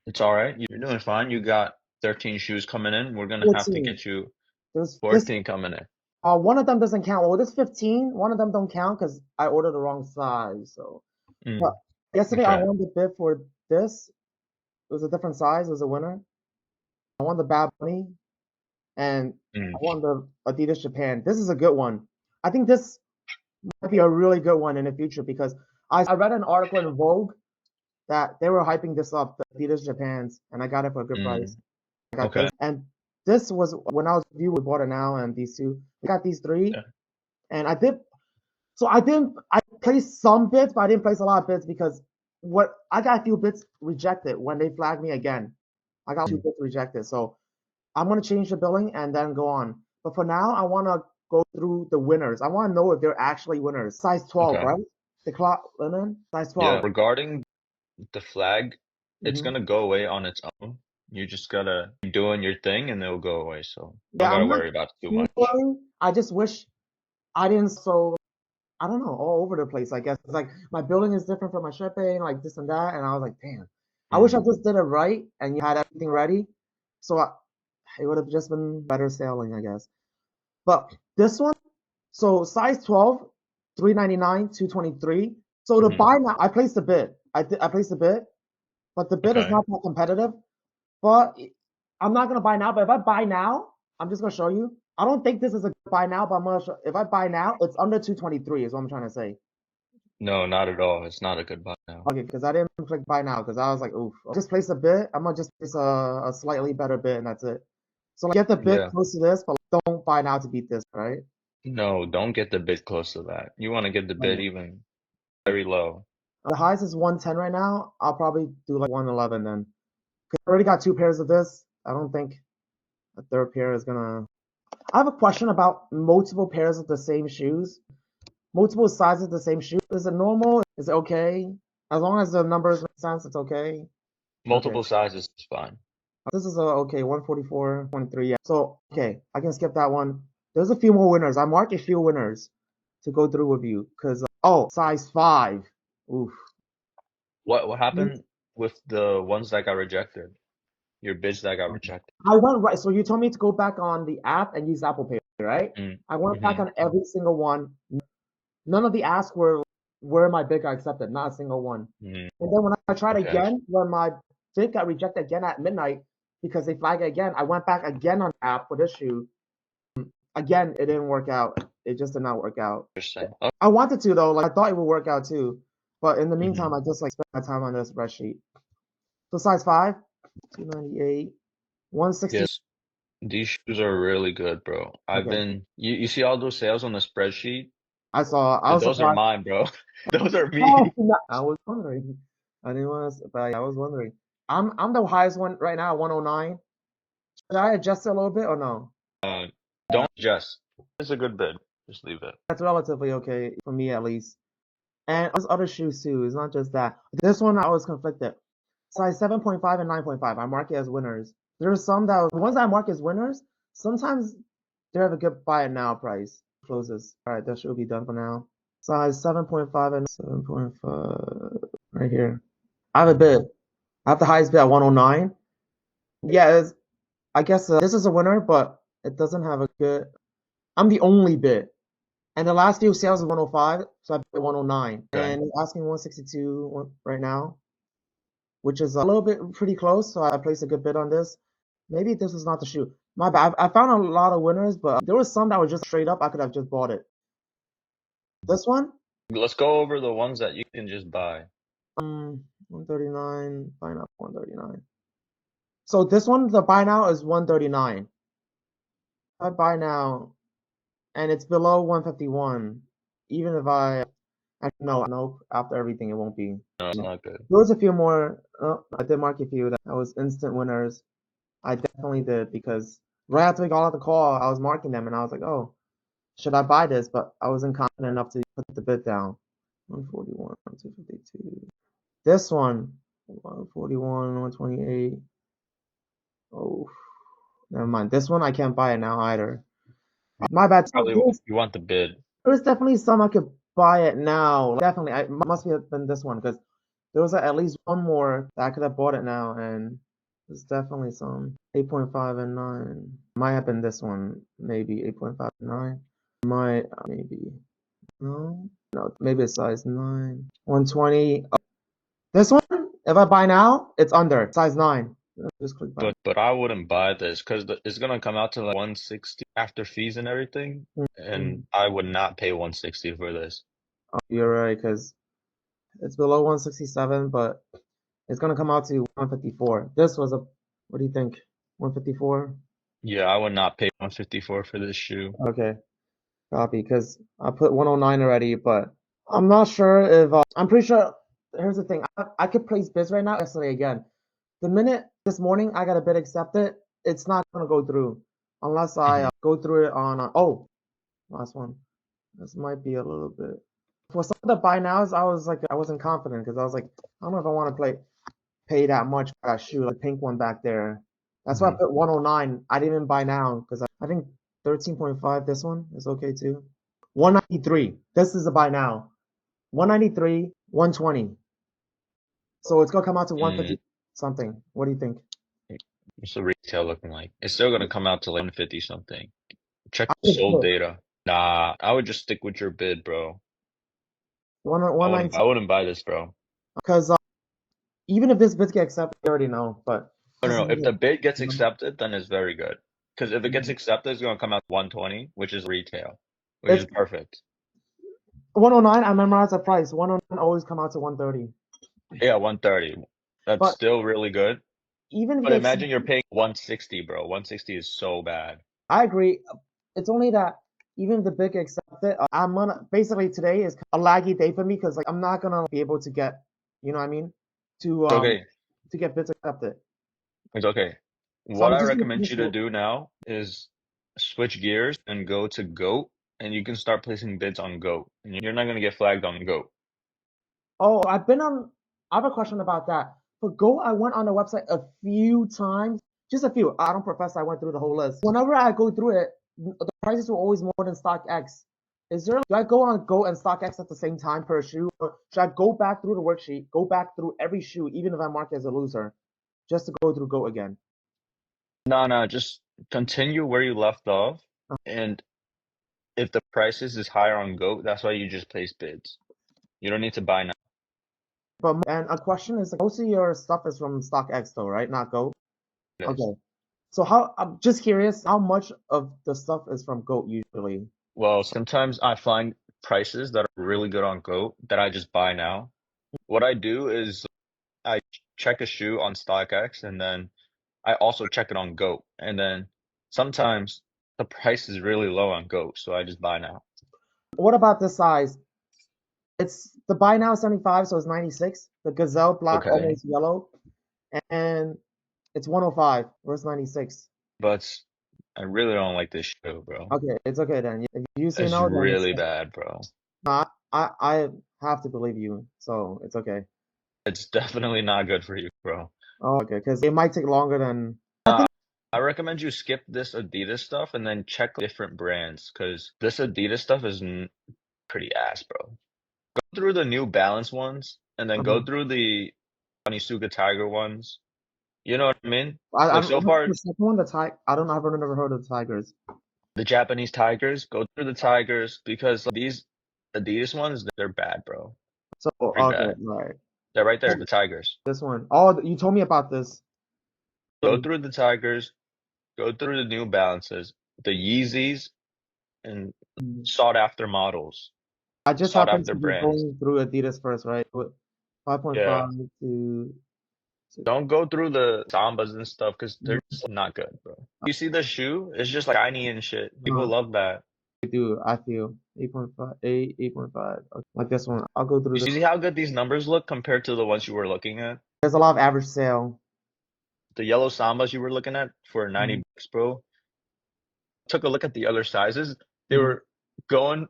It's all right. You're doing fine. You got 13 shoes coming in. We're gonna have to 14. get you There's this. 14 coming in. One of them doesn't count. Well, this 15. One of them don't count because I ordered the wrong size. So, but Mm. yesterday I Okay. won the bid for this. It was a different size. It was a winner. I won the Bad Bunny and I Mm. won the Adidas Japan. This is a good one. I think this might be a really good one in the future because I read an article in Vogue that they were hyping this up, the Adidas Japans, and I got it for a good price. Mm. I got Okay. this, and this was when I was with you. We bought it now, and these two. We got these 3, Yeah. and I did. So I didn't. I placed some bids, but I didn't place a lot of bids because what I got a few bids rejected when they flagged me again. I got 2 bids rejected. So I'm gonna change the billing and then go on. But for now, I wanna go through the winners. I wanna know if they're actually winners. Size 12, Okay. right? The cloth linen, size Yeah. 12. Regarding the flag, it's Hmm. gonna go away on its own. You just gotta keep doing your thing and it'll go away. So don't Yeah, gotta I'm not worry about it too too much. worried. I just wish I didn't so I don't know, all over the place, I guess. It's like my billing is different from my shipping, like this and that, and I was like, damn. I wish I Mm, just did it right and you had everything ready. So it would have just been better sailing, I guess. But this one, so size 12, 399, 223. So to hmm. buy now, I placed a bid. I placed a bid, but the bid is Okay. not that competitive. But I'm not gonna buy now. But if I buy now, I'm just gonna show you. I don't think this is a good buy now, but I'm gonna show, if I buy now, it's under 223 is what I'm trying to say. No, not at all. It's not a good buy now. Okay, because I didn't click buy now because I was like, oof. I'll just place a bid. I'm gonna just place a slightly better bid and that's it. So like, get the bid Yeah. close to this, but don't buy now to beat this, right? No, don't get the bid close to that. You want to get the bid Okay. even very low. The highest is 110 right now. I'll probably do like 111 then. 'Cause I already got 2 pairs of this. I don't think a third pair is gonna. I have a question about multiple pairs of the same shoes. Multiple sizes of the same shoe. Is it normal? Is it okay? As long as the numbers make sense, it's okay. Okay. Multiple sizes is fine. This is a okay, 144, 23. Yeah. So okay, I can skip that one. There's a few more winners. I marked a few winners to go through with you because oh, size 5. Oof. What happened with the ones that got rejected? Your bids that got rejected. I went right. So you told me to go back on the app and use Apple Pay, right? Mm. I went back Hmm. on every single one. None of the asks were where my bid got accepted, not a single one. Mm. And then when I tried Okay. again, when my bid got rejected again at midnight because they flagged it again, I went back again on the app for this shoe. Again, it didn't work out. It just did not work out. Interesting. Oh. I wanted to though, like I thought it would work out too. But in the Hmm. meantime, I just like spent my time on this spreadsheet. So size 5, 298, 160. Yes, these shoes are really good, bro. Okay. You see all those sales on the spreadsheet? I saw, I was Those are surprised. mine, bro. Those are Oh, me. no, I was wondering. I didn't want to, but I was wondering. I'm the highest one right now, 109. Should I adjust it a little bit or no? Don't adjust. It's a good bid. Just leave it. That's relatively okay for me at least. And there's other shoes too. It's not just that. This one I was conflicted. Size 7.5 and 9.5. I mark it as winners. There are some that the ones that I mark as winners. Sometimes they have a good buy it now price. Closes. All right, that should be done for now. Size 7.5 and 7.5 right here. I have a Hmm. bid. I have the highest bid at 109. Yeah, I guess this is a winner, but it doesn't have a good. I'm the only bid. And the last few sales is 105, so I bid 109. Okay. And asking 162 right now, which is a little bit pretty close. So I placed a good bid on this. Maybe this is not the shoe. My bad. I found a lot of winners, but there was some that were just straight up. I could have just bought it. This one, Let's go over the ones that you can just buy. 139, buy now 139. So this one, the buy now is 139. I buy now, and it's below 151. Even if no, nope. After everything, it won't be. No, it's not good. There was a few more. I did mark a few that was instant winners. I definitely did because right after we got off the call, I was marking them and I was like, oh, should I buy this? But I wasn't confident enough to put the bid down. 141, 252. This one, 141, 128. Oh, never mind. This one I can't buy it now either. My bad. So Probably you want the bid. there's definitely some I could buy it now. Definitely, I must have been this one because there was at least one more that I could have bought it now, and there's definitely some 8.5 and 9. Might have been this one, maybe 8.5 and 9. Might maybe no, maybe it's size 9, 120. This one, if I buy now, it's under size 9. Just click buy. But I wouldn't buy this because it's gonna come out to like 160 after fees and everything, Mhm. and I would not pay 160 for this. Oh, you're right, because it's below 167, but it's gonna come out to 154. This was a, what do you think? 154? Yeah, I would not pay 154 for this shoe. Okay, copy, because I put 109 already, but I'm not sure if, I'm pretty sure, here's the thing, I could place bids right now, yesterday again. The minute This morning I got a bid accepted. It's not gonna go through unless I Mhm. go through it on. Oh, last one. This might be a little bit. For some of the buy nows, I was like, I wasn't confident because I was like, I don't know if I want to pay that much for that shoe, like pink one back there. That's why I Mhm. put 109. I didn't even buy now because I think 13.5. This one is okay too. 193. This is a buy now. 193, 120. So it's gonna come out to Mm, 150 something. What do you think? what's the retail looking like? It's still gonna come out to like 150 something. Check I the think sold so. data. Nah, I would just stick with your bid, bro. I wouldn't 119. I wouldn't buy this, bro. Because even if this bid gets accepted, I already know. But No, this no, is no. If the bid gets you know, accepted, then it's very good. Because if it gets accepted, it's gonna come out to 120, which is retail, which it's is perfect. 109. I memorized the price. 109 always come out to 130. Yeah, 130. That's But still really good. even if But they accept, imagine you're paying 160, bro. 160 is so bad. I agree. It's only that even if the bid gets accepted, I'm gonna basically today is a laggy day for me because like I'm not gonna be able to get, you know what I mean, to It's um okay. to get bids accepted. It's okay. So What I'm I just gonna recommend finish you to do now is switch gears and go to GOAT, and you can start placing bids on GOAT. And you're not gonna get flagged on GOAT. Oh, I've been on. I have a question about that. For Go, I went on the website a few times, just a few. I don't profess I went through the whole list. Whenever I go through it, the prices were always more than StockX. Is there? Do I go on Go and StockX at the same time per shoe, or should I go back through the worksheet, go back through every shoe, even if I'm marked as a loser, just to go through Go again? No, no, just continue where you left off. And if the prices is higher on GOAT, that's why you just place bids. You don't need to buy now. But and a question is, most of your stuff is from StockX though, right? Not Go. Yes. Okay. So how? I'm just curious, how much of the stuff is from Goat usually? Well, sometimes I find prices that are really good on GOAT that I just buy now. What I do is I check a shoe on StockX and then I also check it on GOAT. And then sometimes the price is really low on GOAT, so I just buy now. What about the size? It's the buy now 75, so it's 96. The Gazelle black, Okay. almost yellow, and it's 105 versus 96. But I really don't like this shoe, bro. Okay, it's okay then. If you say It's no, then it's really bad, bro. not. I have to believe you, so it's okay. It's definitely not good for you, bro. Oh, okay, because it might take longer than I Uh, think. I recommend you skip this Adidas stuff and then check different brands because this Adidas stuff is pretty ass, bro. Go through the New Balance ones and then go Uh-huh. through the Onitsuka Tiger ones. You know what I mean? I Like don't so know far, the second one. The Tig. I don't know. I've never heard of the Tigers. the Japanese Tigers, go through the Tigers because these Adidas ones, they're bad, bro. So Very okay, bad. right. They're right there, the Tigers. This one. Oh, you told me about this. Go through the Tigers, go through the New Balances, the Yeezys, and sought after models, I just sought happened after to be brands. going through Adidas first, right? With 5.5 Yeah. to Don't go through the Sambas and stuff because they're just not good, bro. You see the shoe? It's just like shiny and shit. People uh, love that. I do. I feel 8.5, 8, 8.5. Okay. Like this one. I'll go through You this. see how good these numbers look compared to the ones you were looking at? There's a lot of average sale. The yellow Sambas you were looking at for 90 Mhm. bucks, bro. Took a look at the other sizes. They Mhm. were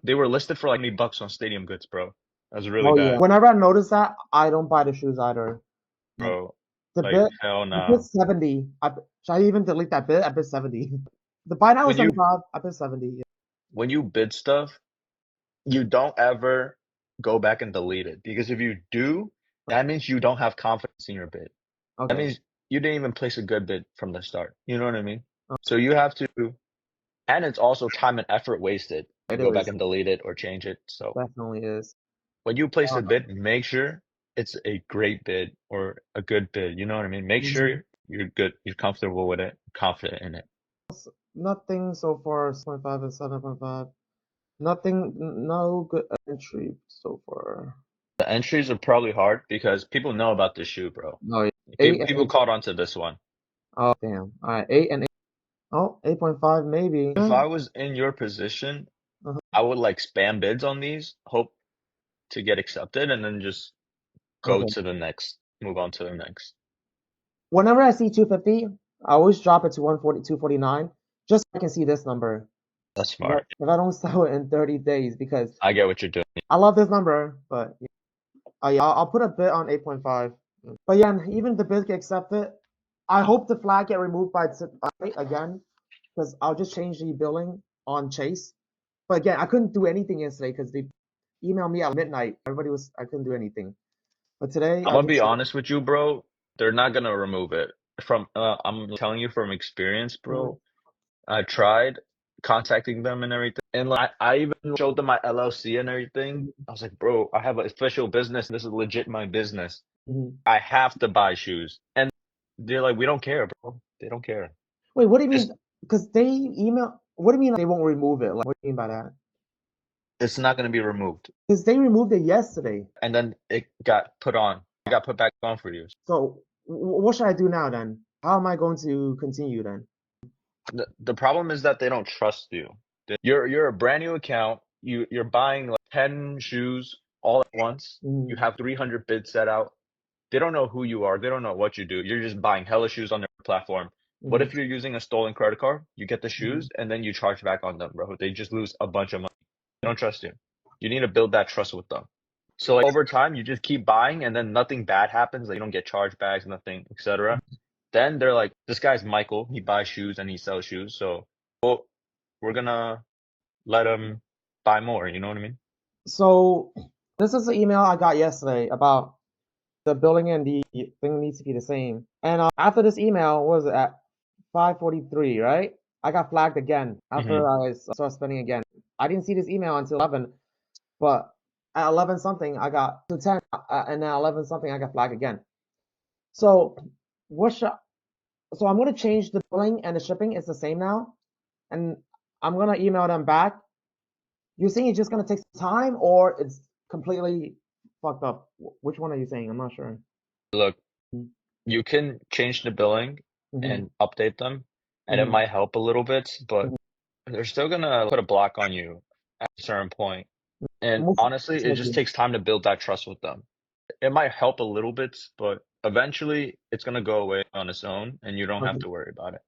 they were listed for like 90 bucks on Stadium Goods, bro. That was really Oh yeah. bad, Whenever I notice that, I don't buy the shoes either. Like bro. the Like, bit, hell I bid nah. 70. Should I even delete that bit? I bid 70. The buy now was When you 75. I bid 70. Yeah. when you bid stuff, you don't ever go back and delete it because if you do, that means you don't have confidence in your bid. That Okay. means you didn't even place a good bid from the start. You know what I mean? So you have to, and it's also time and effort wasted to It go back is. and delete it or change it. So Definitely is. when you place Uh, a bid, make sure it's a great bid or a good bid. You know what I mean? Make mhm. sure you're good, you're comfortable with it, confident in it. Nothing so far. 6.5 and 7.5. Nothing. No good entry so far. The entries are probably hard because people know about this shoe, bro. No, eight People and people eight. caught on to this one. Oh damn. All right, 8 and 8. Oh, 8.5 maybe. If I was in your position, Uh-huh. I would like spam bids on these, hope to get accepted, and then just go Okay. to the next, move on to the next. Whenever I see 250, I always drop it to 140, 249, just so I can see this number. That's smart. If I don't sell it in 30 days, because I get what you're doing. I love this number, but yeah, I'll put a bid on 8.5. But yeah, and even if the bid get accepted, I hope the flag get removed by tonight again, because I'll just change the billing on Chase. But again, I couldn't do anything yesterday because they emailed me at midnight. I couldn't do anything. But today, I'm I gonna be just, honest with you, bro. They're not gonna remove it. I'm telling you from experience, Mhm, bro. I tried contacting them and everything, and like I even showed them my LLC and everything. mhm, I was like, bro, I have an official business. This is legit my business. mhm. I have to buy shoes, and they're like, we don't care, bro. They don't care. Wait, what do you mean? Just Because they email. What do you mean they won't remove it? Like, what do you mean by that? it's not gonna be removed, Because they removed it yesterday. and then it got put on. It got put back on for you. So what should I do now then? How am I going to continue then? The problem is that they don't trust you. You're a brand new account. You're buying like 10 shoes all at once. You Mhm, have 300 bids set out. They don't know who you are. They don't know what you do. You're just buying hella shoes on their platform. What mhm, if you're using a stolen credit card? You get the mhm. shoes and then you charge back on them, bro. They just lose a bunch of money. They don't trust you. You need to build that trust with them. So like over time, you just keep buying and then nothing bad happens. Like you don't get chargebacks, nothing, etc. Then they're like, this guy's Michael. He buys shoes and he sells shoes. So well, we're gonna let him buy more. You know what I mean? So this is the email I got yesterday about the billing and the thing needs to be the same. And after this email, what was it at 5:43, right? I got flagged again Hmm. after I started spending again. I didn't see this email until 11, but at 11 something I got to 10, and at 11 something I got flagged again. So what should so I'm gonna change the billing and the shipping. It's the same now, and I'm gonna email them back. You're saying it's just gonna take some time, or it's completely fucked up? Which one are you saying? I'm not sure. Look, you can change the billing Mm-hmm. and update them, and it Mm-hmm. might help a little bit, but they're still gonna put a block on you at a certain point. And What's honestly, it gonna just do? takes time to build that trust with them. It might help a little bit, but eventually it's gonna go away on its own, and you don't have Okay. to worry about it.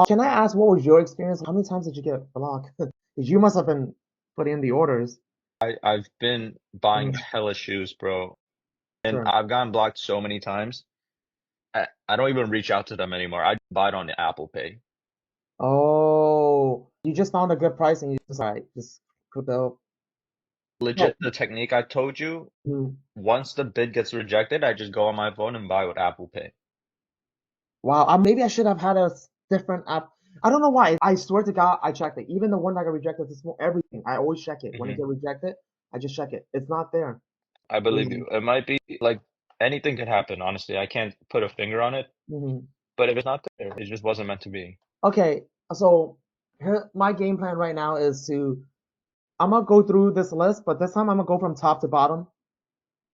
Can I ask what was your experience? How many times did you get blocked? Because you must have been putting in the orders. I've been buying Mhm. hella shoes, bro, and Sure. I've gotten blocked so many times. I don't even reach out to them anymore. I buy it on the Apple Pay. Oh, you just found a good price and you just like just put the no. Legit, the technique I told you, Mm. once the bid gets rejected, I just go on my phone and buy with Apple Pay. Wow. Maybe I should have had a different app. I don't know why. I swear to God, I checked it. Even the one that got rejected, this one, everything. I always check it. When it Hmm. get rejected, I just check it. It's not there. I believe Mm-hmm. you. It might be like anything could happen, honestly. I can't put a finger on it, Mm-hmm. but if it's not there, it just wasn't meant to be. Okay, so here, my game plan right now is to I'm gonna go through this list, but this time I'm gonna go from top to bottom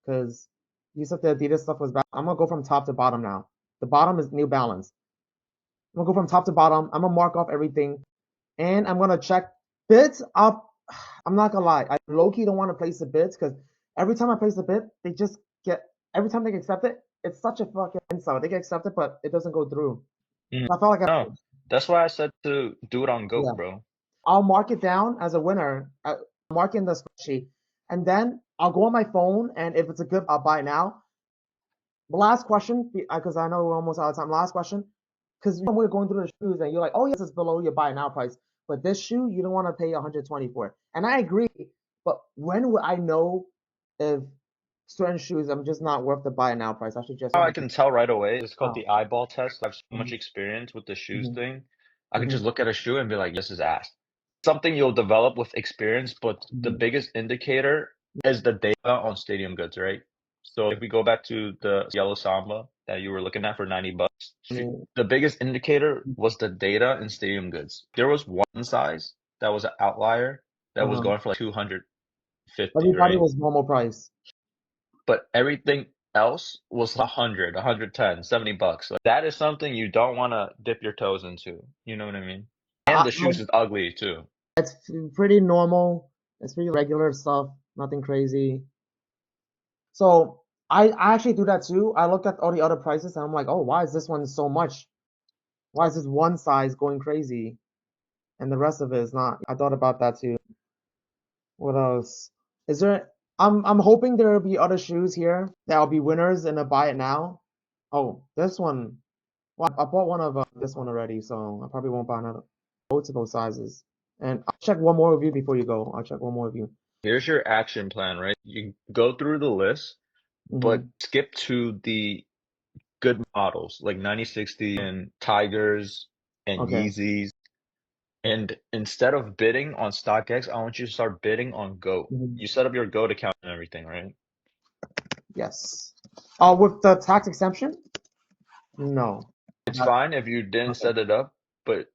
because you said the Adidas stuff was bad. I'm gonna go from top to bottom now. The bottom is New Balance. I'm gonna go from top to bottom. I'm gonna mark off everything, and I'm gonna check bids up. I'm not gonna lie, I low-key don't want to place the bids because every time I place the bid, they just get every time they accept it, it's such a fucking insult. They get accepted, but it doesn't go through. Mhm. I felt like No, that's why I said to do it on Goat, yeah. bro. I'll mark it down as a winner, mark it in the spreadsheet, and then I'll go on my phone, and if it's a good, I'll buy it now. The last question, because I know we're almost out of time. Last question, because when we're going through the shoes, and you're like, oh yes, it's below your buy now price, but this shoe you don't want to pay 120 for it, and I agree. But when would I know if certain shoes I'm just not worth the buy now price? I should just How I can tell right away, it's called oh. the eyeball test. I have so much Mhm, experience with the shoes mhm, thing. I can mhm, just look at a shoe and be like, this is ass. Something you'll develop with experience, but the mhm, biggest indicator is the data on Stadium Goods, right? So if we go back to the yellow Samba that you were looking at for 90 bucks, mhm. the biggest indicator was the data in Stadium Goods. There was one size that was an outlier that was Uh-huh. going for like 250, Everybody right? was normal price. But everything else was 100, 110, 70 bucks. Like that is something you don't want to dip your toes into. You know what I mean? And I, the shoes is ugly too. It's pretty normal. It's pretty regular stuff. Nothing crazy. So I actually do that too. I looked at all the other prices and I'm like, oh, why is this one so much? Why is this one size going crazy and the rest of it is not? I thought about that too. What else? Is there? I'm hoping there will be other shoes here that'll be winners in a buy it now. Oh, this one. Well, I bought one of this one already, so I probably won't buy another. Multiple sizes. And I'll check one more review before you go. I'll check one more review. Here's your action plan, right? You go through the list, but Mm-hmm. skip to the good models like 9060 and Tigers and Okay. Yeezys. And instead of bidding on StockX, I want you to start bidding on Go. Hmm. You set up your Go account and everything, right? Yes. With the tax exemption? No. It's That- fine if you didn't Okay. set it up, but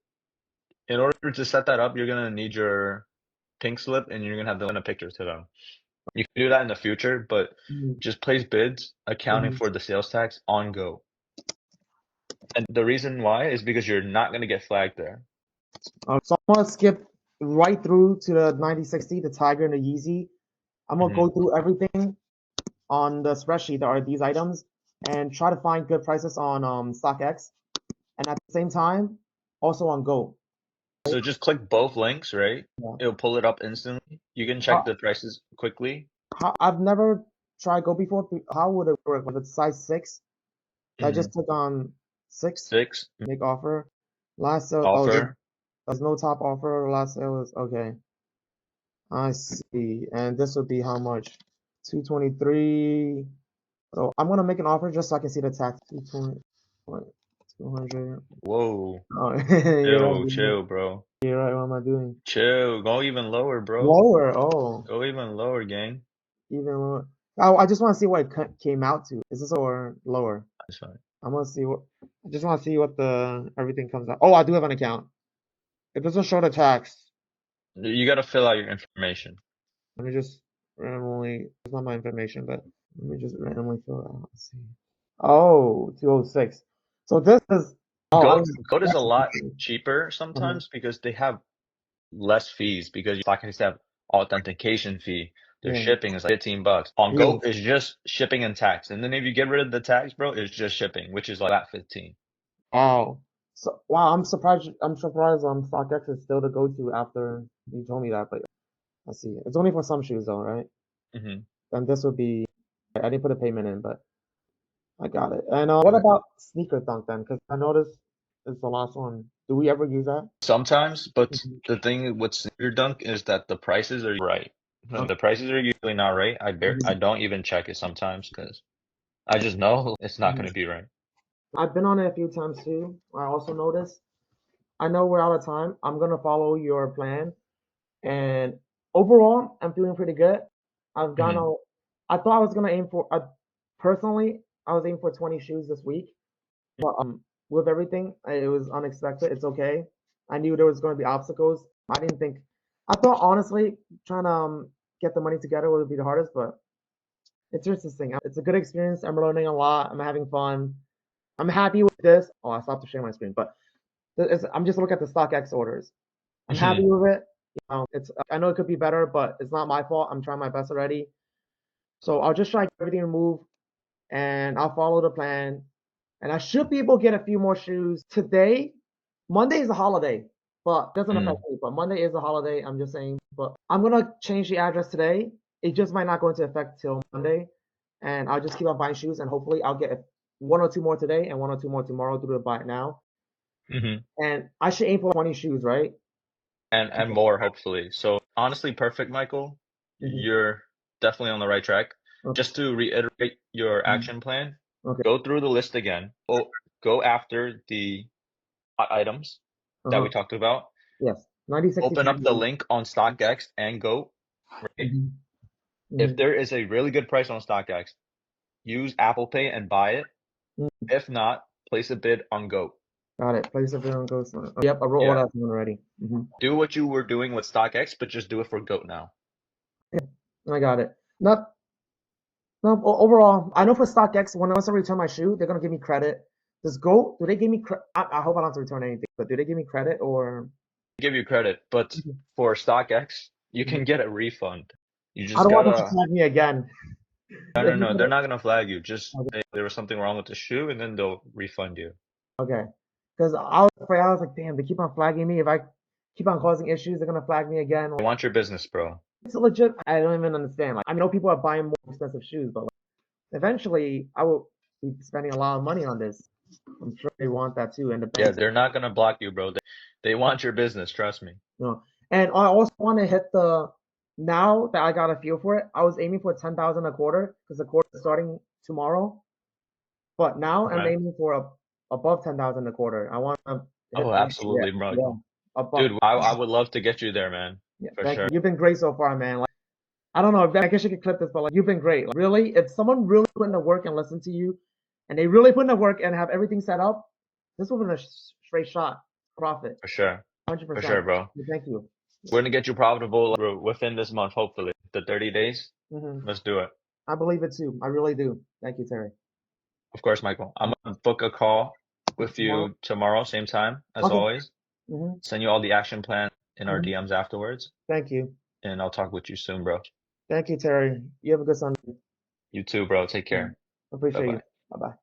in order to set that up, you're gonna need your pink slip and you're gonna have to send a picture to them. You can do that in the future, but Mm-hmm. just place bids accounting for the sales tax on Go. And the reason why is because you're not gonna get flagged there. So I'm gonna skip right through to the 9060, the Tiger and the Yeezy. I'm gonna go Hmm. through everything on the spreadsheet that are these items and try to find good prices on StockX and at the same time also on Go. So just click both links, right? Yeah. It'll pull it up instantly. You can check How, the prices quickly. I've never tried Go before. How would it work? If it's size 6, I Hmm. just click on 6, 6 make offer. Last sale, oh, offer. there's no top offer. Last sale is okay. I see. And this would be how much? 223. So I'm gonna make an offer just so I can see the tax. 220, what, 200. Whoa. Oh, you're right. Chill, chill, bro. You're right. What am I doing? Chill. Go even lower, bro. Lower. Oh, Go even lower, gang. even lower. Oh, I just want to see what it came out to. Is this or lower? That's fine. I'm gonna see what. I just want to see what the everything comes out. Oh, I do have an account. It doesn't show the tax. You gotta fill out your information. Let me just randomly. It's not my information, but let me just randomly fill it out. Let's see. Oh, 206. So this is. Oh, I Goat don't. Goat is a That's lot ridiculous. cheaper Uh-huh. sometimes because they have less fees because stock has to have authentication fee. Their Yeah. shipping is like $15. On Goat, Yes. it's just shipping and tax. And then if you get rid of the tax, bro, it's just shipping, which is like that 15. Wow. So wow, I'm surprised. I'm surprised. StockX is still the go-to after you told me that. But let's see. It's only for some shoes though, right? Hmm. And this would be. I didn't put a payment in, but I got it. And what Okay. about Sneaker Dunk then? Because I noticed it's the last one. Do we ever use that? Sometimes, but Mhm. the thing with Sneaker Dunk is that the prices are right. When Okay. the prices are usually not right, I Mhm. don't even check it sometimes because I just know it's not going Mhm. to be right. I've been on it a few times too. I also noticed. I know we're out of time. I'm gonna follow your plan, and overall, I'm feeling pretty good. I've gone Hmm. a. I thought I was gonna aim for. Personally, I was aiming for 20 shoes this week, but with everything, it was unexpected. It's okay. I knew there was going to be obstacles. I didn't think. I thought honestly, trying to get the money together would be the hardest, but it's interesting. It's a good experience. I'm learning a lot. I'm having fun. I'm happy with this. Oh, I stopped to share my screen, but I'm just looking at the StockX orders. I'm happy Hmm. with it. It's I know it could be better, but it's not my fault. I'm trying my best already. So I'll just try to get everything to move, and I'll follow the plan. And I should be able to get a few more shoes today. Monday is a holiday, but doesn't affect Hmm. me. But Monday is a holiday. I'm just saying. But I'm gonna change the address today. It just might not go into effect till Monday, and I'll just keep on buying shoes, and hopefully I'll get one or two more today and one or two more tomorrow through the buy it now. Hmm. And I should aim for 20 shoes, right? And more hopefully. So honestly, perfect, Michael. Hmm. You're definitely on the right track. Okay. Just to reiterate your Mhm. action plan, Okay. go through the list again. Go after the hot items that Uh-huh. we talked about. Yes. 90, 60 Open up the times. link on StockX and go, right? Mm-hmm. If Mm-hmm. there is a really good price on StockX, use Apple Pay and buy it. If not, place a bid on Go. Got it. Place of on Ghost. Yep, I wrote all Yeah. that down already. Do what you were doing with StockX, but just do it for Goat now. I got it. Not no. Overall, I know for StockX, when once I return my shoe, they're gonna give me credit. Does Go? Do they give me credit? I hope I don't have to return anything, but do they give me credit or? Give you credit, but Mhm. for StockX, you Mhm. can get a refund. You I just don't want them to gotta, tag me again. No. They're not gonna flag you. Just say there was something wrong with the shoe, and then they'll refund you. Okay. Because I was afraid, I was like, damn, they keep on flagging me. If I keep on causing issues, they're gonna flag me again. They want your business, bro. It's legit. I don't even understand. Like, I know people are buying more expensive shoes, but like, eventually I will be spending a lot of money on this. I'm sure they want that too, and the Yeah, banks, they're not gonna block you, bro. They want your business. Trust me. you know. And I also want to hit the. Now that I got a feel for it, I was aiming for 10,000 a quarter because the quarter is starting tomorrow. But now I'm Okay. aiming for above 10,000 a quarter. I want to hit Oh, yeah, absolutely, yeah, Michael. above. Dude, I would love to get you there, man. Yeah, For thank you. sure. You've been great so far, man. Like, I don't know. I guess you could clip this, but like, you've been great. Like, really, if someone really put in the work and listen to you, and they really put in the work and have everything set up, this would have been a straight shot profit, For sure. For 100%. sure, bro. Thank you. We're gonna get you profitable within this month, hopefully. The 30 days. Hmm. Let's do it. I believe it too. I really do. Thank you, Terry. Of course, Michael. I'm gonna book a call with Tomorrow. you tomorrow, same time, as Okay. always. Hmm. Send you all the action plan in our Hmm. DMs afterwards. Thank you. And I'll talk with you soon, bro. Thank you, Terry. You have a good Sunday. You too, bro. Take Mhm. care. Bye Appreciate you. bye. Bye bye.